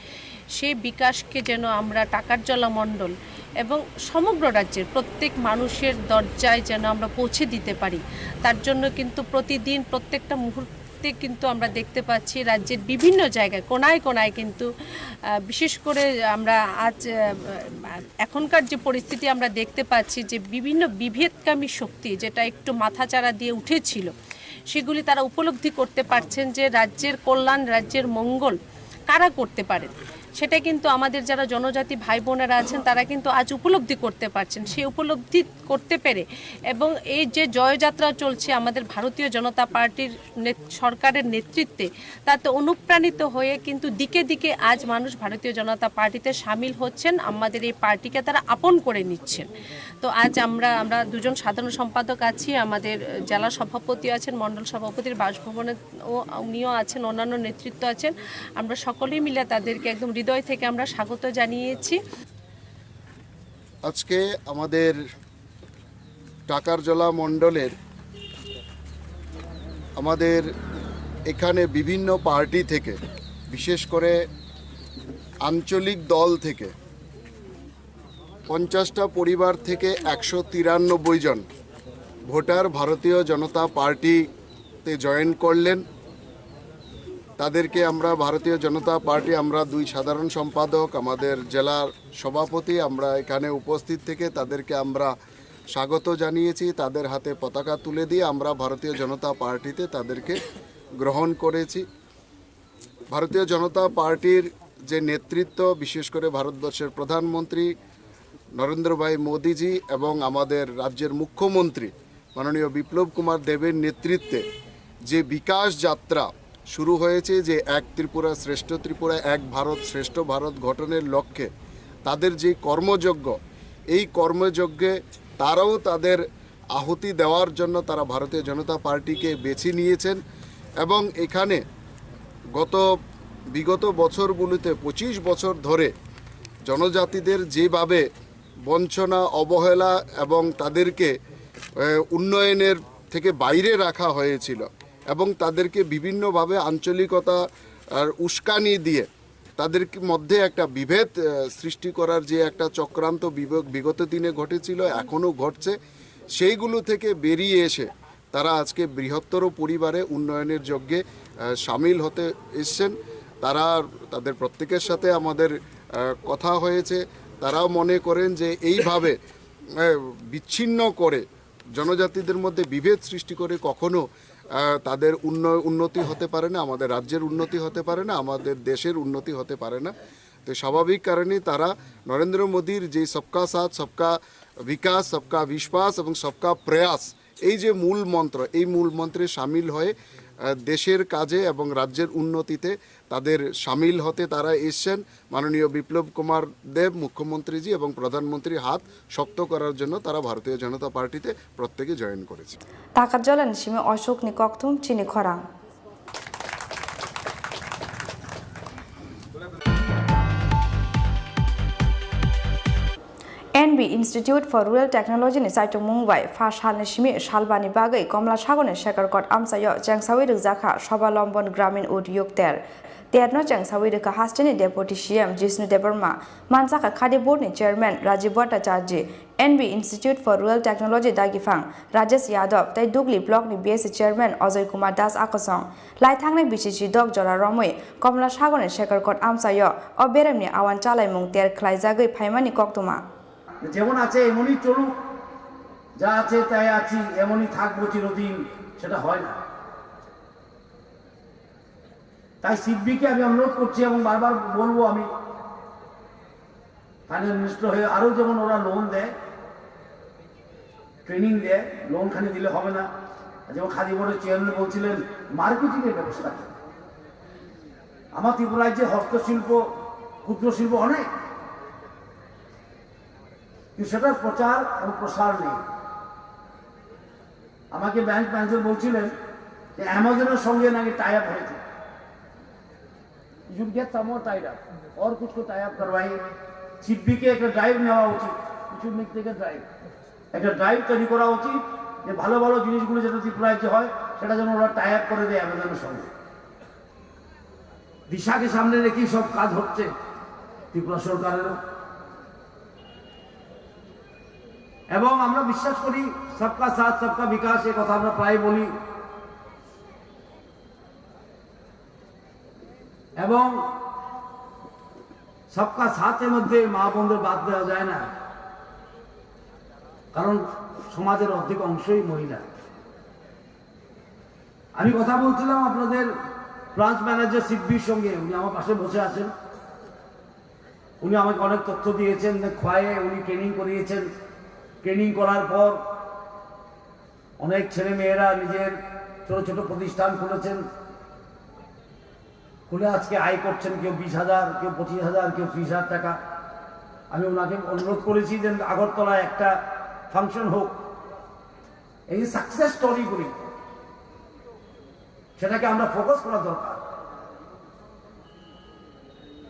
সেই বিকাশকে যেন আমরা টাকারজলা মণ্ডল এবং সমগ্র রাজ্যের প্রত্যেক মানুষের দরজায় যেন আমরা পৌঁছে দিতে পারি তার জন্য কিন্তু প্রতিদিন প্রত্যেকটা মুহূর্তে কিন্তু আমরা দেখতে পাচ্ছি রাজ্যের বিভিন্ন জায়গায় কোনায় কোনায় কিন্তু বিশেষ করে আমরা আজ এখনকার যে পরিস্থিতি আমরা দেখতে পাচ্ছি যে বিভিন্ন বিভেদকামী শক্তি যেটা একটু মাথাচাড়া দিয়ে উঠেছিল সেগুলি তারা উপলব্ধি করতে পারছেন যে রাজ্যের কল্যাণ রাজ্যের মঙ্গল কারা করতে পারেন সেটা কিন্তু আমাদের যারা জনজাতি ভাই বোনেরা আছেন তারা কিন্তু আজ উপলব্ধি করতে পারছেন সেই উপলব্ধি করতে পেরে এবং এই যে জয়যাত্রা চলছে আমাদের ভারতীয় জনতা পার্টির সরকারের নেতৃত্বে তাতে অনুপ্রাণিত হয়ে কিন্তু দিকে দিকে আজ মানুষ ভারতীয় জনতা পার্টিতে সামিল হচ্ছেন আমাদের এই পার্টিকে তারা আপন করে নিচ্ছেন তো আজ আমরা দুজন সাধারণ সম্পাদক আছি আমাদের জেলা সভাপতি আছেন মণ্ডল সভাপতির বাসভবনে উনিও আছেন অন্যান্য নেতৃত্ব আছেন আমরা সকলেই মিলে তাদেরকে একদম হৃদয় থেকে আমরা স্বাগত জানিয়েছি আজকে আমাদের টাকারজলা মণ্ডলের আমাদের এখানে বিভিন্ন পার্টি থেকে বিশেষ করে আঞ্চলিক দল থেকে 50টা পরিবার থেকে 193 জন ভোটার ভারতীয় জনতা পার্টিতে জয়েন করলেন তাদেরকে আমরা ভারতীয় জনতা পার্টি আমরা দুই সাধারণ সম্পাদক আমাদের জেলার সভাপতি আমরা এখানে উপস্থিত থেকে তাদেরকে আমরা স্বাগত জানিয়েছি তাদের হাতে পতাকা তুলে দিয়ে আমরা ভারতীয় জনতা পার্টিতে তাদেরকে গ্রহণ করেছি ভারতীয় জনতা পার্টির যে নেতৃত্ব বিশেষ করে ভারতবর্ষের প্রধানমন্ত্রী নরেন্দ্র ভাই মোদিজি এবং আমাদের রাজ্যের মুখ্যমন্ত্রী মাননীয় বিপ্লব কুমার দেবের নেতৃত্বে যে বিকাশ যাত্রা শুরু হয়েছে, যে এক ত্রিপুরা শ্রেষ্ঠ ত্রিপুরা, এক ভারত শ্রেষ্ঠ ভারত গঠনের লক্ষ্যে তাদের যে কর্মযজ্ঞ, এই কর্মযজ্ঞে তারাও তাদের আহুতি দেওয়ার জন্য তারা ভারতীয় জনতা পার্টিকে বেছে নিয়েছেন। এবং এখানে বিগত বছরগুলিতে 25 বছর ধরে জনজাতিদের যেভাবে বঞ্চনা, অবহেলা এবং তাদেরকে উন্নয়নের থেকে বাইরে রাখা হয়েছিল এবং তাদেরকে বিভিন্নভাবে আঞ্চলিকতা আর উস্কানি দিয়ে তাদের মধ্যে একটা বিভেদ সৃষ্টি করার যে একটা চক্রান্ত বিগত দিনে ঘটেছিল, এখনও ঘটছে, সেইগুলো থেকে বেরিয়ে এসে তারা আজকে বৃহত্তর পরিবারে উন্নয়নের যজ্ঞে সামিল হতে এসছেন। তাদের প্রত্যেকের সাথে আমাদের কথা হয়েছে। তারাও মনে করেন যে এইভাবে বিচ্ছিন্ন করে জনজাতিদের মধ্যে বিভেদ সৃষ্টি করে কখনো তাদের উন্নতি হতে পারে না, আমাদের রাজ্যের উন্নতি হতে পারে না, আমাদের দেশের উন্নতি হতে পারে না। তো স্বাভাবিক কারণে তারা নরেন্দ্র মোদীর যে সবকা সাথ, সবকা বিকাশ, সবকা বিশ্বাস এবং সবকা প্রয়াস, এই যে মূল মন্ত্র, এই মূল মন্ত্রে সামিল হয়ে দেশের কাজে এবং রাজ্যের উন্নতিতে তাদের সামিল হতে তারা এসছেন। মাননীয় বিপ্লব কুমার দেব মুখ্যমন্ত্রীজি এবং প্রধানমন্ত্রীর হাত শক্ত করার জন্য তারা ভারতীয় জনতা পার্টিতে প্রত্যেকে জয়েন করেছে। তাকাত জলেন সিমে অশোক নি ককথুম চিনি খরা NB Institute for Rural Technology ni saitung mungbai first hal ni simi salbani bagai Komla Sagone Shekarkot Amsayo Jangsawi Rukjaka Sobalambon Gramin Udyog Terno Jangsawi Ruka Hastini Deputy CM Jisnu Debarma Mansaka Khadi Board ni Chairman Rajiv Bhattacharya NB Institute for Rural Technology Dagifang Rajesh Yadav Tai Dugli Block ni BSc Chairman Ajay Kumar Das Akosong Lai Thangne BCC Dog Jora Romoi Komla Sagone Shekarkot Amsayo Oberem ni awan chalai mung ter khlai jagai phaimani koktuma যেমন আছে এমনই চলুক, যা আছে তাই আছি, এমনই থাকবো চিরদিন, সেটা হয় না। তাই সিডবিকে আমি অনুরোধ করছি এবং বারবার বলবো, আমি ফাইন্যান্স মিনিস্টার হয়ে আরও যেমন ওরা লোন দেয়, ট্রেনিং দেয়, লোন খালি দিলে হবে না। যেমন খাদি বোর্ডের চেয়ারম্যান বলছিলেন মার্কেটিংয়ের ব্যবস্থা। আমার ত্রিপুরায় যে হস্তশিল্প, ক্ষুদ্র শিল্প অনেক, কিন্তু সেটার প্রচার এবং প্রসার নেই। আমাকে ব্যাংক ম্যানেজার বলছিলেন যে অ্যামাজনের সঙ্গে নাকি টাই আপ হয়েছে। You get some more tied up और कुछ को टाई अप करवाई। সিডবিকে একটা ড্রাইভ নেওয়া উচিত, কিছু মিক থেকে ড্রাইভ, একটা ড্রাইভ তৈরি করা উচিত যে ভালো ভালো জিনিসগুলো যেটা ত্রিপুরায় যে হয় সেটা যেন ওরা টাই আপ করে দেয় অ্যামাজনের সঙ্গে। দিশাকে সামনে রেখেই সব কাজ হচ্ছে ত্রিপুরা সরকারেরও। এবং আমরা বিশ্বাস করি সবকা সাথ সবকা বিকাশ, এই কথা আমরা প্রায় বলি। এবং সবকা সাথের মধ্যে মা বোনদের বাদ দেওয়া যায় না, কারণ সমাজের অর্ধেক অংশই মহিলা। আমি কথা বলছিলাম আপনাদের ব্রাঞ্চ ম্যানেজার সিডবির সঙ্গে, উনি আমার পাশে বসে আছেন। উনি আমাকে অনেক তথ্য দিয়েছেন, খোয়ায়ে উনি ট্রেনিং করিয়েছেন। ট্রেনিং করার পর অনেক ছেলে মেয়েরা নিজের ছোট ছোট প্রতিষ্ঠান খুলেছেন, খুলে আজকে আয় করছেন, কেউ 20,000, কেউ 25,000, কেউ 30,000 টাকা। আমি ওনাকে অনুরোধ করেছি যে আগরতলায় একটা ফাংশন হোক, এই যে সাকসেস স্টোরিগুলি সেটাকে আমরা ফোকাস করা দরকার,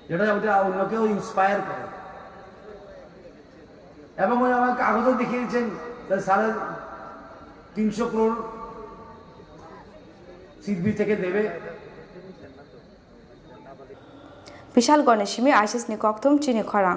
যেটা ওটা অন্যকেও ইন্সপায়ার করে। এবং উনি আমাকে কাগজও দেখিয়েছেন 350 crore সিডবি থেকে দেবে। বিশাল গণেশিমি আইসিস নি ককথুম চিনি খরা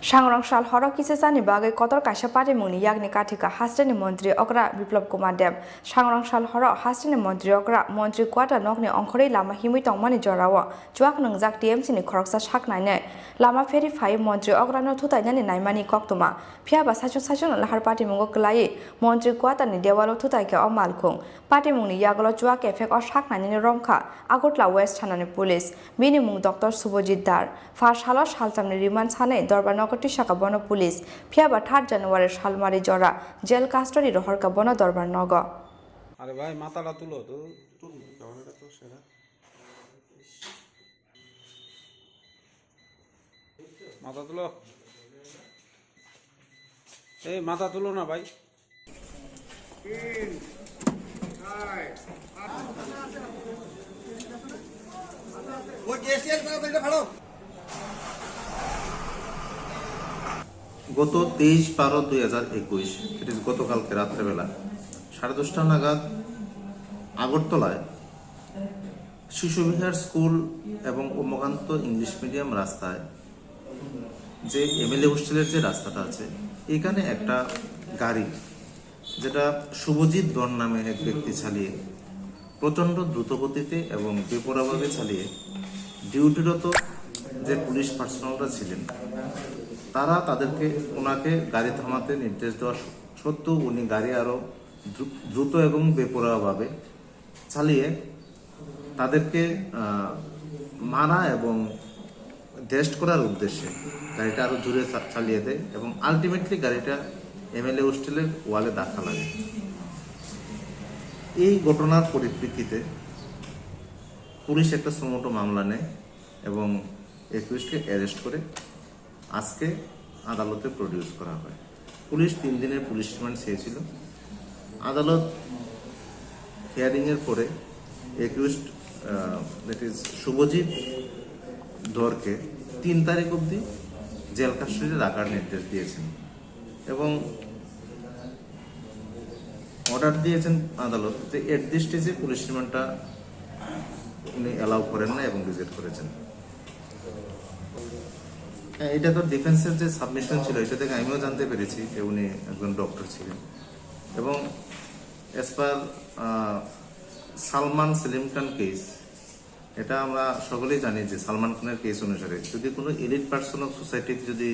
सांग्रां साल हर किसे जानि बागै कतर काइसा पार्टी मुंनि यागनि काथिका हास्टेनि मन्त्री अग्रा बिप्लब कुमार देव सांग्रां साल हर हास्टेनि मन्त्री अग्रा मन्त्री क्वाटा नकनि अंखरै लामा हिमै तंमानि जराव जुवाक नंजाक टीएमसी नि खरकसा साकनायनै लामा फेरि फाइ मन्त्री अग्रानो थुतायनानि नायमानि कक्तमा फियाबा साचुन लाहार पार्टी मुंगो क्लायै मन्त्री क्वाटानि देवालो थुतायके अमालखुं पार्टी मुंनि यागलो जुवाक एफेक्ट अ साकनायनि रमखा आगरतला वेस्ट थानानि पुलिस बिनि मुं डक्टर शुभजित दार फार साल सालतामनि रिमान्ड सानै दरबार नगरति शाखा बन पुलिस फियाबा 3 জানুয়ারি सालमारी जरा जेल कास्टडी रहरका बन दरबार नग আরে ভাই মাথাটা তুলো তো ক্যামেরাটা তো সেরা মাথা তুলো এই মাথা তুলো না ভাই वो केसीआर साहब এটা ভালো গত 23/12/2021 ইট ইজ গতকালকে রাত্রেবেলা 10:30 নাগাদ আগরতলায় শিশুবিহার স্কুল এবং উম্মকান্ত ইংলিশ মিডিয়াম রাস্তায় যে এমএলএ হোস্টেলের যে রাস্তাটা আছে এখানে একটা গাড়ি যেটা শুভজিৎ ধর নামে এক ব্যক্তি চালিয়ে প্রচণ্ড দ্রুতগতিতে এবং বেপরোয়াভাবে চালিয়ে ডিউটিরত যে পুলিশ পার্সোনালরা ছিলেন তারা তাদেরকে ওনাকে গাড়ি থামাতে নির্দেশ দেওয়া সত্ত্বেও উনি গাড়ি আরও দ্রুত এবং বেপরোয়াভাবে চালিয়ে তাদেরকে মারা এবং টেস্ট করার উদ্দেশ্যে গাড়িটা আরও জোরে চালিয়ে দেয় এবং আলটিমেটলি গাড়িটা এমএলএ হোস্টেলের ওয়ালে ধাক্কা লাগে। এই ঘটনার পরিপ্রেক্ষিতে পুলিশ একটা সুমোটো মামলা নেয় এবং একুশকে অ্যারেস্ট করে আজকে আদালতে প্রডিউস করা হয়। পুলিশ 3 দিনের পুলিশ রিমান্ড চেয়েছিল। আদালত হিয়ারিংয়ের পরে একুশড দ্যাট ইজ শুভজিৎ ধরকে 3 তারিখ অবধি জেল কাস্টডিতে রাখার নির্দেশ দিয়েছেন এবং অর্ডার দিয়েছেন আদালত যে এট দিস স্টেজে পুলিশ রিমান্ডটা উনি অ্যালাউ করেন না এবং রিজেক্ট করেছেন। এটা তো ডিফেন্সের যে সাবমিশন ছিল এটা থেকে আমিও জানতে পেরেছি যে উনি একজন ডক্টর ছিলেন এবং অ্যাজ পার সালমান সেলিম খান কেস এটা আমরা সকলেই জানি যে সালমান খানের কেস অনুসারে যদি কোনো এলিট পার্সন অফ সোসাইটিতে যদি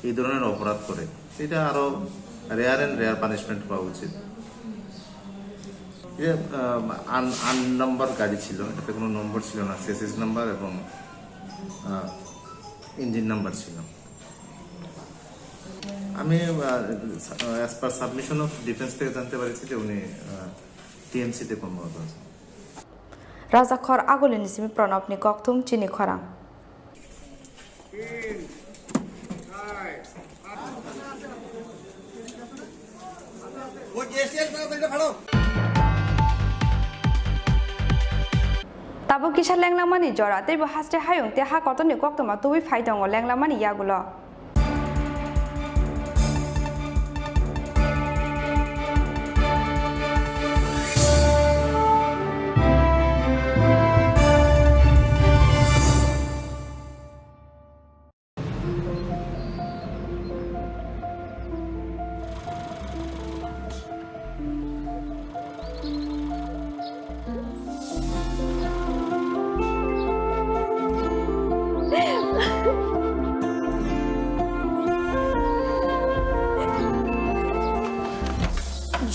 এই ধরনের অপরাধ করে এটা আরো রেয়ার পানিশমেন্ট পাওয়া উচিত। যে আন নাম্বার গাড়ি ছিল, এটাতে কোনো নম্বর ছিল না, সেসিস নাম্বার এবং ইঞ্জিন নাম্বার ছিল। আমি as per submission of defence থেকে জানতে পারছি যে উনি টিএমসিতে কর্মরত আছেন। রাজাখর আগলিনি সিমি প্রণবনি ককথুম চিনি খরাং वो केसीआर साहब এটা ভালো তাবো কিসা লেংলামানি জরা তেব হাসতে হায়ং তে হা কতনি কক্তমা তুই ফাইদং লেংলামানি ইয়াগুলো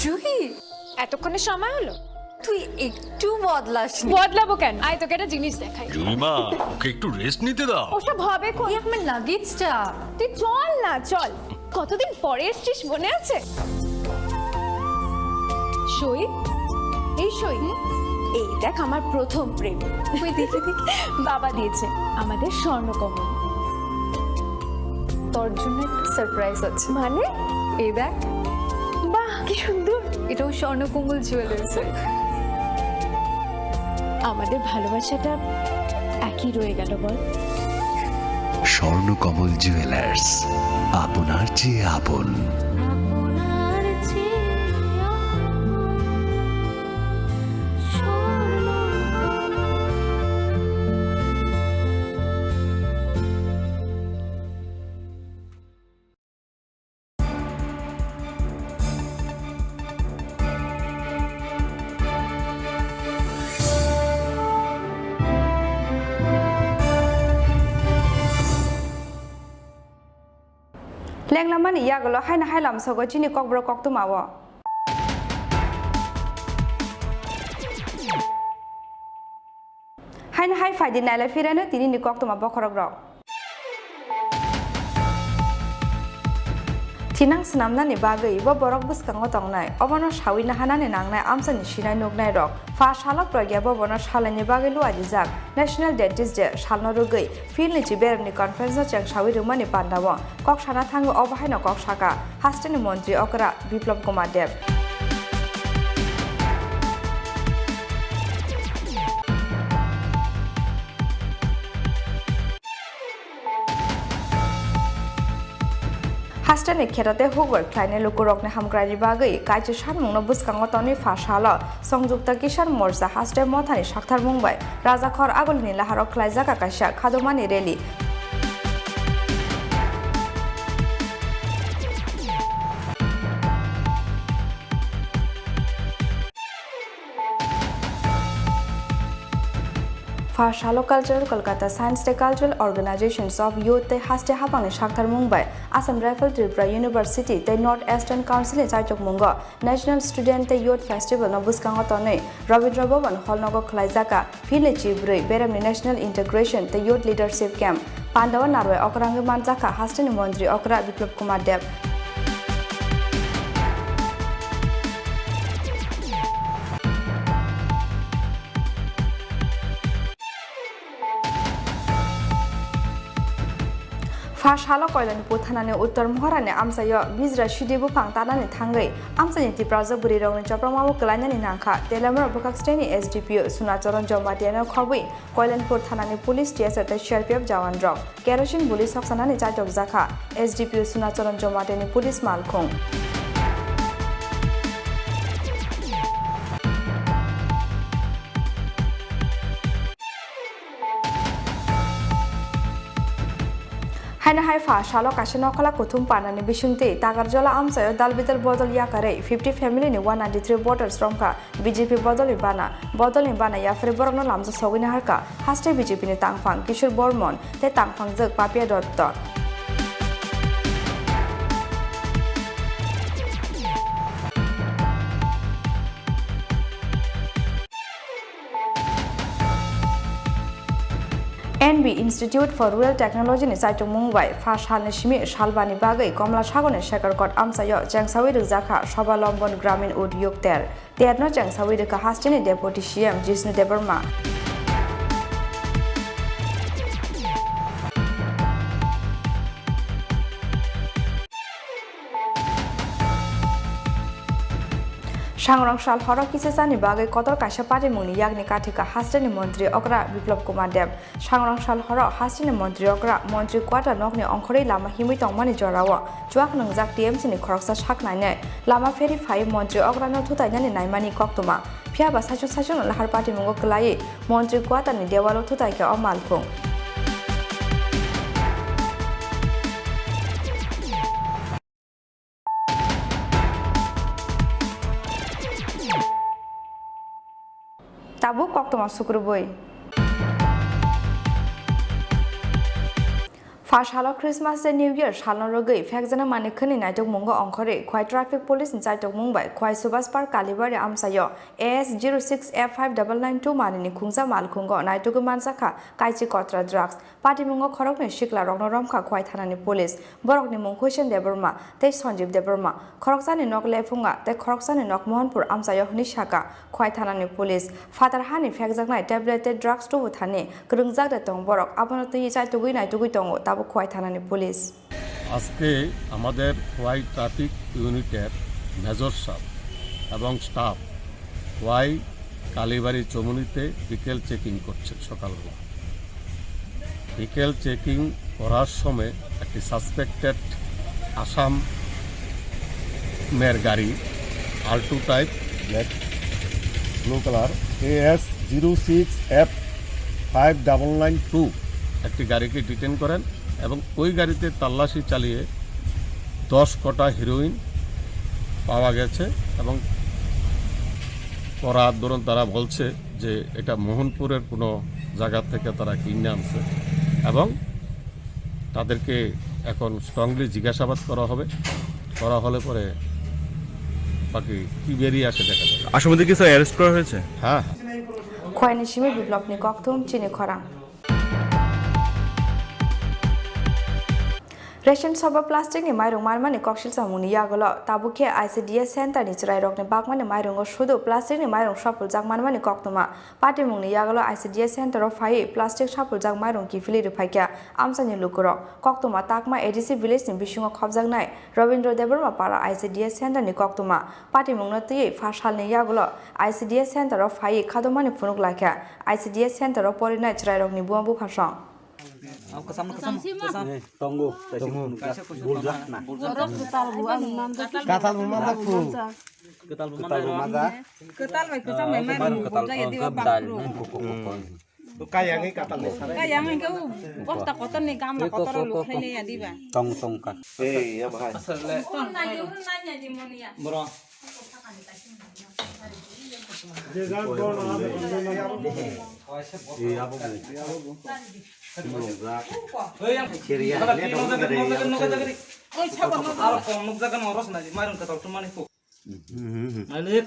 জুহি এতক্ষণে সময় হলো, তুই একটু বদলাসনি। বদলাবো কেন? আয় তোকে একটা জিনিস দেখাই। জুইমা ওকে একটু রেস্ট নিতে দাও। ওসব হবে কই, আমার লাগেজটা। তুই চল না, চল। কতদিন পরে এসেছিস মনে আছে? সই, এই সই, এই দেখ আমার প্রথম প্রেম। তুই দেখে বাবা দিয়েছে আমাদের স্বর্ণকমল। তোর জন্য একটা সারপ্রাইজ আছে। মানে এই দেখ, বাহ কি সুন্দর, এটাও স্বর্ণকমল জুয়েলার্সের। আমাদের ভালোবাসাটা একই রয়ে গেল বল। স্বর্ণকমল জুয়েলার্স, আপনার চেয়ে আপন। লেংলামানি ইয়াগলো হাইনা হাইলাম সগো চিনি ককব্র কক্তমাও হাইনা হাই ফাইদি নাইলে ফিরানো তিনি নি কক্তমা বখরক rock Tinang senamnani bagai bo borok buskango tongnai obono sawina hanani nangnai amsani sinai nugnai rok fa shalok pragya bo bono shalani bagai lu ajizak National Dentist Day shalno rugai filni chiberni conference chang sawi rumani pandawo kok sana thango obahaino kok saka hasteni mantri okra Biplop Kumar Dev Hastani kerate hugwar kleine lukurokne hamgrari bagai kaije sanmungno buskango toni fashala songjukta kisan morsa haste mothani sakthar mungbai raja khor agolni laharok klaijaka kaisa khadomani reli Fashalo Cultural Kolkata Science Day Cultural Organizations of Youth Te Haste Hapangni Sakthar Mumbai Assam Rifle Tripura University Te North Eastern Council Chaitok Mungo National Student Te Youth Festival no buskango tonei Rabindra Bhavan Hall nogo khlaijaka Phile Chibrui Beramni National Integration Te Youth Leadership Camp Pandawa Narwai Okrangi Manjaka Hasteni Mantri Okra Biplop Kumar Dev Fashalo koilani puthanani uttor moharani amsayo bizra shidibu pangtanani thangai amsani tipraja burirongni chapramawo klainani nangkha telamar bokaksteni SDPO Sunacharan Jomatiano khobui koilani puthanani police TSR te CRPF jawan rok kerosene buli saksanani chaitok jakha SDPO Sunacharan Jomateni police malkhung Haina hai fa shalo kasino khala kuthum panani bisunte tagarjola amsayo dalbidal bodol yakare 50 family ni 193 voters romka BJP bodoli bana ya fre borogno lamja sogini harka haste BJP ni tangphang Kishore Bormon te tangphang jek Papia Dotto NB Institute for Rural Technology ni Chaitok Mumbai Fashani Shimi Shalbani Bagai Komla Sagone Shekarkot Amsayo Jangsawi Rukjaka Sobalambon Gramin Udyog Ter Terno Jangsawi Ruka Hasteni Deputy CM Jisnu Debarma Sangrang Shal Horo Kisesani Bagai Kotor Kasha Pati Muni Yagni Katika Hasteni Mantri Okra Biplop Kumar Dev Sangrang Shal Horo Hasteni Mantri Okra Mantri Kwata Nokni Onkori Lama Himi Tongmani Jorawa Juak Nungjak TMC ni Khoroksa Shaknai Lama Ferry 5 Mantri Okra no Thutainani Naimani Koktuma Phiaba Sachun Lahar Pati Mungo Klai Mantri Kwata ni Dewalo Thutaike Omalkhung Tabu koktoma sukruboi First Halo Christmas and New Year Shalno Rogai Fekjana Manikhani Naitok Mungo Onkore Kwai Traffic Police in Chaitok Mumbai Kwai Subas Park Kalibari Amsayo AS06F5992 Manini Khungsa Malkhungo Naitok Mansaka Kaichi Kotra Drugs Party Mungo Khorokni Shikla Rogno Romkha Kwai Thanani Police Borokni Mungkhushen Deburma Te Sonjib Deburma Khoroksani Nok Lefunga Te Khoroksani Nok Mohanpur Amsayo Nishaka Kwai Thanani Police Father Hani Fekjaknai Tableted Drugs to Thane Krungjak de Tong Borok Abonoti Chaitogui Naitogui Tongo Khowai থানানি police আজকে আমাদের Khowai traffic ইউনিটের major সাহেব এবং staff Khowai কালীবাড়ি চমুনিতে বিকেল checking করছে সকালবেলা বিকেল চেকিং করার সময় একটি সাসপেক্টেড আসামের গাড়ি Alto type blue colour AS06F5992 একটি গাড়িকে ডিটেন করেন এবং ওই গাড়িতে তল্লাশি চালিয়ে 10 কটা হিরোইন পাওয়া গেছে এবং পরার দরুন তারা বলছে যে এটা মোহনপুরের কোনো জায়গা থেকে তারা কিনে আনছে এবং তাদেরকে এখন স্ট্রংলি জিজ্ঞাসাবাদ করা হবে, করা হলে পরে বাকি কি বেরিয়ে আসে দেখা যাবে। আসামিদের কিছু অ্যারেস্ট করা হয়েছে? হ্যাঁ। খয়নি সিমি বিপ্লবনি ককথুম চিনি খরাং রেশন সভা plastic ni mairung marmani koksil samuni yagolo tabuke ICDS center ni chrai rokne bakmani mairung o shudu plastic ni mairung shapul jak marmani koktoma party mungni yagolo ICDS center of phai plastic shapul jak mairung ki fili ru phaikya amsani lukuro koktoma takma ADC village ni bisungo khobjak nai Robindra Debarma para ICDS center ni koktoma party mungna tui fashal ni yagolo ICDS center of phai khadomani phunuk lakha ICDS center of porinai chrai rokni buambu phasang Tunggu, buljak na. Katal bumadak fu. Ketal bumadak. Ketal baik ketal memang buljak ya di babak lu. Kaya ngi katal ni. Kaya ngi kau bos tak kotor ni kam tak kotor lu ini ya di ba. Tong kan. Ya bahai. Tong nanya di monia. Bro.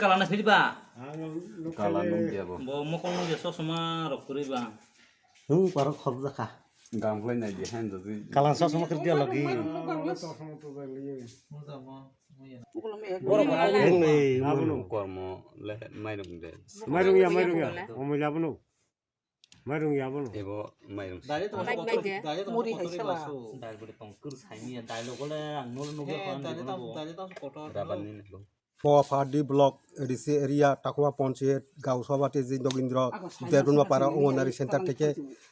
Kalana filiba. Kalana dia bo. Bo mo kono je sosma rokuri ba. Parok khobza kha. Gamplay na je hand ji. Kalan sosma kerja lagi. Borok ini abunu kormo le mairung de. Mairung ya. Omo jabunu. Mairung ya bunu. Ebo mairung. Dari to muri haisala. Dari bode tongkur saimi dari lokole nol nuge kan dari to foto. Rabanin lo. Poaphadi block ADC area Takwa panchayat গাঁও সভাতে যে নগেন্দ্র দেরুনমা পাড়া অঙ্গনারী centre থেকে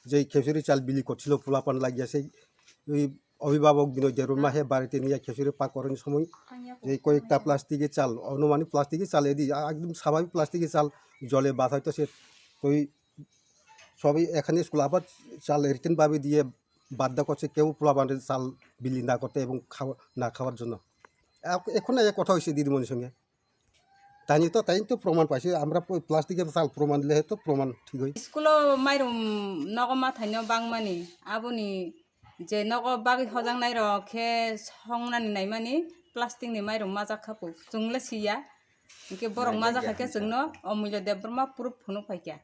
যে খেজুরি চাল বিলি করছিল পোলাপান লাগিয়া সেই ওই অভিভাবক বিনয় দেরুনমা হে বাড়িতে নিয়ে খেজুরি পাক করার সময় যে কয়েকটা প্লাস্টিকের চাল অনুমানিক প্লাস্টিকের চাল এদি একদম স্বাভাবিক প্লাস্টিকের চাল জলে বাঁধাইতো সে ওই সবই এখানে স্কুল আবার চাল রিটার্নভাবে দিয়ে বাধ্য করছে কেউ পোলাপানের চাল বিলি না করতে এবং না খাওয়ার জন্য। এখন এক কথা হয়েছে দিদিমণির সঙ্গে তাই তো প্রমাণ পাইছে আমরা প্লাস্টিকের চাল প্রমাণ দিলে তো প্রমাণ ঠিক হয়। স্কুলো মাইরুম নগমা থাইন বাংমানি আবুনি যে নগ বাগি হজাং নাই রখে সংনানি নাই মানি প্লাস্টিকনি মাইরুম মাজা খাপু जोंले सिया इनके बरं মাজা खाके जोंनो अमूल्य देबरमा प्रुफ फुनु फाइका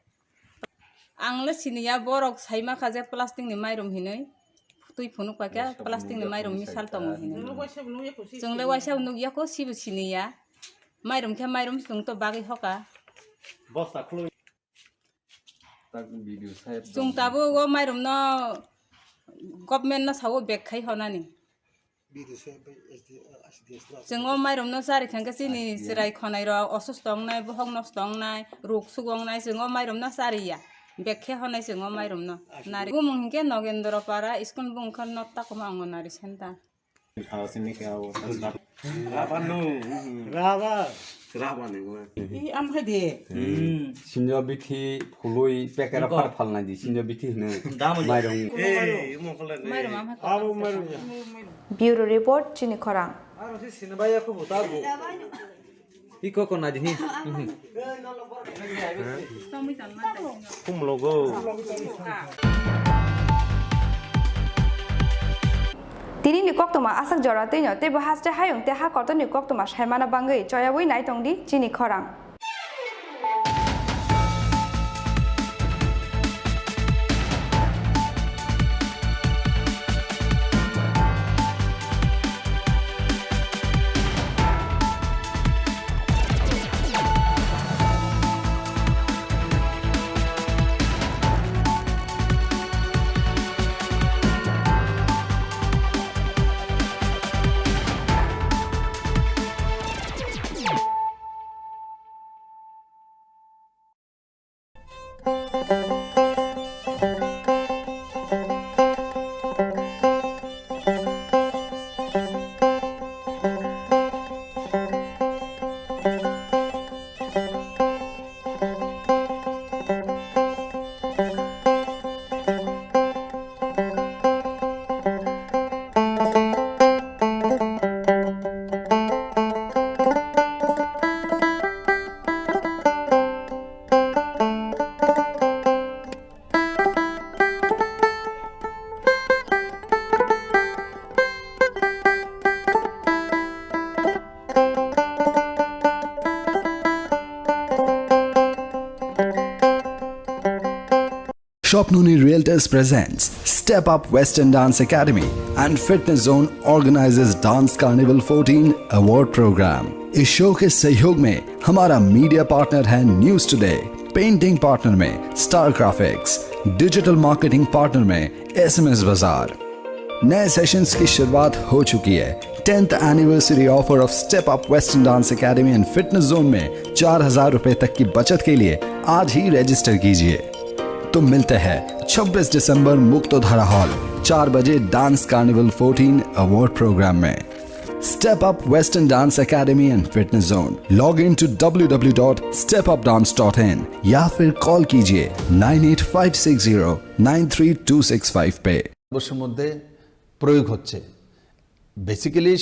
आंले सिनिया बरक साइमा खाजे प्लास्टिकनि माइरुम हिनै तुई फुनु फाइका प्लास्टिकनि माइरुम मिसाल तम हिनै जोंले वाइसा नुगियाखौ सिबु सिनिया माइरुम के माइरुम जों तो बागै हका बस्ता खुलो tak video saya जों ताबो गो माइरुम न गभर्नमेन्ट न सावो बेग खाइ हनानि जों माइरुम न सारि खांगा सिनि सिराय खनाय र असुस्थ अंनाय बहं नष्ट अंनाय रोग सुगंनाय जों माइरुम न सारिया बेखे हनाय जों माइरुम न नारि गुमुंके नगेन्द्र पारा स्कुल बुंखन न ताकमा अंगनारि सेन्टार खावसिनि खाव राबानो इ आमफ्राय दे सिन्जा बिथि फुलुइ पेकेरा फार फालनाय दि सिन्जा बिथि होनो माइरं माइरुम आरो माइरं ब्यूरो रिपोर्ट चिनी खरां आरो से सिनबाया को बताबो इको को ना दिहि कुम लोगो Tini ni koktoma asak jorate nyo te bahasre hayung te ha korto ni koktoma shaimana bangai choyabui nai tongdi chini khorang. Shopnuni Realtors presents Step Up Western Dance Academy and Fitness Zone organizes Dance Carnival 14 Award Program. इस show के सहयोग में हमारा media partner है news today, painting partner में star graphics, digital marketing partner में SMS बाजार। नए सेशंस की शुरुआत हो चुकी है। 10th anniversary offer of step up western dance academy and fitness zone में 4,000 रुपए तक की बचत के लिए आज ही रजिस्टर कीजिए। तो मिलते हैं 26 दिसंबर मुक्तोधारा हॉल 4 बजे डांस कार्निवल 14 अवार्ड प्रोग्राम में। Step up western dance academy and fitness zone. Log in to www.stepupdance.in या फिर कॉल कीजिए 9856093265 पे। বর্ষের মধ্যে প্রয়োগ হচ্ছে বেসিক্যালি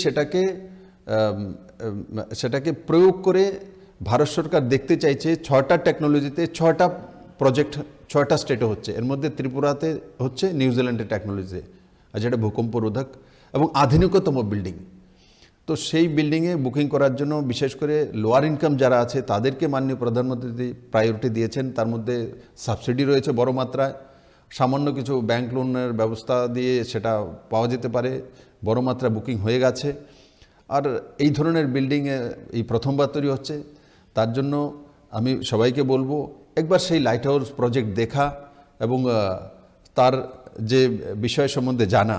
সেটাকে প্রয়োগ করে ভারত সরকার দেখতে চাইছে 6টা টেকনোলজিতে 6টা প্রজেক্ট 6টা স্টেটে হচ্ছে। এর মধ্যে ত্রিপুরাতে হচ্ছে, নিউজিল্যান্ডের টেকনোলজিতে, আর যেটা ভূকম্প রোধক এবং আধুনিকতম বিল্ডিং। তো সেই বিল্ডিংয়ে বুকিং করার জন্য বিশেষ করে লোয়ার ইনকাম যারা আছে তাদেরকে মাননীয় প্রধানমন্ত্রী প্রায়োরিটি দিয়েছেন। তার মধ্যে সাবসিডি রয়েছে বড় মাত্রায়, সামান্য কিছু ব্যাংক লোনের ব্যবস্থা দিয়ে সেটা পাওয়া যেতে পারে, বড় মাত্রা বুকিং হয়ে গেছে। আর এই ধরনের বিল্ডিংয়ে এই প্রথমবার তৈরি হচ্ছে। তার জন্য আমি সবাইকে বলবো একবার সেই লাইট হাউস প্রজেক্ট দেখা এবং তার যে বিষয় সম্বন্ধে জানা।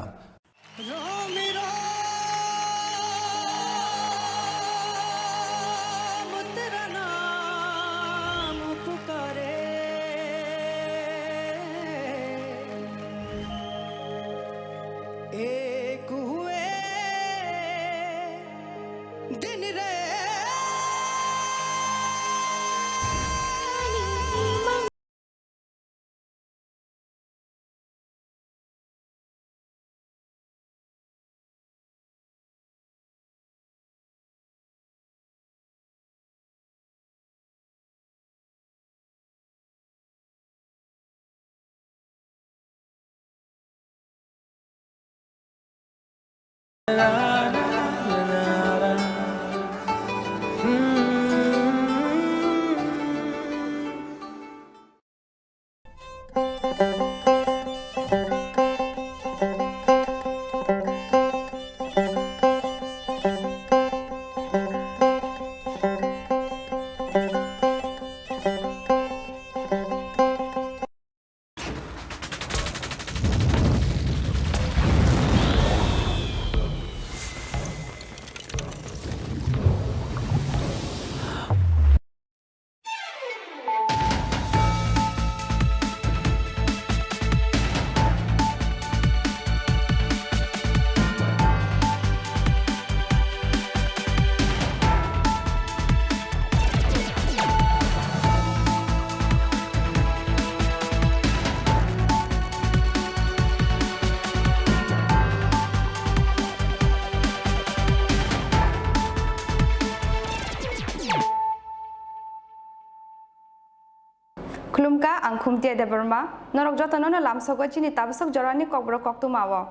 Klumka ang kumtia de Burma, norok jota nono lamsok chini tabsok jorani kokbro koktu mawo.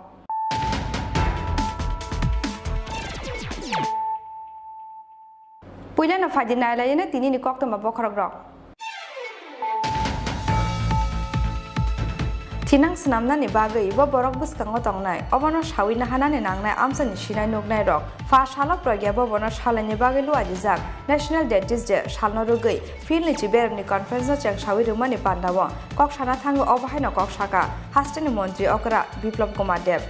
Puila na fadina layena tini ni koktu ma bokrok. Tinang senamna ni bagai wa borok bus kango tongnai obono shawina hanane nangnai amsani shinai nugnai rok fa shalok progya bono shalani bagai lu ajizak National Dentist Day shalno rugai fil ni chiberni conference chang shawi rumani pandawo kok shana thango obahaino kok shaka hastani mantri okra Biplop Kumar Dev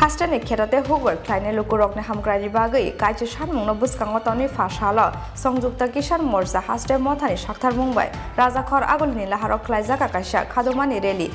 Hastane kherate hugor klaine lukurokne hamgrani bagai kaije sanmungno buskango toni fashala songjukta kisan morcha haste mothani sakthar mungbai rajakhor agolni laharok klaijaka kaisa khadomani reli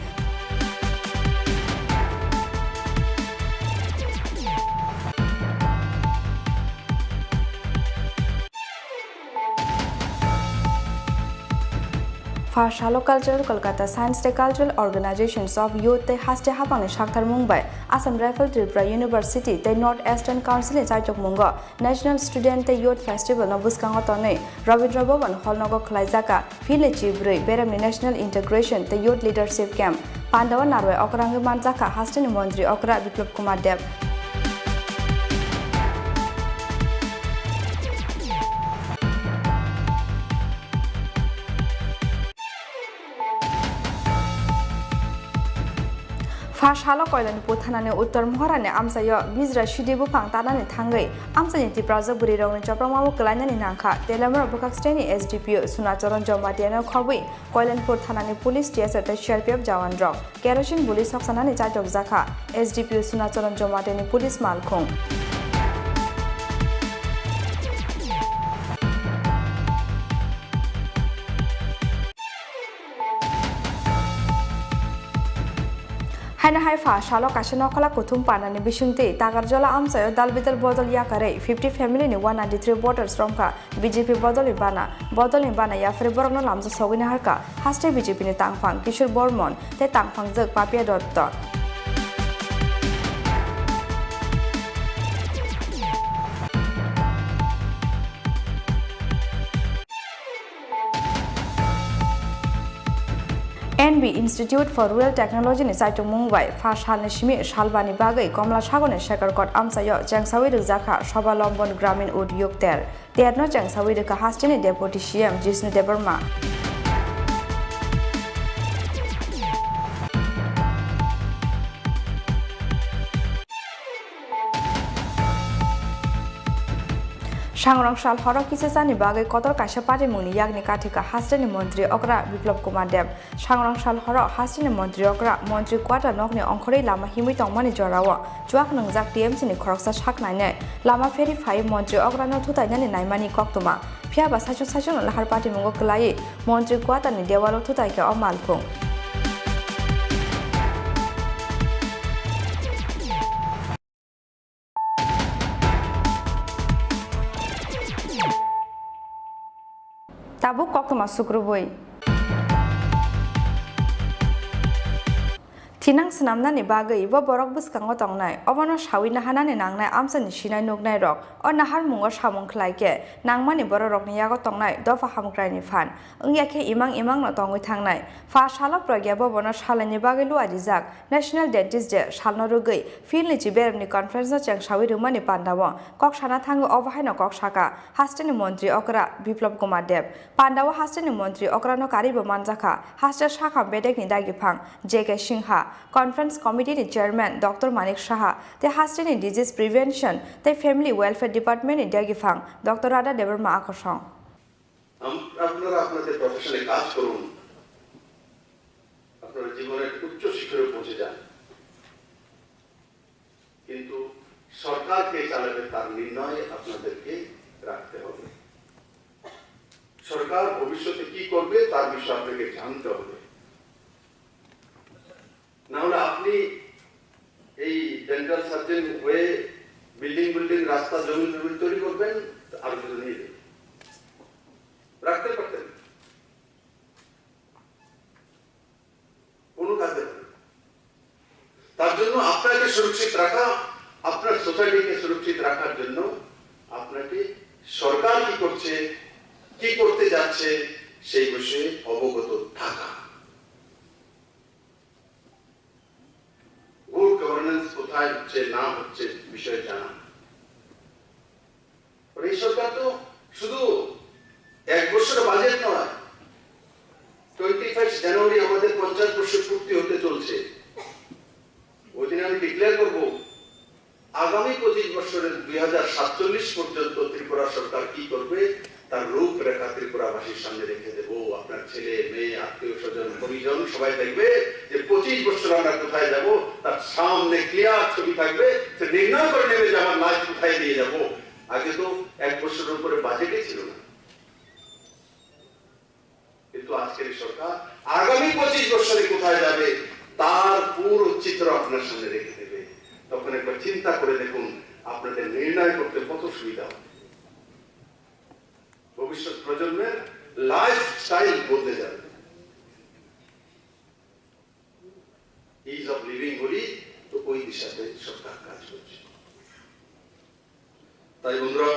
Farshalo Cultural Kolkata Science Day Cultural Organizations of Youth Te Haste Hapang Shakhtar Mumbai Assam Rifle Tripura University Te North Eastern Council in Chaitok Mungo National Student Te Youth Festival no Buskango Tone Rabindra Bhavan Hall Nogo Khlaijaka Phile Chibrui Beramni National Integration Te Youth Leadership Camp Pandawa Narwe Okrangi Manjaka Hastini Mantri Okra Biplop Kumar Dev Farshalo Koilanipur Thanani Uttar Moharani Amsayo Bizra Shidibu Pang Tanani Thangai Amsani Tipraza Burironi Chapramamu Kalanani Nanka Telamara Bukaksteni SDPO Sunacharan Jomatiana Khawi Koilanipur Thanani Police TSA Sharpep Jawan Drop Kerosene Police Hoksanani Chajok Zaka SDPO Sunacharan Jomatani Police Malkhong Haina Haifa Shalo Kashanokala Kutum Panani Bishunti Tagarjola Amsayo Dalbital Bodol Yakare 50 family ni 193 voters Romka BJP Bodol Ibana Yafre Borno Lamzo Sogini Harka Haste BJP ni Tangfang Kishur Bormon Te Tangfang Zek Papia Dotto NB Institute for Rural Technology ni Saitung Mumbai Fash Halnishmi Shalbani Bagai Komla Shagone Shekarkot Amsayo Jangsawi Rizaka Shobalambon Gramin Udyog Terno Jangsawi Rika Hastini Deputy CM Jisnu Debarma Shangrang Shal Horo Kisesani Bagai Kotor Kasha Party Muni Yagni Katika Hastini Montri Okra Biplop Kumar Dev Shangrang Shal Horo Hastini Montri Okra Montri Quata Nokni Onkori Lama Himitong Mani Jorawa Juak Nangzak TMC ni Kroksa Shaknane Lama Ferry 5 Montri Okra no Tutayani Naimani Koktuma Piaba Sacho Lahar Party Mungo Kalai Montri Quata ni Dewalo Tutaika o Malkung Tabuk Koktuma Sukrubui Tinang Sanamnani Bagai, Borok Buskango Tongnai, Obano Shawina Hanani Nangnai, Amsan Shina Nugnai Rock, or Nahar Mungo Shamon Klaike, Nangmani Borok Niago Tongnai, Dofa Hamgrani Fan, Ungyake Imang not Tong with Tangnai, Fa Shala Progabo Bono Shalani Bagalu Adizak, National Dentist Day, Shalnorugi, Finley Chiberni Conference Chang Shawirumani Pandawa, Kokshana Tango Overhino Kokshaka, Hastini Montri Okra, Biplop Gomadev, Pandawa Hastini Montri Okrano Karibu Manzaka, Hasta Shaka Bedek Nidagipang, J.K. Shingha. Conference Committee Chairman Dr. Manik Shaha, the Hastini Disease Prevention, the Family Welfare Department in Dagifang, Dr. Radha Deverma Akoshong. আপনারা আপনাদের প্রফেশনে কাজ করুন আপনারা জীবনের উচ্চ শিখরে পৌঁছে যান কিন্তু সরকারকে চালাবে তার নির্ণয় আপনাদেরকে রাখতে হবে সরকার ভবিষ্যতে কি করবে তার বিষয়ে আপনাকে জানতে হবে না হলে আপনি এই ডেন্টাল সার্জন হয়ে বিল্ডিং রাস্তা জমি তৈরি করবেন আর কিছু নিয়ে দেবেন রাখতে পারতেন কোনো কাজে তার জন্য আপনাকে সুরক্ষিত রাখা আপনার সোসাইটিকে সুরক্ষিত রাখার জন্য আপনাকে সরকার কি করছে কি করতে যাচ্ছে সেই বিষয়ে অবগত থাকা গুড গভর্নেন্স কোথায় হচ্ছে না হচ্ছে বিষয়ে জানা এই সরকার তো শুধু এক বছরের বাজেট নয় 25 জানুয়ারি আমাদের 50 বছর পূর্তি হতে চলছে ওই দিন আমি ডিক্লেয়ার করব আগামী 25 বছরের 2047 পর্যন্ত ত্রিপুরা সরকার কি করবে তার রূপরেখা ত্রিপুরাবাসীর সামনে রেখে দেব আপনার ছেলে মেয়ে আত্মীয় স্বজন পরিজন সবাই দেখবে যে 25 বছর আমরা কোথায় যাব তার সামনে ক্লিয়ার ছবি থাকবে সে নির্ণয় করে নেবে যে আমার লাইফ কোথায় নিয়ে যাব আগে তো এক বছরের উপরে বাজেটই ছিল না কিন্তু আজকের সরকার আগামী 25 বছরে কোথায় যাবে তার পুরো চিত্র আপনার সামনে রেখে দেবে তখন একবার চিন্তা করে দেখুন আপনাদের নির্ণয় করতে কত সুবিধা হবে ভবিষ্যৎ প্রজন্মের লাইফস্টাইল বদলে যাবে তাই বন্ধুরা,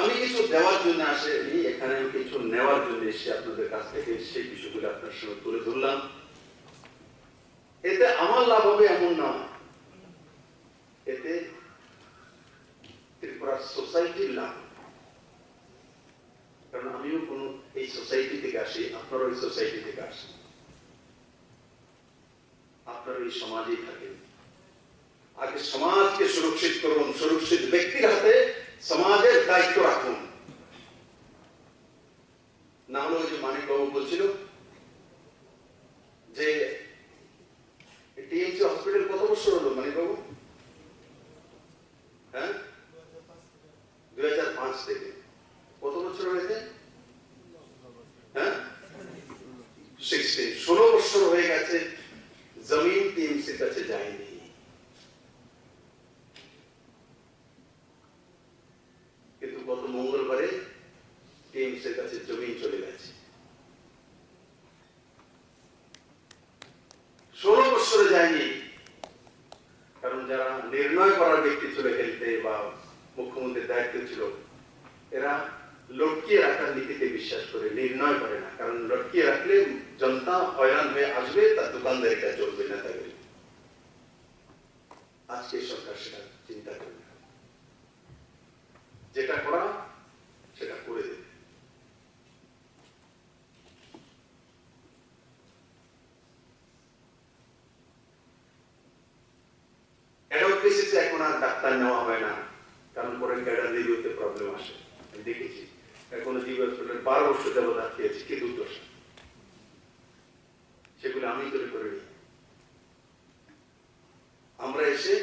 আমি কিছু দেওয়ার জন্য আসেনি, এখানে আমি কিছু নেওয়ার জন্য এসে আপনাদের কাছ থেকে সেই বিষয়গুলো আপনার সঙ্গে তুলে ধরলাম। এতে আমার লাভ হবে এমন না, এতে ত্রিপুরা সোসাইটির লাভ। কারণ আমিও কোন এই সোসাইটি থেকে আসি, আপনারা ওই সোসাইটি থেকে আসেন, আপনারা এই সমাজেই থাকেন। আগে সমাজকে সুরক্ষিত করুন, সুরক্ষিত ব্যক্তির হাতে সমাজের দায়িত্ব রাখুন। না হলে ওই যে মানিকবাবু বলছিল যে টিএমসি হসপিটাল কত বছর হলো মানিকবাবু? হ্যাঁ, 2005 থেকে কত বছর হয়েছে? হ্যাঁ, 16 বছর হয়ে গেছে জমিন টিএমসির কাছে যায়নি। কিন্তু গত মঙ্গলবারে টিএমসির কাছে জমিন চলে গেছে। 16 বছরে যায়নি, কারণ যারা নির্ণয় করার ব্যক্তি ছিল হেলতে বা মুখ্যমন্ত্রীর দায়িত্ব ছিল, এরা লটকিয়ে রাখার নীতিতে বিশ্বাস করে, নির্ণয় করে না। কারণ লটকিয়ে রাখলে জনতা হয়রান হয়ে আসবে, তার দোকানদারিটা চলবে না। তাই আজকে সরকার সেটা চিন্তা করবে, যেটা করা সেটা করে দেবে। অ্যাডভোকেসিতে এখন আর ডাক্তার নেওয়া হয় না, কারণ পরে ক্যাডার রিভিউতে প্রবলেম আসে। আমি দেখেছি এখনো জিবি হসপিটাল 12 বছর যাবত আটকেছি, কি দুর্দশা। সেগুলো আমি তৈরি করিনি, আমরা এসে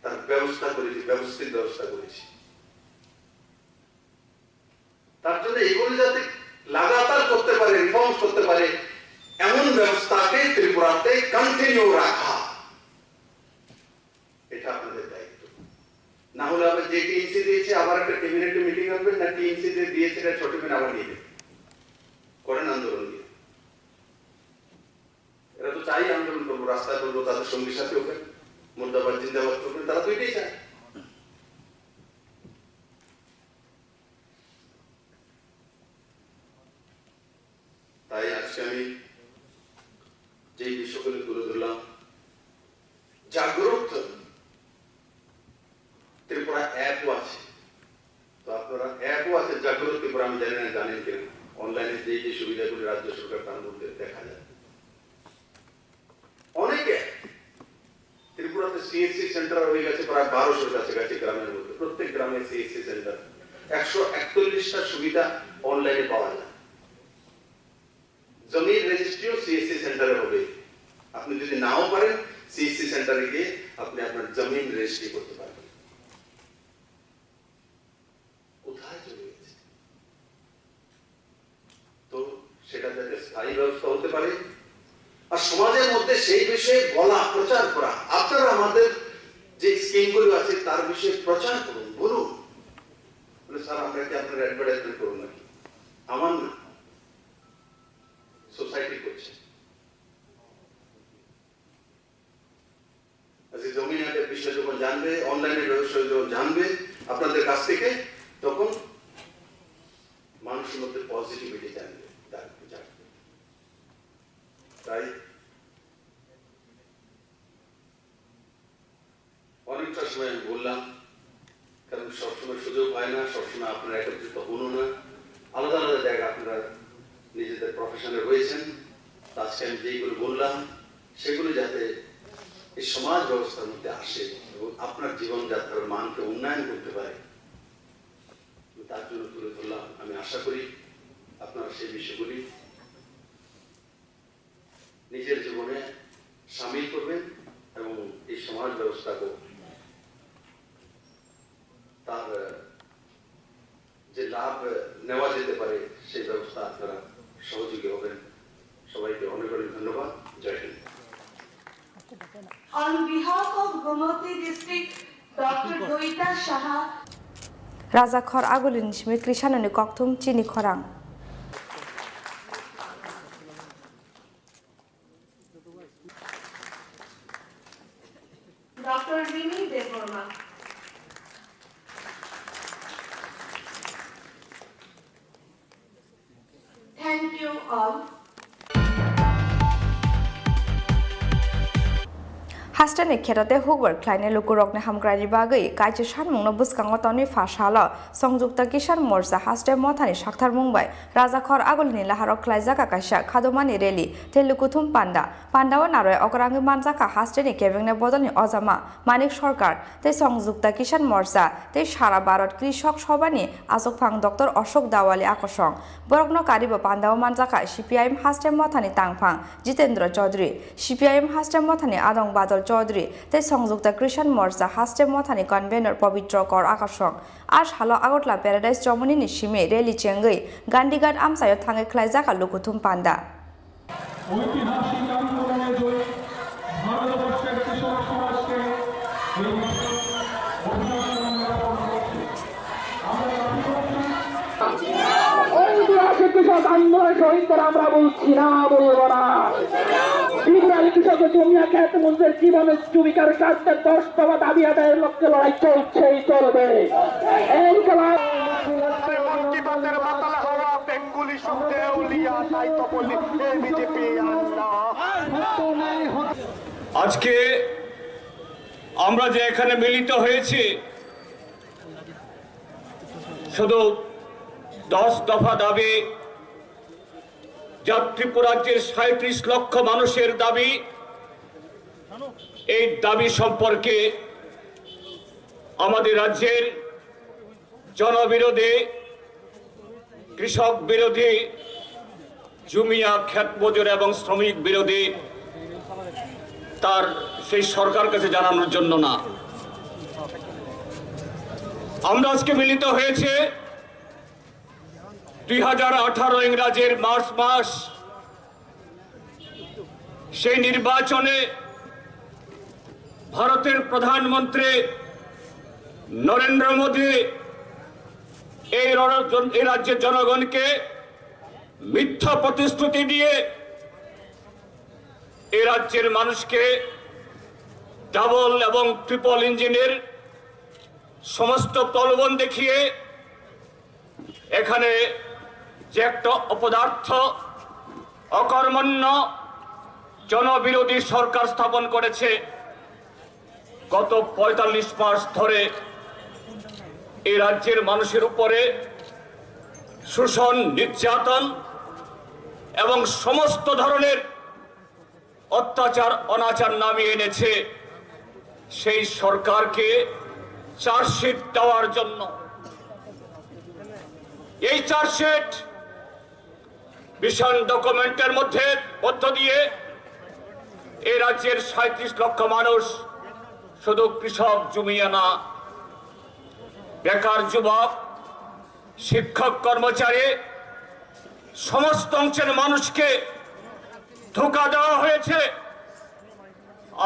তার ব্যবস্থা করেছি, ব্যবস্থিত ব্যবস্থা করেছি। তার জন্য এগুলো যাতে লাগাতার করতে পারে, রিফর্মস করতে পারে, এমন ব্যবস্থাকে ত্রিপুরাতে কন্টিনিউ রাখা, এটা আপনাদের দায়িত্ব। না হলে আবার যে টিএমসি দিয়েছে আবার একটা ক্যাবিনেটে মিটিং হবে, না টিএমসি যে দিয়েছে এটা ছোট করে আবার নিয়ে নেবে, করেন আন্দোলন দিয়ে। এরা তো চাই আন্দোলন করবো, রাস্তায় করবো, তাদের সঙ্গীর সাথে ওকে মুর্দাবাদ জিন্দাবাদ করবেন, তারা তো এটাই চায়। তাই আজকে আমি যে বিষয়গুলো তুলে ধরলাম, জাগ্রত ত্রিপুরা অ্যাপও আছে, তো আপনারা অ্যাপও আছে জাগ্রত ত্রিপুরা, আমি জানি না জানেন কিনা। অনলাইনে যে যে সুবিধাগুলি রাজ্য সরকার তার মধ্যে দেখা যায় অনেকে। ত্রিপুরাতে সিএসসি সেন্টার হয়ে গেছে প্রায় 1200 কাছাকাছি গ্রামের মধ্যে, প্রত্যেক গ্রামে সিএসসি সেন্টার। 141টা সুবিধা অনলাইনে পাওয়া যায়। জমির রেজিস্ট্রিও সিএসসি সেন্টারে হবে। আপনি যদি নাও পারেন, সিএসসি সেন্টারে গিয়ে আপনি আপনার জমিন রেজিস্ট্রি করতে পারবেন। কোথায় চলে গেছে? তো সেটা যাতে স্থায়ী ব্যবস্থা হতে পারে, আর সমাজের মধ্যে সেই বিষয়ে বলা, প্রচার করা। আপনারা আমাদের যে স্কিমগুলো আছে তার বিষয়ে প্রচার করুন, বলুন। স্যার আমরা কি আপনার অ্যাডভার্টাইজমেন্ট করুন নাকি? আমার না, সোসাইটি করছে। আজকে জমি হাটের বিষয় যখন জানবে, অনলাইনের ব্যবসা যখন জানবে আপনাদের কাছ থেকে, তখন মানুষের মধ্যে পজিটিভিটি জানবে। তাই অনেকটা সময় আমি বললাম, কারণ সবসময় সুযোগ হয় না, সবসময় আপনারা একত্রিত হন না, আলাদা আলাদা জায়গা আপনারা নিজেদের প্রফেশনে রয়েছেন। আজকে আমি যেগুলো বললাম সেগুলো যাতে এই সমাজ ব্যবস্থার মধ্যে আসে এবং আপনার জীবনযাত্রার মানকে উন্নয়ন করতে পারে, তার জন্য তুলে ধরলাম। আমি আশা করি আপনারা সেই বিষয়গুলি নিজের জীবনে সামিল করবেন এবং এই সমাজ ব্যবস্থাকে তার যে লাভ নেওয়া যেতে পারে সেই ব্যবস্থা আপনারা সহযোগী হবেন। সবাইকে অনেক অনেক ধন্যবাদ। জয় Hind. On behalf of Gomoti District, Dr. Doita Shaha, Razakhor Agulin Shmi Krishanani Koktum Chini Khorang. you all. Hastane kherate hubor kleine lukurokne hamgrani bagai kaije sanmungno buskango toni fashala songjukta kisan morcha haste mothani sakthar mungbai rajakhor agolni laharok klaijaka kaisa khadomani reli telukuthum pandao naroi okrangi manjaka hasteni kebengne bodolni ojama manik sarkar te songjukta kisan morcha te sara bharat krishok sabhani ajokphang dr ashok dawali akosong borokno karibo pandao manjaka CPIM haste mothani tangphang jitendra chaudhary CPIM haste mothani adong badal Chowdhury তে সংযুক্ত কৃষণ মোর্চা হাস্টে মথানি convenor পবিত্র কর আকাশং আজ হালো Agartala paradise জমনিনি সিমে rally চেঙ্গই গান্ডিঘাট আমসায় থাঙ্গে খ্লাইজাকা লুকুথুম পান্ডা ঐতিহাসিক আন্দোলনে জয়ী ভারতবর্ষের কৃষক সমাজকে ঐতিহাসিক কৃষক আন্দোলনের শহীদদের আমরা বলছি না বলবো না ত্রিপুরার কৃষক জমিয়া খেত মঞ্জুর জীবনে জুবিকার কাটতে 10 দফা দাবি আদায়ের লক্ষ্যে লড়াই চলছেই চলবে এই খেলা আজকে আমরা যে এখানে মিলিত হয়েছি শুধু 10 দফা দাবি যা ত্রিপুরা রাজ্যের 37 লক্ষ মানুষের দাবি এই দাবি সম্পর্কে আমাদের রাজ্যের জনবিরোধী কৃষক বিরোধী জুমিয়া ক্ষেত মজুর এবং শ্রমিক বিরোধী তার সেই সরকার কাছে জানানোর জন্য না আমরা আজকে মিলিত হয়েছে 2018 ইংরাজের মার্চ মাস সেই নির্বাচনে ভারতের প্রধানমন্ত্রী নরেন্দ্র মোদী এই রাজ্যের জনগণকে মিথ্যা প্রতিশ্রুতি দিয়ে এই রাজ্যের মানুষকে ডাবল এবং ট্রিপল ইঞ্জিনের সমস্ত প্রলোভন দেখিয়ে এখানে যে একটা অপদার্থ অকর্মণ্য জনবিরোধী সরকার স্থাপন করেছে গত 45 মাস ধরে এই রাজ্যের মানুষের উপরে শোষণ নির্যাতন এবং সমস্ত ধরনের অত্যাচার অনাচার নামিয়ে এনেছে সেই সরকারকে চার্জশিট দেওয়ার জন্য এই চার্জশিট ভিশন ডকুমেন্টের মধ্য দিয়ে এই রাজ্যের 37 লক্ষ মানুষ শুধু কৃষক জমিয়া না বেকার যুবক শিক্ষক কর্মচারী সমস্ত অংশের মানুষকে ধোঁকা দেওয়া হয়েছে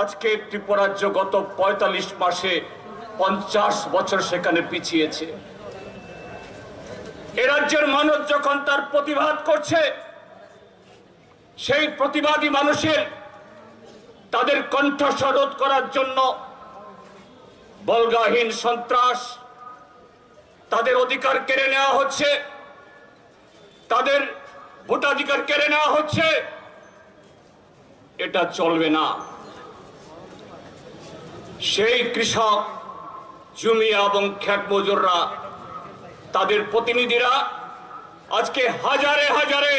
আজকে ত্রিপুরা রাজ্য গত 45 মাসে 50 বছর সেখানে পিছিয়েছে এ রাজ্যের মানুষ যখন তার প্রতিবাদ করছে সেই প্রতিবাদী মানুষের তাদের কণ্ঠস্বর রোধ করার জন্য বলগাহীন সন্ত্রাস তাদের অধিকার কেড়ে নেওয়া হচ্ছে তাদের ভোটাধিকার কেড়ে নেওয়া হচ্ছে এটা চলবে না সেই কৃষক জমিয়া এবং ক্ষেত মজুররা তাদের প্রতিনিধিরা আজকে হাজারে হাজারে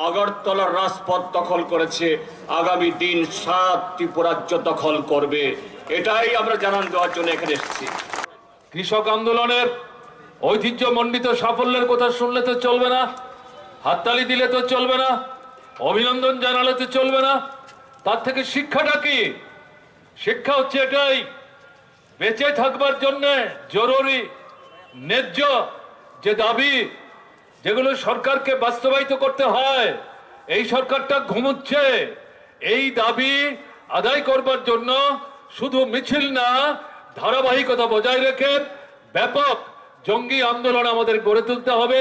আগরতলার রাজপথ দখল করেছে আগামী দিন 7 ত্রিপুরা রাজ্য দখল করবে এটাই আমরা জানান দেওয়ার জন্য এখানে এসেছি কৃষক আন্দোলনের ঐতিহ্যমণ্ডিত সাফল্যের কথা শুনলে তো চলবে না হাততালি দিলে তো চলবে না অভিনন্দন জানালে তো চলবে না তার থেকে শিক্ষাটা কি শিক্ষা হচ্ছে এটাই বেঁচে থাকবার জন্য জরুরি ন্যায্য যে দাবি যেগুলো সরকারকে বাস্তবায়িত করতে হয় এই সরকারটা ঘুমোচ্ছে এই দাবি আদায় করবার জন্য শুধু মিছিল না ধারাবাহিকতা বজায় রেখে ব্যাপক জঙ্গি আন্দোলন আমাদের গড়ে তুলতে হবে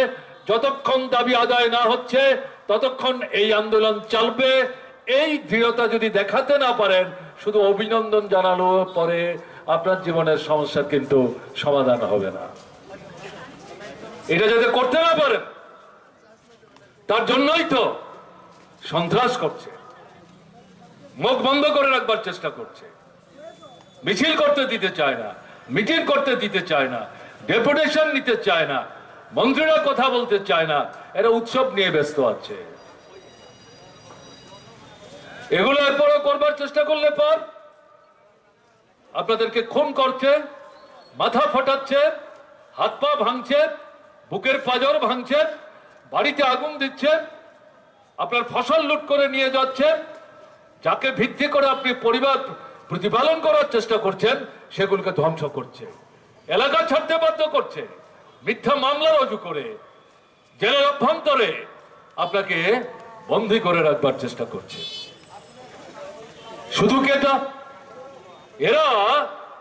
যতক্ষণ দাবি আদায় না হচ্ছে ততক্ষণ এই আন্দোলন চলবে এই দৃঢ়তা যদি দেখাতে না পারেন শুধু অভিনন্দন জানানো পরে আপনার জীবনের সমস্যার কিন্তু সমাধান হবে না এটা যদি করতে না পারেন তার জন্যই তো সন্ত্রাস করছে, মুখ বন্ধ করে রাখবার চেষ্টা করছে, মিছিল করতে দিতে চায় না, মিটিং করতে দিতে চায় না, ডেপুটেশন নিতে চায় না, মন্ত্রীরা কথা বলতে চায় না, এরা উৎসব নিয়ে ব্যস্ত আছে। এগুলো এরপরও করবার চেষ্টা করলে পর আপনাদেরকে খুন করছে, মাথা ফাটাচ্ছে, হাত পা ভাঙছে, বুকের পাঁজর ভাঙছে, বাড়িতে আগুন দিচ্ছে, আপনার ফসল লুট করে নিয়ে যাচ্ছে, যাকে ভিত্তি করে আপনি পরিবার প্রতিপালন করার চেষ্টা করছেন সেগুলোকে ধ্বংস করছে, এলাকা ছাড়তে বাধ্য করছে, মিথ্যা মামলা রুজু করে জেলের অভ্যন্তরে আপনাকে বন্দী করে রাখবার চেষ্টা করছে। শুধু কি এটা? এরা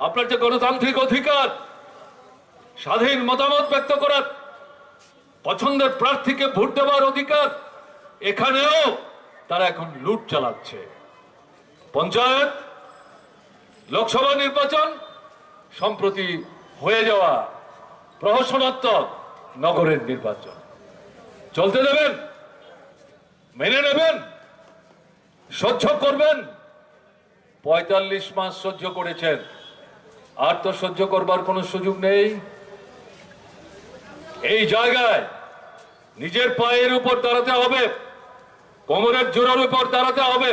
আপনার যে গণতান্ত্রিক অধিকার, স্বাধীন মতামত ব্যক্ত করার, পছন্দের প্রার্থীকে ভোট দেওয়ার অধিকার, এখানেও তারা এখন লুট চালাচ্ছে। পঞ্চায়েত, লোকসভা নির্বাচন, সম্প্রতি হয়ে যাওয়া প্রহসনাত্মক নগরের নির্বাচন চলতে দেবেন? মেনে নেবেন? সহ্য করবেন? ৪৫ মাস সহ্য করেছেন, আর তো সহ্য করবার কোনো সুযোগ নেই। এই জায়গায় নিজের পায়ের উপর দাঁড়াতে হবে, কোমরের জোরের উপর দাঁড়াতে হবে,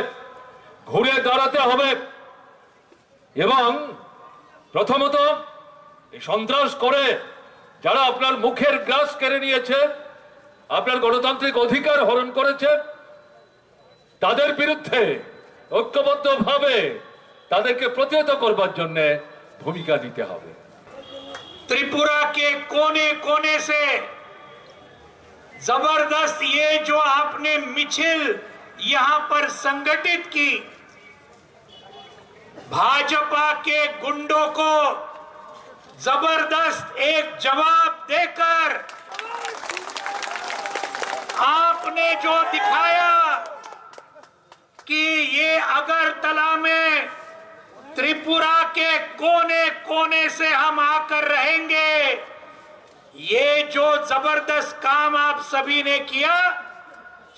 ঘুরে দাঁড়াতে হবে এবং প্রথমত এই সন্ত্রাস করে যারা আপনার মুখের গ্রাস কেড়ে নিয়েছে, আপনার গণতান্ত্রিক অধিকার হরণ করেছে, তাদের বিরুদ্ধে ঐক্যবদ্ধভাবে তাদেরকে প্রতিহত করবার জন্য ভূমিকা নিতে হবে। त्रिपुरा के कोने कोने से जबरदस्त ये जो आपने मिছিল यहां पर संगठित की, भाजपा के गुंडों को जबरदस्त एक जवाब देकर आपने जो दिखाया कि ये अगरतला में त्रिपुरा के कोने कोने से हम आकर रहेंगे, ये जो जबरदस्त काम आप सभी ने किया,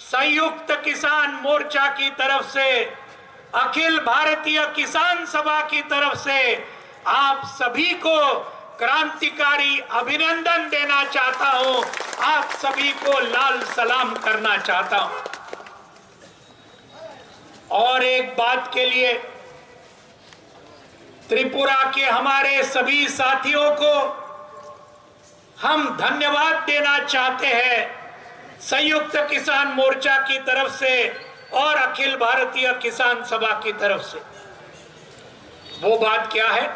संयुक्त किसान मोर्चा की तरफ से, अखिल भारतीय किसान सभा की तरफ से आप सभी को क्रांतिकारी अभिनंदन देना चाहता हूं, आप सभी को लाल सलाम करना चाहता हूं। और एक बात के लिए त्रिपुरा के हमारे सभी साथियों को हम धन्यवाद देना चाहते हैं, संयुक्त किसान मोर्चा की तरफ से और अखिल भारतीय किसान सभा की तरफ से। वो बात क्या है?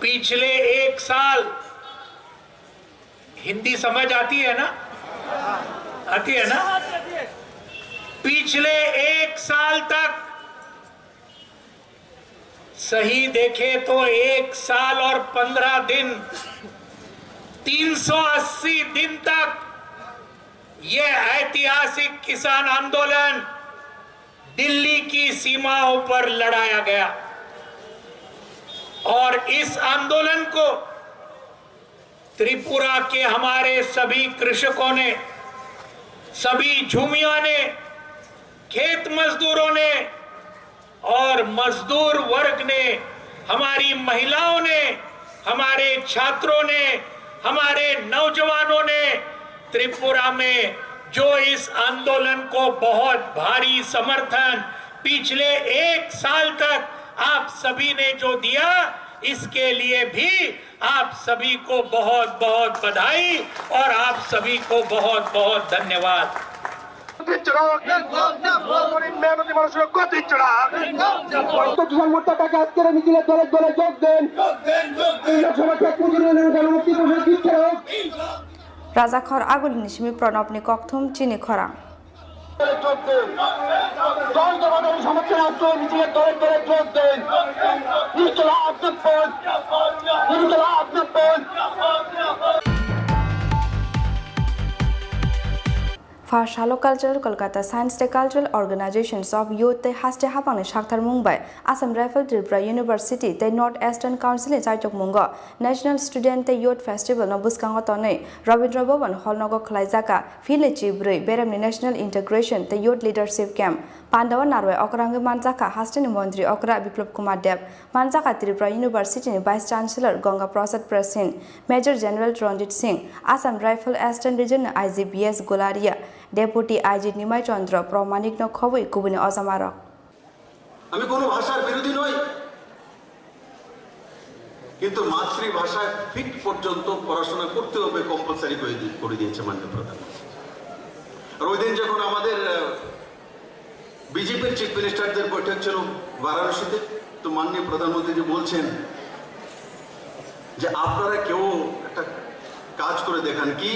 पिछले 1 साल, हिंदी समझ आती है ना? आती है ना? पिछले 1 साल तक सही देखे तो 1 साल और 15 दिन, 380 दिन तक यह ऐतिहासिक किसान आंदोलन दिल्ली की सीमाओं पर लड़ाया गया और इस आंदोलन को त्रिपुरा के हमारे सभी कृषकों ने, सभी झूमिया ने, खेत मजदूरों ने और मजदूर वर्ग ने, हमारी महिलाओं ने, हमारे छात्रों ने, हमारे नौजवानों ने त्रिपुरा में जो इस आंदोलन को बहुत भारी समर्थन पिछले 1 साल तक आप सभी ने जो दिया, इसके लिए भी आप सभी को बहुत बहुत बधाई और आप सभी को बहुत बहुत धन्यवाद। রাজাখর আগুল নিশমি প্রণবনি ককথুম চিনি খরাং Farshalo Cultural Kolkata Science Day Cultural Organizations of Youth Te Haste Hapang Shakhtar Mumbai Assam Rifle Tripura University Te North Eastern Council Chaitok Mungo National Student Te Youth Festival no Buskango Tone Rabindra Bhavan Hall Nogo Khlaijaka Phile Chibrui Beramni National Integration Te Youth Leadership Camp Pandawa Narwe Okrange Manjaka Hastani Mantri Okra Biplop Kumar Deb Manjaka Tripura University ni Vice Chancellor Ganga Prasad Prasin Major General Ranjit Singh Assam Rifle Eastern Region IGPS Golaria Deputy IG Nimai Chandra Pramanik no Khoboi Kubuni Ozamarok আমি কোনো ভাষার বিরোধী নই কিন্তু মাতৃভাষায় fit পর্যন্ত পড়াশোনা করতে হবে কম্পালসারি করে দিয়েছে মাননীয় প্রধানমন্ত্রী আর ওই দিন যখন আমাদের বিজেপির চিফ মিনিস্টারদের বৈঠক ছিল বারাণসীতে তো মাননীয় প্রধানমন্ত্রী যে বলছেন যে আপনারা কেউ একটা কাজ করে দেখান কি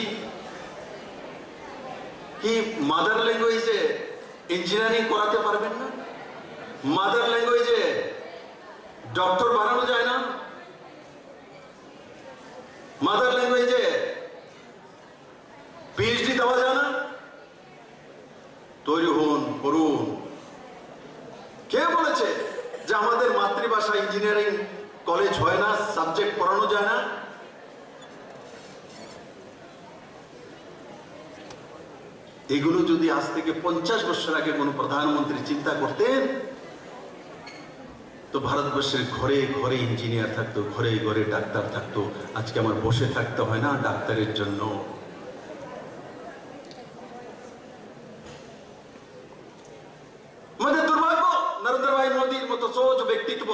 মাদার ল্যাঙ্গুয়েজে ইঞ্জিনিয়ারিং করাতে পারবেন না মাদার ল্যাঙ্গুয়েজে ডক্টর বানানো যায় না মাদার ল্যাঙ্গুয়েজে পিএইচডি দেওয়া যায় না তৈরি হন করুন কে বলেছে যে আমাদের মাতৃভাষা ইঞ্জিনিয়ারিং কলেজ হয় না সাবজেক্ট পড়ানো যায় না এগুলো যদি আজ থেকে 50 বছর আগে কোনো প্রধানমন্ত্রী চিন্তা করতেন তো ভারতবর্ষের ঘরে ঘরে ইঞ্জিনিয়ার থাকতো ঘরে ঘরে ডাক্তার থাকতো আজকে আমার বসে থাকতে হয় না ডাক্তারের জন্য আমাদের দুর্ভাগ্য নরেন্দ্র ভাই মোদীর মতো সোচ ব্যক্তিত্ব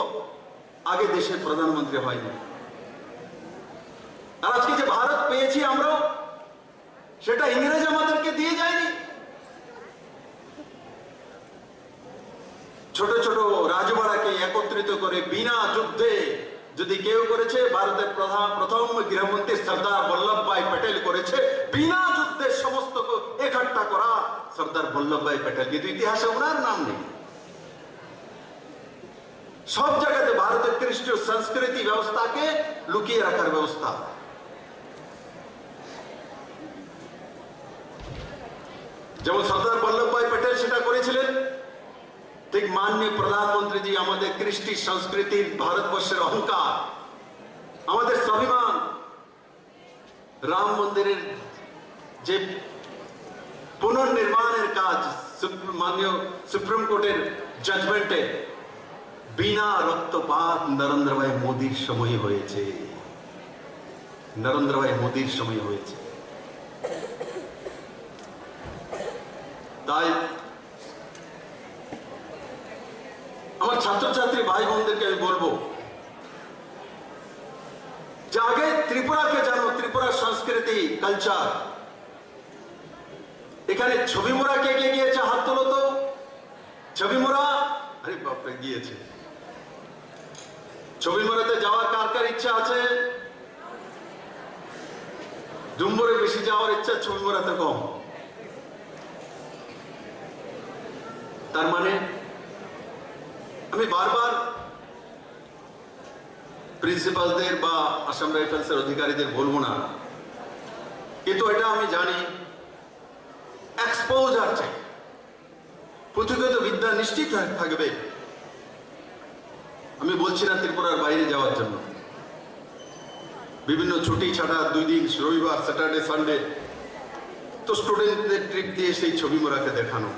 আগে দেশের প্রধানমন্ত্রী হয়নি আর আজকে যে ভারত পেয়েছি আমরা সেটা ইংরেজ আমাদেরকে দিয়ে যায়নি ছোট ছোট রাজবাড়াকে একত্রিত করে বিনা যুদ্ধে যদি কেউ করেছে ভারতের প্রথম গৃহমন্ত্রী সর্দার বল্লভভাই প্যাটেল করেছে বিনা যুদ্ধে সমস্ত একট্টা করা সর্দার বল্লভভাই প্যাটেল কিন্তু ইতিহাসে ওনার নাম নেই সব জায়গাতে ভারতের খ্রিস্টীয় সংস্কৃতি ব্যবস্থাকে লুকিয়ে রাখার ব্যবস্থা যেমন সর্দার বল্লভভাই প্যাটেল সেটা করেছিলেন ঠিক মাননীয় প্রধানমন্ত্রী জি আমাদের কৃষ্টি সংস্কৃতির ভারতবর্ষের অহংকার আমাদের স্বাভিমান রাম মন্দিরের যে পুনর্নির্মাণের কাজ মাননীয় সুপ্রিম কোর্টের জাজমেন্টে বিনা রক্তপাত নরেন্দ্র ভাই মোদীর সময় হয়েছে নরেন্দ্র ভাই মোদীর সময় হয়েছে তাই আমার ছাত্রছাত্রী ভাই বোনদেরকে আমি বলবো যে আগে ত্রিপুরাকে জানো ত্রিপুরার সংস্কৃতি কালচার এখানে ছবি মোড়া কে কে গিয়েছে হাত তোলো তো ছবি মোড়া আরে বাপরে গিয়েছে ছবি মোড়াতে যাওয়ার কার কার ইচ্ছা আছে ডুম্বরে বেশি যাওয়ার ইচ্ছা ছবি মোড়াতে কম তার মানে আমি বারবার প্রিন্সিপালদের বা আসাম রাইফেলসের অধিকারীদের বলবো না কিন্তু এটা আমি জানি এক্সপোজার চাই পুঁথিগত বিদ্যা নিশ্চিত থাকবে আমি বলছি না ত্রিপুরার বাইরে যাওয়ার জন্য বিভিন্ন ছুটি ছাড়া 2 দিন রবিবার স্যাটারডে সানডে তো স্টুডেন্টদের ট্রিপ দিয়ে সেই ছবি মোড়াকে দেখানো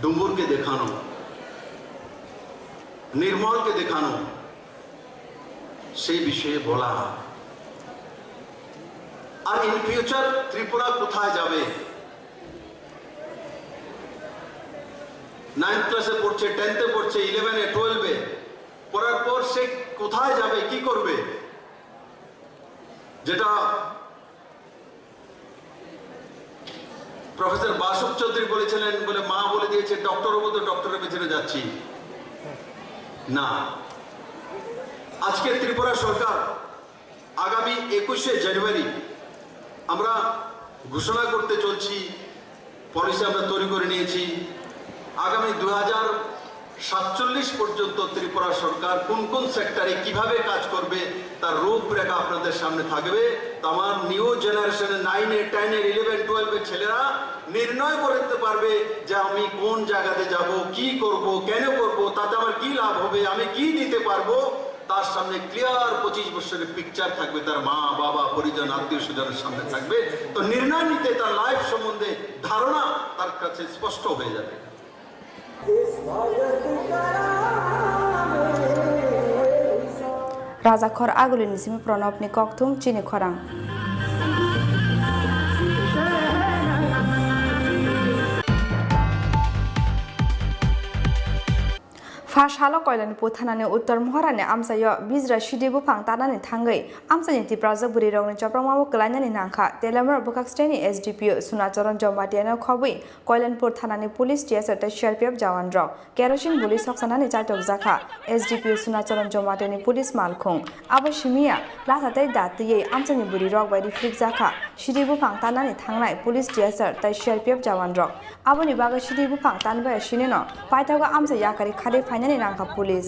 ডুম্বুরকে দেখানো নির্মলকে দেখানো সেই বিষয়ে বলা আর ইন ফিউচার ত্রিপুরা কোথায় যাবে 9th ক্লাসে পড়ছে 10th এ পড়ছে 11 এ 12 এ পড়ার পর সে কোথায় যাবে কি করবে যেটা প্রফেসর বাসুক চৌধুরী বলেছিলেন বলে মা বলে দিয়েছে ডক্টর হবো তো ডক্টরের পেছনে যাচ্ছি না আজকে ত্রিপুরা সরকার আগামী 21শে জানুয়ারি আমরা ঘোষণা করতে চলছি পলিসি আমরা তৈরি করে নিয়েছি আগামী 47 পর্যন্ত ত্রিপুরা সরকার কোন কোন সেক্টরে কিভাবে কাজ করবে তার রূপরেখা আপনাদের সামনে থাকবে। তো আমার নিউ জেনারেশনে 9 10 11 12 ছেলেরা নির্ণয় করতে পারবে যে আমি কোন জায়গাতে যাব, কি করব, কেন করব, তাতে আমার কি লাভ হবে, আমি কি দিতে পারবো। তার সামনে ক্লিয়ার 25 বছরের পিকচার থাকবে, তার মা বাবা পরিজন আত্মীয় স্বজনের সামনে থাকবে। তো নির্ণয় নিতে তার লাইফ সম্বন্ধে ধারণা তার কাছে স্পষ্ট হয়ে যাবে। Rajakhor agulin simi pranab ni koktum chini khorang. Fashalo koilani puthanani uttor mohorani amsayo bizra shidibu phang tanani thangai amsani tipraja buri rongni chapramamu klainani nangkha telamar bukaksteni SDPO Sunacharan Jomatiana khobui koilanpur thanani police TSR ta CRPF jawan rok kerosene buli soksanani chaitok jakha SDPO Sunacharan Jomatiani police malkhung abo shimia lasatai datiye amsani buri rok bai reflect jakha shidibu phang tanani thangnai police TSR ta CRPF jawan rok aboni baga shidibu phang tanbai shineno paithaga amsa yakari khade finally নাঙ্কা police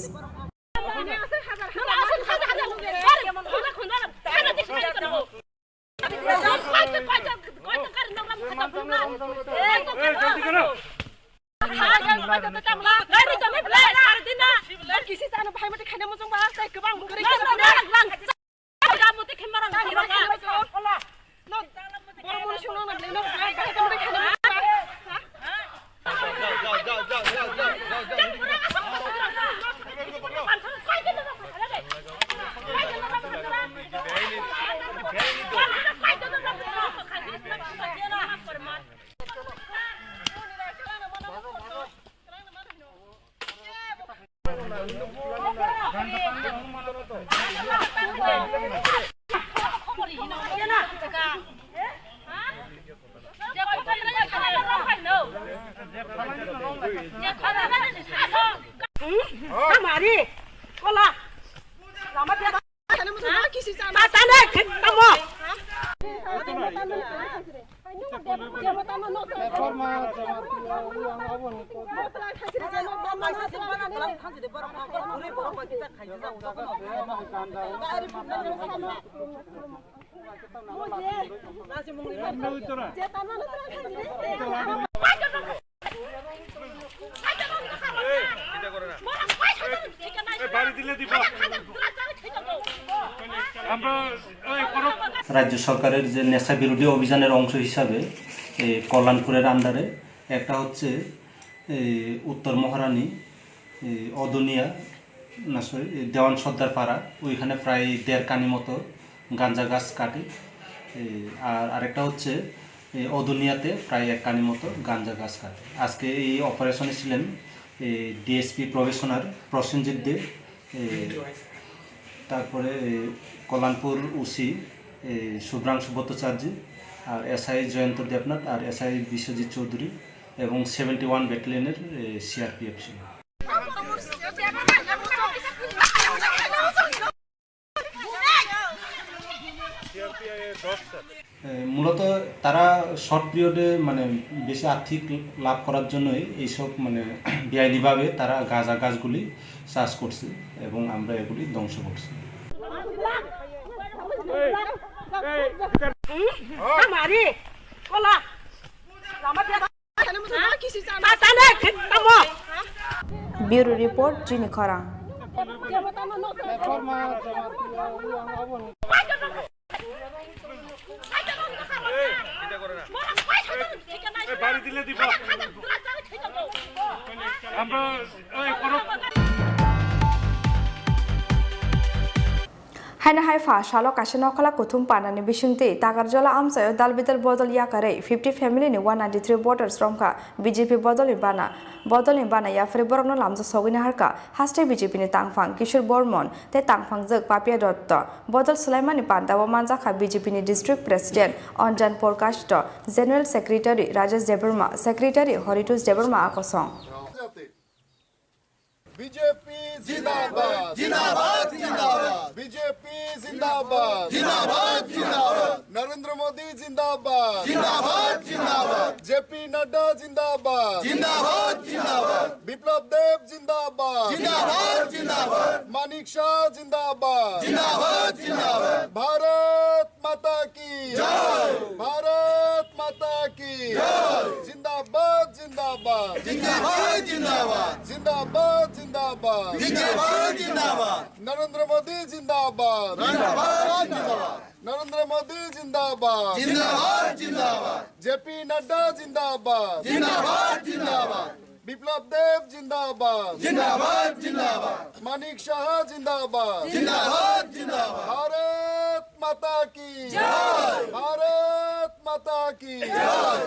রাজ্য সরকারের যে নেশা বিরোধী অভিযানের অংশ হিসাবে কল্যাণপুরের আন্ডারে একটা হচ্ছে উত্তর মহারানী অদুনিয়া না সরি দেওয়ান সর্দার পাড়া, ওইখানে প্রায় 1.5 কানি মতো গাঁজা গাছ কাটে। আর আরেকটা হচ্ছে অদুনিয়াতে প্রায় 1 কানি মতো গাঁজা গাছ কাটে। আজকে এই অপারেশনে ছিলেন ডিএসপি প্রবেশনার প্রসেনজিৎ দে, তারপরে কল্যাণপুর ওসি শুভ্রাংশু ভট্টাচার্য, আর এসআই জয়ন্ত দেবনাথ, আর এসআই বিশ্বজিৎ চৌধুরী এবং 71 ব্যাটালিয়নের সিআরপিএফ ছিল। মূলত তারা শর্ট পিরিয়ডে মানে বেশি আর্থিক লাভ করার জন্যই এইসব মানে বেআইনিভাবে তারা গাঁজা গাছগুলি চাষ করছে এবং আমরা এগুলি ধ্বংস করছি। ব্যুরো রিপোর্ট জিনি খরাং। Haina haifa shalo kasino kala kuthum panani bishungti tagarjola amsayo dalbidal bodol yakare 50 family ni 193 voters romka BJP bodoli bana yafre borokno lamja sogini harka haste BJP ni tangphang Kishore Bormon te tangphang jek Papia Dotto bodol Sulaimani pandawa manjakha BJP ni district president Anjan Porkashto general secretary Rajesh Debarma secretary Horitus Debarma akosong BJP जिंदाबाद जिंदाबाद जिंदाबाद BJP जिंदाबाद जिंदाबाद जिंदाबाद नरेंद्र मोदी जिंदाबाद জিন্দাবাদ জিন্দাবাদ জিন্দাবাদ জেপি নাড্ডা জিন্দাবাদ জিন্দাবাদ জিন্দাবাদ বিপ্লব দেব জিন্দাবাদ জিন্দাবাদ জিন্দাবাদ মানিক শাহ জিন্দাবাদ জিন্দাবাদ জিন্দাবাদ ভারত মাতা কি জয় ভারত মাতা কি জয় জিন্দাবাদ জিন্দাবাদ জিন্দাবাদ জিন্দাবাদ জিন্দাবাদ জিন্দাবাদ জিন্দাবাদ জিন্দাবাদ নরেন্দ্র মোদি জিন্দাবাদ জিন্দাবাদ জিন্দাবাদ নরেন্দ্র মোদি জিন্দাবাদ জিন্দাবাদ জিন্দাবাদ জেপি নাড্ডা জিন্দাবাদ জিন্দাবাদ জিন্দাবাদ বিপ্লব দেব জিন্দাবাদ জিন্দাবাদ জিন্দাবাদ মানিক শাহ জিন্দাবাদ জিন্দাবাদ জিন্দাবাদ ভারত মাতা কি জয় ভারত মাতা কি জয়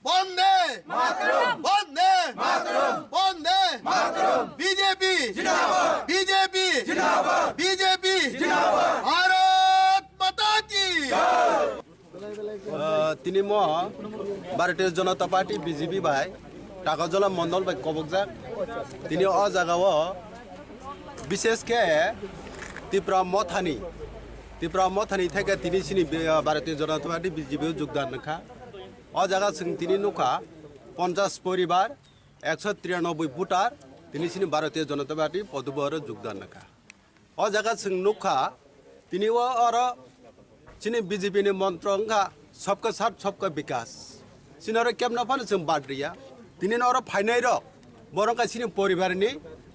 বন্দে মাতরম বন্দে মাতরম বন্দে মাতরম বিজেপি জিন্দাবাদ বিজেপি জিন্দাবাদ বিজেপি জিন্দাবাদ ভারত মাতা কি জয় তিনি ভারতীয় জনতা পার্টি বিজেপি বাই টাকাজলা মন্ডল বাই কবকজাক তিনি অ জায়গাও বিশেষকে ত্রিপুরা মথানি থেকে তিনি ভারতীয় জনতা পার্টি বিজেপি যোগদান নাখা অ জায়গা তিনি নুখা 50 পরিবার 193 ভোটার তিনি ভারতীয় জনতা পার্টি পদবর যোগদান নাখা অ জায়গা নুখা তিনি বিজেপি মন্ত্র सबका साथ सबका विकास सिनारो केमना फानो जों बाद्रिया दिनै अर फाइनाय र बरं गासिनि परिबारनि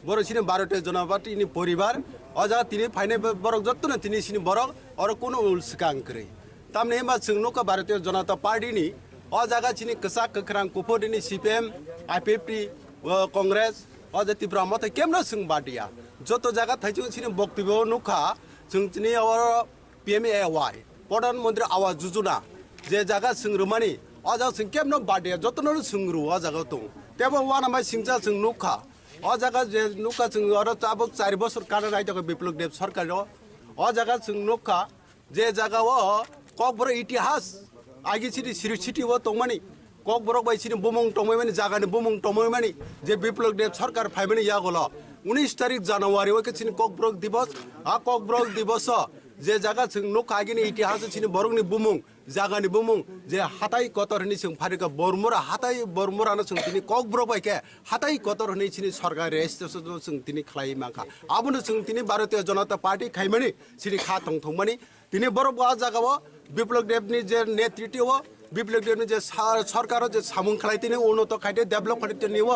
बर सिनि भारतीय जनता पार्टीनि परिबार अजा तिनि फाइनाय बरं जत्तनो तिनि सिनि बरं अर कोनो उलसकां करे तामने मा जों नका भारतीय जनता पार्टीनि अजागा सिनि कसा कखरां कुफोदिनि सीपीएम आईपीपी कांग्रेस अजा त्रिपुरा मथे केमना जों बादिया जत जागा थाइजों सिनि बक्तव्य नखा जों तिनि अर पीएमएवाई प्रधानमंत्री आवास योजना जे जागा सोंग्रोमानि अजा जों केमनो बादिया जतनो सोंग्रो अजागा दं तेबो वानामा सिंजा जों नुखा अजागा जे नुखा जों अर चाबो 4 बोसोर काना रायतको विप्लव देव सरकार अजागा जों नुखा जे जागाव ककबर इतिहास आगे सिटी वो तंगमानि ककबर बायसिनि बुमुं तंगमानि जागानि बुमुं तंगमानि जे विप्लव देव सरकार फाइमानि यागल 19 तारिख जानुवारि व किसिनि ककबर दिवस आ ककबर दिवस जे जागा जों नखागिनि इतिहास सिनि बरंनि बुमुं जागानि बुमुं जे हाथाय कतरनि जों फारिका बरमुरा हाथाय बरमुरानो जों दिनै ककबर बायके हाथाय कतरनि सिनि सरकार रेजिस्ट्रेसन जों दिनै खालाय माखा आबुनो जों दिनै भारतीय जनता पार्टी खायमानि सिनि खा थंथंमानि दिनै बरबा जागाव विप्लव देवनि जे नेतृत्व विप्लव देवनि जे सरकार जे सामुं खालायतिनि उन्नत खायते डेभलप खायतिनि व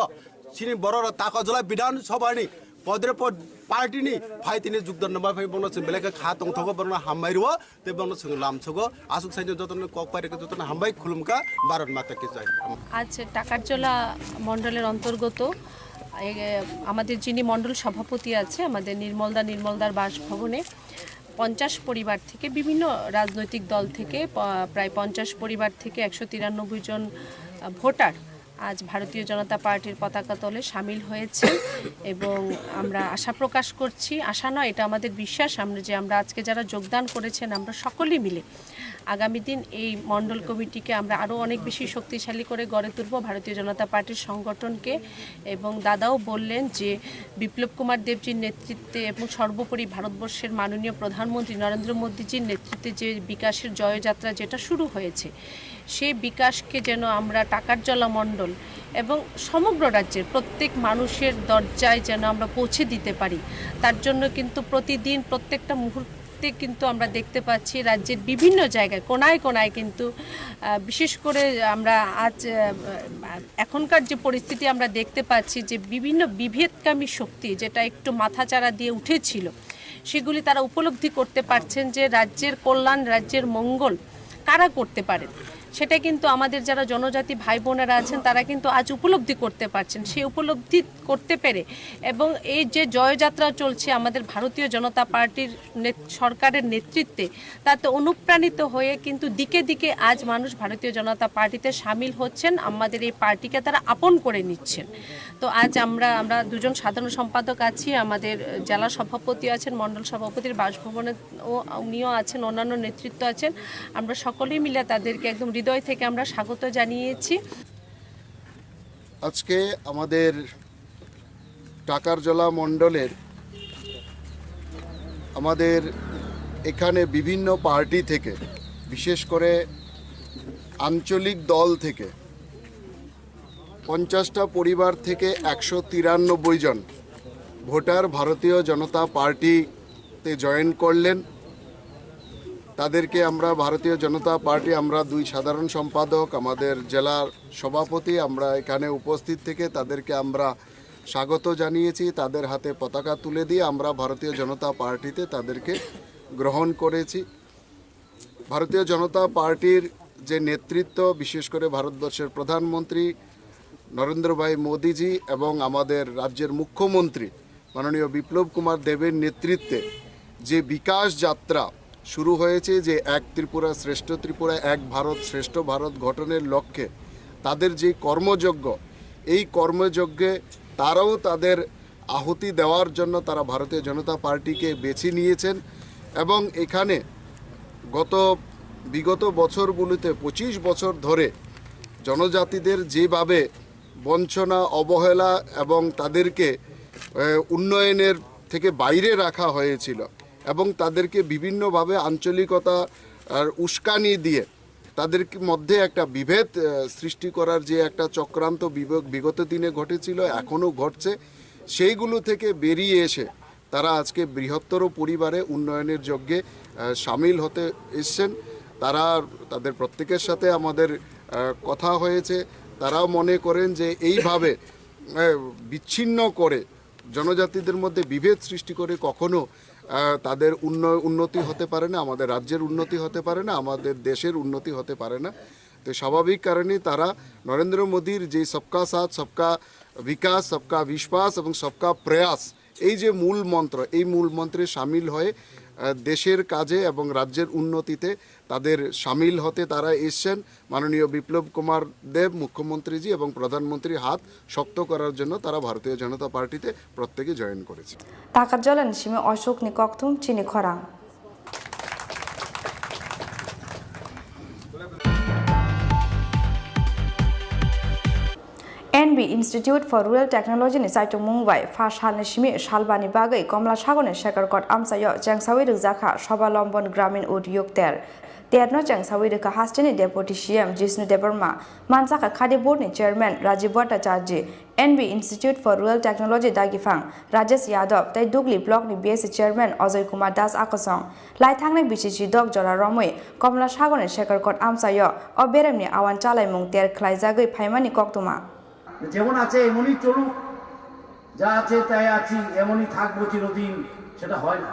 सिनि बर ताकाजला विधान सभानि पद्रेपद पार्टीनि फाइतिनि जुगदान नबा फाइ बंनो जों बेलेग खा थंथगो बरनो हामबायरो ते बंनो जों लामछगो आसुक साइनो जतन ककपारिके जतन हामबाय खुलुमका भारत माता की जय আজ টাকারজলা মণ্ডলের অন্তর্গত আমাদের যিনি মণ্ডল সভাপতি আছে আমাদের নির্মলদার বাসভবনে 50 পরিবার থেকে বিভিন্ন রাজনৈতিক দল থেকে প্রায় 50 পরিবার থেকে 193 জন ভোটার আজ ভারতীয় জনতা পার্টির পতাকা তলে শামিল হয়েছে এবং আমরা আশা প্রকাশ করছি আশা নয় এটা আমাদের বিশ্বাস আমরা আজকে যারা যোগদান করেছেন আমরা সকলেই মিলে আগামী দিন এই মণ্ডল কমিটিকে আমরা আরও অনেক বেশি শক্তিশালী করে গড়ে তুলব ভারতীয় জনতা পার্টির সংগঠনকে এবং দাদাও বললেন যে বিপ্লব কুমার দেবজির নেতৃত্বে এবং সর্বোপরি ভারতবর্ষের মাননীয় প্রধানমন্ত্রী নরেন্দ্র মোদীজির নেতৃত্বে যে বিকাশের জয়যাত্রা যেটা শুরু হয়েছে সেই বিকাশকে যেন আমরা টাকারজলা মণ্ডল এবং সমগ্র রাজ্যের প্রত্যেক মানুষের দরজায় যেন আমরা পৌঁছে দিতে পারি তার জন্য কিন্তু প্রতিদিন প্রত্যেকটা মুহূর্তে কিন্তু আমরা দেখতে পাচ্ছি রাজ্যের বিভিন্ন জায়গায় কোনায় কোনায় কিন্তু বিশেষ করে আমরা আজ এখনকার যে পরিস্থিতি আমরা দেখতে পাচ্ছি যে বিভিন্ন বিভেদকামী শক্তি যেটা একটু মাথাচাড়া দিয়ে উঠেছিল সেগুলি তারা উপলব্ধি করতে পারছেন যে রাজ্যের কল্যাণ রাজ্যের মঙ্গল কারা করতে পারেন সেটা কিন্তু আমাদের যারা জনজাতি ভাই বোনেরা আছেন তারা কিন্তু আজ উপলব্ধি করতে পারছেন সেই উপলব্ধি করতে পেরে এবং এই যে জয়যাত্রা চলছে আমাদের ভারতীয় জনতা পার্টির সরকারের নেতৃত্বে তাতে অনুপ্রাণিত হয়ে কিন্তু দিকে দিকে আজ মানুষ ভারতীয় জনতা পার্টিতে সামিল হচ্ছেন আমাদের এই পার্টিকে তারা আপন করে নিচ্ছেন তো আজ আমরা দুজন সাধারণ সম্পাদক আছি আমাদের জেলা সভাপতি আছেন মণ্ডল সভাপতির বাসভবনে উনিও আছেন অন্যান্য নেতৃত্ব আছেন আমরা সকলেই মিলে তাদেরকে একদম হৃদয় থেকে আমরা স্বাগত জানিয়েছি আজকে আমাদের টাকারজলা মণ্ডলের আমাদের এখানে বিভিন্ন পার্টি থেকে বিশেষ করে আঞ্চলিক দল থেকে 50টা পরিবার থেকে 193 জন ভোটার ভারতীয় জনতা পার্টিতে জয়েন করলেন। তাদেরকে আমরা ভারতীয় জনতা পার্টি, আমরা 2 সাধারণ সম্পাদক, আমাদের জেলার সভাপতি, আমরা এখানে উপস্থিত থেকে তাদেরকে আমরা স্বাগত জানিয়েছি। তাদের হাতে পতাকা তুলে দিয়ে আমরা ভারতীয় জনতা পার্টিতে তাদেরকে গ্রহণ করেছি। ভারতীয় জনতা পার্টির যে নেতৃত্ব, বিশেষ করে ভারতবর্ষের প্রধানমন্ত্রী নরেন্দ্র ভাই মোদিজি এবং আমাদের রাজ্যের মুখ্যমন্ত্রী মাননীয় বিপ্লব কুমার দেবের নেতৃত্বে যে বিকাশ যাত্রা শুরু হয়েছে, যে এক ত্রিপুরা শ্রেষ্ঠ ত্রিপুরা, এক ভারত শ্রেষ্ঠ ভারত গঠনের লক্ষ্যে তাদের যে কর্মযজ্ঞ, এই কর্মযজ্ঞে তারাও তাদের আহুতি দেওয়ার জন্য তারা ভারতীয় জনতা পার্টিকে বেছে নিয়েছেন। এবং এখানে বিগত বছরগুলিতে 25 বছর ধরে জনজাতিদের যেভাবে বঞ্চনা, অবহেলা এবং তাদেরকে উন্নয়নের থেকে বাইরে রাখা হয়েছিল এবং তাদেরকে বিভিন্নভাবে আঞ্চলিকতা আর উস্কানি দিয়ে তাদের মধ্যে একটা বিভেদ সৃষ্টি করার যে একটা চক্রান্ত বিগত দিনে ঘটেছিল, এখনও ঘটছে, সেইগুলো থেকে বেরিয়ে এসে তারা আজকে বৃহত্তর পরিবারে উন্নয়নের যজ্ঞে সামিল হতে এসছেন। তাদের প্রত্যেকের সাথে আমাদের কথা হয়েছে। তারাও মনে করেন যে এইভাবে বিচ্ছিন্ন করে জনজাতিদের মধ্যে বিভেদ সৃষ্টি করে কখনো তাদের উন্নতি হতে পারে না, আমাদের রাজ্যের উন্নতি হতে পারে না, আমাদের দেশের উন্নতি হতে পারে না। তো স্বাভাবিক কারণে তারা নরেন্দ্র মোদীর যে সবকা সাথ, সবকা বিকাশ, সবকা বিশ্বাস এবং সবকা প্রয়াস, এই যে মূল মন্ত্র, এই মূল মন্ত্রে সামিল হয়ে দেশের কাজে এবং রাজ্যের উন্নতিতে তাদের সামিল হতে তারা এসছেন। মাননীয় বিপ্লব কুমার দেব মুখ্যমন্ত্রীজি এবং প্রধানমন্ত্রীর হাত শক্ত করার জন্য তারা ভারতীয় জনতা পার্টিতে প্রত্যেকে জয়েন করেছে। টাকার জলেন সিমে অশোক নি ককথুম চিনি খরাং NB Institute for Rural Technology ni saitung mungbai first hal ni simi salbani bagai Komla Sagone Shekarkot Amsayo Jangsawi Rukjaka Sobalambon Gramin Udyog Terno Jangsawi Ruka Hastini Deputy CM Jisnu Debarma Mansaka Khadi Board ni Chairman Rajiv Bhattacharya NB Institute for Rural Technology Dagifang Rajesh Yadav Tai Dugli Block ni BSc Chairman Ajay Kumar Das Akosong Lai Thangni BCC Dog Jora Romoi Komla Sagone Shekarkot Amsayo Oberem ni awan chalai mung ter khlai jagai phaimani koktuma যেমন আছে এমনই চলুক, যা আছে তাই আছি, এমনই থাকবো চিরদিন, সেটা হয় না।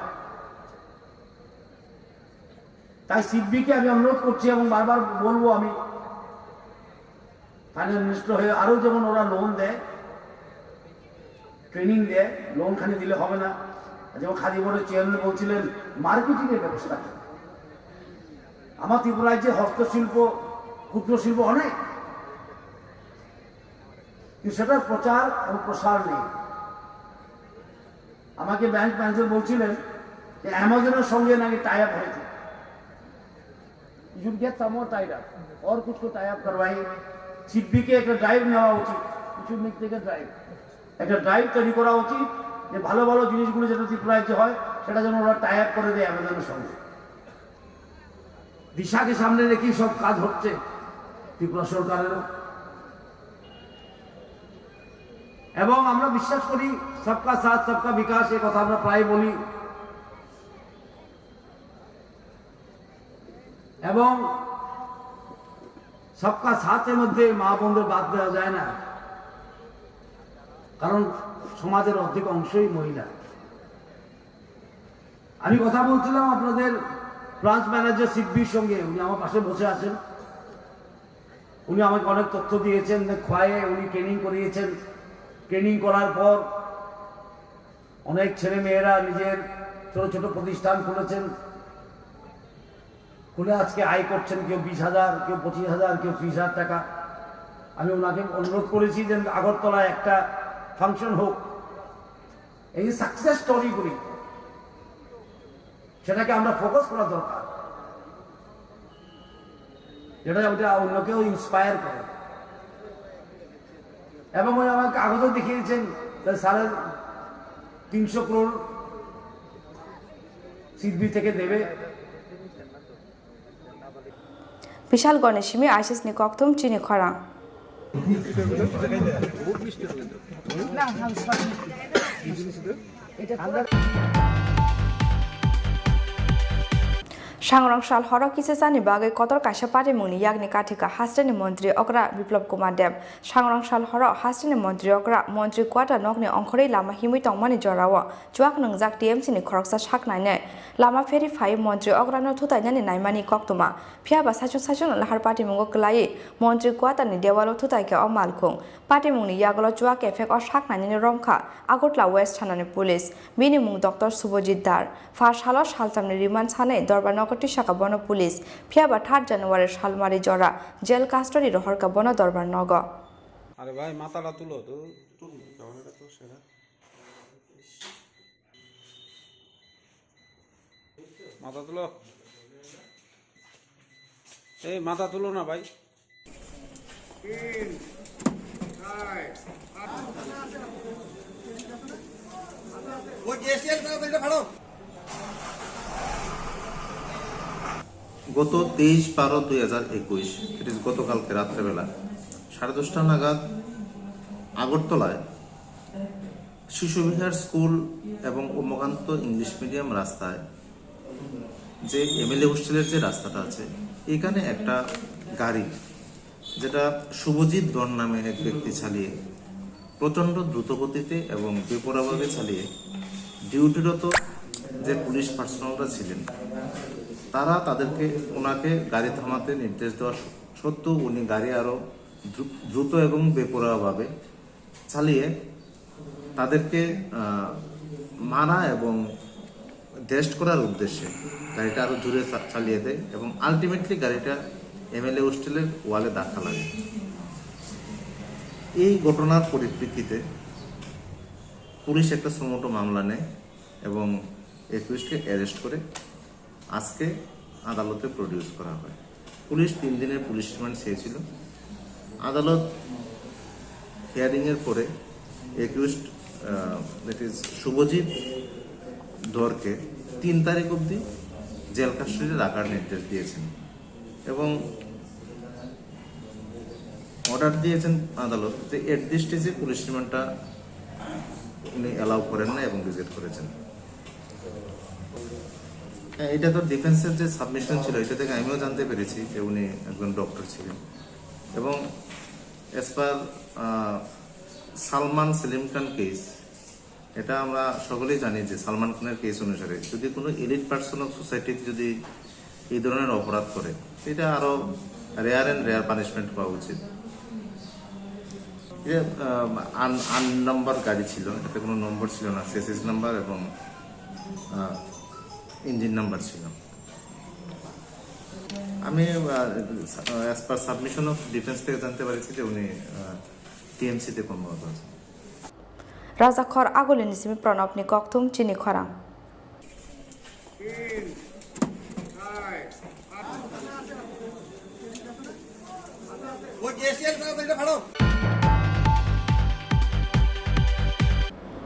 তাই সিডবিকে আমি অনুরোধ করছি এবং বারবার বলবো, আমি ফাইন্যান্স মিনিস্টার হয়ে আরও যেমন ওরা লোন দেয়, ট্রেনিং দেয়, লোন খালি দিলে হবে না। যেমন খাদি বোর্ডের চেয়ারম্যান বলছিলেন মার্কেটিংয়ের ব্যবস্থা। আমার ত্রিপুরা রাজ্যে হস্তশিল্প, ক্ষুদ্র শিল্প অনেক, কিন্তু সেটার প্রচার এবং প্রসার নেই। আমাকে ব্যাংক ম্যানেজার বলছিলেন যে অ্যামাজনের সঙ্গে নাকি টাই আপ হয়েছে। You should get some more tied up और कुछ को टाई अप करवाई। সিডবি কে একটা ড্রাইভ নেওয়া উচিত, কিছু মিক থেকে ড্রাইভ, একটা ড্রাইভ তৈরি করা উচিত যে ভালো ভালো জিনিসগুলো যেটা ত্রিপুরা রাজ্যে হয় সেটা যেন ওরা টাই আপ করে দেয় অ্যামাজনের সঙ্গে। দিশাকে সামনে রেখেই সব কাজ হচ্ছে ত্রিপুরা সরকারেরও। এবং আমরা বিশ্বাস করি সবকা সাথ সবকা বিকাশ, এই কথা আমরা প্রায় বলি। এবং সবকা সাথের মধ্যে মা বোনদের বাদ দেওয়া যায় না, কারণ সমাজের অর্ধেক অংশই মহিলা। আমি কথা বলছিলাম আপনাদের ব্রাঞ্চ ম্যানেজার সিডবির সঙ্গে, উনি আমার পাশে বসে আছেন। উনি আমাকে অনেক তথ্য দিয়েছেন, খোয়ায়ে উনি ট্রেনিং করিয়েছেন। ট্রেনিং করার পর অনেক ছেলে মেয়েরা নিজের ছোট ছোট প্রতিষ্ঠান খুলেছেন, খুলে আজকে আয় করছেন, কেউ 20,000, কেউ 25,000, কেউ 30,000 টাকা। আমি ওনাকে অনুরোধ করেছি যে আগরতলায় একটা ফাংশন হোক, এই যে সাকসেস স্টোরিগুলি সেটাকে আমরা ফোকাস করা দরকার, যেটা ওটা অন্যকেও ইন্সপায়ার করে। এবং উনি আমাকে কাগজও দেখিয়েছেন 350 crore সিডবি থেকে দেবে। বিশাল গণেশিমি আইসিস নি কক্তম চিনি খরাং सांग्रां साल हर किसेसानि बागै कतर काइसा पारिमुनि यागनि काथिका हास्टेनि मन्त्री अग्रा बिप्लब कुमार देव सांग्रां साल हर हास्टेनि मन्त्री अग्रा मन्त्री क्वाटा नकनि अंखरै लामा हिमै तंमानि जराव चुवाक नंजाक टीएमसी नि खरकसा साकनानै लामा फेरि फाइ मन्त्री अग्रानो थुताइनानि नायमानि कक्तमा फियाबा साचुन लाहार पार्टी मुंगो क्लायै मन्त्री क्वाटानि देवालो थुताइके अमालखुं पार्टी मुंनि यागलो चुवाक एफेक अ साकनानि रंखा आगरतला वेस्ट थानानि पुलिस बिनि मुं डक्टर सुभजित दार फार्स्ट हालो सालतामनि रिमान्ड सानै दरबार टिसाका बन पुलिस फियाबा 3 জানুয়ারি सालमारी जरा जेल कास्टडी रहरका बन दरबार नग अरे भाई माथाटा तुलो तो माथा तुलो ए माथा तुलो ना भाई वो जेसीएल का बेटा फाड़ो গত 23/12/2021 ইট ইজ গতকালকে রাত্রেবেলা 10:30 নাগাদ আগরতলায় শিশুবিহার স্কুল এবং উম্মকান্ত ইংলিশ মিডিয়াম রাস্তায় যে এমএলএ হোস্টেলের যে রাস্তাটা আছে এখানে একটা গাড়ি যেটা শুভজিৎ ধর নামে এক ব্যক্তি চালিয়ে প্রচণ্ড দ্রুতগতিতে এবং বেপরোয়াভাবে চালিয়ে ডিউটিরত যে পুলিশ পার্সোনালরা ছিলেন তারা তাদেরকে ওনাকে গাড়ি থামাতে নির্দেশ দেওয়া সত্ত্বেও উনি গাড়ি আরও দ্রুত এবং বেপরোয়াভাবে চালিয়ে তাদেরকে মারা এবং টেস্ট করার উদ্দেশ্যে গাড়িটা আরও জোরে চালিয়ে দেয় এবং আলটিমেটলি গাড়িটা এমএলএ হোস্টেলের ওয়ালে ধাক্কা লাগে। এই ঘটনার পরিপ্রেক্ষিতে পুলিশ একটা সুমোটো মামলা নেয় এবং একুশকে অ্যারেস্ট করে আজকে আদালতে প্রডিউস করা হয়। পুলিশ 3 দিনের পুলিশ রিমান্ড চেয়েছিল। আদালত হিয়ারিংয়ের পরে একুশড দ্যাট ইজ শুভজিৎ ধরকে 3 তারিখ অবধি জেল কাস্টডিতে রাখার নির্দেশ দিয়েছেন এবং অর্ডার দিয়েছেন আদালত যে এট দিস স্টেজে পুলিশ রিমান্ডটা উনি অ্যালাউ করেন না এবং রিজেক্ট করেছেন। এটা তো ডিফেন্সের যে সাবমিশন ছিল এটা থেকে আমিও জানতে পেরেছি যে উনি একজন ডক্টর ছিলেন এবং অ্যাজ পার সালমান সেলিম খান কেস, এটা আমরা সকলেই জানি যে সালমান খানের কেস অনুসারে যদি কোনো এলিট পার্সন অফ সোসাইটিতে যদি এই ধরনের অপরাধ করে এটা আরও রেয়ার পানিশমেন্ট পাওয়া উচিত। যে আন নাম্বার গাড়ি ছিল, এটাতে কোনো নম্বর ছিল না, সেসিস নাম্বার এবং ইঞ্জিন নাম্বার ছিল। আমি as per submission of defence থেকে জানতে পারছি যে উনি টিএমসিতে কর্মরত আছেন। রাজাখর আগলিনি সিমি প্রণবনি কক্তুম চিনি খরাং वो जेसीएल का बेटा फाड़ो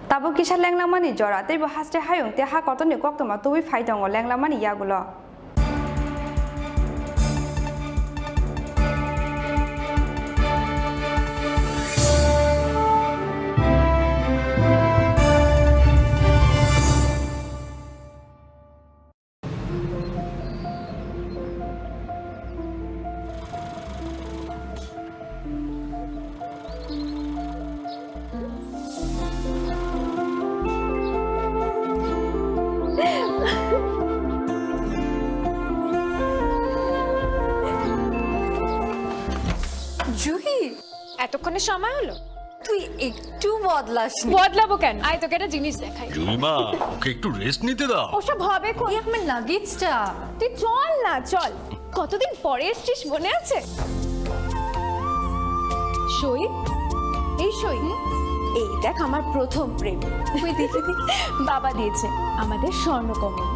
ताबो किसा लेंलामानि जरा तैबो हास्टे हायुं ते हा कतनि कक्तमा तुबि फाइदङ लेंलामानि यागुलो জুহি এতক্ষণে সময় হলো, তুই একটু বদলাস। বদলাবো কেন? আয় তোকে একটা জিনিস দেখাই। জুইমা ওকে একটু রেস্ট নিতে দাও। ওসব হবে কই, আমার লাগেজটা। তুই চল না, চল। কতদিন পরে এসেছিস মনে আছে? সই, এই সই, এই দেখ আমার প্রথম প্রেম। তুই দেখে বাবা দিয়েছে আমাদের স্বর্ণকমল।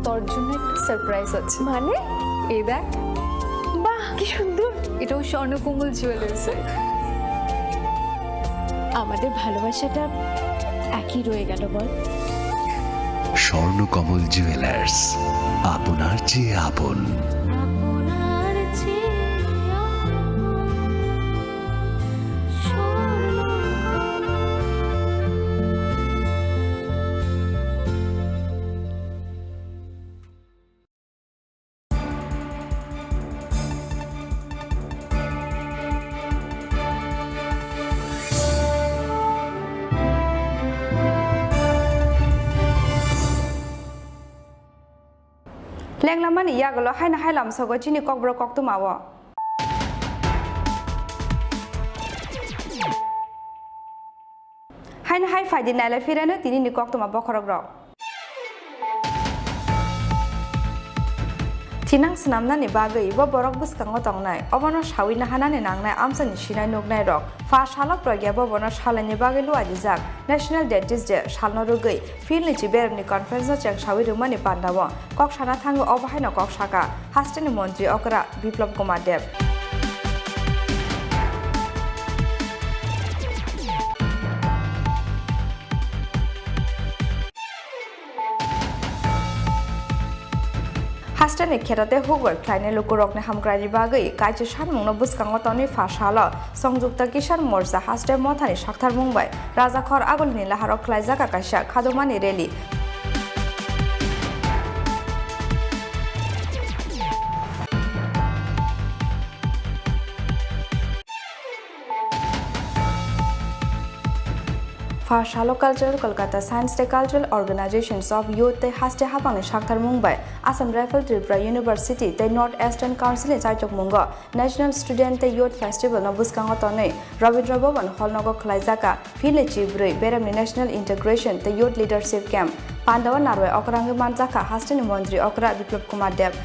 তোর জন্য একটা সারপ্রাইজ আছে। মানে? এই দেখ। বাহ কি সুন্দর, এটাও স্বর্ণকমল জুয়েলার্স। আমাদের ভালোবাসাটা একই রয়ে গেল বল। স্বর্ণকমল জুয়েলার্স, আপনার চেয়ে আপন। লেংলামানি ইয়াগলো হাইনা হাইলাম সগো চিনি ককব্র কক্তমাও হাইনা হাই ফাইদি নাইলে ফিরানো তিনি নি কক্তমা বখরক rock Tinang senamnani bagai bo borok buskango tongnai obono shawi nahanani nangnai amsani sinai nugnai rok fa shalok pragya bo bono shalani bagai luadijak National Dentist Day shalno rugai filni chiberni conference chang shawi rumani pandawo kok sana thango obahaino kok saka hastani montri okra Biplop Kumar Dev Hastani kerate hugwar kleine lukurokne hamgrani bagai kaije sanmungno buskango toni fashala songjukta kisan morsa haste mothani sakthar mungbai rajakhor agolni laharok klaijaka kaisa khadomani reli Fashalo Cultural Kolkata Science Day Cultural Organizations of Youth Te Haste Hapang Shakhtar Mumbai Assam Rifle Tripura University Te North Eastern Council Chaichok Mungo National Student Te Youth Festival no buskango tonei Rabindra Bhavan Hall nogo khlaijaka Phile Chibrui Beramni National Integration Te Youth Leadership Camp Pandawa Narwe Okrangi Manjaka Hastani Montri Okra Biplop Kumar Dev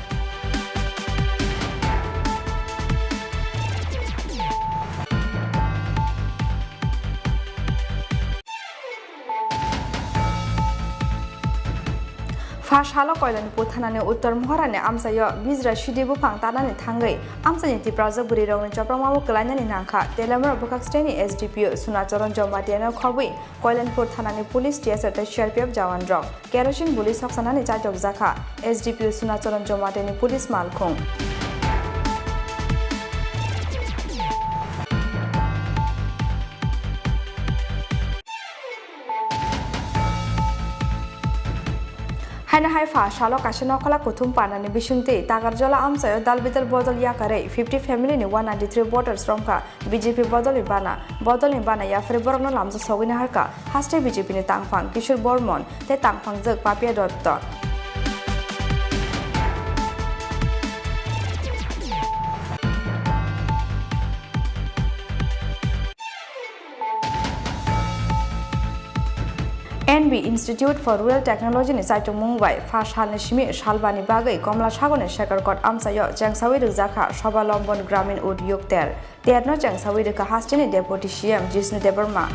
Fashalo Koilani Puthanani Uttar Mohorani Amsayo Bizra Shidibu Pang Tanani Tangai Amsani Tipraza Burirong Chapramawo Kalanani Nanka Telamar Bukaksteni SDPO Sunacharan Jomatiana Khawi Koilanpur Thanani Police TSR Te CRPF Jawan Rock Kerosene Police Hoksanani Chajok Zakha SDPO Sunacharan Jomatani Police Malkhung Haina haifa shalo kasino kala kuthum panani bisungti tagarjola amsayo dalbital bodol yakare 50 family ni 193 voters romka BJP bodoli bana ya fre borno lamjo sogini harka haste BJP ni tangfang Kishor Bormon te tangfang jek papia dotto NB Institute for Rural Technology ni Saitung Mumbai Fash Halni Shimi Shalbani Bagai Komla Shagone Shekhar Kot Amsayo Jangsawi Rukjaka Shobalambon Gramin Udyog Terno Jangsawi Ruka Hastini Deputy CM Jisnu Debarma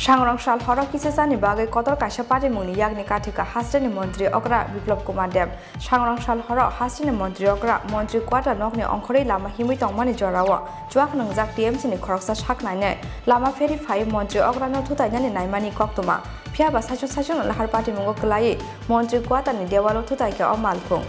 Shangrong Shal Horok Kisani Bagai Kotor Kasha Party Muni Yagni Katika Hastani Montri Okra Biplop Kumar Dev Shangrong Shal Horok Hastani Montri Okra Montri Kwata Nokni Onkori Lama Himitong Mani Jorawa Juak Nungjak TMC ni Khoroksa Shaknaine Lama Ferry 5 Montri Okra no Thutainani Naimani Koktuma Phiaba Sacho Lahar Party Mungo Klai Montri Kwata ni Dewalo Thutaike O Malkhung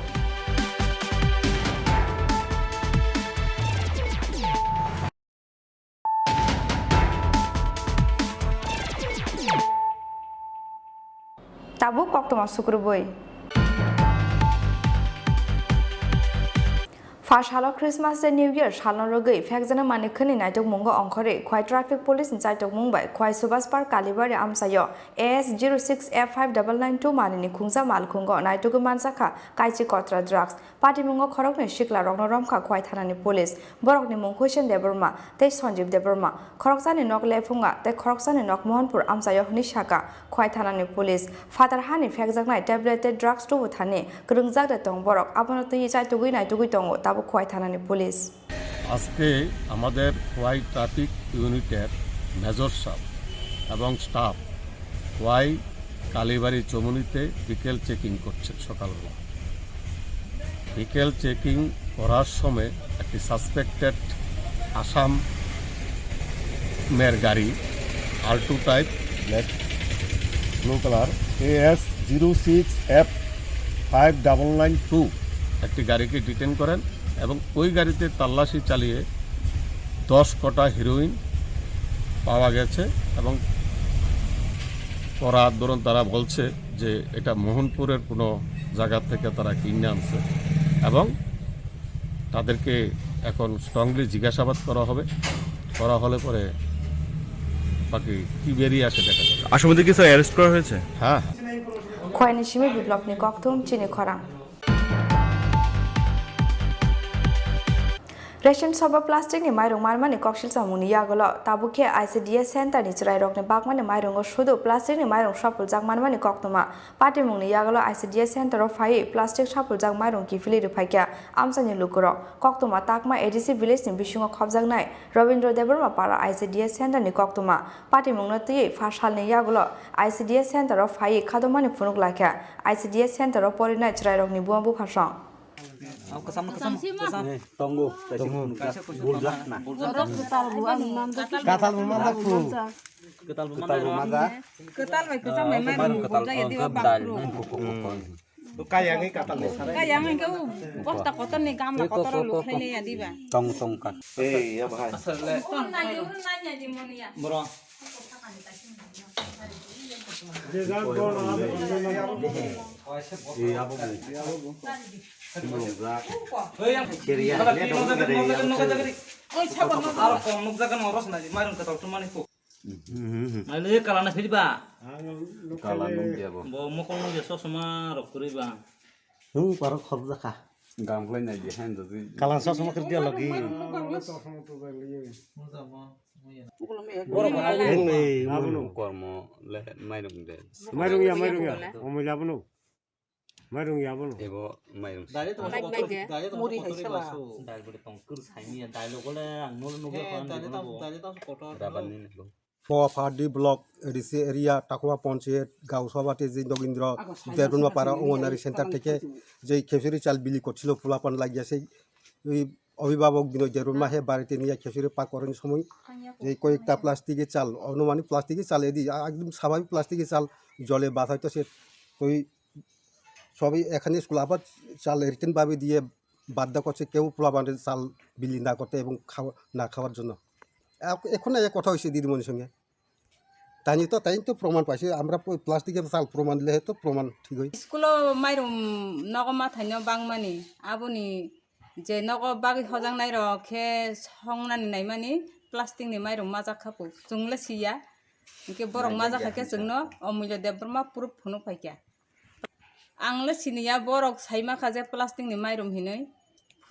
Tabu Koktoma Sukruboi Fashalo Christmas Day New Year Shalno Rogai Fakjana Manikhani Naitok Mungo Onkore Khwai Traffic Police in Chaitok Mumbai Khwai Subas Park Kalibari Amsayo AS06F5992 Manini Khungsa Malkhungo Naitok Mansaka Kaichi Kotra Drugs Party Mungo Khorokne Shikla Rokno Romkha Khwai Thanani Police Borokni Mungkhushen Debarma Te Sonjib Debarma Khoroksani Nok Lefunga Te Khoroksani Nok Mohanpur Amsayo Nishaka Khwai Thanani Police Father Hani Fakjaknai Tableted Drugs to Thane Krungjak de Tong Borok Abonoti Chaitugui Naitugui Tongo Khwai Thanani Police আজকে আমাদের Khowai traffic ইউনিটের major সাহেব এবং staff Khowai কালীবাড়ি চমুনিতে বিকেল checking করছে সকালবেলা বিকেল checking করার সময় একটি সাসপেক্টেড আসামের গাড়ি Alto type black blue colour AS06F5992 একটি গাড়িকে ডিটেন করেন এবং ওই গাড়িতে তল্লাশি চালিয়ে 10 কটা হিরোইন পাওয়া গেছে এবং ধরুন তারা বলছে যে এটা মোহনপুরের কোনো জায়গা থেকে তারা কিনে আনছে এবং তাদেরকে এখন স্ট্রংলি জিজ্ঞাসাবাদ করা হবে, করা হলে পরে বাকি কি বেরিয়ে আসে দেখা যাবে। আসামিদের কিছু অ্যারেস্ট করা হয়েছে? হ্যাঁ। খয়নি সিমি বিপ্লবনি কক্তুম চিনি খরাং রেশন সবা plastic ni mairung marmani koksil samuni yagolo tabuke ICDS center ni chirai rokne bakmani mairung shudu plastic ni mairung shapul jak marmani koktuma pati mungni yagolo ICDS center of phai plastic shapul jak mairung ki fili rupaikya amsani lukuro koktuma takma ADC village ni bisungo khobjak nai Robindra Debarma para ICDS center ni koktuma pati mungno tui fashal ni yagolo ICDS center of phai khadomani phunuk lakya ICDS center of porinai chirai rokni buambu phasang Tunggu. Bulat nah. Katal memang aku. Ketal rumah. Ketal mai kecam mai mai buja ya di babak lu. Kayangi katal. Kayangi kau posta kotor ni gambar kotor lu kene ya di ba. Tong kan. Ya bahaya. Tong nanya di mana ya. Bro. Kalana firiba. Kalana dia bo. Bo mokong dia sosma rokuriba. Parok khobza kha. Gamklai nai di hand di. Kalan sosma kerja lagi. Kormo le mairung de. Mairung ya. Omila bunu. Mairung ya bunu. Ebo mairung. Dari to muri haisala. Dari bode tongkur saimi dialogue le angol nuge kan dari to kotor. Rabani lo. Pawapadi Block ADC area Takuya panchayat গাঁও সভাতে যে নগেন্দ্র দেরুনমা পাড়া অঙ্গনারী centre থেকে যে খেজুরি চাল বিলি করছিল পোলাপান লাগিয়া সেই ওই অভিভাবক দিন দেরুনমা হে বাড়িতে নিয়ে খেজুরি পাক করেন সময় যে কয়েকটা প্লাস্টিকের চাল অনুমানিক প্লাস্টিকের চাল এদি একদম স্বাভাবিক প্লাস্টিকের চাল জলে বাদ হয়তো সে ওই সবই এখানে স্কুল আবার চাল রিটার্নভাবে দিয়ে বাধ্য করছে কেউ পোলাপানের চাল বিলি না করতে এবং না খাওয়ার জন্য এখন এক কথা হয়েছে দিদিমণির সঙ্গে তাই তো প্রমাণ পাইছে আমরা প্লাস্টিকের চাল প্রমাণ দিলে তো প্রমাণ ঠিক হয় স্কুল মাইরুম নগমা থাইনো বাংমানি আবনি যে নগ বাগি হজাং নাই রখে সংনানি নাই মানি প্লাস্টিক ni মাইরুম মাজা খাপু জুংলে সিয়া ইনকে বরং মাজা খাকে জুংনো অমূল্য দেববর্মা পুরুপ ফুনু ফাইকা आंले सिनिया बरक साइमा खाजे प्लास्टिक नि माइरम हिनै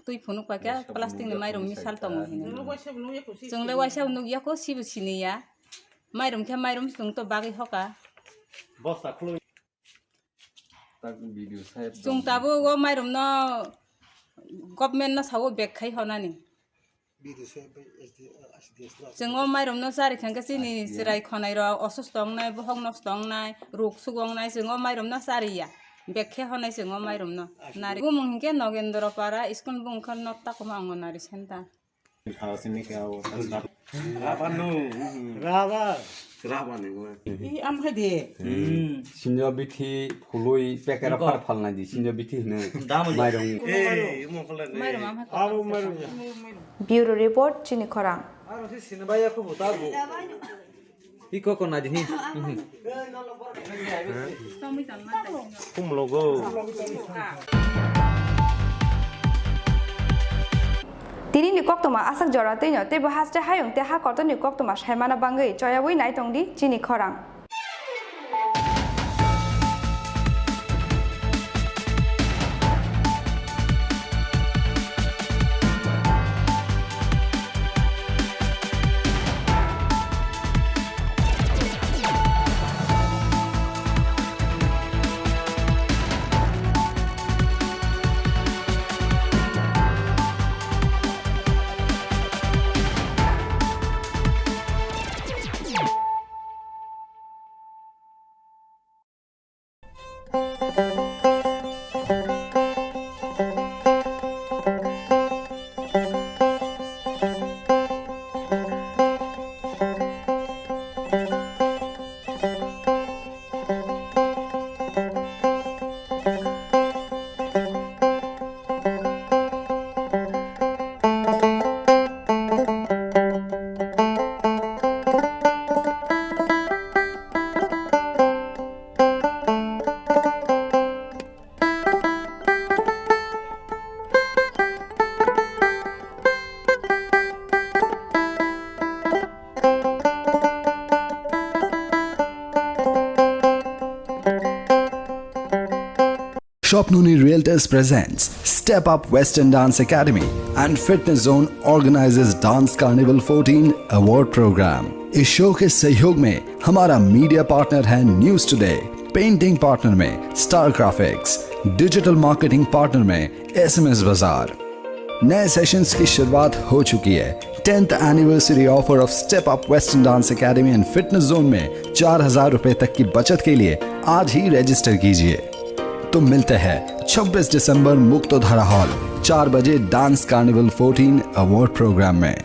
तुइ फुनु पाके प्लास्टिक नि माइरम मिसाल तम हिनै जोंले वाइसा नुगियाखौ सिबु सिनिया माइरम खे माइरम जों तो बागै हका बस्ता खुलो ताक भिडियो साइड जों ताबो व माइरम न गभर्नमेन्ट न सावो बेक खाइ हनानि जों माइरम न सारि खांगे सिनि जिराय खनाय र असुस्थ दंनाय बहं नस्त दंनाय रोग सुगंनाय जों माइरम न सारिया बेखे हनाय जों माइरम न नारि बुमुंगे नगेन्द्र पारा स्कुल बुंखन नत्ता कमा अंगनारि सेन्टार खासिनि के आओ राबानु राबानु इ आमखै दे सिनियर बिथि फुलुइ पेकेरा फार फालनाय दि सिनियर बिथि हनो माइरं ए माइरम आरो माइरम ब्यूरो रिपोर्ट चिनी खरां आरो सिनबाया को बुताबो इको को ना दिनि कुम लोगो Tini ni koktoma asak jorate nyo te bahas te hayong te ha korto ni koktoma shaimana bangai choya wui nai tongdi chini khorang. Swapnuni Realtors presents Step Up Western Dance Academy and Fitness Zone organizes Dance Carnival 14 Award Program. इस show के सहयोग में हमारा media partner है news today, painting partner में star graphics, digital marketing partner में SMS बाजार। नए सेशंस की शुरुआत हो चुकी है। 10th anniversary offer of step up western dance academy and fitness zone में 4,000 रुपए तक की बचत के लिए आज ही रजिस्टर कीजिए। तो मिलते हैं 26 दिसंबर मुक्तोधारा हॉल 4 बजे डांस कार्निवल 14 अवार्ड प्रोग्राम में।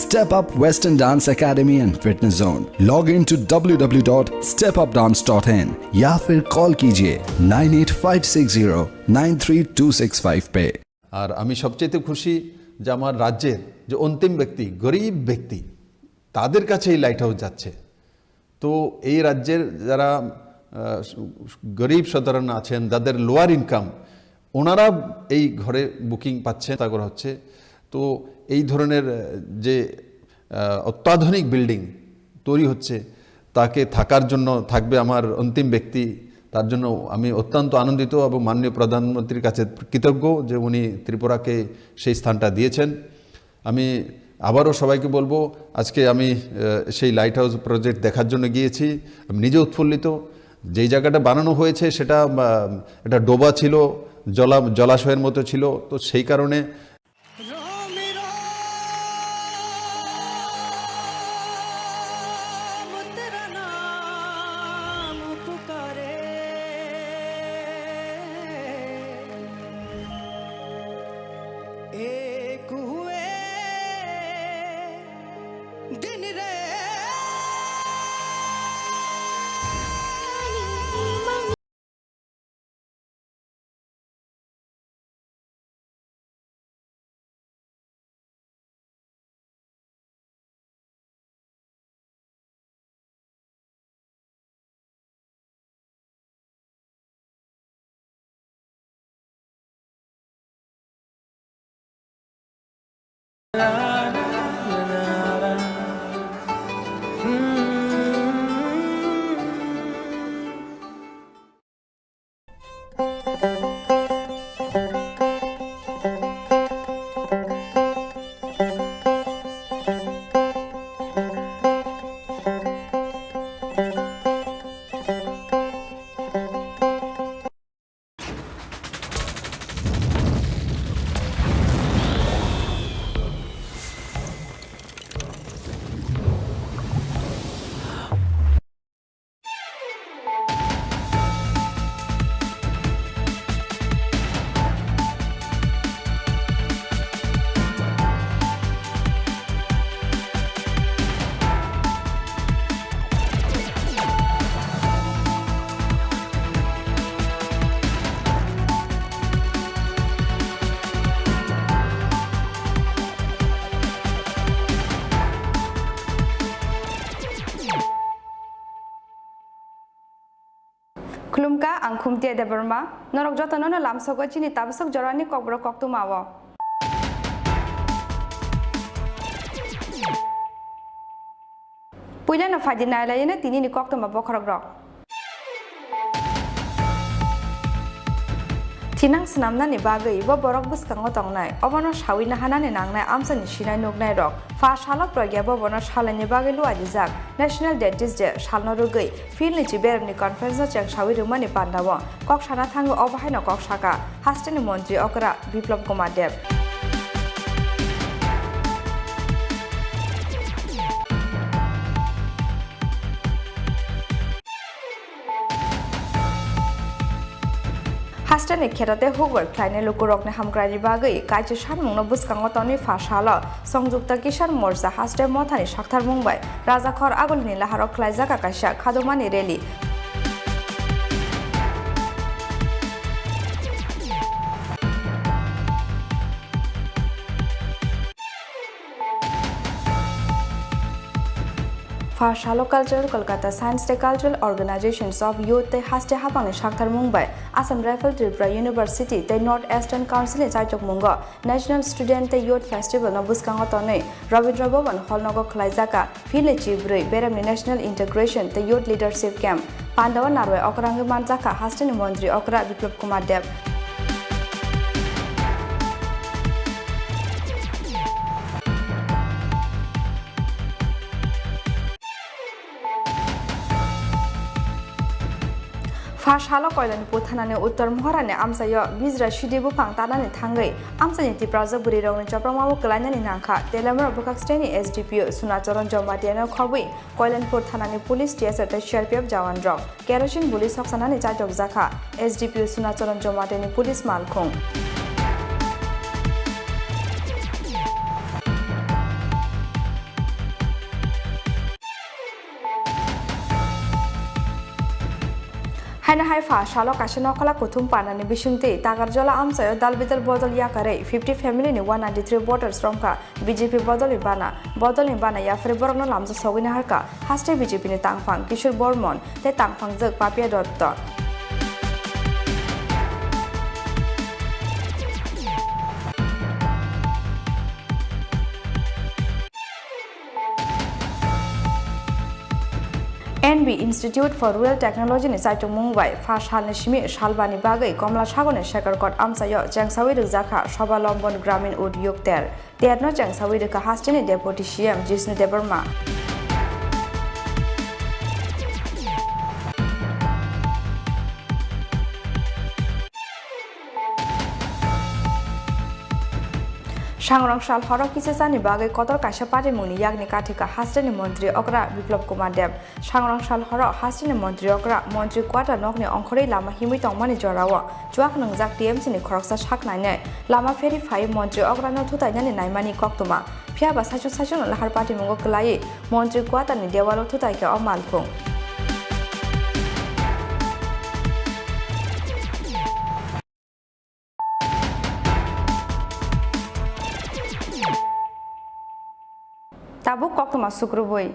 Step up western dance academy and fitness zone. Log in to www.stepupdance.in या फिर कॉल कीजिए 9856093265 पे। আর আমি সবচেয়ে খুশি যে আমার রাজ্যের যে অন্তিম ব্যক্তি, গরিব ব্যক্তি, তাদের কাছে এই লাইট হাউস যাচ্ছে। তো এই রাজ্যের যারা গরিব সাধারণ আছেন, যাদের লোয়ার ইনকাম, ওনারা এই ঘরে বুকিং পাচ্ছেন, তা করা হচ্ছে। তো এই ধরনের যে অত্যাধুনিক বিল্ডিং তৈরি হচ্ছে, তাকে থাকার জন্য থাকবে আমার অন্তিম ব্যক্তি। তার জন্য আমি অত্যন্ত আনন্দিত এবং মাননীয় প্রধানমন্ত্রীর কাছে কৃতজ্ঞ যে উনি ত্রিপুরাকে সেই স্থানটা দিয়েছেন। আমি আবারও সবাইকে বলবো, আজকে আমি সেই লাইট হাউস প্রজেক্ট দেখার জন্য গিয়েছি। আমি নিজে উৎফুল্লিত। যেই জায়গাটা বানানো হয়েছে সেটা একটা ডোবা ছিল, জলাশয়ের মতো ছিল। তো সেই কারণে Klumka ang khumtia de Burma, norok jotono no lamsogo chini tabsok jorani kokbro koktu mawo. Puila no fadina layene tini ni koktu ma bokrogrok. Tinang senamna ni bagai bo borok buskango tongnai obono shawina hanane nangnai amsani shinai nugnai rok fa shala progya bo bono shalani bagai lu adizak National Dentist Day shalno rugai fil ni chiberni conference no chek shawi rumani pandawo kok shana thango obahai no kok shaka hasteni montri okra Biplop Kumar Dev Hastani kherate hugwar kleine lukurokne hamgrani bagai kaije sharmungno buskango toni fashala songjukta kisan morcha haste mothani sakthar mungbai rajakhor agolini laharok klaijaka kaisa khadumani reli Farshalo Cultural Kolkata Science Day Cultural Organizations of Youth Te Haste Hapang Shakthar Mumbai Assam Rifle Tripura University Te North Eastern Council Chaichok Mungo National Student Te Youth Festival no Buskango Tonei Ravindra Bhavan Hall Nogo Klaijaka Phile Chibrui Beramni National Integration Te Youth Leadership Camp Pandawa Narwe Okrangi Manjaka Hastini Mantri Okra Biplop Kumar Deb Fashalo Koilan Putanani Uttar Mohorane Amsayo Bizra Shidibu Pangtanani Tangai Amsani Tipraza Burirong Chaprama Kalanani Nanka Telamar Bukaksteni SDPO Sunacharan Jomatiano Kobi Koilan Putanani Police TSA Sherpiab Jawan Drop Kerosene Police Oksanani Chatok Zaka SDPO Sunacharan Jomatani Police Malkong Haina Haifa Shalo Kashanokala Kutum Panani Bishunti Tagarjola Amsayo Dalbidal Bodol Yakare 50 family ni 193 voters from ka BJP Bodol Ibana Yafre Borno Lamza Sogina Harka Haste BJP ni Tangfang Kishore Bormon Te Tangfang Zek Papia Dotto NB Institute for Rural Technology ni Saitung Mumbai Fash Halnishimi Shalbani Bagai Komla Shagone Shekarkot Amsayo Jangsawi Rizaka Shobalombon Gramin Udyog Ter Terno Jangsawi Rika Hastini Deputy CM Jisnu Debarma Shangrang Shal Horo Kisasani Bagai Kotor Kasha Pati Muni Yagni Katika Hastini Montri Okra Biplop Kumar Deb Shangrang Shal Horo Hastini Montri Okra Montri Kwata Nokni Onkori Lama Himi Tongmani Jorawa Juak Nangzak TMC ni Koroksa Shak Nine Lama Ferry Fai Montri Okra no Tutanyani Naimani Koktuma Pia Basaju Sajun Lahar Pati Mungo Kalai Montri Kwata ni Dewalo Tutaike O Malpung Tabu Koktuma Sukrubui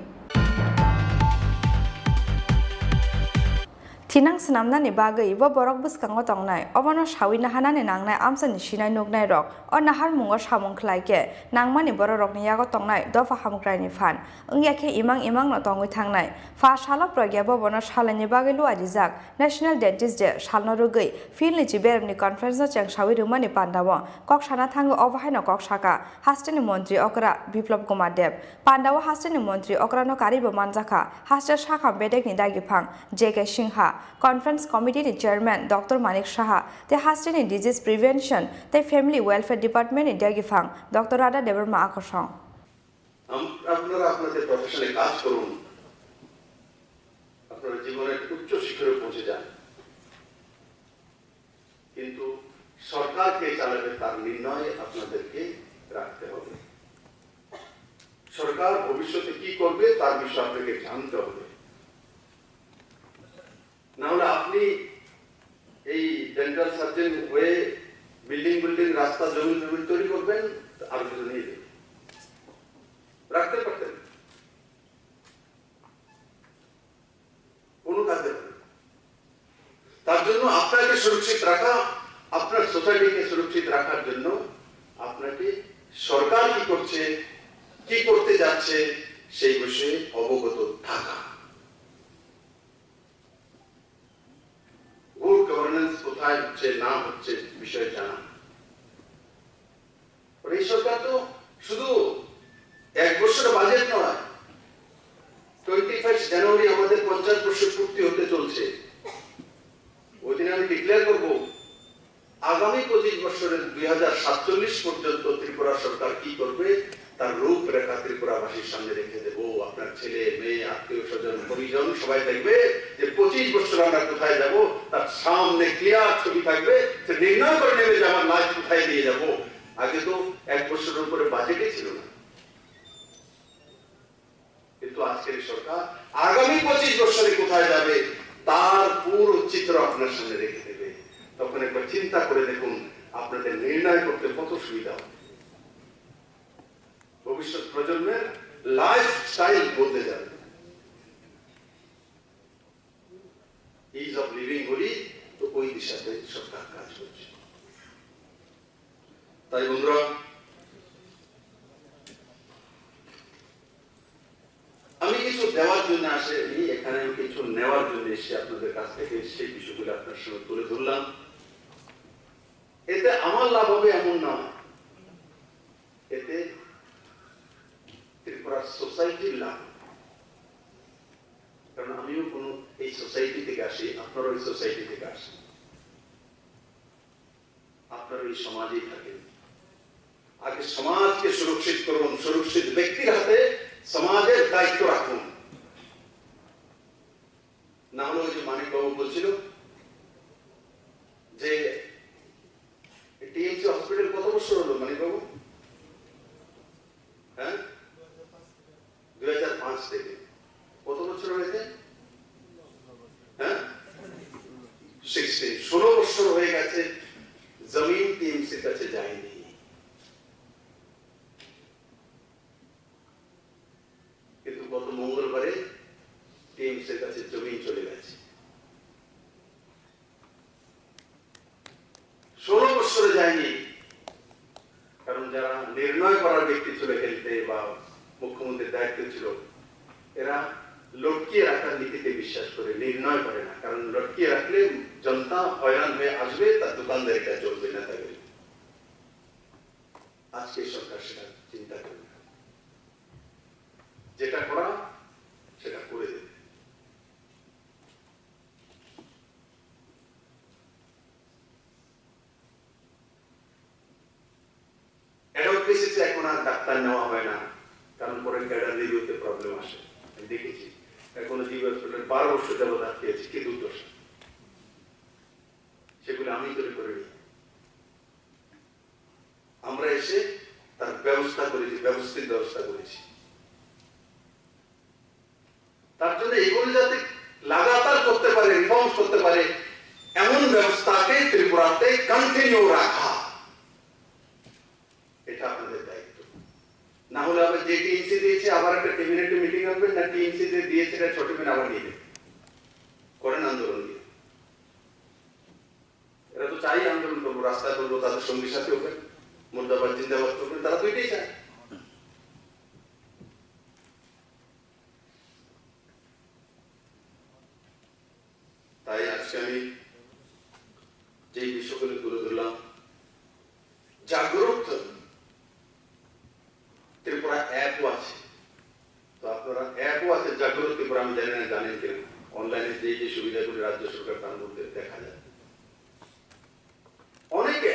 Tinang Sanamna ni Bagai Iwa Borok Buskango Tongnai Obano Shawi Nahanani Nangnai Amsan Shinai Nugnai Rock or Nahar Mungo Shamon Klaike Nangmani Borok Niago Tongnai Dofa Hamukrai Fan Ungyake Imang no Tongu Tangnai Fa Shala Progabo Bono Shalani Bagalu Adizak National Dentist Day Shalno Rugai Fili Jiber ni Conference Chang Shawi Rumani Pandawa Kok Shana Tango Overhino Kok Shaka Hastini Montri Okra Biplop Kumar Deb Pandawa Hastini Montri Okra no Karibo Manzaka Hasta Shaka Bedek ni Dagipang JK Shingha Conference Committee ni Chairman Dr. Manik Shaha te Hastini Disease Prevention te Family Welfare Department ni Dagipang Dr. Radha Debarma Akosong আপনারা আপনাদের প্রফেশনে কাজ করুন আপনারা জীবনের উচ্চ শিখরে পৌঁছে যান কিন্তু সরকারকে চালাবে তার নির্ণয় আপনাদেরকে রাখতে হবে সরকার ভবিষ্যতে কি করবে তার বিষয়ে আপনাকে জানতে হবে না হলে আপনি এই ডেন্টাল সার্জন হয়ে বিল্ডিং রাস্তা জমি তৈরি করবেন আর কিছু নিয়ে দেবেন রাখতে পারতেন কোনো কাজে তার জন্য আপনাকে সুরক্ষিত রাখা আপনার সোসাইটিকে সুরক্ষিত রাখার জন্য আপনাকে সরকার কি করছে কি করতে যাচ্ছে সেই বিষয়ে অবগত থাকা গুড গভর্নেন্স কোথায় হচ্ছে না হচ্ছে বিষয়ে জানা এই সরকার তো শুধু এক বছরের বাজেট নয় 25 জানুয়ারি আমাদের 50 বছর পূর্তি হতে চলছে ওই দিন আমি ডিক্লেয়ার করব আগামী 25 বছরের 2047 পর্যন্ত ত্রিপুরা সরকার কি করবে তার রূপরেখা ত্রিপুরাবাসীর সামনে রেখে দেব আপনার ছেলে মেয়ে আত্মীয় স্বজন পরিজন সবাই দেখবে যে 25 বছর আমরা কোথায় যাব তার সামনে ক্লিয়ার ছবি থাকবে যে নির্ণয় করে নেবে যে আমার লাইফ কোথায় নিয়ে যাব আগে তো এক বছরের উপরে বাজেটই ছিল না কিন্তু আজকের সরকার আগামী 25 বছরে কোথায় যাবে তার পুরো চিত্র আপনার সামনে রেখে দেবে তখন একবার চিন্তা করে দেখুন আপনাদের নির্ণয় করতে কত সুবিধা হবে ভবিষ্যৎ প্রজন্মের লাইফস্টাইল বদলে যাবে ইজ অফ লিভিং বলি তো ওই দিশাতে সরকার কাজ করছে তাই বন্ধুরা আমি কিছু কিছু দেওয়ার জন্য আসেনি, এখানে কিছু নেওয়ার জন্য এসে আপনাদের কাছ থেকে সেই বিষয়গুলো আপনার সঙ্গে তুলে ধরলাম। এতে আমার লাভ হবে এমন না, এতে ত্রিপুরা সোসাইটির লাভ। কারণ আমিও কোনো এই সোসাইটি থেকে আসি, আপনারাও এই সোসাইটি থেকে আসেন, আপনারা এই সমাজেই থাকেন। আগে সমাজকে সুরক্ষিত করুন, সুরক্ষিত ব্যক্তির হাতে সমাজের দায়িত্ব রাখুন। না হলে ওই যে মানিক বাবু বলছিল যে টিএমসি হসপিটাল কত বছর হলো মানিক বাবু? হ্যাঁ, 2005 থেকে কত বছর হয়েছে? হ্যাঁ, 16 বছর হয়ে গেছে জমিন টিএমসির কাছে যায়নি। কিন্তু গত মঙ্গলবারে টিএমসির কাছে জমিন চলে গেছে। 16 বছরে যায়নি, কারণ যারা নির্ণয় করার ব্যক্তি ছিল হেলতে বা মুখ্যমন্ত্রীর দায়িত্ব ছিল, এরা লটকিয়ে রাখার নীতিতে বিশ্বাস করে, নির্ণয় করে না। কারণ লটকিয়ে রাখলে জনতা হয়রান হয়ে আসবে, তার দোকানদারিটা চলবে না। তাদের আজকে সরকার সেটা চিন্তা করবে না, যেটা করা সেটা করে দেবে। অ্যাডভোকেসিতে এখন আর ডাক্তার নেওয়া হয় না, কারণ পরে ক্যাডার রিভিউতে প্রবলেম আসে। আমি দেখেছি এখনো জিবি হসপিটাল 12 বছর যাবত আটকেছে, কি দুর্দশা। সেগুলো আমি তৈরি করে নিই, আমরা এসে তার ব্যবস্থা করেছি, ব্যবস্থিত ব্যবস্থা করেছি। তার জন্য এগুলো যাতে লাগাতার করতে পারে, রিফর্মস করতে পারে, এমন ব্যবস্থাকে ত্রিপুরাতে কন্টিনিউ রাখা, এটা আপনাদের দায়িত্ব। না হলে আবার যে টিএমসি দিয়েছে আবার একটা ক্যাবিনেট মিটিং হবে, না টিএমসি যে দিয়েছে এটা ছোট করে আবার নিয়ে করেন আন্দোলন দিয়ে। এরা তো চাই আন্দোলন করবো, রাস্তায় করবো, তাদের সঙ্গীর সাথে হবে, মুর্দাবাদ জিন্দাবাদ করবেন, তারা দুইটাই চায়। তাই আজকে আমি যে বিষয়গুলো তুলে ধরলাম, জাগ্রত ত্রিপুরা অ্যাপও আছে, তো আপনারা অ্যাপও আছে জাগ্রত ত্রিপুরা, আমি জানি না জানেন কিনা। অনলাইনে যে যে সুবিধাগুলি রাজ্য সরকার তার মধ্যে দেখা যায় অনেকে।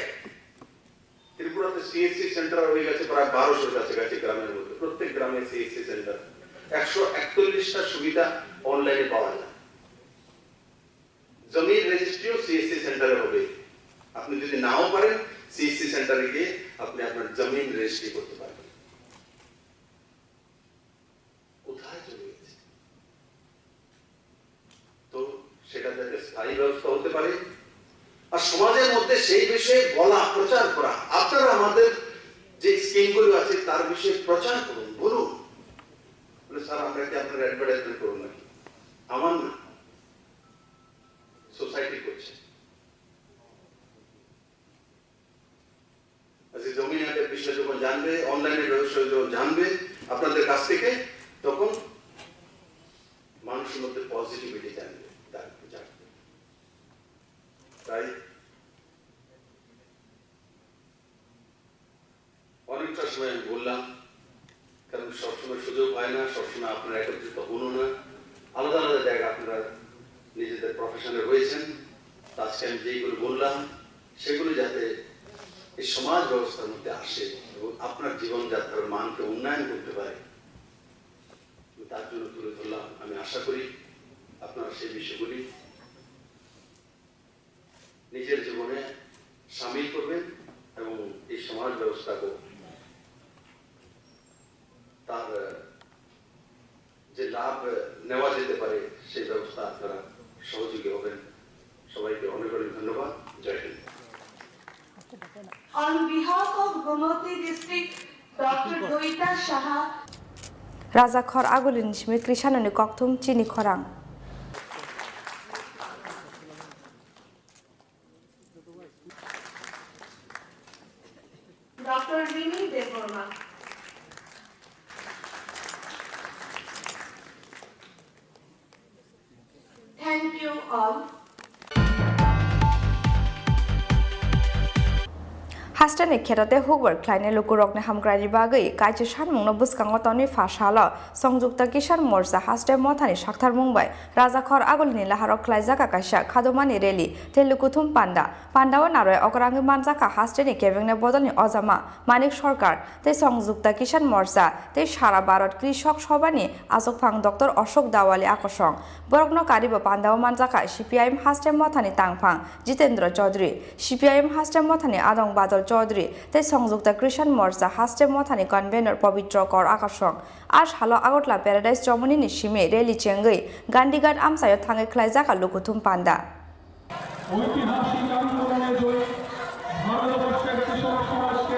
ত্রিপুরাতে সিএসসি সেন্টার হয়ে গেছে প্রায় 1200-এর কাছাকাছি গ্রামের মধ্যে। প্রত্যেক গ্রামে সিএসসি সেন্টার, 141টা সুবিধা অনলাইনে পাওয়া যায়। জমির রেজিস্ট্রিও সিএসসি সেন্টারে হবে। আপনি যদি নাও পারেন, সিএসসি সেন্টারে গিয়ে আপনি আপনার জমিন রেজিস্ট্রি করতে পারবেন। কোথায় চলে গেছে? তো সেটা যাতে স্থায়ী ব্যবস্থা হতে পারে, আর সমাজের মধ্যে সেই বিষয়ে বলা, প্রচার করা। আপনারা আমাদের যে স্কিমগুলো আছে তার বিষয়ে প্রচার করুন, বলুন। স্যার আমরা কি আপনার অ্যাডভার্টাইজমেন্ট করুন নাকি? আমার না, সোসাইটি করছে। আজকে জমি হাটের বিষয় যখন জানবে, অনলাইনের ব্যবসা যখন জানবে আপনাদের কাছ থেকে, তখন মানুষের মধ্যে পজিটিভিটি জানবে। তাই অনেকটা সময় আমি বললাম, কারণ সবসময় সুযোগ হয় না, সবসময় আপনারা একত্রিত হন না, আলাদা আলাদা জায়গা আপনারা নিজেদের প্রফেশনে রয়েছেন। আজকে আমি যেগুলো বললাম সেগুলো যাতে এই সমাজ ব্যবস্থার মধ্যে আসে এবং আপনার জীবনযাত্রার মানকে উন্নয়ন করতে পারে, তার জন্য তুলে ধরলাম। আমি আশা করি আপনারা সেই বিষয়গুলি নিজের জীবনে সামিল করবেন এবং এই সমাজ ব্যবস্থাকে তার যে লাভ নেওয়া যেতে পারে সেই ব্যবস্থা আপনারা সহযোগী হবেন। সবাইকে অনেক অনেক ধন্যবাদ। জয় Hind. On behalf of Gomoti District, Dr. Doita Shaha, Razakhor Agulin Shmi Krishanani Koktum Chini Khorang. Dr. Rini Devorma, হাস্টেনি খেতাতে হুকবার খ্লাইনে লুকুরকনে হামগ্রানি বাগৈ কাইছে সানমুংনো বুসকাঙ্গ তনি ফাশালা সংযুক্ত কিষাণ মোর্চা হাস্টে মথানি সাকথার মুম্বাই রাজাখর আগলিনি লাহারক খ্লাইজাকা কাইসা খাদমানি রেলি তে লুকুথুম পান্ডা পান্ডাও নারয় অকরাঙ্গি মানজাকা হাস্টেনি কেবেংনে বদলনি অজামা মানিক সরকার তে সংযুক্ত কিষাণ মোর্চা তে সারা ভারত কৃষক সভানি আজকফাং ডক্টর অশোক দাওয়ালি আকর্ষণ বরগ্ন Karib পান্ডাও মানজাকা CPIM হাস্টে মথানি তাংফাং Jitendra Chowdhury CPIM হাস্টে মথানি আদং বাদল চৌধুরী তে সংযুক্ত কৃষাণ মোর্চা হাস্টে মথানি কনভেনর পবিত্র কর আকর্ষণ আজ হালো আগরতলা প্যারাডাইস জমনিনি সিমে রেলি চেঙ্গৈ গান্ধীঘাট আমসায় থাঙে খ্লাইজাকা লুকুথুম পান্ডা ঐতিহাসিক আন্দোলনে জয়ী ভারতবর্ষের কৃষক সমাজকে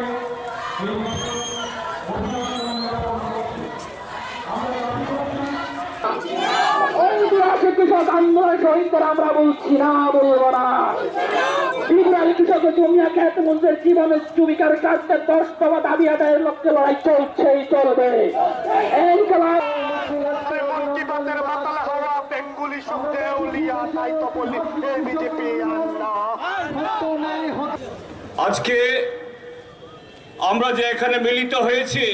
ঐতিহাসিক কৃষক আন্দোলনের শহীদদের আমরা বলছি না বলবো না ত্রিপুরার কৃষক জমিয়া খ্যাত মঞ্চের জীবনের জীবিকার কাটতে 10 দফা দাবি আদায়ের লক্ষ্যে লড়াই চলছেই চলবে এই খেলা আজকে আমরা যে এখানে মিলিত হয়েছি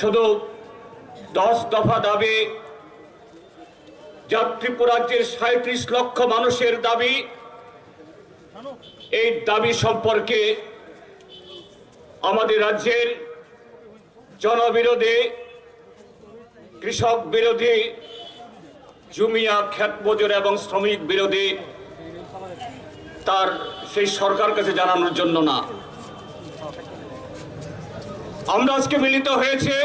শুধু 10 দফা দাবি যা ত্রিপুরাজ্যের 37 লক্ষ মানুষের দাবি এই দাবি সম্পর্কে আমাদের রাজ্যের জনবিরোধী কৃষক বিরোধী জুমিয়া ক্ষেত মজুর এবং শ্রমিক বিরোধী তার সেই সরকার কাছে জানানোর জন্য না আমরা আজকে মিলিত হয়েছে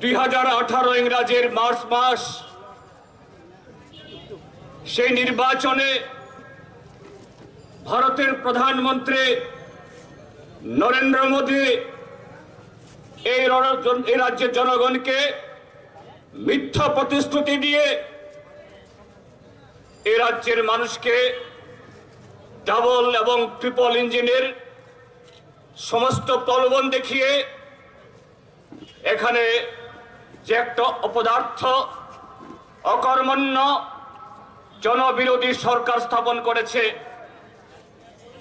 2018 ইংরাজের মার্চ মাস সেই নির্বাচনে ভারতের প্রধানমন্ত্রী নরেন্দ্র মোদী এই রাজ্যের জনগণকে মিথ্যা প্রতিশ্রুতি দিয়ে এই রাজ্যের মানুষকে ডাবল এবং ট্রিপল ইঞ্জিনের সমস্ত প্রলোভন দেখিয়ে এখানে যে একটা অপদার্থ অকর্মণ্য জনবিরোধী সরকার স্থাপন করেছে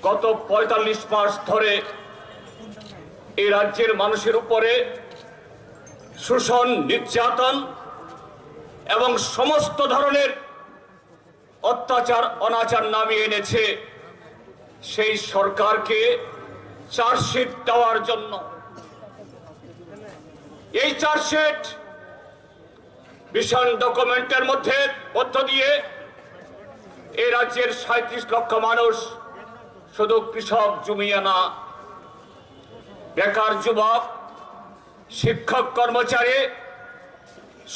গত 45 মাস ধরে এই রাজ্যের মানুষের উপরে শোষণ নির্যাতন এবং সমস্ত ধরনের অত্যাচার অনাচার নামিয়ে এনেছে সেই সরকারকে চার্জশিট দেওয়ার জন্য এই চার্জশিট ভিশন ডকুমেন্টের মধ্য দিয়ে এই রাজ্যের 37 লক্ষ মানুষ শুধু কৃষক জমিয়া না বেকার যুবক শিক্ষক কর্মচারী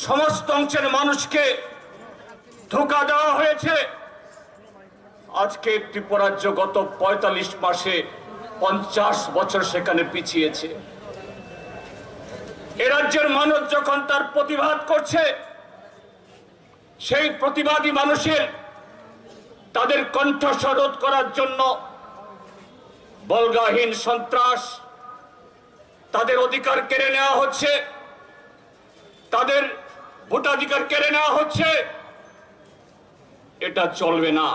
সমস্ত অংশের মানুষকে ধোঁকা দেওয়া হয়েছে আজকে ত্রিপুরাজ্য গত 45 মাসে 50 বছর সেখানে পিছিয়েছে এ রাজ্যের মানুষ যখন তার প্রতিবাদ করছে সেই প্রতিবাদী মানুষের তাদের কণ্ঠস্বর রোধ করার জন্য বলগাহীন সন্ত্রাস তাদের অধিকার কেড়ে নেওয়া হচ্ছে তাদের ভোটাধিকার কেড়ে নেওয়া হচ্ছে এটা চলবে না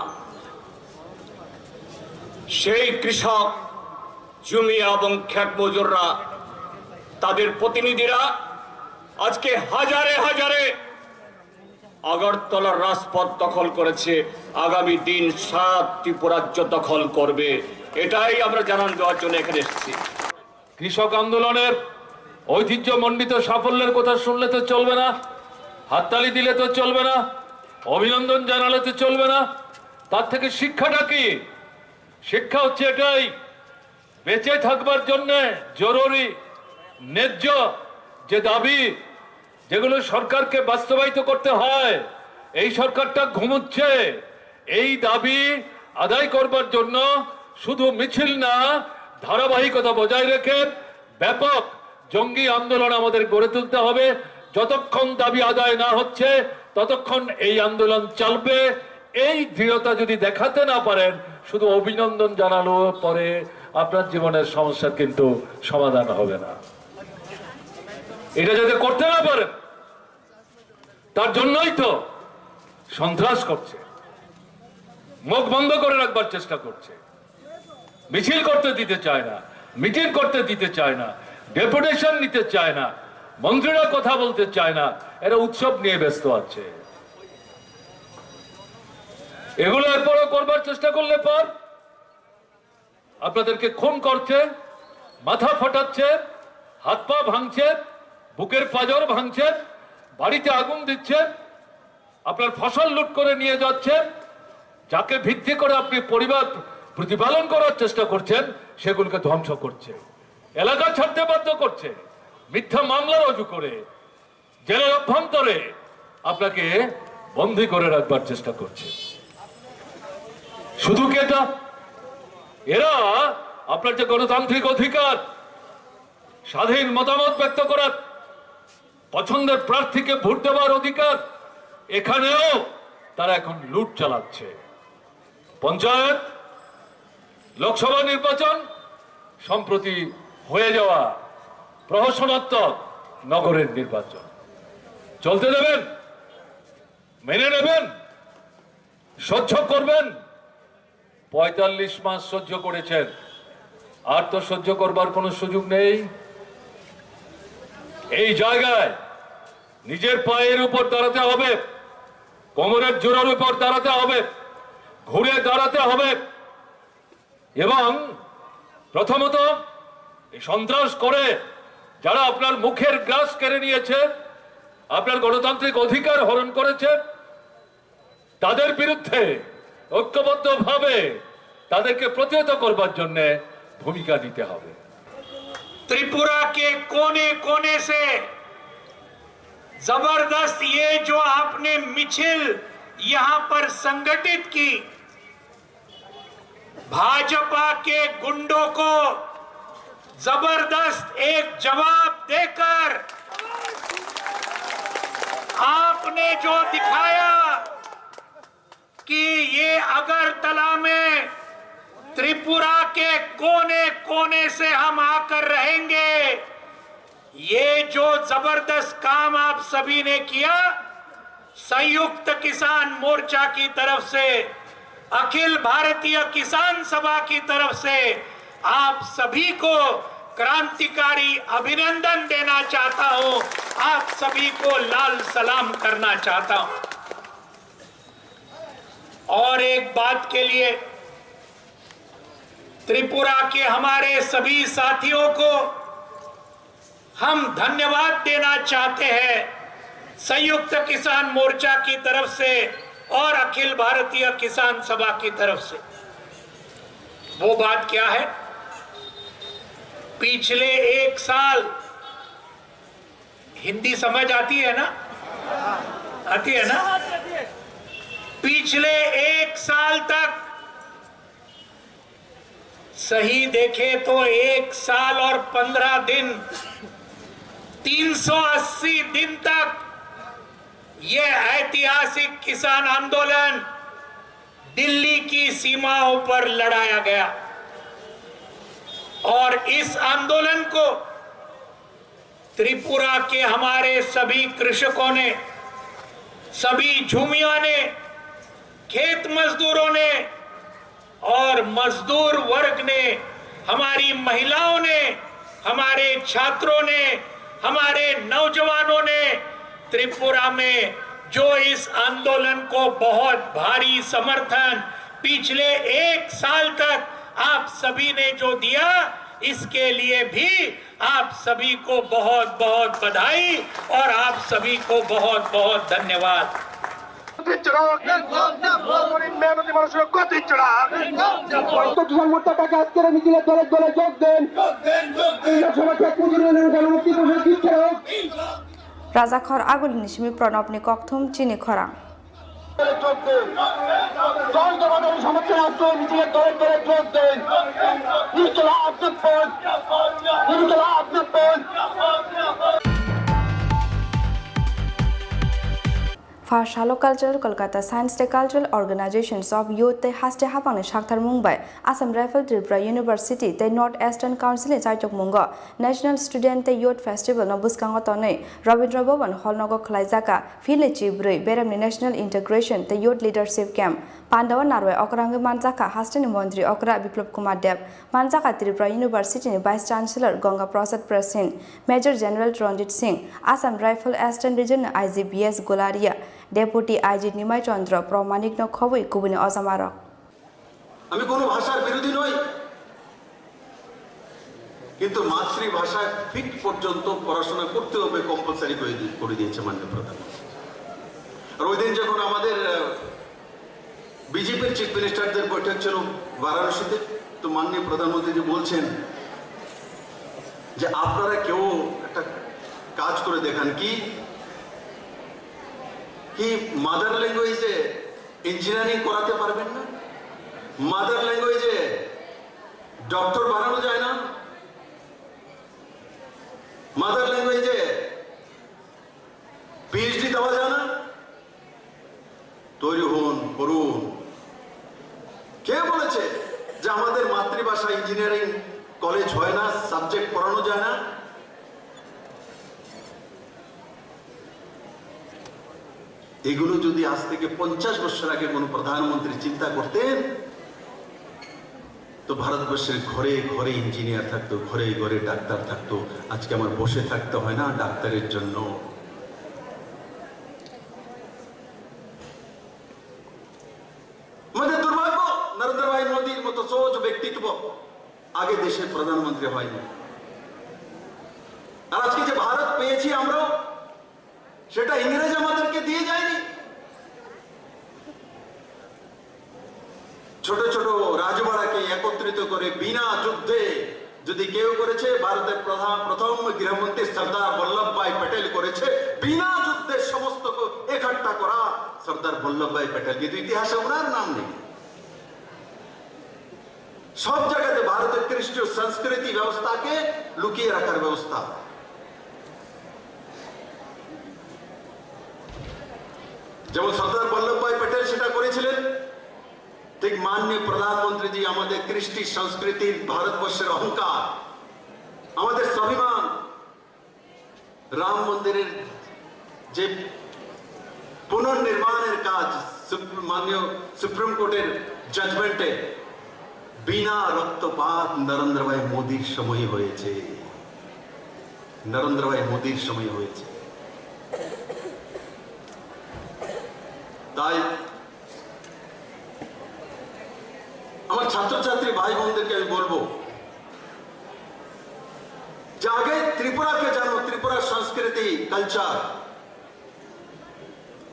সেই কৃষক জমিয়া এবং ক্ষেত মজুররা তাদের প্রতিনিধিরা আজকে হাজারে হাজারে আগরতলার রাজপথ দখল করেছে আগামী দিন 7 ত্রিপুরাজ্য দখল করবে এটাই আমরা জানান দেওয়ার জন্য এখানে এসেছি কৃষক আন্দোলনের ঐতিহ্যমণ্ডিত সাফল্যের কথা শুনলে তো চলবে না হাততালি দিলে তো চলবে না অভিনন্দন জানালে তো চলবে না তার থেকে শিক্ষাটা কি শিক্ষা হচ্ছে এটাই বেঁচে থাকবার জন্য জরুরি ন্যায্য যে দাবি যেগুলো সরকারকে বাস্তবায়িত করতে হয় এই সরকারটা ঘুমোচ্ছে এই দাবি আদায় করবার জন্য শুধু মিছিল না ধারাবাহিকতা বজায় রেখে ব্যাপক জঙ্গি আন্দোলন আমাদের গড়ে তুলতে হবে যতক্ষণ দাবি আদায় না হচ্ছে ততক্ষণ এই আন্দোলন চলবে এই দৃঢ়তা যদি দেখাতে না পারেন শুধু অভিনন্দন জানালো পরে আপনার জীবনের সমস্যার কিন্তু সমাধান হবে না এটা যাতে করতে না পারেন তার জন্যই তো সন্ত্রাস করছে মুখ বন্ধ করে রাখবার চেষ্টা করছে, মিছিল করতে দিতে চায় না, মিটিং করতে দিতে চায় না, ডেপুটেশন নিতে চায় না, মন্ত্রীরা কথা বলতে চায় না, এরা উৎসব নিয়ে ব্যস্ত আছে। এগুলো এরপরও করবার চেষ্টা করলে পর আপনাদেরকে খুন করছে, মাথা ফাটাচ্ছে, হাত পা ভাঙছে, বুকের পাঁজর ভাঙছে, বাড়িতে আগুন দিচ্ছে, আপনার ফসল লুট করে নিয়ে যাচ্ছে, যাকে ভিত্তি করে আপনি পরিবার প্রতিপালন করার চেষ্টা করছেন সেগুলোকে ধ্বংস করছে, এলাকা ছাড়তে বাধ্য করছে, মিথ্যা মামলা রুজু করে জেলের অভ্যন্তরে আপনাকে বন্দী করে রাখবার চেষ্টা করছে। শুধু কি এটা? এরা আপনার যে গণতান্ত্রিক অধিকার, স্বাধীন মতামত ব্যক্ত করার, পছন্দের প্রার্থীকে ভোট দেওয়ার অধিকার, এখানেও তারা এখন লুট চালাচ্ছে। পঞ্চায়েত, লোকসভা নির্বাচন, সম্প্রতি হয়ে যাওয়া প্রহসনাত্মক নগরের নির্বাচন চলতে দেবেন? মেনে নেবেন? সহ্য করবেন? ৪৫ মাস সহ্য করেছেন, আর তো সহ্য করবার কোনো সুযোগ নেই। এই জায়গায় নিজের পায়ের উপর দাঁড়াতে হবে, কোমরের জোরের উপর দাঁড়াতে হবে, ঘুরে দাঁড়াতে হবে এবং প্রথমত সন্ত্রাস করে যারা আপনার মুখের গ্রাস কেড়ে নিয়েছে, আপনার গণতান্ত্রিক অধিকার হরণ করেছে, তাদের বিরুদ্ধে ঐক্যবদ্ধভাবে তাদেরকে প্রতিহত করবার জন্য ভূমিকা নিতে হবে। त्रिपुरा के कोने कोने से जबरदस्त ये जो आपने मिছিল यहां पर संगठित की, भाजपा के गुंडों को जबरदस्त एक जवाब देकर आपने जो दिखाया कि ये अगरतला में त्रिपुरा के कोने कोने से हम आकर रहेंगे, ये जो जबरदस्त काम आप सभी ने किया, संयुक्त किसान मोर्चा की तरफ से, अखिल भारतीय किसान सभा की तरफ से आप सभी को क्रांतिकारी अभिनंदन देना चाहता हूं, आप सभी को लाल सलाम करना चाहता हूं। और एक बात के लिए त्रिपुरा के हमारे सभी साथियों को हम धन्यवाद देना चाहते हैं, संयुक्त किसान मोर्चा की तरफ से और अखिल भारतीय किसान सभा की तरफ से। वो बात क्या है? पिछले 1 साल, हिंदी समझ आती है ना? आती है ना? पिछले 1 साल तक, सही देखे तो 1 साल और 15 दिन, 380 दिन तक ये ऐतिहासिक किसान आंदोलन दिल्ली की सीमाओं पर लड़ाया गया और इस आंदोलन को त्रिपुरा के हमारे सभी कृषकों ने, सभी झूमिया ने, खेत मजदूरों ने और मजदूर वर्ग ने, हमारी महिलाओं ने, हमारे छात्रों ने, हमारे नौजवानों ने त्रिपुरा में जो इस आंदोलन को बहुत भारी समर्थन पिछले 1 साल तक आप सभी ने जो दिया, इसके लिए भी आप सभी को बहुत बहुत बधाई और आप सभी को बहुत बहुत धन्यवाद। রাজাখর আগুলি নিশমি প্রণবনি ককথুম চিনি খরাং Farshalo Cultural Kolkata Science Day Cultural Organizations of Youth Te Haste Hapang Shakthar Mumbai Assam Rifle Tripura University Te North Eastern Council Chaitok Mungo National Student Te Youth Festival no Buskango Tone Rabindra Bhavan Hall Nogo Khlaijaka Phile Chibrui Beramni National Integration Te Youth Leadership Camp Pandawa Narway Okrangi Manjaka Hastani Mondri Okra Biplop Kumar Dev Manjaka Tripura University Vice Chancellor Ganga Prasad Prasin Major General Ranjit Singh Assam Rifle Eastern Region IGBS Golaria Deputy IG Nimai Chandra Pramanik no Khobui Kubuni Osamara আমি কোনো ভাষার বিরোধী নই কিন্তু মাতৃভাষায় fit পর্যন্ত পড়াশোনা করতে হবে কম্পালসারি করে দিয়েছে মাননীয় প্রধানমন্ত্রী আর ওই দিন যখন আমাদের বিজেপির চিফ মিনিস্টারদের বৈঠক ছিল বারাণসীতে তো মাননীয় প্রধানমন্ত্রী যে বলছেন যে আপনারা কেউ একটা কাজ করে দেখান কি মাদার ল্যাঙ্গুয়েজে ইঞ্জিনিয়ারিং করাতে পারবেন না মাদার ল্যাঙ্গুয়েজে ডক্টর বানানো যায় না মাদার ল্যাঙ্গুয়েজে পিএইচডি দেওয়া যায় না তৈরি হন করুন কে বলেছে যে আমাদের মাতৃভাষা ইঞ্জিনিয়ারিং কলেজ হয় না সাবজেক্ট পড়ানো যায় না এগুলো যদি আজ থেকে 50 বছর আগে কোনো প্রধানমন্ত্রী চিন্তা করতেন তো ভারতবর্ষের ঘরে ঘরে ইঞ্জিনিয়ার থাকতো ঘরে ঘরে ডাক্তার থাকতো আজকে আমার বসে থাকতে হয় না ডাক্তারের জন্য আমাদের দুর্ভাগ্য নরেন্দ্র ভাই মোদীর মতো সোজ ব্যক্তিত্ব আগে দেশের প্রধানমন্ত্রী হয়নি আর আজকে যে ভারত পেয়েছি আমরা সেটা ইংরেজ আমাদেরকে দিয়ে যায়নি ছোট ছোট রাজবাড়াকে একত্রিত করে বিনা যুদ্ধে যদি কেউ করেছে ভারতের প্রথম গৃহমন্ত্রী সর্দার বল্লভভাই প্যাটেল করেছে বিনা যুদ্ধে সমস্ত একট্টা করা সর্দার বল্লভভাই প্যাটেল কিন্তু ইতিহাসে ওনার নাম নেই সব জায়গাতে ভারতের খ্রিস্টীয় সংস্কৃতি ব্যবস্থাকে লুকিয়ে রাখার ব্যবস্থা যেমন সর্দার বল্লভভাই প্যাটেল সেটা করেছিলেন ঠিক মাননীয় প্রধানমন্ত্রী আমাদের কৃষ্টি সংস্কৃতির ভারতবর্ষের অহংকার আমাদের স্বাভিমান রাম মন্দিরের যে পুনর্নির্মাণের কাজ মাননীয় সুপ্রিম কোর্টের জাজমেন্টে বিনা রক্তপাত নরেন্দ্র ভাই মোদীর সময় হয়েছে নরেন্দ্র ভাই মোদীর সময় হয়েছে তাই আমার ছাত্রছাত্রী ভাই বোনদেরকে আমি বলবো যে আগে ত্রিপুরাকে জানো ত্রিপুরার সংস্কৃতি কালচার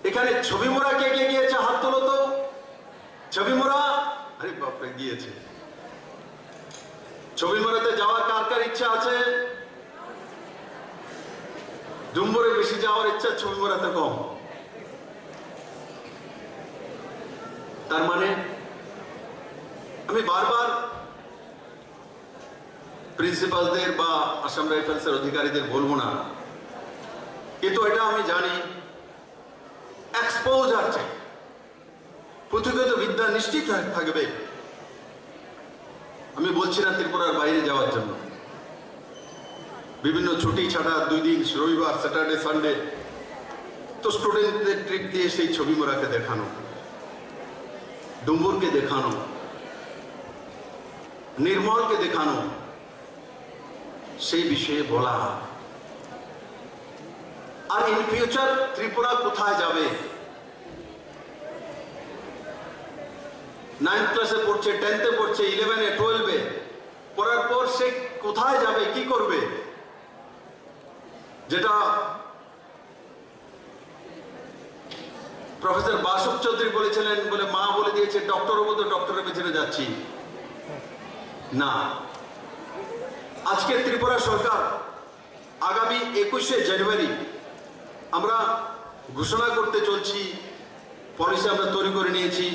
এখানে ছবি মোড়া কে কে গিয়েছে হাত তোলো তো ছবি মোড়া আরে বাপরে গিয়েছে ছবি মোড়াতে যাওয়ার কার কার ইচ্ছা আছে ডুম্বরে বেশি যাওয়ার ইচ্ছা ছবি মোড়াতে কম তার মানে আমি বারবার প্রিন্সিপালদের বা আসাম রাইফেলসের অধিকারীদের বলবো না কিন্তু এটা আমি জানি এক্সপোজার চাই পুঁথিগত বিদ্যা নিশ্চিত থাকবে আমি বলছি না ত্রিপুরার বাইরে যাওয়ার জন্য বিভিন্ন ছুটি ছাড়া 2 দিন রবিবার স্যাটারডে সানডে তো স্টুডেন্টদের ট্রিপ দিয়ে সেই ছবি মোড়াকে দেখানো ডুম্বুরকে দেখানো নির্মলকে দেখানো সেই বিষয়ে বলা আর ইন ফিউচার ত্রিপুরা কোথায় যাবে 9th ক্লাসে পড়ছে 10th এ পড়ছে 11 এ 12 এ পড়ার পর সে কোথায় যাবে কি করবে যেটা প্রফেসর বাসুক চৌধুরী বলেছিলেন বলে মা বলে দিয়েছে ডক্টর হবো তো ডক্টরের পেছনে যাচ্ছি না আজকে ত্রিপুরা সরকার আগামী 21শে জানুয়ারি আমরা ঘোষণা করতে চলছি পলিসি আমরা তৈরি করে নিয়েছি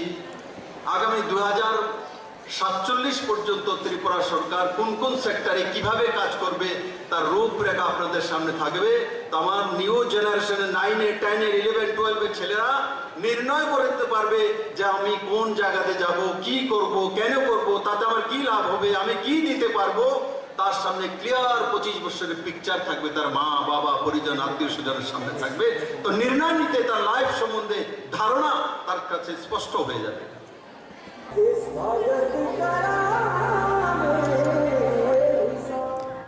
আগামী 2047 পর্যন্ত ত্রিপুরা সরকার কোন কোন সেক্টরে কিভাবে কাজ করবে তার রূপরেখা আপনাদের সামনে থাকবে আমার নিউ জেনারেশনের 9 এ 10 এ 11 12 এর ছেলেরা নির্ণয় করতে পারবে যে আমি কোন জায়গাতে যাব কি করব কেন করব তাতে আমার কি লাভ হবে আমি কি দিতে পারবো তার সামনে ক্লিয়ার 25 বছরের পিকচার থাকবে তার মা বাবা পরিজন আত্মীয় স্বজনের সামনে থাকবে তো নির্ণয় নিতে তার লাইফ সম্বন্ধে ধারণা তার কাছে স্পষ্ট হয়ে যাবে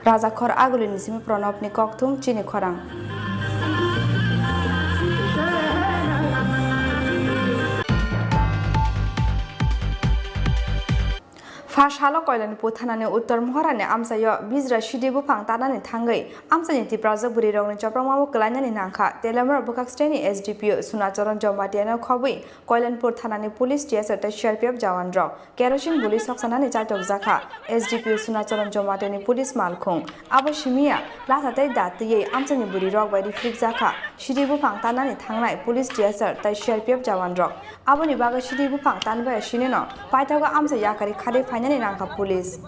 Rajakhor agulin simi pranab ni koktum chini khorang. Fashalo koilan puthanani uttor moharani amsayo bizra shidibu phang tanani thangai amsani tipraja buri rogni chapramawo klainani nangkha telamra bukaksteni SDPO Sunacharan Jomatiana khobui koilanpur thanani police TSR ta CRPF jawan rok kerosene buli soksanani chaitok jakha SDPO Sunacharan Jomatiani police malkhung abo shimia lasatai datiye amsani buri rok bai reflect jakha shidibu phang tanani thangnai police TSR ta CRPF jawan rok aboni baga shidibu phang tanbai shineno paitaga amsa yakari khade fainani nangkha police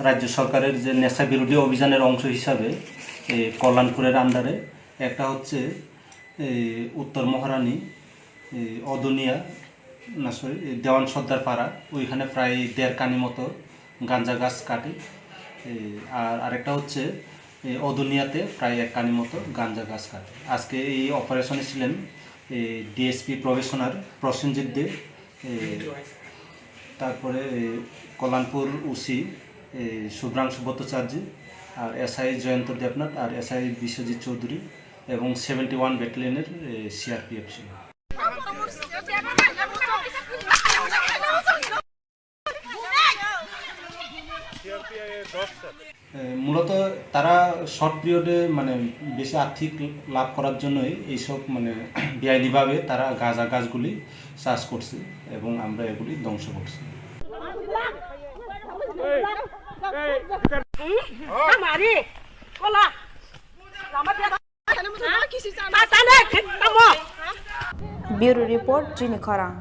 রাজ্য সরকারের যে নেশা বিরোধী অভিযানের অংশ হিসাবে কল্যাণপুরের আন্ডারে একটা হচ্ছে উত্তর মহারানী অদুনিয়া না সরি দেওয়ান সর্দার পাড়া ওইখানে প্রায় 1.5 কানি মতো গাঁজা গাছ কাটে আর আরেকটা হচ্ছে অদুনিয়াতে প্রায় 1 কানি মতো গাঁজা গাছ কাটে আজকে এই অপারেশনে ছিলেন ডিএসপি প্রবেশনার প্রসেনজিৎ দে তারপরে কল্যাণপুর উসি শুভ্রাংশু ভট্টাচার্য আর এসআই জয়ন্ত দেবনাথ আর এসআই বিশ্বজিৎ চৌধুরী এবং 71 ব্যাটালিয়নের সিআরপিএফ ছিল মূলত তারা শর্ট পিরিয়ডে মানে বেশি আর্থিক লাভ করার জন্যই এইসব মানে বেআইনিভাবে তারা গাঁজা গাছগুলি চাষ করছে এবং আমরা এগুলি ধ্বংস করছি Bureau Report Jini Khorang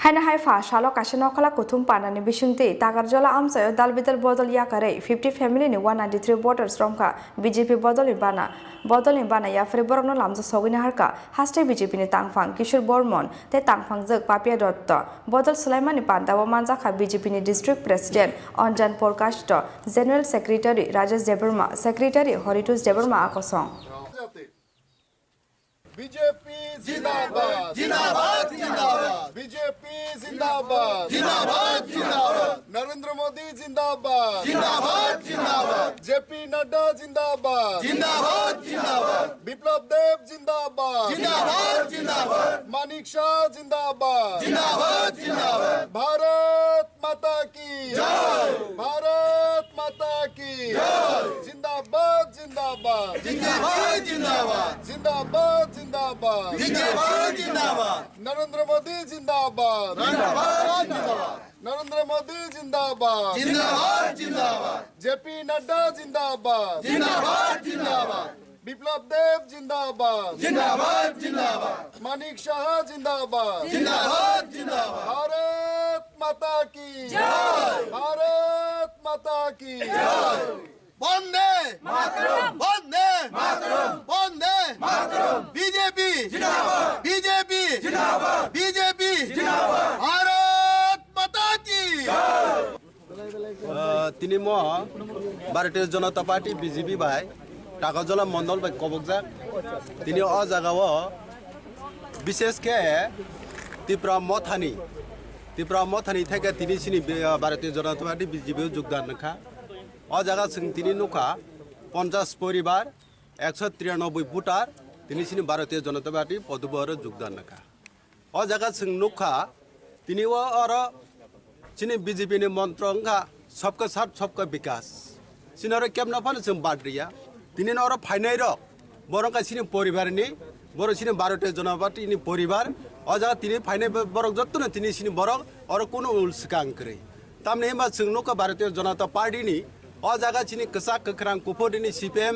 Haina haifa shalo kasino khala kuthum panani bisungti tagarjola amsayo dalbidal bodol yakare 50 family ni 193 voters romka BJP bodol bana ya fre borno lamja sogini harka haste BJP ni tangphang Kishore Bormon te tangphang jek Papia Dotto bodol Sulaimani pandawa manjakha BJP ni district president Anjan Porkashto general secretary Rajesh Debarma secretary Horitus Debarma akosong BJP जिंदाबाद जिंदाबाद जिंदाबाद BJP जिंदाबाद जिंदाबाद जिंदाबाद नरेंद्र मोदी जिंदाबाद जिंदाबाद जिंदाबाद JP Nadda जिंदाबाद जिंदाबाद जिंदाबाद विप्लव देव जिंदाबाद जिंदाबाद जिंदाबाद मानिक शाह जिंदाबाद जिंदाबाद जिंदाबाद भारत माता की जय भारत माता की जय जिंदाबाद जिंदाबाद जिंदाबाद जिंदाबाद जिंदाबाद जिंदाबाद जिंदाबाद जिंदाबाद नरेंद्र मोदी जिंदाबाद जिंदाबाद जिंदाबाद नरेंद्र मोदी जिंदाबाद जिंदाबाद जिंदाबाद JP नड्डा जिंदाबाद जिंदाबाद जिंदाबाद বিপ্লব দেব জিন্দাবাদ জিন্দাবাদ জিন্দাবাদ মানিক সাহা জিন্দাবাদ জিন্দাবাদ জিন্দাবাদ ভারত মাতা কি জয় ভারত মাতা কি জয় বন্দে মাতরম বন্দে মাতরম বন্দে মাতরম বিজেপি জিন্দাবাদ বিজেপি জিন্দাবাদ বিজেপি জিন্দাবাদ ভারত মাতা কি জয় তিনি ভারতীয় জনতা পার্টি বিজেপি বাই টাকাজলা মন্ডল বাই কবকজাক তিনি অ জায়গাও বিশেষকে ত্রিপুরা মথানি থেকে তিনি সিনি ভারতীয় জনতা পার্টি বিজেপি যোগদান নাখা অ জায়গা তিনি নুখা 50 পরিবার 193 ভোটার তিনি সিনি ভারতীয় জনতা পার্টি পদবর যোগদান নাখা অ জায়গা নুখা তিনি আর सिनी बीजेपी ने मंत्र सबका साथ सबका विकास सिनार केमना फान जों बाद्रिया दिनै और फाइनाय र बरंका सिनी परिवार नि बर सिनी भारतीय जनता पार्टी नि परिवार अजा तिनी फाइनाय बरक जत्तनो तिनी सिनी बरक और कोनो उलसकां करे तामने मा जों नका भारतीय जनता पार्टी नि अजागा सिनी कसा कखरां कुफोदिनी सीपीएम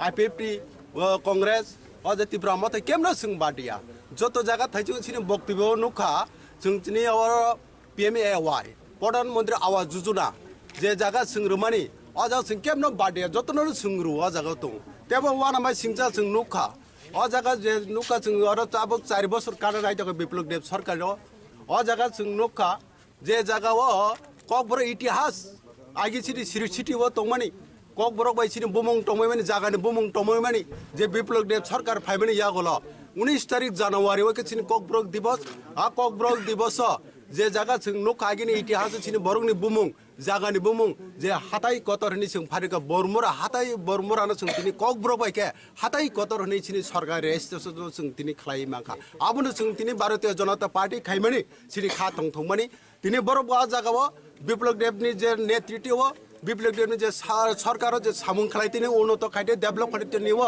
आईपीएफटी कांग्रेस अजा तिब्रा मत केमना जों बाद्रिया जत जागा थाइजों सिनी बक्तव्य नखा जों तिनी और पीएमएवाई प्रधानमंत्री आवास योजना जे जगह संग्रमानी अजा सिं केमन बादे जतन संग्रु अजागा दं तेबो वाना मा सिंजा जों नुखा अजागा जे नुखा जों आरो चाबो 4 बोसोर काना रायजो बिप्लव देव सरकार अजागा जों नुखा जे जगह ककबर इतिहास आगे सिरि सिटी व तंमानी ककबर बाय सिरि बुमुं तंमानी जागानि बुमुं तंमानी जे बिप्लव देव सरकार फाइमानी यागोला 19 तारिख जनवरी व किसिनि ककबर दिवस आ ककबर दिवस जे जगह जों नखागिनि इतिहास सिनि बरंनि बुमुं जागानि बुमुं जे हाथाय कतरनि जों फारिका बरमुरा हाथाय बरमुरानो जों तिनि ककब्र बायके हाथाय कतरनि सिनि सरकार रेजिस्ट्रेसन जों तिनि खलाय माखा आबुनो जों तिनि भारतीय जनता पार्टी खायमानि सिनि खा थंथंमानि तिनि बरब जागाव बिप्लव देवनि जे नेतृत्व बिप्लव देवनि जे सरकार जे सामुं खलाय तिनि उन्नत खायते डेभलप खायते व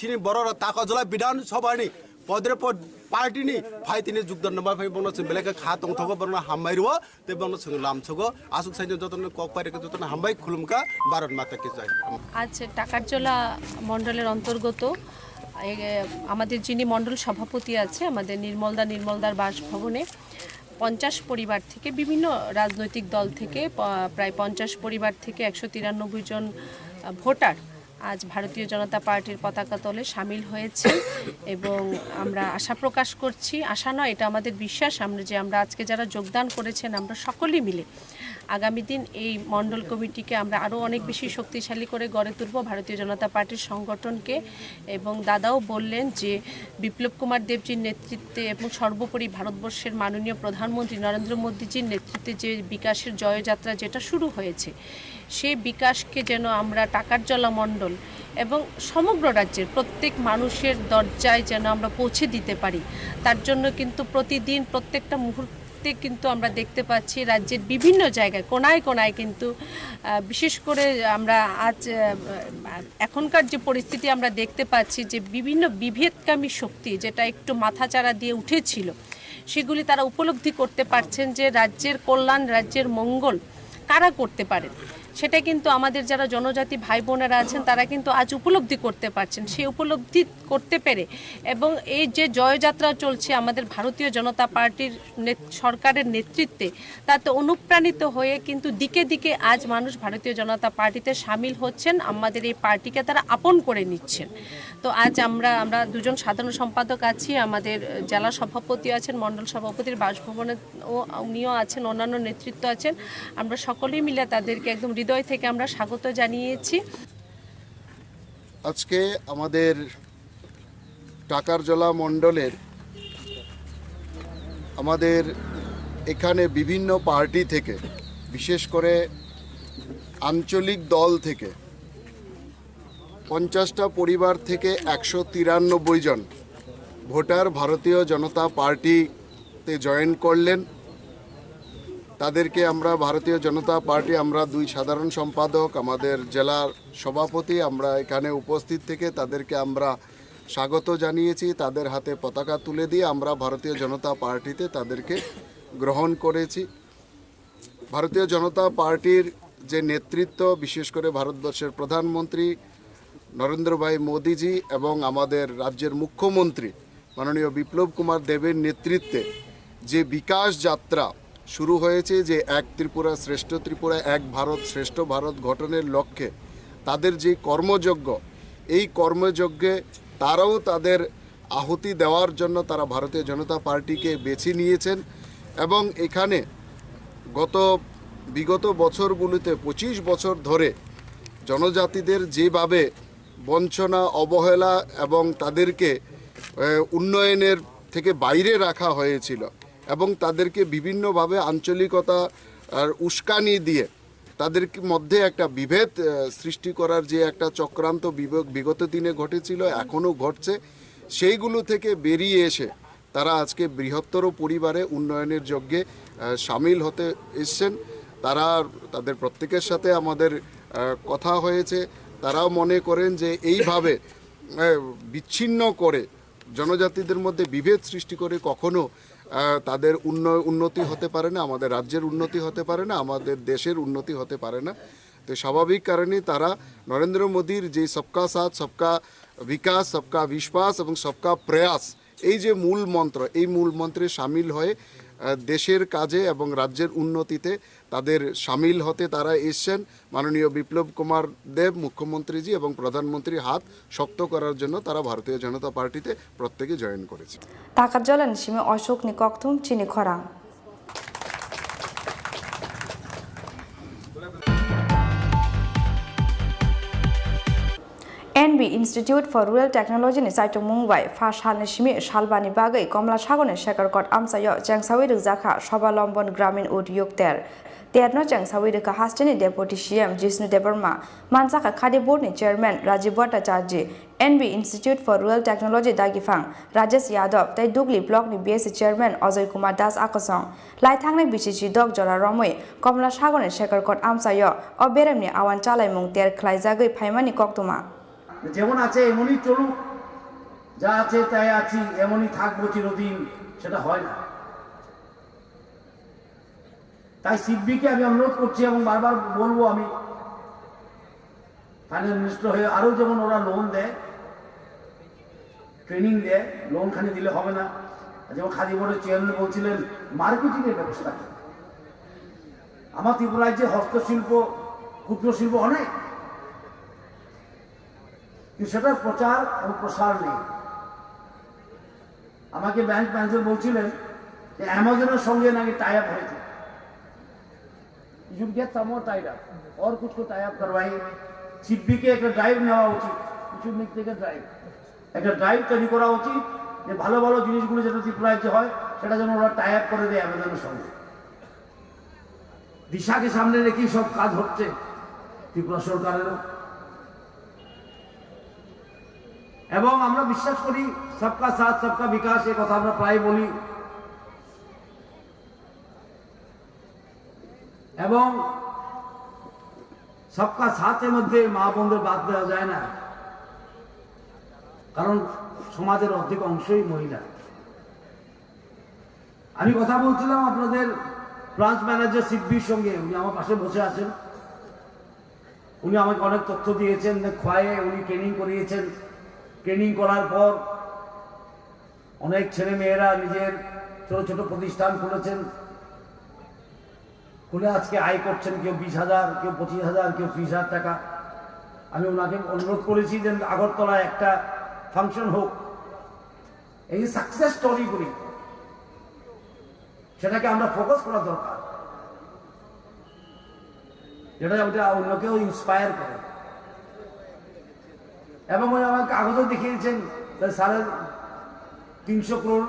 सिनि बर ताकाजला विधान सभानि पदरे पद पार्टी नि फाइ तिनि जुगदान नमा फाइ बनो जों बेलेका खा थंथगो बरना हामबायरो ते बनो जों लामछगो आसुक साइजो जतन ककपारिके जतन हामबाय खुलुमका भारत माता की जय আজ টাকারজলা মণ্ডলের অন্তর্গত আমাদের যিনি মণ্ডল সভাপতি আছে আমাদের নির্মলদার বাসভবনে 50 পরিবার থেকে বিভিন্ন রাজনৈতিক দল থেকে প্রায় 50 পরিবার থেকে 193 জন ভোটার আজ ভারতীয় জনতা পার্টির পতাকা তলে সামিল হয়েছে এবং আমরা আশা প্রকাশ করছি আশা নয় এটা আমাদের বিশ্বাস আমরা আজকে যারা যোগদান করেছেন আমরা সকলেই মিলে আগামী দিন এই মণ্ডল কমিটিকে আমরা আরও অনেক বেশি শক্তিশালী করে গড়ে তুলব ভারতীয় জনতা পার্টির সংগঠনকে এবং দাদাও বললেন যে বিপ্লব কুমার দেবজির নেতৃত্বে এবং সর্বোপরি ভারতবর্ষের মাননীয় প্রধানমন্ত্রী নরেন্দ্র মোদীজির নেতৃত্বে যে বিকাশের জয়যাত্রা যেটা শুরু হয়েছে সেই বিকাশকে যেন আমরা টাকারজলা মণ্ডল এবং সমগ্র রাজ্যের প্রত্যেক মানুষের দরজায় যেন আমরা পৌঁছে দিতে পারি তার জন্য কিন্তু প্রতিদিন প্রত্যেকটা মুহূর্তে কিন্তু আমরা দেখতে পাচ্ছি রাজ্যের বিভিন্ন জায়গায় কোনায় কোনায় কিন্তু বিশেষ করে আমরা আজ এখনকার যে পরিস্থিতি আমরা দেখতে পাচ্ছি যে বিভিন্ন বিভেদকামী শক্তি যেটা একটু মাথাচাড়া দিয়ে উঠেছিল সেগুলি তারা উপলব্ধি করতে পারছেন যে রাজ্যের কল্যাণ রাজ্যের মঙ্গল কারা করতে পারেন সেটা কিন্তু আমাদের যারা জনজাতি ভাই বোনেরা আছেন তারা কিন্তু আজ উপলব্ধি করতে পারছেন সেই উপলব্ধি করতে পেরে এবং এই যে জয়যাত্রা চলছে আমাদের ভারতীয় জনতা পার্টির সরকারের নেতৃত্বে তাতে অনুপ্রাণিত হয়ে কিন্তু দিকে দিকে আজ মানুষ ভারতীয় জনতা পার্টিতে সামিল হচ্ছেন আমাদের এই পার্টিকে তারা আপন করে নিচ্ছেন তো আজ আমরা দুজন সাধারণ সম্পাদক আছি আমাদের জেলা সভাপতি আছেন মণ্ডল সভাপতির বাসভবনে উনিও আছেন অন্যান্য নেতৃত্ব আছেন আমরা সকলেই মিলে তাদেরকে একদম হৃদয় থেকে আমরা স্বাগত জানিয়েছি আজকে আমাদের টাকারজলা মণ্ডলের আমাদের এখানে বিভিন্ন পার্টি থেকে বিশেষ করে আঞ্চলিক দল থেকে 50টা পরিবার থেকে 193 জন ভোটার ভারতীয় জনতা পার্টিতে জয়েন করলেন তাদেরকে আমরা ভারতীয় জনতা পার্টি আমরা দুই সাধারণ সম্পাদক আমাদের জেলার সভাপতি আমরা এখানে উপস্থিত থেকে তাদেরকে আমরা স্বাগত জানিয়েছি তাদের হাতে পতাকা তুলে দিয়ে আমরা ভারতীয় জনতা পার্টিতে তাদেরকে গ্রহণ করেছি ভারতীয় জনতা পার্টির যে নেতৃত্ব বিশেষ করে ভারতবর্ষের প্রধানমন্ত্রী নরেন্দ্র ভাই মোদিজি এবং আমাদের রাজ্যের মুখ্যমন্ত্রী মাননীয় বিপ্লব কুমার দেবের নেতৃত্বে যে বিকাশ যাত্রা শুরু হয়েছে, যে এক ত্রিপুরা শ্রেষ্ঠ ত্রিপুরা, এক ভারত শ্রেষ্ঠ ভারত গঠনের লক্ষ্যে তাদের যে কর্মযজ্ঞ, এই কর্মযজ্ঞে তারাও তাদের আহুতি দেওয়ার জন্য তারা ভারতীয় জনতা পার্টিকে বেছে নিয়েছেন। এবং এখানে বিগত বছরগুলিতে 25 বছর ধরে জনজাতিদের যেভাবে বঞ্চনা, অবহেলা এবং তাদেরকে উন্নয়নের থেকে বাইরে রাখা হয়েছিল এবং তাদেরকে বিভিন্নভাবে আঞ্চলিকতা আর উস্কানি দিয়ে তাদের মধ্যে একটা বিভেদ সৃষ্টি করার যে একটা চক্রান্ত বিগত দিনে ঘটেছিল, এখনও ঘটছে, সেইগুলো থেকে বেরিয়ে এসে তারা আজকে বৃহত্তর পরিবারে উন্নয়নের যজ্ঞে সামিল হতে এসছেন। তাদের প্রত্যেকের সাথে আমাদের কথা হয়েছে। তারাও মনে করেন যে এইভাবে বিচ্ছিন্ন করে জনজাতিদের মধ্যে বিভেদ সৃষ্টি করে কখনো তাদের উন্নতি হতে পারে না, আমাদের রাজ্যের উন্নতি হতে পারে না, আমাদের দেশের উন্নতি হতে পারে না। তো স্বাভাবিক কারণে তারা নরেন্দ্র মোদীর যে সবকা সাথ, সবকা বিকাশ, সবকা বিশ্বাস এবং সবকা প্রয়াস, এই যে মূল মন্ত্র, এই মূল মন্ত্রে সামিল হয়ে দেশের কাজে এবং রাজ্যের উন্নতিতে তাদের সামিল হতে তারা এসছেন। মাননীয় বিপ্লব কুমার দেব মুখ্যমন্ত্রীজি এবং প্রধানমন্ত্রী হাত শক্ত করার জন্য তারা ভারতীয় জনতা পার্টিতে প্রত্যেকে জয়েন করেছে। টাকার জলেন সিমে অশোক নিকথুম চিনি খরা NB Institute for Rural Technology ni Saitung Mumbai Fash Halni Shimi Shalbani Bagai Komla Shagone Shekarkot Amsayo Jangsawi Rukzaka Shobalombon Gramin Ud Yukter Terno Jangsawi Ruka Hastini Deputy CM Jisnu Debarma Mansaka Khadi Board ni Chairman Rajiv Bhattacharya NB Institute for Rural Technology Dagifang Rajesh Yadav Tai Dugli Block ni BSc Chairman Ajay Kumar Das Akosong Lai Thangnai BCC Dog Jora Romoi Komla Shagone Shekarkot Amsayo Oberemni Awan Chalai Mung Ter Khlaijagai Phaimani Koktuma যেমন আছে এমনই চলুক, যা আছে তাই আছি, এমনই থাকবো চিরদিন, সেটা হয় না। তাই সিডবিকে আমি অনুরোধ করছি এবং বারবার বলবো, আমি ফাইন্যান্স মিনিস্টার হয়ে আরও যেমন ওরা লোন দেয়, ট্রেনিং দেয়, লোন খালি দিলে হবে না। যেমন খাদি বোর্ডের চেয়ারম্যান বলছিলেন মার্কেটিংয়ের ব্যবস্থা। আমার ত্রিপুরা রাজ্যে হস্তশিল্প, ক্ষুদ্র শিল্প অনেক, কিন্তু সেটার প্রচার এবং প্রসার নেই। আমাকে ব্যাংক ম্যানেজার বলছিলেন যে অ্যামাজনের সঙ্গে নাকি টাই আপ হয়েছে, you get some more tied up और कुछ को टाई अप करवाइए। সিডবি কে একটা ড্রাইভ নেওয়া উচিত, কিছু মিট থেকে ড্রাইভ, একটা ড্রাইভ তৈরি করা উচিত যে ভালো ভালো জিনিসগুলো যেটা ত্রিপুরা রাজ্যে হয় সেটা যেন ওরা টাই আপ করে দেয় অ্যামাজনের সঙ্গে। দিশাকে সামনে রেখেই সব কাজ হচ্ছে ত্রিপুরা সরকারেরও। এবং আমরা বিশ্বাস করি সবকা সাথ সবকা বিকাশ, এই কথা আমরা প্রায় বলি। এবং সবকা সাথের মধ্যে মা বোনদের বাদ দেওয়া যায় না, কারণ সমাজের অর্ধেক অংশই মহিলা। আমি কথা বলছিলাম আপনাদের ব্রাঞ্চ ম্যানেজার সিডবির সঙ্গে, উনি আমার পাশে বসে আছেন। উনি আমাকে অনেক তথ্য দিয়েছেন, খোয়ায়ে উনি ট্রেনিং করিয়েছেন। ট্রেনিং করার পর অনেক ছেলে মেয়েরা নিজের ছোট ছোট প্রতিষ্ঠান খুলেছেন, খুলে আজকে আয় করছেন, কেউ 20,000, কেউ 25,000, কেউ 30,000 টাকা। আমি ওনাকে অনুরোধ করেছি যে আগরতলায় একটা ফাংশন হোক, এই যে সাকসেস স্টোরিগুলি সেটাকে আমরা ফোকাস করা দরকার, যেটা ওটা অন্যকেও ইন্সপায়ার করে। এবং ওই আমার কাগজও দেখিয়েছেন 350 crore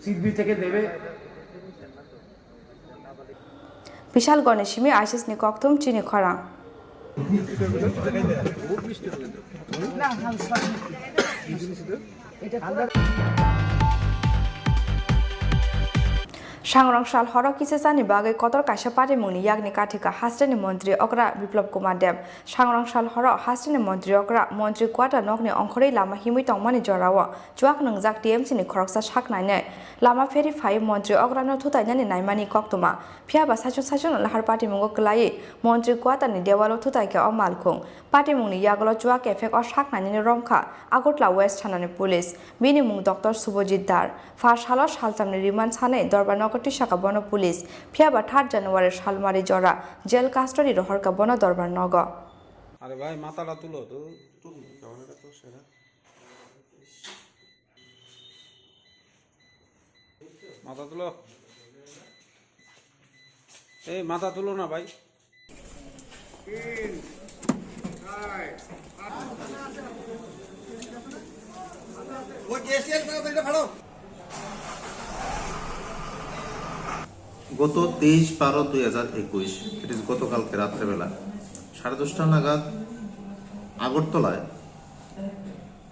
সিডবি থেকে দেবে। বিশাল গণেশিমি আইসিস নিকথুম চিনি খরা सांग्रां साल हर किसे सानि बागै कतर काशा पार्टी मुंनि यागनि काथिका हास्टेनि मन्त्री अग्रा बिप्लब कुमार देव सांग्रां साल हर हास्टेनि मन्त्री अग्रा मन्त्री क्वाटा नकनि अंखरै लामा हिमै तंमानि जराव जुवाक नंजाक टीएमसी नि खरकसा साकनायनै लामा फेरि फाइ मन्त्री अग्रानो थुतायनानि नायमानि कक्तमा फियाबा साचु साचु लाहार पार्टी मुंगो क्लायै मन्त्री क्वाटानि देवालो थुतायके अमालखुं पार्टी मुंनि यागलो जुवाक एफेक्ट अ साकनायनि रमखा आगरतला वेस्ट थानानि पुलिस बिनि मुं डक्टर शुभजित दार फार्स्ट हाल सालतामनि रिमान्ड सानै दरबार नगरटी शाखा बन पुलिस फियाबा 3 জানুয়ারি सालमारी जरा जेल कास्टडी रहरका बन दरबार नग আরে ভাই মাথাটা তুলো তো মাথা তুলো এই মাথা তুলো না ভাই वो जेसीएल का बेटा फाड़ो গত 23/12/2021 ইট ইজ গতকালকে রাত্রেবেলা 10:30 নাগাদ আগরতলায়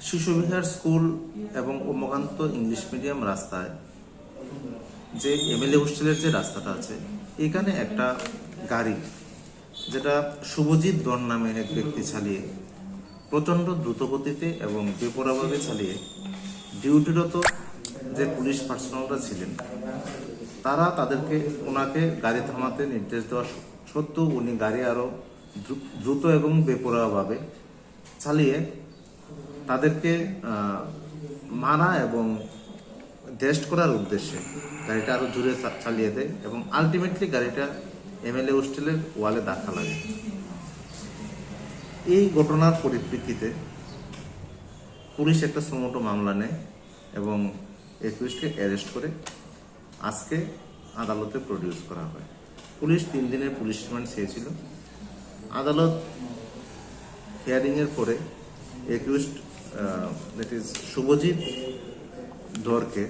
শিশুবিহার স্কুল এবং উম্মকান্ত ইংলিশ মিডিয়াম রাস্তায় যে এমএলএ হোস্টেলের যে রাস্তাটা আছে এখানে একটা গাড়ি যেটা শুভজিৎ ধর নামে এক ব্যক্তি চালিয়ে প্রচণ্ড দ্রুতগতিতে এবং বেপরোয়াভাবে চালিয়ে ডিউটিরত যে পুলিশ পার্সোনালরা ছিলেন তারা তাদেরকে ওনাকে গাড়ি থামাতে নির্দেশ দেওয়া সত্ত্বেও উনি গাড়ি আরও দ্রুত এবং বেপরোয়াভাবে চালিয়ে তাদেরকে মারা এবং টেস্ট করার উদ্দেশ্যে গাড়িটা আরও জোরে চালিয়ে দেয় এবং আলটিমেটলি গাড়িটা এমএলএ হোস্টেলের ওয়ালে ধাক্কা লাগে। এই ঘটনার পরিপ্রেক্ষিতে পুলিশ একটা সুমোটো মামলা নেয় এবং একুশকে অ্যারেস্ট করে আজকে আদালতে প্রডিউস করা হয়। পুলিশ 3 দিনের পুলিশ রিমান্ড চেয়েছিল। আদালত হিয়ারিংয়ের পরে একুশড দ্যাট ইজ শুভজিৎ ধরকে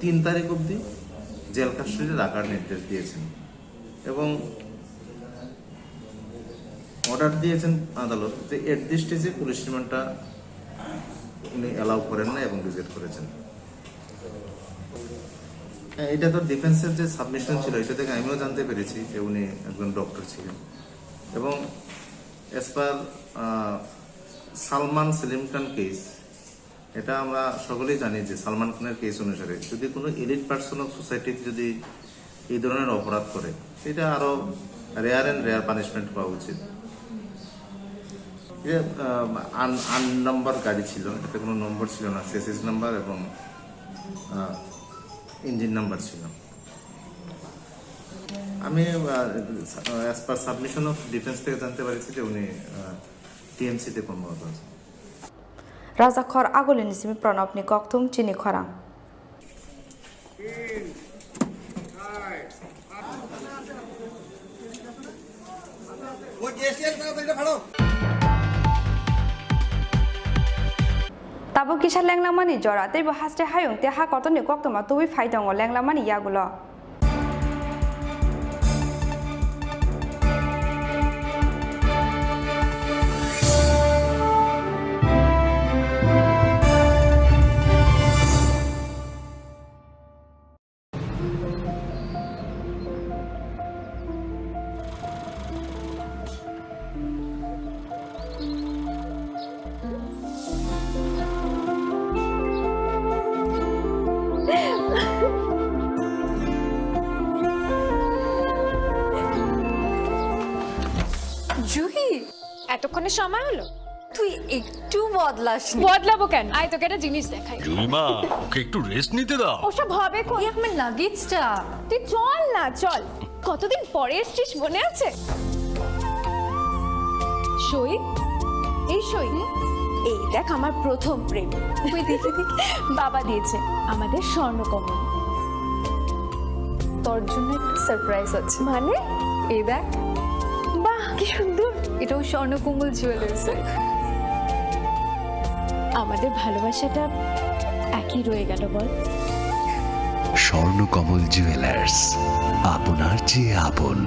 3 তারিখ অবধি জেল কাস্টডিতে রাখার নির্দেশ দিয়েছেন এবং অর্ডার দিয়েছেন আদালত যে এট দিস স্টেজে পুলিশ রিমান্ডটা উনি অ্যালাউ করেন না এবং রিজেক্ট করেছেন। এটা তো ডিফেন্সের যে সাবমিশন ছিল এটা থেকে আমিও জানতে পেরেছি যে উনি একজন ডক্টর ছিলেন এবং অ্যাজ পার সালমান সেলিম খান কেস এটা আমরা সকলেই জানি যে সালমান খানের কেস অনুসারে যদি কোনো এলিট পার্সন অফ সোসাইটিতে যদি এই ধরনের অপরাধ করে সেটা আরো রেয়ার অ্যান্ড রেয়ার পানিশমেন্ট পাওয়া উচিত। আন নাম্বার গাড়ি ছিল, এটাতে কোনো নম্বর ছিল না, সেসিস নাম্বার এবং ইঞ্জিন নাম্বার ছিল। আমি as per submission of defence থেকে জানতে পারছি যে উনি টিএমসিতে কর্মরত আছেন। রাজাখর আগলিনি সিমি প্রণবনি ককথুম চিনি খরাং वो जेसीएल का बेटा फाड़ो ताबो किसा लेंलामानि जरा तैबो हास्टे हायुं ते हा कतनि कक्तमा तुबि फाइदङ लेंलामानि यागुलो জুহি এতক্ষণে সময় হলো, তুই একটু বদলাসনি। বদলাবো কেন? আয় তোকে একটা জিনিস দেখাই। জুইমা ওকে একটু রেস্ট নিতে দাও। ওসব হবে কোন? এই আমার লাগেজটা, তুই চল না চল, কতদিন পরে এসেছিস মনে আছে? সই, এই সই, এই দেখ আমার প্রথম প্রেম। তুই দেখে দেখ, বাবা দিয়েছে আমাদের স্বর্ণকমল। তোর জন্য একটা সারপ্রাইজ আছে। মানে? এই দেখ, বাহ কি সুন্দর, এটাও স্বর্ণকমল জুয়েলার্স। আমাদের ভালোবাসাটা একই রয়ে গেল বল। স্বর্ণকমল জুয়েলার্স, আপনার চেয়ে আপন।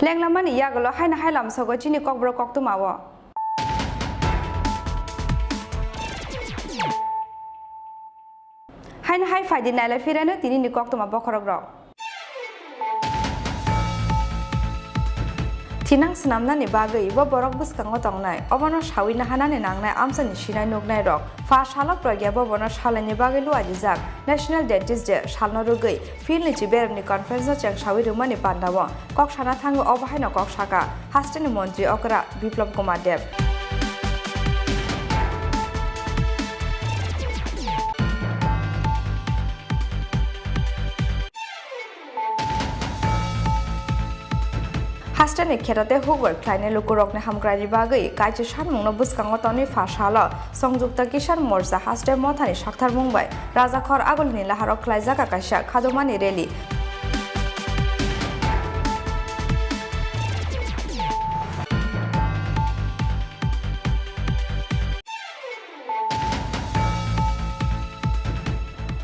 লেংলামানি ইয়াগলো হাইনা হাইলাম সগো চিনি ককব্র কক্তমাও হাইনা হাই ফাইদি নাইলা ফিরানো তিনি নি কক্তমা বখরগ্র Tinang senamnani bagai bo borok buskango tongnai obono sawina hanani nangnai amsani sinai nugnai rok fa shalok pragya bo bono shalani bagai luadi jak National Dentist Day shalno rugai filni chiberni conference chang sawi rumani pandawo kok sana thango obahaino kok saka hasteni mantri okra Biplop Kumar Dev Hastani kerate hugor kleine lukurokne hamgrani bagai kaije sanmungno buskango toni fashala songjukta kisan morja haste mothani sakthar mungbai rajakhor agolni laharok klaijaka kaisa khadomani reli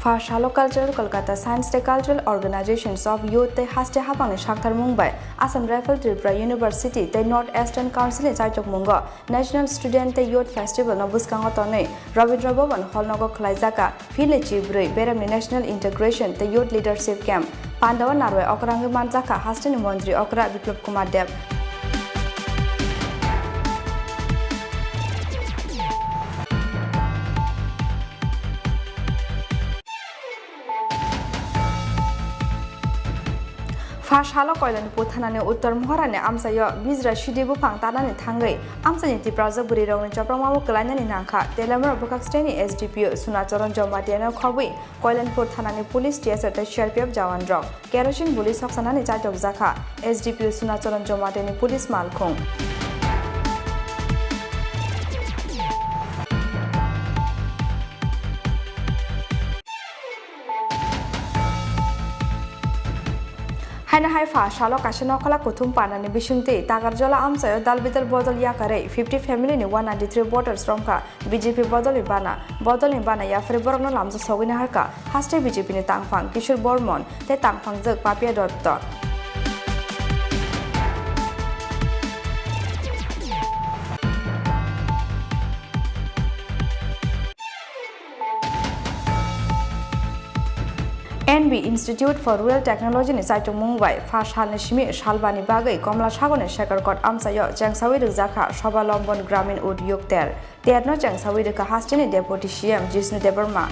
Farshalo Cultural Kolkata Science Day Cultural Organizations of Youth Te Haste Hapang Shakhtar Mumbai Assam Rifle Tripura University Te North Eastern Council Chaichok Mungo National Student Te Youth Festival no buskango tonei Rabindra Bhavan Hall nogo khlaijaka Phile Chibrui Beramni National Integration Te Youth Leadership Camp Pandawa Narwe Okrangi Manjaka Hasteni Mantri Okra Biplop Kumar Dev Farshalo Koilani Puthanani Uttar Moharani Amsayo Bizra Shidibu Pang Tanani Tangai Amsani Tipraza Buri Roni Chapramawo Kalanani Nanka Telamara Bukaksteni SDPO Sunacharan Jomatiana Kobi Koilan Puthanani Police TS at Sharpiab Jawan Drop Kerosene Police Oksanani Chatok Zaka SDPO Sunacharan Jomatani Police Malkong Haina haifa shalo kasino kala kuthum panani bisungti tagarjola amsayo dalbidal bodol yakare 50 family ni 193 voters romka BJP bodol bana ya fre borno lamjo sogina harka haste BJP ni tangphang Kishore Bormon te tangphang jek Papia Dotto NB Institute for Rural Technology ni Saitung Mumbai Fash Halni Shimi Shalbani Bagai Komla Shagone Shekarkot Amsayo Jangsawi Rizaka Shobalambon Gramin Udyog Ter Terno Jangsawi Rika Hastini Deputy CM Jisnu Debarma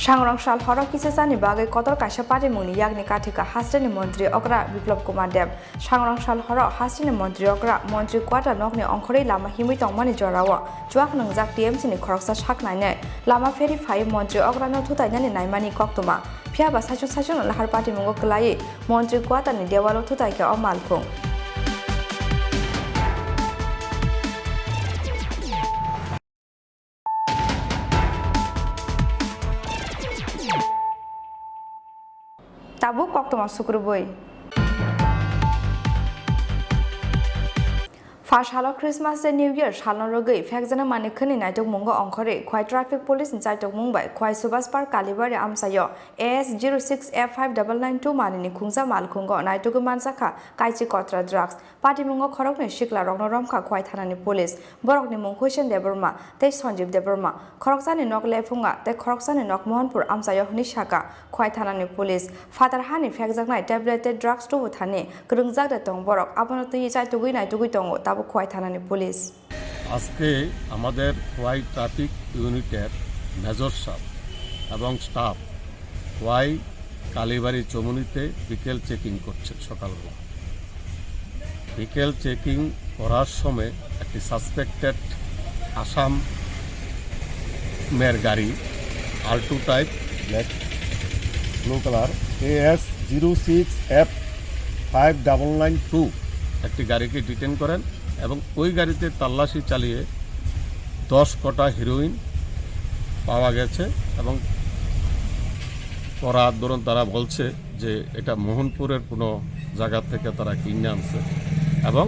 Shangrang Shal Horok Kisesani Bagai Kotor Kasha Party Muni Yagni Katika Hasteni Mantri Okra Biplop Kumar Dev Shangrang Shal Horok Hasteni Mantri Okra Mantri Kwata Nokni Onkori Lama Himitong Mani Jorawa Juak Nangzak TMC ni Koroksa Shaknaine Lama Ferry Fai Mantri Okra no Tutayani Naimani Koktuma Piaba Sachon Lahar Party Mungo Kalai Mantri Kwata ni Dewalo Tutaika o Malkung Tabu koktoma sukruboi Farshalo Christmas and New Year Shalno Rogai Fagzana Manikani Naitok Mungo Onkore Kwai Traffic Police in Saitok Mumbai Kwai Subas Park Kalibari Amsayo AS06F5992 Manini Kungza Malkungo Naitoku Mansaka Kaichi Kotra Drugs Party Mungo Korokni Shikla Rogno Romka Kwai Thanani Police Borokni Mungkushan Deburma Te Sonjib Deburma Koroksani Nok Lefunga Te Koroksani Nok Mohanpur Amsayo Nishaka Kwai Thanani Police Father Hani Fagzaknai Tableted Drugs to Thane Krungzak de Tong Borok Abonotu Chaitugui Naitugui Tongo Kwai Thanani Police আজকে আমাদের Khowai traffic ইউনিটের major সাহেব এবং staff Khowai কালীবাড়ি চমুনিতে বিকেল checking করছে সকালবেলা বিকেল checking করার সময় একটি সাসপেক্টেড আসামের গাড়ি Alto type black blue colour AS06F5992 একটি গাড়িকে ডিটেন করেন এবং ওই গাড়িতে তল্লাশি চালিয়ে 10 কটা হেরোইন পাওয়া গেছে এবং পরে আন্দোলন তারা বলছে যে এটা মোহনপুরের কোনো জায়গা থেকে তারা কিনে আনছে এবং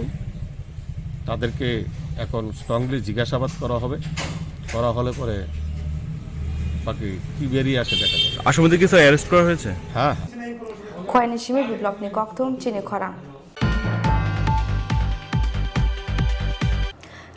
তাদেরকে এখন স্ট্রংলি জিজ্ঞাসাবাদ করা হবে, করা হলে পরে বাকি কি বেরিয়ে আসে দেখা যাবে। আসামিদের কিছু অ্যারেস্ট করা হয়েছে? হ্যাঁ। খয়নি সিমি বিপ্লবনি কক্তুম চিনি খরাং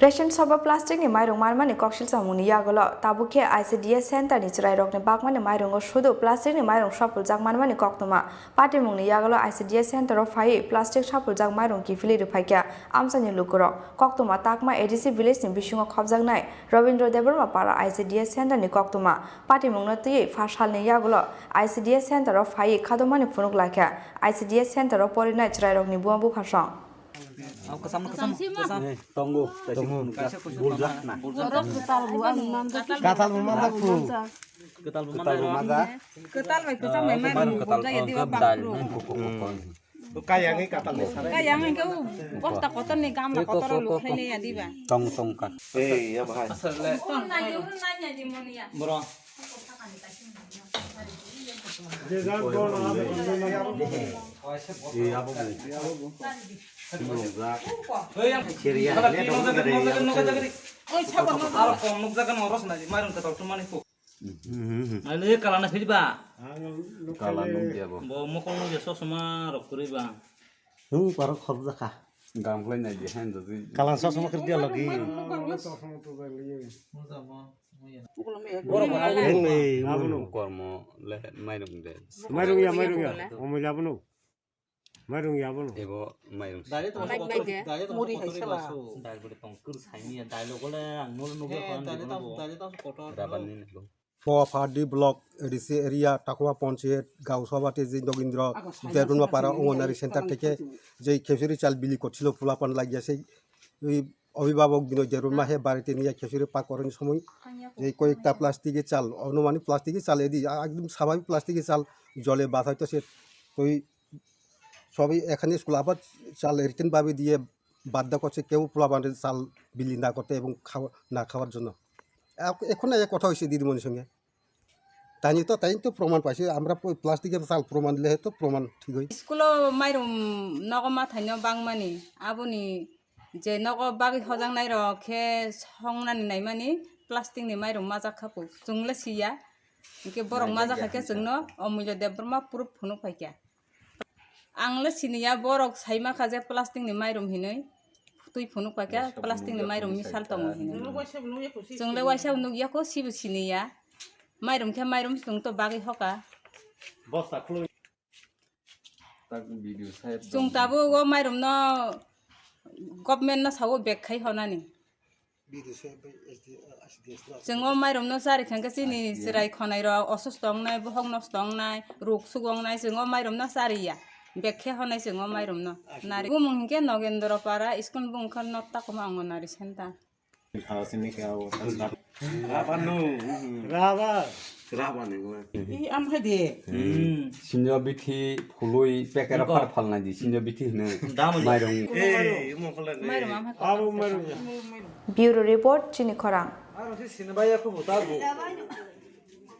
রেশন সবা plastic ni mairung marmani koksil samuni yagolo tabuke ICDS center ni chirai rokni bakmani mairung shudu plastic ni mairung shapul jak marmani koktuma party mungni yagolo ICDS center of phai plastic shapul jak mairung ki fili rupaikya amsani lukuro koktuma takma ADC village ni bisungo khobjak nai Robindra Debarma para ICDS center ni koktuma party mungno tui fashal ni yagolo ICDS center of phai khadomani funuk lakya ICDS center of porinai chirai rokni buambu phasong Tunggu. Bulak nah. Katal memang aku. Ketal rumah. Ketal baik ketal memang bulak ya di bawah bro. Kayangi katal. Kayangi kau bos tak kotor nih kamar kotor lu ini ya di bawah. Tong kan. Ya bahaya. Tong nanya di mana ya? Bro. Kalana fit ba? Kalana dia bo. Bo mo kono je so sama rokuri ba. Parok khobza kha. Gamplay na je hand ji. Kalan so sama kerja lagi. Kormo le mairung de. Mairung ya. Omil abunu. Mairung ya abunu. Ebo mairung. Dari to muri haisa ba. Dari bode tongkur saimi ya dialogue le angol nuge kan dari to kotor. Rabani lo. Pawapadi Block ADC area Takwa panchayat গাঁও সভাতে যে নগেন্দ্র দেরুনমা পাড়া অঙ্গনারী centre থেকে যে খেজুরি চাল বিলি করছিল পোলাপান লাগিয়া সেই ওই অভিভাবক দিন দেরুনমা হে বাড়িতে নিয়ে খেজুরি পাক করার সময় যে কয়েকটা প্লাস্টিকের চাল অনুমানিক প্লাস্টিকের চাল এদি একদম স্বাভাবিক প্লাস্টিকের চাল জলে বাঁধা হয়তো সে তো সবই এখানে স্কুল আবার চাল রিটার্নভাবে দিয়ে বাধ্য করছে কেউ পোলাপানের চাল বিলি না করতে এবং না খাওয়ার জন্য এখন এক কথা হয়েছে দিদিমণির সঙ্গে তাই তো প্রমাণ পাইছে আমরা প্লাস্টিকের চাল প্রমাণ দিলে তো প্রমাণ ঠিক হয় স্কুল মাইরম নগমা থাইনো বাংমানি আবনি যে নগ বাগি হজাং নাই রখে সংনানি নাই মানি প্লাস্টিক ni মাইরম মাজা খাপু জুংলে সিয়া ইকে বরং মাজা খাকে জুংনো অমূল্য দেববর্মা পুরুপ ফunu ফাইকা आंले सिनिया बरक साइमा खाजे प्लास्टिक ni माइरम हिनै तुई फनु पाके प्लास्टिक ni माइरम मिसाल तंग हिनै जोंले वाइसा नुगिया को सिबु सिनिया माइरम के माइरम जों तो बागै हका बस्ता खुलो ताक भिडियो साइड जों ताबो वो माइरम न गभर्नमेन्ट न सावो बेक खाइ हनानि जों माइरम न सारि खांके सिनि जिराय खनाय र असुस्थ दंनाय बहं नस्त दंनाय रोग सुगंनाय जों माइरम न सारिया बेखे हनाय जों माइरम न नारि बुमुंके नगेन्द्र पारा स्कुल बुंखन न ताकमा अंगनारि सेन्टार खासिनि के आओ राबानु इ आमफाय दे सिन्जो बिथि फुलुइ पेकेरा फालनाय दि सिन्जो बिथि हनो माइरं माइरम आमफाय आरो माइरं ब्यूरो रिपोर्ट चिनी खरां आरो सिनबाया को बुतागो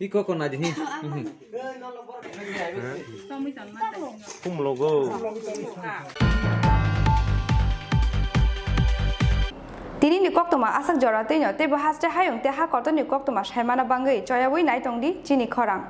इको को ना दिहि kum logo Tini ni koktoma asak jorate nyo te bahaste hayong te ha korto ni koktoma shaimana bangai choyabui nai tongdi chini khorang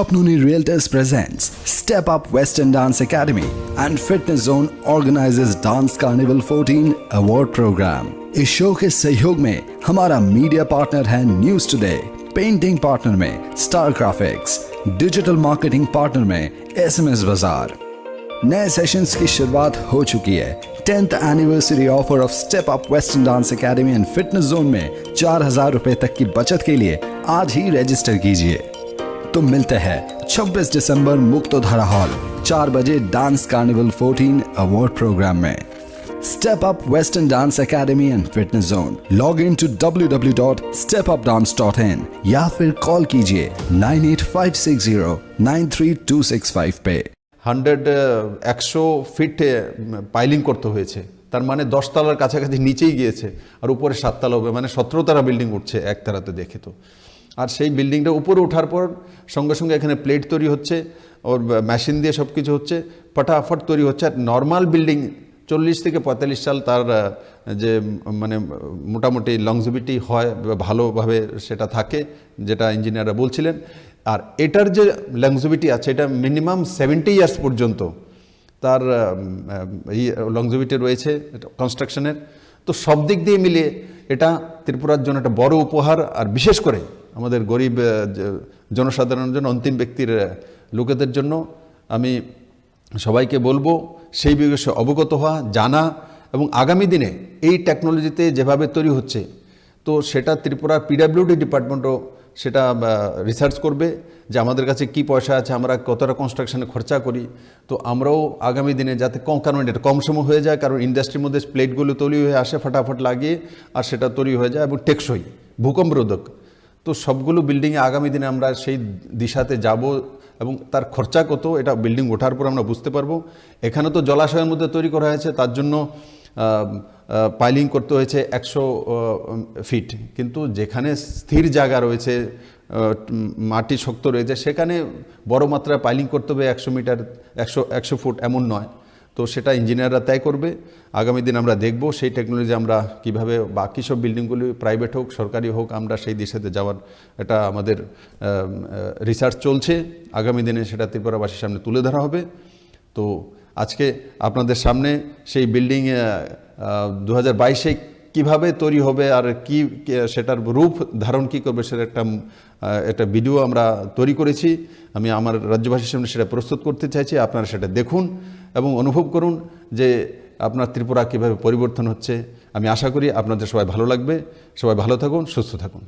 Swapnuni Realtors presents Step Up Western Dance Academy and Fitness Zone organizes Dance Carnival 14 Award Program. इस show के सहयोग में हमारा media partner है news today, painting partner में star graphics, digital marketing partner में SMS बाजार। नए सेशंस की शुरुआत हो चुकी है। 10th anniversary offer of step up western dance academy and fitness zone में 4,000 रुपए तक की बचत के लिए आज ही रजिस्टर कीजिए। तो मिलते हैं 26 दिसंबर मुक्तोधारा हॉल 4 बजे डांस कार्निवल 14 अवार्ड प्रोग्राम में। Step up western dance academy and fitness zone. Log in to www.stepupdance.in या फिर कॉल कीजिए 9856093265 पे। 100 ফিট পাইলিং করতে হয়েছে, তার মানে 10 তলার কাছাকাছি নিচেই গিয়েছে, আর উপরে 7 তলা হবে, মানে 17 তলা বিল্ডিং উঠছে একতলাতে দেখে। তো আর সেই বিল্ডিংটা উপরে ওঠার পর সঙ্গে সঙ্গে এখানে প্লেট তৈরি হচ্ছে, ওর মেশিন দিয়ে সব কিছু হচ্ছে, ফটাফট তৈরি হচ্ছে। আর নর্মাল বিল্ডিং 40 থেকে 45 সাল তার যে মানে মোটামুটি লংজিভিটি হয়, ভালোভাবে সেটা থাকে, যেটা ইঞ্জিনিয়াররা বলছিলেন। আর এটার যে লংজিভিটি আছে এটা মিনিমাম 70 ইয়ার্স পর্যন্ত তার লংজিভিটি রয়েছে কনস্ট্রাকশনের। তো সব দিক দিয়ে মিলিয়ে এটা ত্রিপুরার জন্য একটা বড় উপহার। আর বিশেষ করে আমাদের গরিব জনসাধারণের জন্য, অন্তিম ব্যক্তির লোকেদের জন্য আমি সবাইকে বলবো সেই বিষয়ে অবগত হওয়া, জানা, এবং আগামী দিনে এই টেকনোলজিতে যেভাবে তৈরি হচ্ছে তো সেটা ত্রিপুরার PWD ডিপার্টমেন্টও সেটা রিসার্চ করবে যে আমাদের কাছে কি পয়সা আছে, আমরা কতটা কনস্ট্রাকশনে খরচা করি। তো আমরাও আগামী দিনে যাতে কারণ এটা কম সময় হয়ে যায়, কারণ ইন্ডাস্ট্রির মধ্যে প্লেটগুলো তৈরি হয়ে আসে ফটাফট লাগিয়ে, আর সেটা তৈরি হয়ে যায় এবং টেকসই, ভূকম্পরোধক। তো সবগুলো বিল্ডিংয়ে আগামী দিনে আমরা সেই দিশাতে যাব এবং তার খরচা কত এটা বিল্ডিং ওঠার পর আমরা বুঝতে পারবো। এখানে তো জলাশয়ের মধ্যে তৈরি করা হয়েছে, তার জন্য পাইলিং করতে হয়েছে 100 ফিট, কিন্তু যেখানে স্থির জায়গা রয়েছে, মাটি শক্ত রয়েছে, সেখানে বড় মাত্রায় পাইলিং করতে হবে 100 মিটার, 100 ফুট এমন নয়। তো সেটা ইঞ্জিনিয়াররা তয় করবে। আগামী দিন আমরা দেখব সেই টেকনোলজি আমরা কিভাবে বাকি সব বিল্ডিংগুলি প্রাইভেট হোক সরকারি হোক আমরা সেই দিশাতে যাওয়ার এটা আমাদের রিসার্চ চলছে। আগামী দিনে সেটা ত্রিপুরাবাসীর সামনে তুলে ধরা হবে। তো আজকে আপনাদের সামনে সেই বিল্ডিং 2022-এ কীভাবে তৈরি হবে আর কি সেটার রূপ ধারণ কী করবে সেটা একটা ভিডিও আমরা তৈরি করেছি। আমি আমার রাজ্যবাসীর সামনে সেটা প্রস্তুত করতে চাইছি। আপনারা সেটা দেখুন এবং অনুভব করুন যে আপনার ত্রিপুরা কীভাবে পরিবর্তন হচ্ছে। আমি আশা করি আপনাদের সবাই ভালো লাগবে। সবাই ভালো থাকুন, সুস্থ থাকুন।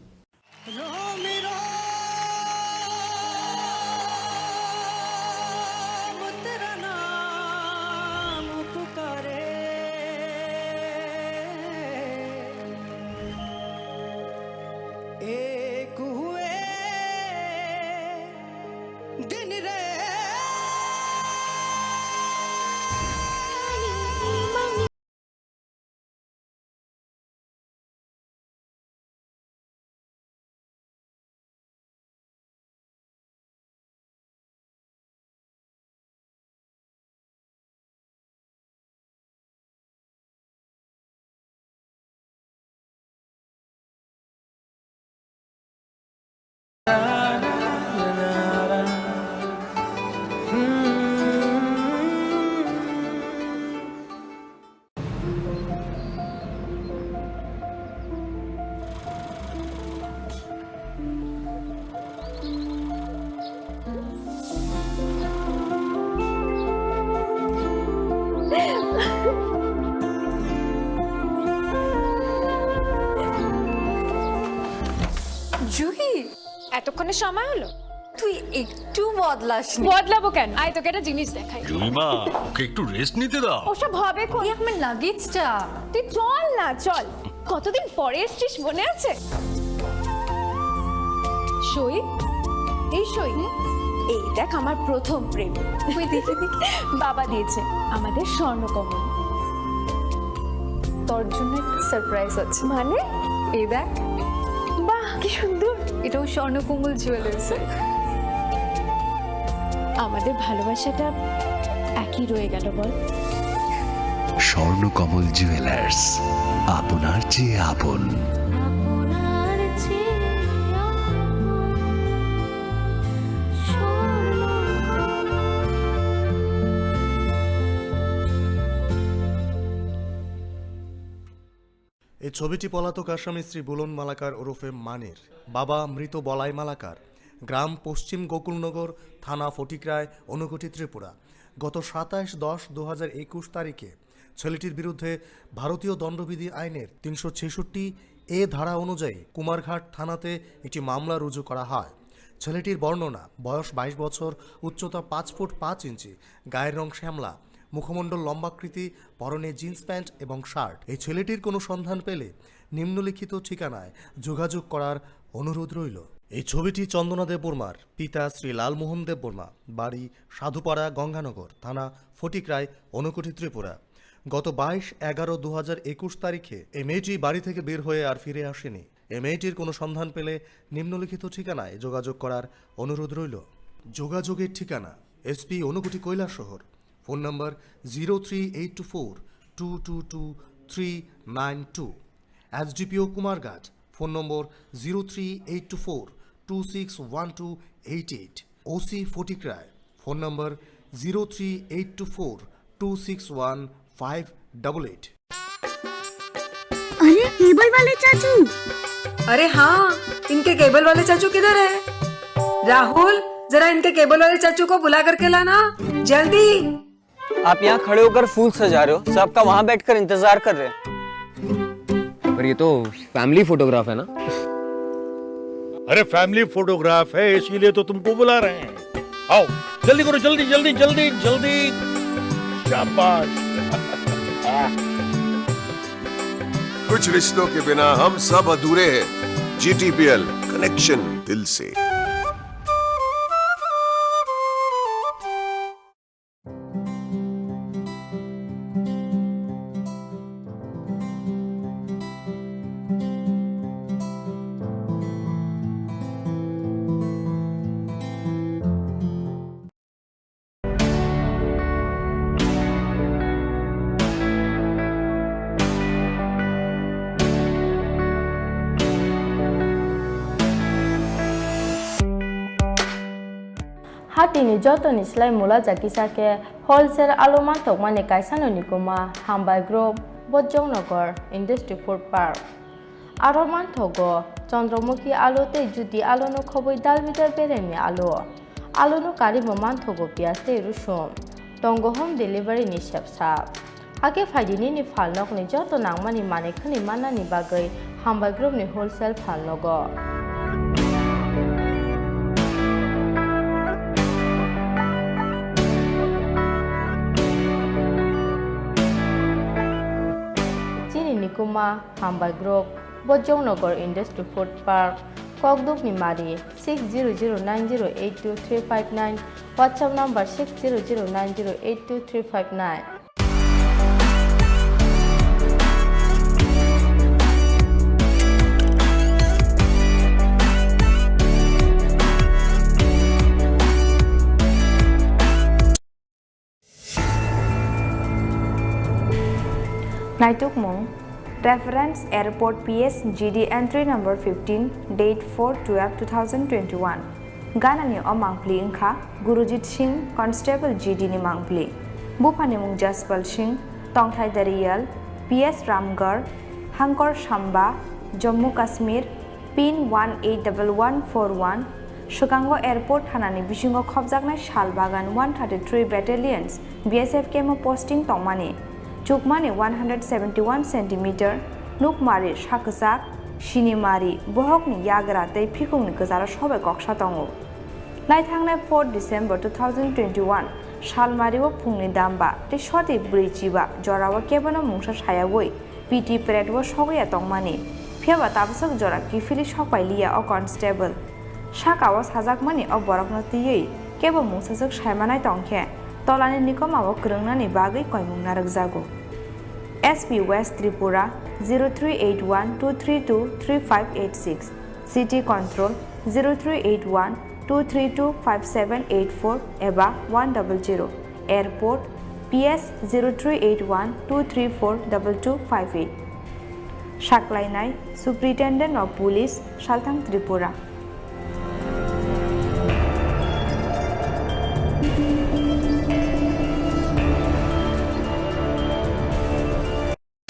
জুহি, এতক্ষণে সময় হলো? তুই একটু বদলাস। বদলাবো কেন? আয় তোকে একটা জিনিস দেখাই। জুইমা, ওকে একটু রেস্ট নিতে দাও। ওসব হবে কোন? আমার লাগেজটা। তুই চল না, চল। কতদিন পরে এসেছিস মনে আছে? সই, এই সই, এই দেখ আমার প্রথম প্রেম। তুই দেখে দেখে বাবা দিয়েছে আমাদের স্বর্ণকমল। তোর জন্য একটা সারপ্রাইজ আছে। মানে? এই দেখ। বাহ কি সুন্দর, এটাও স্বর্ণকমল জুয়েলার্সের। আমাদের ভালোবাসাটা একই রয়ে গেল বল। স্বর্ণকমল জুয়েলার্স, আপনার চেয়ে আপন। আপনার চেয়ে আপন। এই ছবিটি পলাতক আসামি শ্রী বুলন মালাকার ওরফে মানের, বাবা মৃত বলাই মালাকার, গ্রাম পশ্চিম গোকুলনগর, থানা ফটিকরায়, ঊনকোটি, ত্রিপুরা। গত 27/10/2021 তারিখে ছেলেটির বিরুদ্ধে ভারতীয় দণ্ডবিধি আইনের 366 ধারা অনুযায়ী কুমারঘাট থানাতে একটি মামলা রুজু করা হয়। ছেলেটির বর্ণনা, বয়স 22 বছর, উচ্চতা 5 ফুট 5 ইঞ্চি, গায়ের রং শ্যামলা, মুখমণ্ডল লম্বাকৃতি, পরনে জিন্স প্যান্ট এবং শার্ট। এই ছেলেটির কোনো সন্ধান পেলে নিম্নলিখিত ঠিকানায় যোগাযোগ করার অনুরোধ রইল। এই ছবিটি চন্দনা দেববর্মার, পিতা শ্রী লালমোহন দেববর্মা, বাড়ি সাধুপাড়া, গঙ্গানগর, থানা ফটিকরায়, ঊনকোটি, ত্রিপুরা। গত 22/11/2021 তারিখে এই মেয়েটি বাড়ি থেকে বের হয়ে আর ফিরে আসেনি। এই মেয়েটির কোনো সন্ধান পেলে নিম্নলিখিত ঠিকানায় যোগাযোগ করার অনুরোধ রইল। যোগাযোগের ঠিকানা: এসপি ঊনকোটি কৈলাসহর, ফোন নম্বর 0384222392, এসডিপিও কুমারঘাট, ফোন নম্বর 0384261288, ওসি ফটিকরায়, ফোন নম্বর 038242615888। अरे केबल वाले चाचू, अरे हाँ, इनके केबल वाले चाचू किधर है? राहुल, जरा इनके केबल वाले चाचू को बुला करके लाना जल्दी। आप यहाँ खड़े होकर फूल सजा रहे हो, सबका वहाँ बैठकर इंतजार कर रहे हैं। पर ये तो फैमिली फोटोग्राफ है ना? अरे फैमिली फोटोग्राफ है, इसीलिए तो तुमको बुला रहे हैं। आओ जल्दी करो, जल्दी जल्दी जल्दी जल्दी। शाबाश। कुछ रिश्तों के बिना हम सब अधूरे हैं। GTPL, कनेक्शन दिल से। Hatini jotoni slai mula jakisake wholesale aloma tokmani kaisano nikoma Hambai Group Bojongnagar Industry Food Park Aroman Togo Chandramukhi alote judi alono khoboi dalbidar beremi alono karibo man Togo piaste rushum tongo home delivery ni shepsap age faidini ni falnok ni joto nangmani mane khani manani bagai Hambai Group ni wholesale falnogo Nikuma Hambai Group Bojongnagar Industry Food Park Kokduk Nimari 6009082359 WhatsApp number 6009082359 Naituk Mong Reference Airport PS GD Entry Number 15 Date 4/12/2021 Ganani o Mangpli Inka Gurujit Singh Constable GD ni Mangpli Bupani Mung Jaspal Singh Tongthai Dariyal PS Ramgarh Hankor Shamba Jammu Kashmir PIN 181141 Shukango Airport Hanani Bishingo Khobjaknai Shalbagan 133 Battalions BSF Kemo Posting Tongmani Chukmani 171 cm, Nukmari Shakasak, Shinimari, Bohokni Yagra, Tei Pikungni Gazara Shobe Kokshatongo. Naithangnai 4 December 2021, Shalmariwa Pungni Damba, the Shoti Bridgeba, Jorawa Kebano Mungsha Shayaway, PT Peredwa Shogia Tongmani, Piava Tabsak Jora Kifili Shopai Lia or Constable. Shaka was Hazakmani or Boraknoti, Kebo Musasak Shaimanai Tongke. Tolani Nikoma Krunani Bagi Koimunaragzago. SP West Tripura 0381-232-3586. City Control 0381-232-5784 EBA 100. Airport PS 0381-234-2258. Shaklainai Superintendent of Police Shaltang Tripura.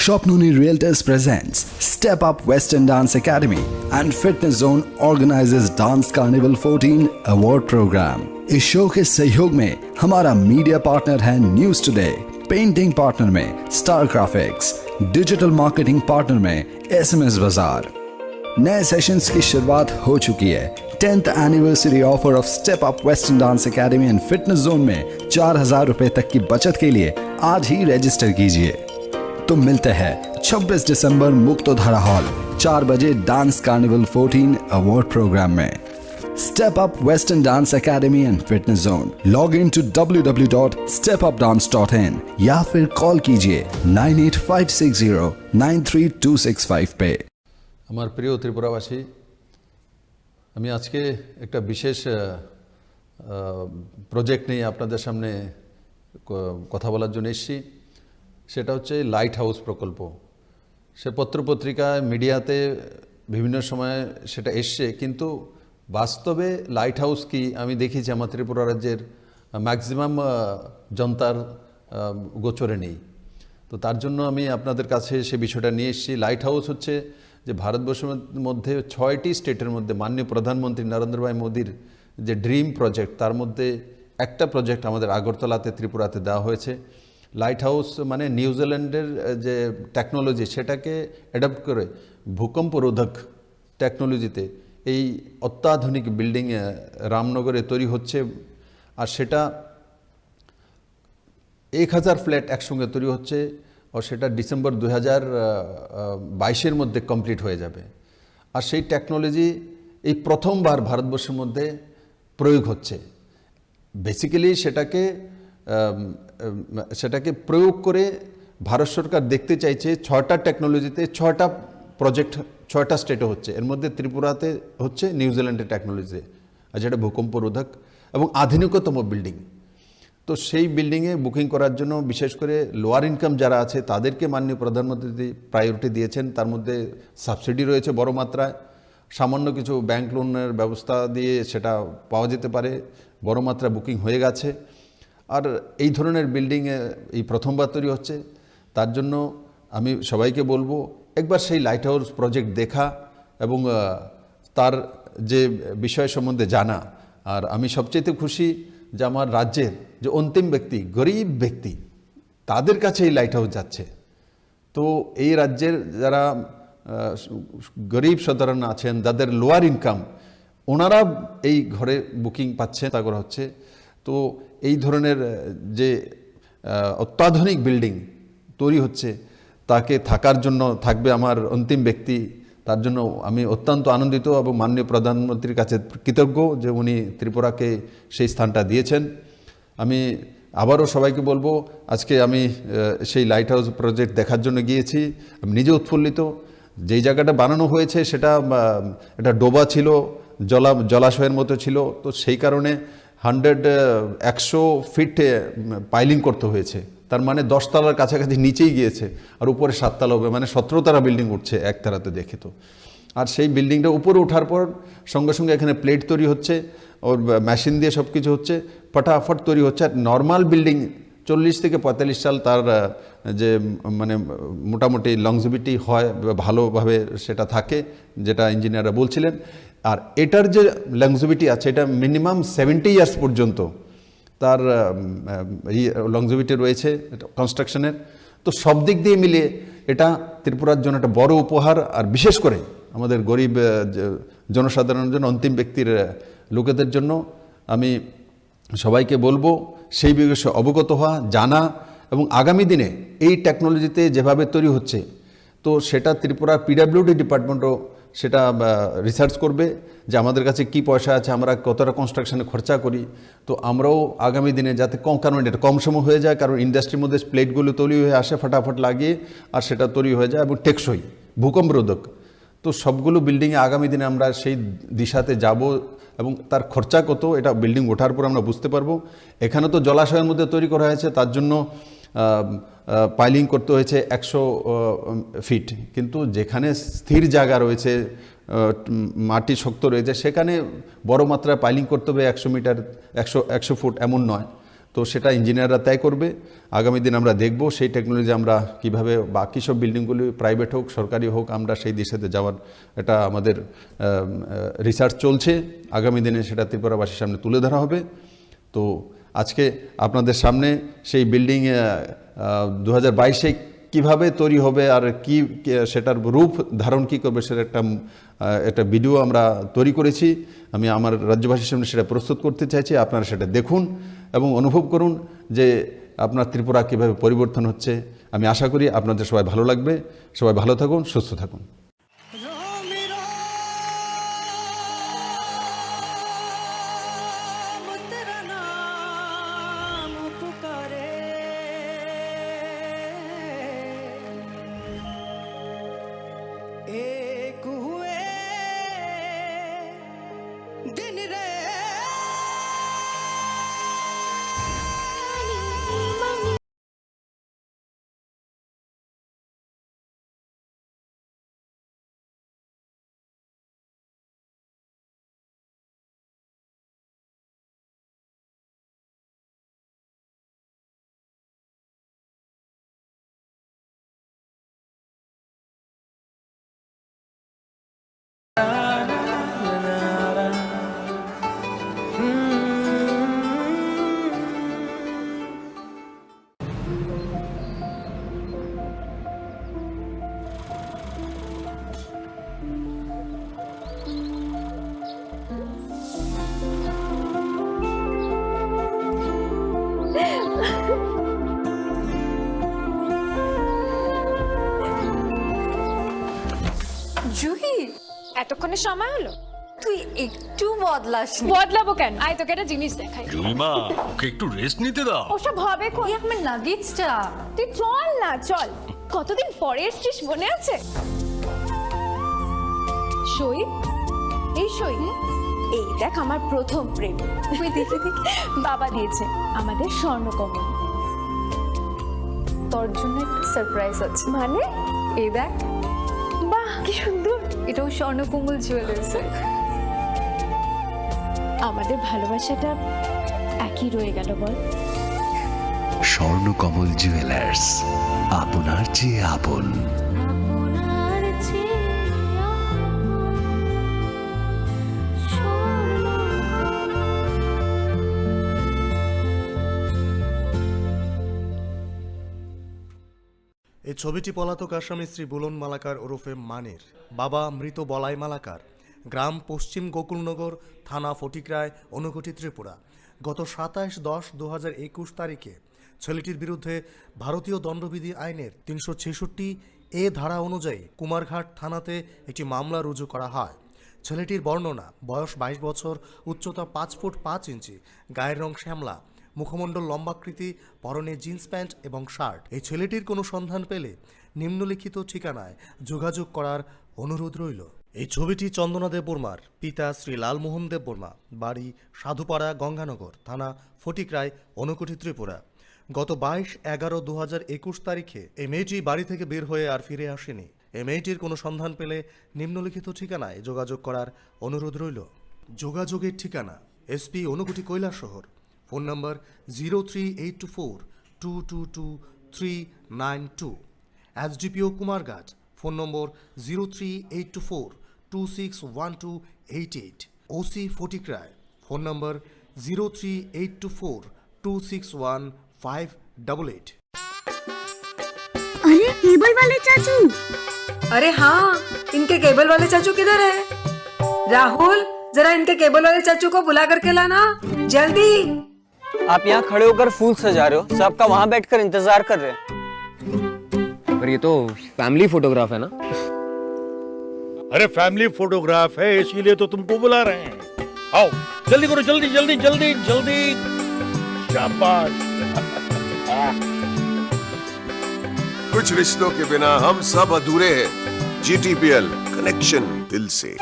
Shopnuni Realtors presents Step Up Western Dance Academy and Fitness Zone organizes Dance Carnival 14 Award Program. इस show के सहयोग में हमारा media partner है news today, painting partner में star graphics, digital marketing partner में SMS बाजार। नए सेशंस की शुरुआत हो चुकी है। 10th anniversary offer of step up western dance academy and fitness zone में 4,000 रुपए तक की बचत के लिए आज ही रजिस्टर कीजिए। तो मिलते हैं 26 दिसंबर मुक्तोधारा हॉल 4 बजे डांस कार्निवल 14 अवार्ड प्रोग्राम में। Step up western dance academy and fitness zone. Log in to www.stepupdance.in या फिर कॉल कीजिए 9856093265 पे। আমার প্রিয় ত্রিপুরাবাসী, আমি আজকে একটা বিশেষ প্রজেক্ট নিয়ে আপনাদের সামনে কথা বলার জন্য এসেছি। সেটা হচ্ছে লাইট হাউস প্রকল্প। সে পত্রপত্রিকায় মিডিয়াতে বিভিন্ন সময় সেটা এসছে, কিন্তু বাস্তবে লাইট হাউস কি আমি দেখেছি আমার ত্রিপুরা রাজ্যের ম্যাক্সিমাম জনতার গোচরে নেই। তো তার জন্য আমি আপনাদের কাছে সে বিষয়টা নিয়ে এসেছি। লাইট হাউস হচ্ছে যে ভারতবর্ষের মধ্যে 6টি স্টেটের মধ্যে মাননীয় প্রধানমন্ত্রী নরেন্দ্র ভাই মোদির যে ড্রিম প্রজেক্ট, তার মধ্যে একটা প্রজেক্ট আমাদের আগরতলাতে ত্রিপুরাতে দেওয়া হয়েছে। লাইট হাউস মানে নিউজিল্যান্ডের যে টেকনোলজি সেটাকে অ্যাডাপ্ট করে ভূকম্প রোধক টেকনোলজিতে এই অত্যাধুনিক বিল্ডিং রামনগরে তৈরি হচ্ছে। আর সেটা 1000 ফ্ল্যাট একসঙ্গে তৈরি হচ্ছে, আর সেটা ডিসেম্বর 2022-এর মধ্যে কমপ্লিট হয়ে যাবে। আর সেই টেকনোলজি এই প্রথমবার ভারতবর্ষের মধ্যে প্রয়োগ হচ্ছে। বেসিক্যালি সেটাকে প্রয়োগ করে ভারত সরকার দেখতে চাইছে 6টা টেকনোলজিতে 6টা প্রজেক্ট 6টা স্টেটে হচ্ছে। এর মধ্যে ত্রিপুরাতে হচ্ছে নিউজিল্যান্ডের টেকনোলজিতে, আর যেটা ভূকম্প রোধক এবং আধুনিকতম বিল্ডিং। তো সেই বিল্ডিংয়ে বুকিং করার জন্য বিশেষ করে লোয়ার ইনকাম যারা আছে তাদেরকে মাননীয় প্রধানমন্ত্রী প্রায়োরিটি দিয়েছেন। তার মধ্যে সাবসিডি রয়েছে বড় মাত্রায়, সামান্য কিছু ব্যাংক লোনের ব্যবস্থা দিয়ে সেটা পাওয়া যেতে পারে। বড় মাত্রায় বুকিং হয়ে গেছে। আর এই ধরনের বিল্ডিংয়ে এই প্রথমবার তৈরি হচ্ছে। তার জন্য আমি সবাইকে বলবো একবার সেই লাইট হাউস প্রজেক্ট দেখা এবং তার যে বিষয় সম্বন্ধে জানা। আর আমি সবচেয়ে খুশি যে আমার রাজ্যের যে অন্তিম ব্যক্তি, গরিব ব্যক্তি, তাদের কাছে এই লাইট হাউস যাচ্ছে। তো এই রাজ্যের যারা গরিব সাধারণ আছেন, যাদের লোয়ার ইনকাম, ওনারা এই ঘরে বুকিং পাচ্ছেন, তা করা হচ্ছে। তো এই ধরনের যে অত্যাধুনিক বিল্ডিং তৈরি হচ্ছে তাকে থাকার জন্য থাকবে আমার অন্তিম ব্যক্তি। তার জন্য আমি অত্যন্ত আনন্দিত এবং মাননীয় প্রধানমন্ত্রীর কাছে কৃতজ্ঞ যে উনি ত্রিপুরাকে সেই স্থানটা দিয়েছেন। আমি আবারও সবাইকে বলবো, আজকে আমি সেই লাইট হাউস প্রজেক্ট দেখার জন্য গিয়েছি। আমি নিজে উৎফুল্লিত। যেই জায়গাটা বানানো হয়েছে সেটা একটা ডোবা ছিল, জলাশয়ের মতো ছিল। তো সেই কারণে 100 ফিট পাইলিং করতে হয়েছে। তার মানে 10 তলার কাছাকাছি নিচেই গিয়েছে, আর উপরে 7 তলা হবে, মানে 17 তলা বিল্ডিং উঠছে একতারাতে দেখে। তো আর সেই বিল্ডিংটা উপরে ওঠার পর সঙ্গে সঙ্গে এখানে প্লেট তৈরি হচ্ছে, ওর মেশিন দিয়ে সব কিছু হচ্ছে, ফটাফট তৈরি হচ্ছে। আর নর্মাল বিল্ডিং 40 থেকে 45 সাল তার যে মানে মোটামুটি লংজিভিটি হয়, ভালোভাবে সেটা থাকে, যেটা ইঞ্জিনিয়াররা বলছিলেন। আর এটার যে লংজিভিটি আছে এটা মিনিমাম 70 ইয়ার্স পর্যন্ত তার লংজিভিটি রয়েছে কনস্ট্রাকশনের। তো সব দিক দিয়ে মিলিয়ে এটা ত্রিপুরার জন্য একটা বড় উপহার। আর বিশেষ করে আমাদের গরিব জনসাধারণের জন্য, অন্তিম ব্যক্তির লোকেদের জন্য আমি সবাইকে বলবো সেই বিষয়ে অবগত হওয়া, জানা এবং আগামী দিনে এই টেকনোলজিতে যেভাবে তৈরি হচ্ছে তো সেটা ত্রিপুরার PWD ডিপার্টমেন্টও সেটা রিসার্চ করবে যে আমাদের কাছে কি পয়সা আছে, আমরা কতটা কনস্ট্রাকশনে খরচা করি। তো আমরাও আগামী দিনে যাতে কারণ এটা কম সময় হয়ে যায়, কারণ ইন্ডাস্ট্রির মধ্যে প্লেটগুলো তৈরি হয়ে আসে ফটাফট লাগিয়ে, আর সেটা তৈরি হয়ে যায় এবং টেকসই ভূকম্প রোধক। তো সবগুলো বিল্ডিংয়ে আগামী দিনে আমরা সেই দিশাতে যাব এবং তার খরচা কত এটা বিল্ডিং ওঠার পর আমরা বুঝতে পারবো। এখানে তো জলাশয়ের মধ্যে তৈরি করা হয়েছে, তার জন্য পাইলিং করতে হয়েছে 100 ফিট, কিন্তু যেখানে স্থির জায়গা রয়েছে, মাটি শক্ত রয়েছে, সেখানে বড় মাত্রায় পাইলিং করতে হবে 100 মিটার 100 ফুট এমন নয়। তো সেটা ইঞ্জিনিয়াররা তয় করবে। আগামী দিন আমরা দেখব সেই টেকনোলজি আমরা কিভাবে বাকি সব বিল্ডিংগুলি প্রাইভেট হোক সরকারি হোক আমরা সেই দিশাতে যাওয়ার এটা আমাদের রিসার্চ চলছে। আগামী দিনে সেটা ত্রিপুরাবাসীর সামনে তুলে ধরা হবে। তো আজকে আপনাদের সামনে সেই বিল্ডিং 2022-এ কীভাবে তৈরি হবে আর কি সেটার রূপ ধারণ কী করবে সেটা একটা ভিডিও আমরা তৈরি করেছি। আমি আমার রাজ্যবাসীর সামনে সেটা প্রস্তুত করতে চাইছি। আপনারা সেটা দেখুন এবং অনুভব করুন যে আপনার ত্রিপুরা কীভাবে পরিবর্তন হচ্ছে। আমি আশা করি আপনাদের সবাই ভালো লাগবে। সবাই ভালো থাকুন, সুস্থ থাকুন। জুহি, এতক্ষণে সময় হলো? তুই একটু বদলাস। বদলাবো কেন? আয় তোকে একটা জিনিস দেখাই। জুইমা, ওকে একটু রেস্ট নিতে দাও। ওসব হবে কই? আমার নাগেটসটা। তুই চল না, চল। কতদিন পরে এসেছিস মনে আছে? সই, এই সই, এই দেখ আমার প্রথম প্রেম। তুই দেখে দেখ, বাবা দিয়েছে আমাদের স্বর্ণকমল। তোর জন্য একটা সারপ্রাইজ আছে। মানে? এই দেখ। বাহ, কি সুন্দর। এটাও স্বর্ণকমল জুয়েলার্সে। আমাদের ভালোবাসাটা একই রয়ে গেল বল। স্বর্ণকমল জুয়েলার্স, আপনার চেয়ে আপন। এই ছবিটি পলাতক আসামি শ্রী বুলন মালাকার ওরফে মানের। বাবা মৃত বলাই মালাকার, গ্রাম পশ্চিম গোকুলনগর, থানা ফটিকরায়, ঊনকোটি, ত্রিপুরা। গত 27/10/2021 তারিখে ছেলেটির বিরুদ্ধে ভারতীয় দণ্ডবিধি আইনের 366 ধারা অনুযায়ী কুমারঘাট থানাতে একটি মামলা রুজু করা হয়। ছেলেটির বর্ণনা, বয়স 22 বছর, উচ্চতা 5 ফুট 5 ইঞ্চি, গায়ের রং শ্যামলা, মুখমণ্ডল লম্বাকৃতি, পরনে জিন্স প্যান্ট এবং শার্ট। এই ছেলেটির কোনো সন্ধান পেলে নিম্নলিখিত ঠিকানায় যোগাযোগ করার অনুরোধ রইল। এই ছবিটি চন্দনা দেববর্মার, পিতা শ্রী লালমোহন দেববর্মা, বাড়ি সাধুপাড়া, গঙ্গানগর, থানা ফটিকরায়, ঊনকোটি, ত্রিপুরা। গত 22/11/2021 তারিখে এই মেয়েটি বাড়ি থেকে বের হয়ে আর ফিরে আসেনি। এই মেয়েটির কোনো সন্ধান পেলে নিম্নলিখিত ঠিকানায় যোগাযোগ করার অনুরোধ রইল। যোগাযোগের ঠিকানা: এসপি ঊনকোটি কৈলাসহর, ফোন নম্বর 0384222392, এসডিপিও কুমারঘাট, ফোন নম্বর 0384261288, ওসি ফটিকরায়, ফোন নম্বর 038242615888। अरे केबल वाले चाचू। अरे हाँ, इनके केबल वाले चाचू किधर है? राहुल, जरा इनके केबल वाले चाचू को बुला करके लाना जल्दी। आप यहाँ खड़े होकर फूल सजा रहे हो, सबका वहाँ बैठकर इंतजार कर रहे हैं। पर ये तो फैमिली फोटोग्राफ है ना? अरे फैमिली फोटोग्राफ है, इसीलिए तो तुमको बुला रहे हैं। आओ जल्दी करो, जल्दी जल्दी जल्दी जल्दी। शाबाश। कुछ रिश्तों के बिना हम सब अधूरे हैं। GTPL, कनेक्शन दिल से।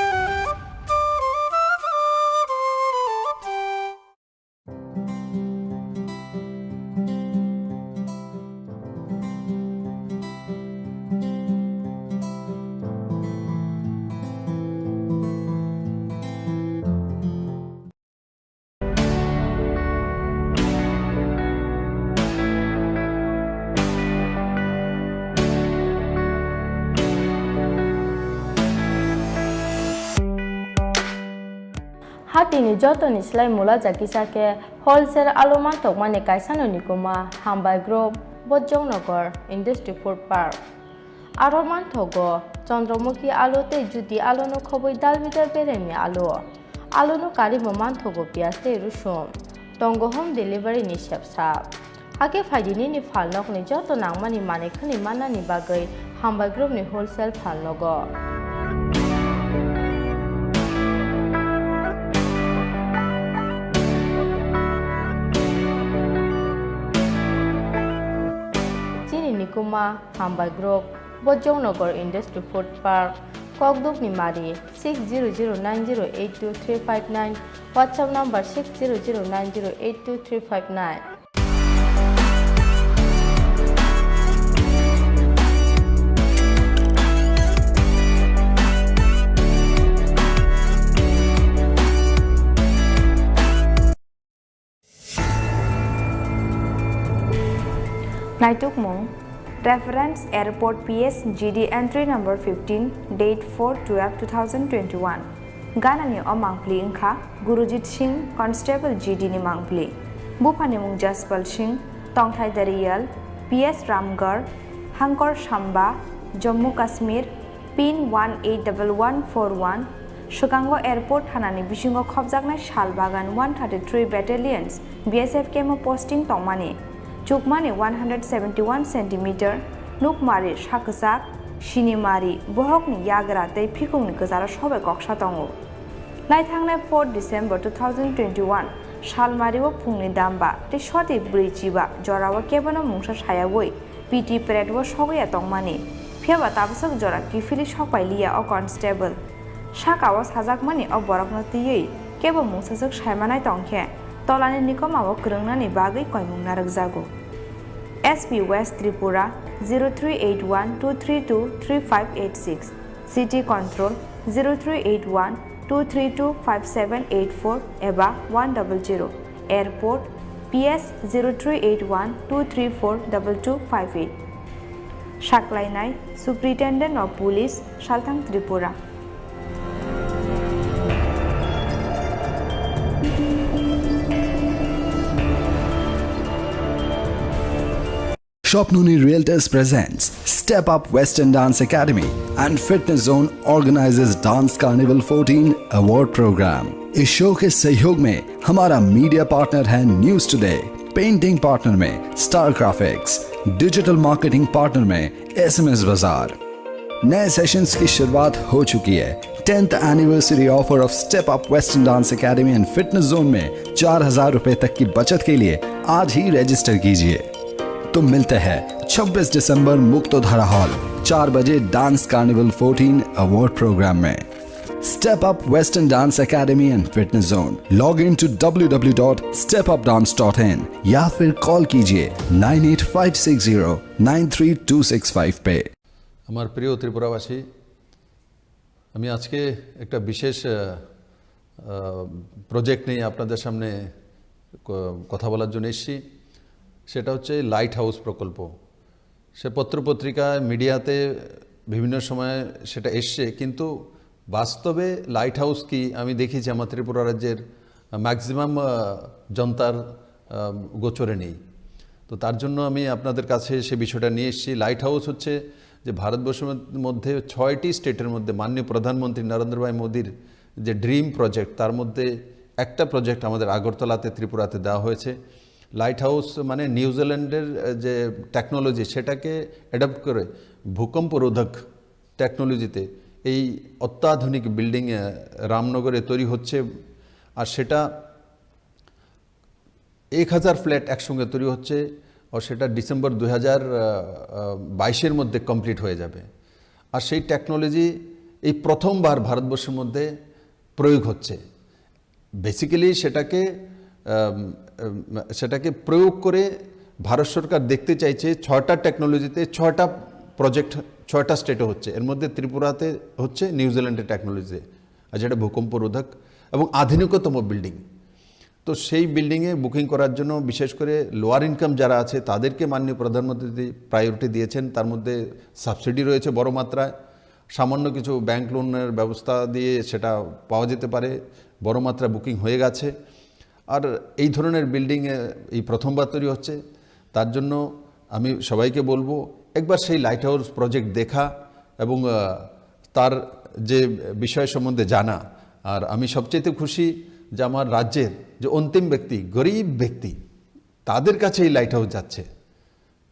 Guwahati ni joto ni slai mula jakisake wholesale aloma tokmani kaisano nikuma Hambai Group Bojongnagar Industry Food Park. Aroman thogo Chandramukhi alote judi alono khoboi dalbidar beremi alo. Alono karibo man thogo piaste rusum. Tongo home delivery ni shepsap. Hake faidini ni falnok ni joto nangmani mane khani mana ni bagai Hambai Group ni wholesale falnogo. Nikuma Hambai Group Bojongnagar Industry Food Park Kokduk Nimari 6009082359 WhatsApp number 6009082359. Naituk Mong Reference Airport PS GD Entry Number 15 Date 4/12/2021 Gana ni Mangpli Inka Gurujit Singh Constable GD ni Mangpli Bupani Mung Jaspal Singh Tongthai Dariyal PS Ramgarh Hankor Shamba Jammu Kashmir Pin 181141 Shugango Airport Hanani Bishingo Khobjaknai Shalbagan 133 Battalions BSF Kemo Posting Tongmani Chukmani 171 cm, Nukmari Shakasak, Shinimari, Bohokni Yagra, Tei Pikung Nikazara Shobe Kokshatongo. Naithangna 4 December 2021, Shalmariwa Pungni Damba, Te Shoti Bridgeiba, Jorawa Kebana Mungsha Shayaway, PT Predwa Shoya Tongmani, Piava Tabsak Jora Kifili Shokailia or Constable. Shaka was Hazakmani or Boraknati, Keba Mungsasak Shaimanai Tongke. Tolani Nikoma Krunani Bagai Koimung Narakzago. SP West Tripura 0381-232-3586. City Control 0381-232-5784 EBA 100. Airport PS 0381-234-2258. Shaklainai Superintendent of Police Shaltang Tripura. Shopnuni Realtors presents Step Up Western Dance Academy and Fitness Zone organizes Dance Carnival 14 Award Program. इस show के सहयोग में हमारा media partner है news today, painting partner में star graphics, digital marketing partner में SMS बाजार। नए सेशंस की शुरुआत हो चुकी है। 10th anniversary offer of step up western dance academy and fitness zone में 4000 रुपए तक की बचत के लिए आज ही रजिस्टर कीजिए। तो मिलते हैं 26 दिसंबर मुक्तोधारा हॉल 4 बजे डांस कार्निवल 14 अवार्ड प्रोग्राम में। Step up western dance academy and fitness zone. Log in to www.stepupdance.in या फिर कॉल कीजिए 9856093265 पे। আমার প্রিয় ত্রিপুরাবাসী, আমি আজকে একটা বিশেষ প্রজেক্ট নিয়ে আপনাদের সামনে কথা বলার জন্য এসেছি। সেটা হচ্ছে লাইট হাউস প্রকল্প। সে পত্রপত্রিকায় মিডিয়াতে বিভিন্ন সময় সেটা এসছে, কিন্তু বাস্তবে লাইট হাউস কি আমি দেখেছি আমার ত্রিপুরা রাজ্যের ম্যাক্সিমাম জনতার গোচরে নেই। তো তার জন্য আমি আপনাদের কাছে সে বিষয়টা নিয়ে এসেছি। লাইট হাউস হচ্ছে যে ভারতবর্ষের মধ্যে 6টি স্টেটের মধ্যে মাননীয় প্রধানমন্ত্রী নরেন্দ্র ভাই মোদির যে ড্রিম প্রজেক্ট, তার মধ্যে একটা প্রজেক্ট আমাদের আগরতলাতে ত্রিপুরাতে দেওয়া হয়েছে। লাইট হাউস মানে নিউজিল্যান্ডের যে টেকনোলজি সেটাকে অ্যাডাপ্ট করে ভূকম্প রোধক টেকনোলজিতে এই অত্যাধুনিক বিল্ডিং রামনগরে তৈরি হচ্ছে। আর সেটা 1000 ফ্ল্যাট একসঙ্গে তৈরি হচ্ছে, আর সেটা ডিসেম্বর 2022-এর মধ্যে কমপ্লিট হয়ে যাবে। আর সেই টেকনোলজি এই প্রথমবার ভারতবর্ষের মধ্যে প্রয়োগ হচ্ছে। বেসিক্যালি সেটাকে প্রয়োগ করে ভারত সরকার দেখতে চাইছে 6টা টেকনোলজিতে 6টা প্রজেক্ট 6টা স্টেটে হচ্ছে। এর মধ্যে ত্রিপুরাতে হচ্ছে নিউজিল্যান্ডের টেকনোলজিতে, আর যেটা ভূকম্প রোধক এবং আধুনিকতম বিল্ডিং। তো সেই বিল্ডিংয়ে বুকিং করার জন্য বিশেষ করে লোয়ার ইনকাম যারা আছে তাদেরকে মাননীয় প্রধানমন্ত্রী প্রায়োরিটি দিয়েছেন। তার মধ্যে সাবসিডি রয়েছে বড় মাত্রায়, সামান্য কিছু ব্যাংক লোনের ব্যবস্থা দিয়ে সেটা পাওয়া যেতে পারে। বড় মাত্রা বুকিং হয়ে গেছে। আর এই ধরনের বিল্ডিং এই প্রথমবার তৈরি হচ্ছে, তার জন্য আমি সবাইকে বলবো একবার সেই লাইট হাউস প্রজেক্ট দেখা এবং তার যে বিষয় সম্বন্ধে জানা। আর আমি সবচেয়ে খুশি যে আমার রাজ্যের যে অন্তিম ব্যক্তি, গরিব ব্যক্তি, তাদের কাছে এই লাইট হাউস যাচ্ছে।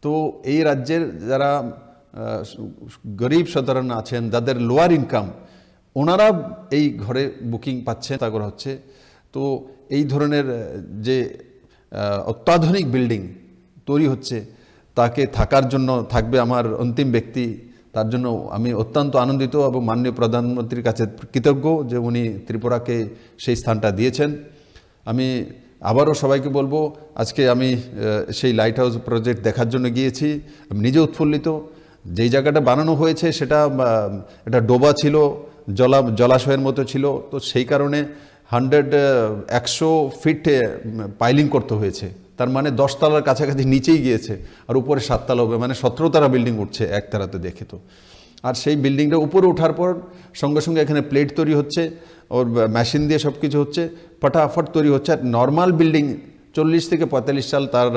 তো এই রাজ্যের যারা গরিব সাধারণ আছেন, যাদের লোয়ার ইনকাম, ওনারা এই ঘরে বুকিং পাচ্ছেন, তা করা হচ্ছে। তো এই ধরনের যে অত্যাধুনিক বিল্ডিং তৈরি হচ্ছে, তাকে থাকার জন্য থাকবে আমার অন্তিম ব্যক্তি, তার জন্য আমি অত্যন্ত আনন্দিত এবং মাননীয় প্রধানমন্ত্রীর কাছে কৃতজ্ঞ যে উনি ত্রিপুরাকে সেই স্থানটা দিয়েছেন। আমি আবারও সবাইকে বলবো, আজকে আমি সেই লাইট হাউস প্রজেক্ট দেখার জন্য গিয়েছি, আমি নিজে উৎফুল্লিত। যেই জায়গাটা বানানো হয়েছে সেটা এটা ডোবা ছিল, জলাশয়ের মতো ছিল, তো সেই কারণে 100 ফিট পাইলিং করতে হয়েছে। তার মানে 10 তলার কাছাকাছি নিচেই গিয়েছে, আর উপরে 7 তলা হবে, মানে 17 তলা বিল্ডিং উঠছে একতারাতে দেখে। তো আর সেই বিল্ডিংটা উপরে ওঠার পর সঙ্গে সঙ্গে এখানে প্লেট তৈরি হচ্ছে, ওর মেশিন দিয়ে সব কিছু হচ্ছে, ফটাফট তৈরি হচ্ছে। আর নর্মাল বিল্ডিং 40 থেকে 45 সাল তার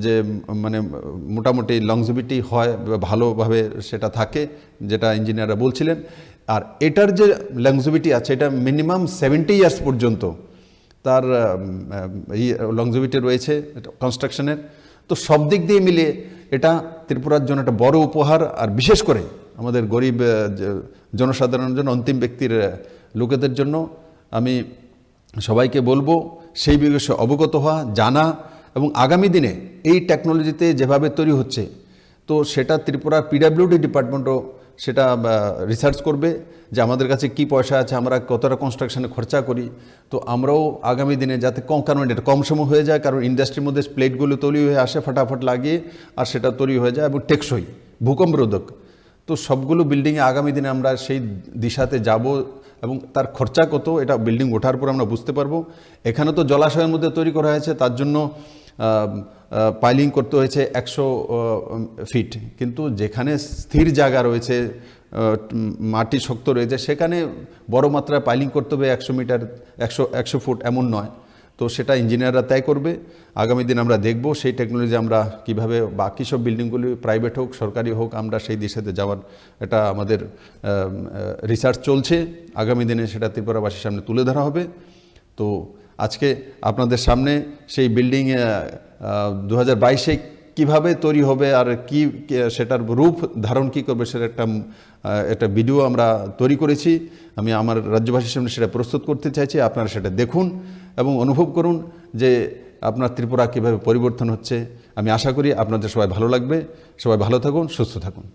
যে মানে মোটামুটি লংজিভিটি হয়, ভালোভাবে সেটা থাকে, যেটা ইঞ্জিনিয়াররা বলছিলেন। আর এটার যে লংজিভিটি আছে, এটা মিনিমাম 70 ইয়ার্স পর্যন্ত তার লংজিভিটি রয়েছে কনস্ট্রাকশনের। তো সব দিক দিয়ে মিলিয়ে এটা ত্রিপুরার জন্য একটা বড় উপহার। আর বিশেষ করে আমাদের গরিব জনসাধারণের জন্য, অন্তিম ব্যক্তির লোকেদের জন্য আমি সবাইকে বলবো সেই বিষয়ে অবগত হওয়া, জানা, এবং আগামী দিনে এই টেকনোলজিতে যেভাবে তৈরি হচ্ছে, তো সেটা ত্রিপুরার পিডাব্লিউডি ডিপার্টমেন্টও সেটা রিসার্চ করবে যে আমাদের কাছে কি পয়সা আছে, আমরা কতটা কনস্ট্রাকশনে খরচা করি। তো আমরাও আগামী দিনে যাতে কারণ এটা কম সময় হয়ে যায়, কারণ ইন্ডাস্ট্রির মধ্যে প্লেটগুলো তৈরি হয়ে আসে ফটাফট লাগিয়ে, আর সেটা তৈরি হয়ে যায় এবং টেকসই, ভূকম্প রোধক। তো সবগুলো বিল্ডিংয়ে আগামী দিনে আমরা সেই দিশাতে যাব এবং তার খরচা কত এটা বিল্ডিং ওঠার পর আমরা বুঝতে পারবো। এখানে তো জলাশয়ের মধ্যে তৈরি করা হয়েছে, তার জন্য পাইলিং করতে হয়েছে 100 ফিট, কিন্তু যেখানে স্থির জায়গা রয়েছে, মাটি শক্ত রয়েছে, সেখানে বড় মাত্রায় পাইলিং করতে হবে 100 মিটার, 100 ফুট, এমন নয়। তো সেটা ইঞ্জিনিয়াররা তয় করবে। আগামী দিন আমরা দেখব সেই টেকনোলজি আমরা কিভাবে বাকি সব বিল্ডিংগুলি প্রাইভেট হোক সরকারি হোক, আমরা সেই দিশাতে যাওয়ার এটা আমাদের রিসার্চ চলছে। আগামী দিনে সেটা ত্রিপুরাবাসীর সামনে তুলে ধরা হবে। তো আজকে আপনাদের সামনে সেই বিল্ডিং 2022-এ কীভাবে তৈরি হবে আর কি সেটার রূপ ধারণ কী করবে, সেটা একটা ভিডিও আমরা তৈরি করেছি। আমি আমার রাজ্যবাসীর সামনে সেটা প্রস্তুত করতে চাইছি। আপনারা সেটা দেখুন এবং অনুভব করুন যে আপনার ত্রিপুরা কীভাবে পরিবর্তন হচ্ছে। আমি আশা করি আপনাদের সবাই ভালো লাগবে। সবাই ভালো থাকুন, সুস্থ থাকুন।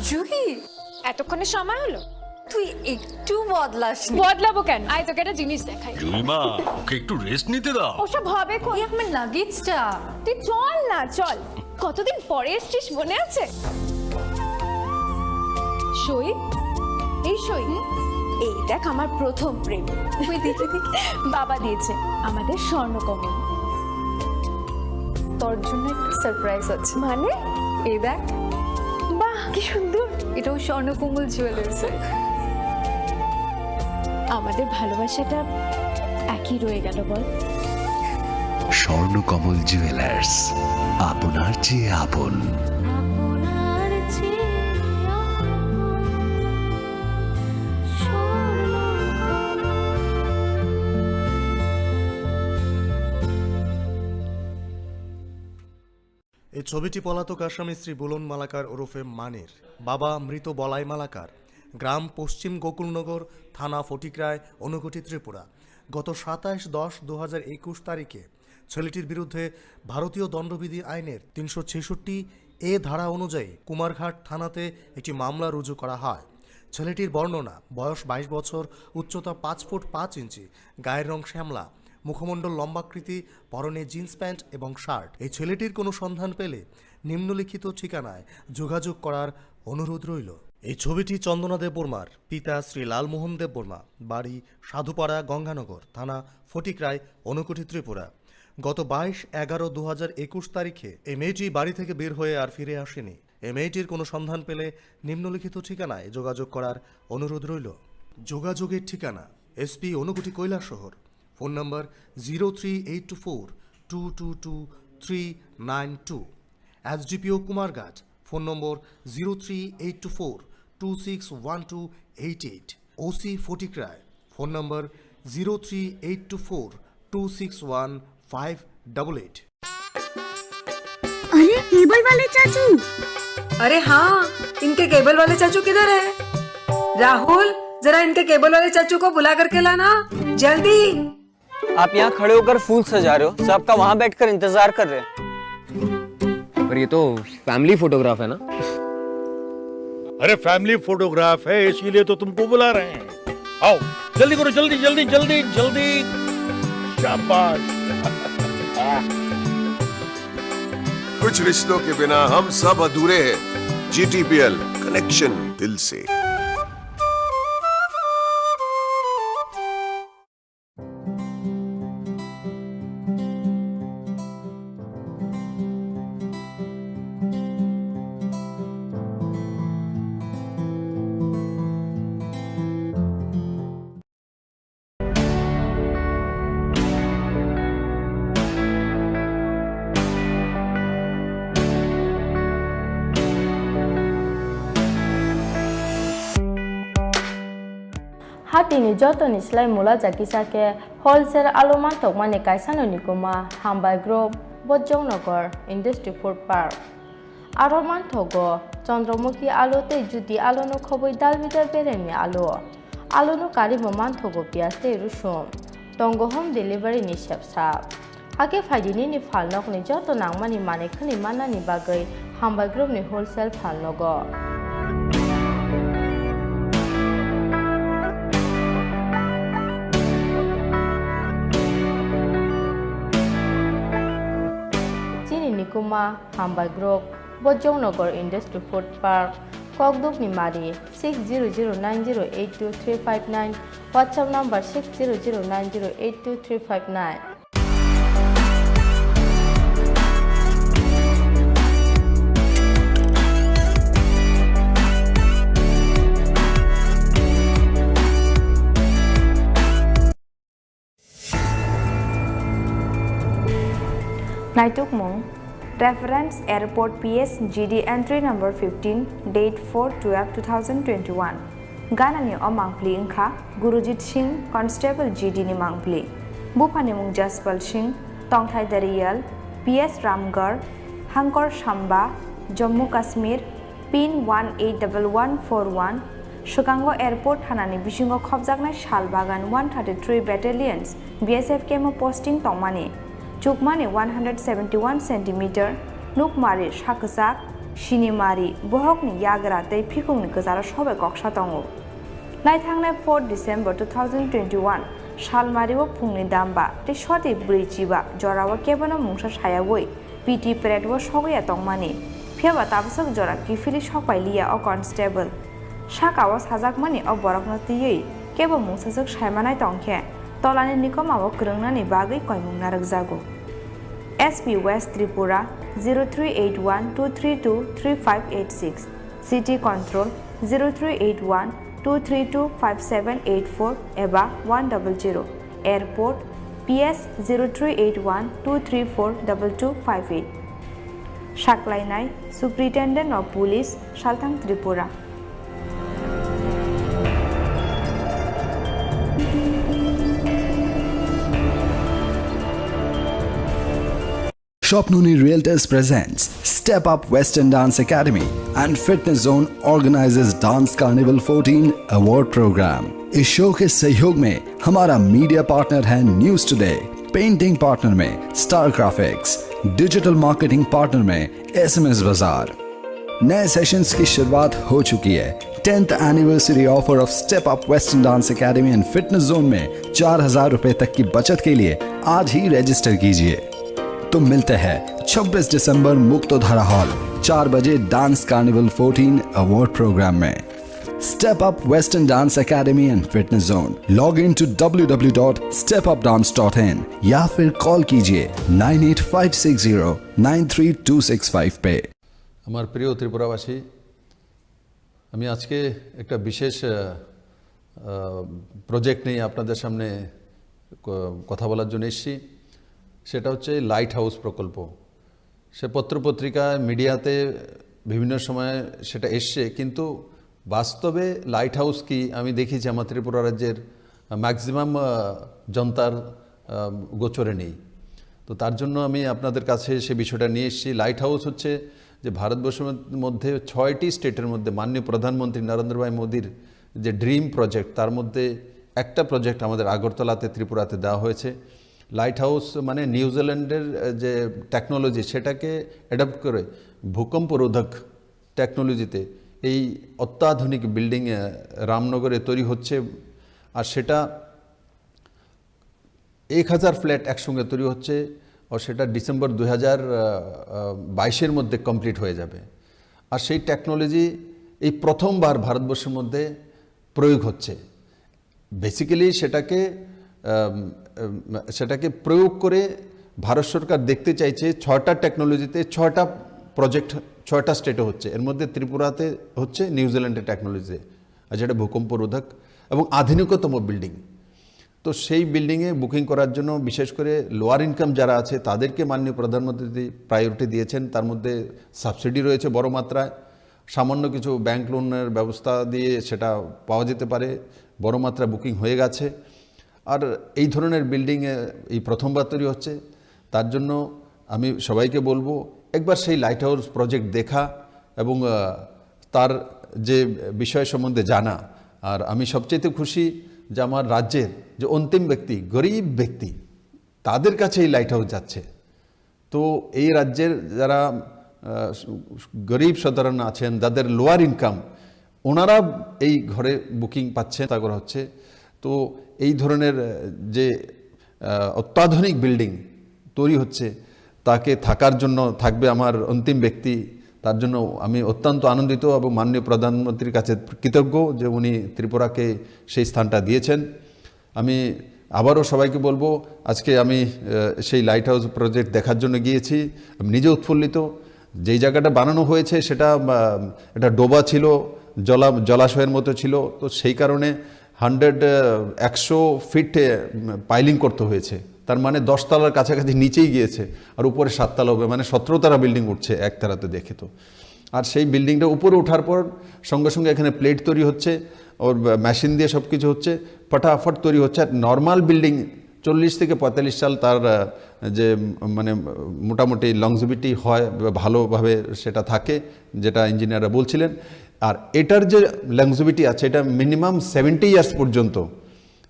জুহি, এতক্ষণে সময় হলো? তুই একটু বদলাস। বদলাবো কেন? আয় তোকে একটা জিনিস দেখাই। জুইমা, ওকে একটু রেস্ট নিতে দাও। ওসব হবে কই? আমার লাগেজটা। তুই চল না, চল। কতদিন পরে এসছিস, মনে আছে? সই, এই সই। এই দেখ আমার প্রথম প্রেম। তুই দেখে দেখে বাবা দিয়েছে আমাদের স্বর্ণকমল। তোর জন্য একটা সারপ্রাইজ আছে। মানে? এই দেখ। বাহ কি সুন্দর, এটাও স্বর্ণকমল জুয়েলার্স। আমাদের ভালোবাসাটা একই রয়ে গেল বল। স্বর্ণকমল জুয়েলার্স, আপনার চেয়ে আপন। এই ছবিটি পলাতক আসামি শ্রী বুলন মালাকার ওরফে মানের, বাবা মৃত বলাই মালাকার, গ্রাম পশ্চিম গোকুলনগর, থানা ফটিকরায়, ঊনকোটি, ত্রিপুরা। গত 27/10/2021 তারিখে ছেলেটির বিরুদ্ধে ভারতীয় দণ্ডবিধি আইনের 366 এ ধারা অনুযায়ী কুমারঘাট থানাতে একটি মামলা রুজু করা হয়। ছেলেটির বর্ণনা, বয়স 22 বছর, উচ্চতা 5 ফুট 5 ইঞ্চি, গায়ের রং শ্যামলা, মুখমণ্ডল লম্বাকৃতি, পরনে জিন্স প্যান্ট এবং শার্ট। এই ছেলেটির কোনো সন্ধান পেলে নিম্নলিখিত ঠিকানায় যোগাযোগ করার অনুরোধ রইল। এই ছবিটি চন্দনা দেববর্মার, পিতা শ্রী লালমোহন দেববর্মা, বাড়ি সাধুপাড়া, গঙ্গানগর, থানা ফটিকরায়, ঊনকোটি, ত্রিপুরা। গত 22/11/2021 তারিখে এই মেয়েটি বাড়ি থেকে বের হয়ে আর ফিরে আসেনি। এই মেয়েটির কোনো সন্ধান পেলে নিম্নলিখিত ঠিকানায় যোগাযোগ করার অনুরোধ রইল। যোগাযোগের ঠিকানা: এসপি ঊনকোটি কৈলাসহর, ফোন নম্বর 0384222392, এসডিপিও কুমারঘাট, ফোন নম্বর 0384261288, ওসি ফটিকরায়, ফোন নম্বর 038242615888। अरे केबल वाले चाचू, अरे हाँ, इनके केबल वाले चाचू किधर है? राहुल, जरा इनके केबल वाले चाचू को बुला करके लाना जल्दी। आप यहाँ खड़े होकर फूल सजा रहे हो, सबका वहाँ बैठकर इंतजार कर रहे हैं। पर ये तो फैमिली फोटोग्राफ है ना? अरे फैमिली फोटोग्राफ है, इसीलिए तो तुमको बुला रहे हैं। आओ जल्दी करो, जल्दी जल्दी जल्दी जल्दी। शाबाश। कुछ रिश्तों के बिना हम सब अधूरे हैं। GTPL, कनेक्शन दिल से। Hatini jotoni slai mula jakisake wholesale aluman tokmani kaisano nikoma Hambai Group, Bojongnagar Industry Food Park. Aroman thogo Chandramukhi alu te judi alu no khoboi dalbitar beremi alu no kari moman thogo pias te rusum tongo home delivery ni shepsap. Ake faidini ni falnok ni joto nangmani mane khani manani bagai Hambai Group ni wholesale falnogo. Nikuma Hambai Group, Bojongnagar Industry Food Park, Kokduk Nimari 6009082359, WhatsApp number 6009082359. Naituk Mung, Reference Airport PS GD Entry Number 15, Date 4/12/2021. Gana ni o mangpli ingkha Gurujit Singh, Constable GD ni mangpli. Bupani Mung Jaspal Singh, Tongthai Dariyal, PS Ramgarh, Hankor Shamba, Jammu Kashmir, PIN 181141. Shukango Airport Hanani Bishingo Khobjaknai Shalbagan 133 Battalions BSF Kemo Posting Tongmani. Chukmani 171 cm, Nukmari Shakasak, Shinimari, Bohokni Yagra, Tei Pikungni Kazara Shobe Kokshatongo. Naithangnai 4 December 2021, Shalmariwo Pungni Damba, Te Shoti Bridgeba, Jorawa Kebano Mungsha Shayawoi, PT Peretwo Shogoya Tongmani, Piaba Tabsak Jora Kifili Shokpailia or Constable. Shakawas Hazakmani or Boroknoti, Kebo Mungsasuk Shaimanai Tongke. Tolani Nikoma Krunani Bagi Koimung Narakzago. SP West Tripura 0381 232 3586. City Control 0381 2325784 एबा 100 airport PS 038123422258 साक्लायनाय superintendent of police सालथां Tripura. Shopnuni Realtors presents Step Up Western Dance Academy and Fitness Zone organizes Dance Carnival 14 Award Program। इस show के सहयोग में हमारा media partner है news today, painting partner में star graphics, digital marketing partner में SMS बाजार। नए सेशंस की शुरुआत हो चुकी है। 10th anniversary offer of step up western dance academy and fitness zone में 4000 रुपए तक की बचत के लिए आज ही रजिस्टर कीजिए। तो मिलते हैं 26 दिसंबर मुक्तोधारा हॉल 4 बजे डांस कार्निवल 14 अवार्ड प्रोग्राम में। Step up western dance academy and fitness zone. Log in to www.stepupdance.in या फिर कॉल कीजिए 9856093265 पे। আমার প্রিয় ত্রিপুরাবাসী, আমি আজকে একটা বিশেষ প্রজেক্ট নিয়ে আপনাদের সামনে কথা বলার জন্য এসেছি। সেটা হচ্ছে লাইট হাউস প্রকল্প। সে পত্রপত্রিকায় মিডিয়াতে বিভিন্ন সময় সেটা এসছে, কিন্তু বাস্তবে লাইট হাউস কি আমি দেখেছি আমার ত্রিপুরা রাজ্যের ম্যাক্সিমাম জনতার গোচরে নেই। তো তার জন্য আমি আপনাদের কাছে সে বিষয়টা নিয়ে এসেছি। লাইট হাউস হচ্ছে যে ভারতবর্ষের মধ্যে 6টি স্টেটের মধ্যে মাননীয় প্রধানমন্ত্রী নরেন্দ্র ভাই মোদির যে ড্রিম প্রজেক্ট, তার মধ্যে একটা প্রজেক্ট আমাদের আগরতলাতে ত্রিপুরাতে দেওয়া হয়েছে। লাইট হাউস মানে নিউজিল্যান্ডের যে টেকনোলজি সেটাকে অ্যাডাপ্ট করে ভূকম্প রোধক টেকনোলজিতে এই অত্যাধুনিক বিল্ডিং রামনগরে তৈরি হচ্ছে। আর সেটা 1000 ফ্ল্যাট একসঙ্গে তৈরি হচ্ছে, আর সেটা ডিসেম্বর 2022-এর মধ্যে কমপ্লিট হয়ে যাবে। আর সেই টেকনোলজি এই প্রথমবার ভারতবর্ষের মধ্যে প্রয়োগ হচ্ছে। বেসিক্যালি সেটাকে প্রয়োগ করে ভারত সরকার দেখতে চাইছে 6টা টেকনোলজিতে 6টা প্রজেক্ট 6টা স্টেটে হচ্ছে। এর মধ্যে ত্রিপুরাতে হচ্ছে নিউজিল্যান্ডের টেকনোলজিতে, আর যেটা ভূকম্প রোধক এবং আধুনিকতম বিল্ডিং। তো সেই বিল্ডিংয়ে বুকিং করার জন্য বিশেষ করে লোয়ার ইনকাম যারা আছে তাদেরকে মাননীয় প্রধানমন্ত্রী প্রায়োরিটি দিয়েছেন। তার মধ্যে সাবসিডি রয়েছে বড় মাত্রায়, সামান্য কিছু ব্যাংক লোনের ব্যবস্থা দিয়ে সেটা পাওয়া যেতে পারে। বড় মাত্রায় বুকিং হয়ে গেছে। আর এই ধরনের বিল্ডিংয়ে এই প্রথমবার তৈরি হচ্ছে। তার জন্য আমি সবাইকে বলবো একবার সেই লাইট হাউস প্রজেক্ট দেখা এবং তার যে বিষয় সম্বন্ধে জানা। আর আমি সবচেয়ে খুশি যে আমার রাজ্যের যে অন্তিম ব্যক্তি, গরিব ব্যক্তি, তাদের কাছে এই লাইট হাউস যাচ্ছে। তো এই রাজ্যের যারা গরিব সাধারণ আছেন, যাদের লোয়ার ইনকাম, ওনারা এই ঘরে বুকিং পাচ্ছেন, তা করা হচ্ছে। তো এই ধরনের যে অত্যাধুনিক বিল্ডিং তৈরি হচ্ছে তাকে থাকার জন্য থাকবে আমার অন্তিম ব্যক্তি। তার জন্য আমি অত্যন্ত আনন্দিত এবং মাননীয় প্রধানমন্ত্রীর কাছে কৃতজ্ঞ যে উনি ত্রিপুরাকে সেই স্থানটা দিয়েছেন। আমি আবারও সবাইকে বলবো, আজকে আমি সেই লাইট হাউস প্রজেক্ট দেখার জন্য গিয়েছি। আমি নিজে উৎফুল্লিত। যেই জায়গাটা বানানো হয়েছে সেটা একটা ডোবা ছিল, জলাশয়ের মতো ছিল। তো সেই কারণে 100 ফিট পাইলিং করতে হয়েছে। তার মানে 10 তলার কাছাকাছি নিচেই গিয়েছে, আর উপরে 7 তলা হবে, মানে 17 তলা বিল্ডিং উঠছে একতারাতে দেখে। তো আর সেই বিল্ডিংটা উপরে ওঠার পর সঙ্গে সঙ্গে এখানে প্লেট তৈরি হচ্ছে, ওর মেশিন দিয়ে সব কিছু হচ্ছে, ফটাফট তৈরি হচ্ছে। আর নর্মাল বিল্ডিং 40 থেকে 45 সাল তার যে মানে মোটামুটি লংজিভিটি হয়, ভালোভাবে সেটা থাকে, যেটা ইঞ্জিনিয়াররা বলছিলেন। আর এটার যে লংজিভিটি আছে এটা মিনিমাম 70 ইয়ার্স পর্যন্ত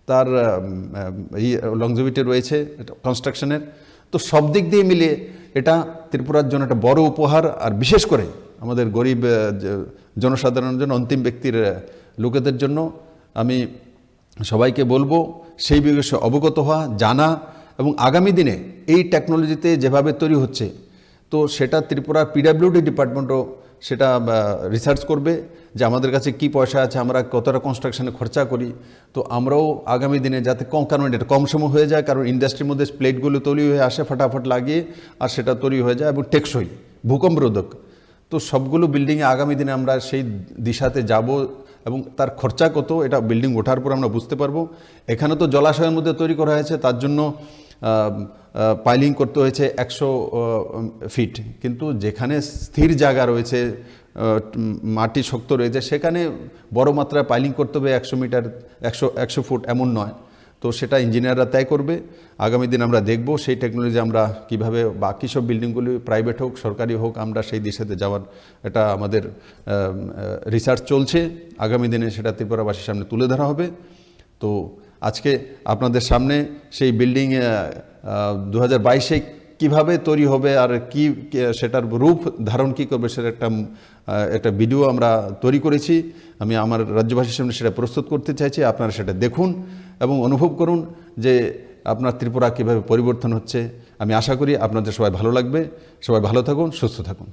তার লংজিভিটি রয়েছে কনস্ট্রাকশনের। তো সব দিক দিয়ে মিলিয়ে এটা ত্রিপুরার জন্য একটা বড় উপহার। আর বিশেষ করে আমাদের গরিব জনসাধারণের জন্য, অন্তিম ব্যক্তির লোকেদের জন্য আমি সবাইকে বলবো সেই বিষয়ে অবগত হওয়া, জানা, এবং আগামী দিনে এই টেকনোলজিতে যেভাবে তৈরি হচ্ছে তো সেটা ত্রিপুরার PWD ডিপার্টমেন্টও সেটা রিসার্চ করবে যে আমাদের কাছে কি পয়সা আছে, আমরা কতটা কনস্ট্রাকশনে খরচা করি। তো আমরাও আগামী দিনে যাতে কারণ এটা কম সময় হয়ে যায়, কারণ ইন্ডাস্ট্রির মধ্যে প্লেটগুলো তৈরি হয়ে আসে ফটাফট লাগিয়ে, আর সেটা তৈরি হয়ে যায় এবং টেকসই, ভূকম্প রোধক। তো সবগুলো বিল্ডিংয়ে আগামী দিনে আমরা সেই দিশাতে যাব এবং তার খরচা কত এটা বিল্ডিং ওঠার পর আমরা বুঝতে পারবো। এখানে তো জলাশয়ের মধ্যে তৈরি করা হয়েছে, তার জন্য পাইলিং করতে হয়েছে 100 ফিট, কিন্তু যেখানে স্থির জায়গা রয়েছে, মাটি শক্ত রয়েছে, সেখানে বড় মাত্রায় পাইলিং করতে হবে 100 মিটার 100 ফুট এমন নয়। তো সেটা ইঞ্জিনিয়াররা তয় করবে। আগামী দিন আমরা দেখব সেই টেকনোলজি আমরা কিভাবে বাকি সব বিল্ডিংগুলি প্রাইভেট হোক সরকারি হোক আমরা সেই দিশাতে যাওয়ার এটা আমাদের রিসার্চ চলছে। আগামী দিনে সেটা ত্রিপুরাবাসীর সামনে তুলে ধরা হবে। তো আজকে আপনাদের সামনে সেই বিল্ডিং 2022-এ কীভাবে তৈরি হবে আর কি সেটার রূপ ধারণ কী করবে সেটা একটা ভিডিও আমরা তৈরি করেছি। আমি আমার রাজ্যবাসীর সামনে সেটা প্রস্তুত করতে চাইছি। আপনারা সেটা দেখুন এবং অনুভব করুন যে আপনার ত্রিপুরা কীভাবে পরিবর্তন হচ্ছে। আমি আশা করি আপনাদের সবাই ভালো লাগবে। সবাই ভালো থাকুন, সুস্থ থাকুন।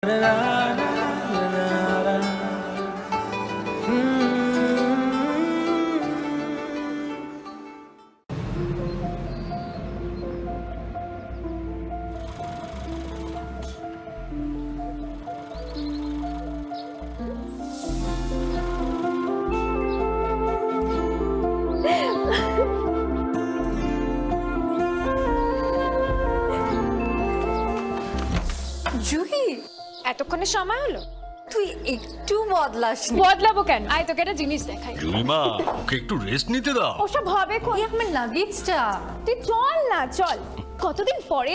জুহি এতক্ষণে সময় হলো? তুই একটু বদলাস বদলাবো কেন? আয় তোকে একটা জিনিস দেখাই। জুলিমা ওকে একটু রেস্ট নিতে দাও। ওসব হবে কোন? আমার লাগেজটা তুই চল না, চল। কতদিন পরে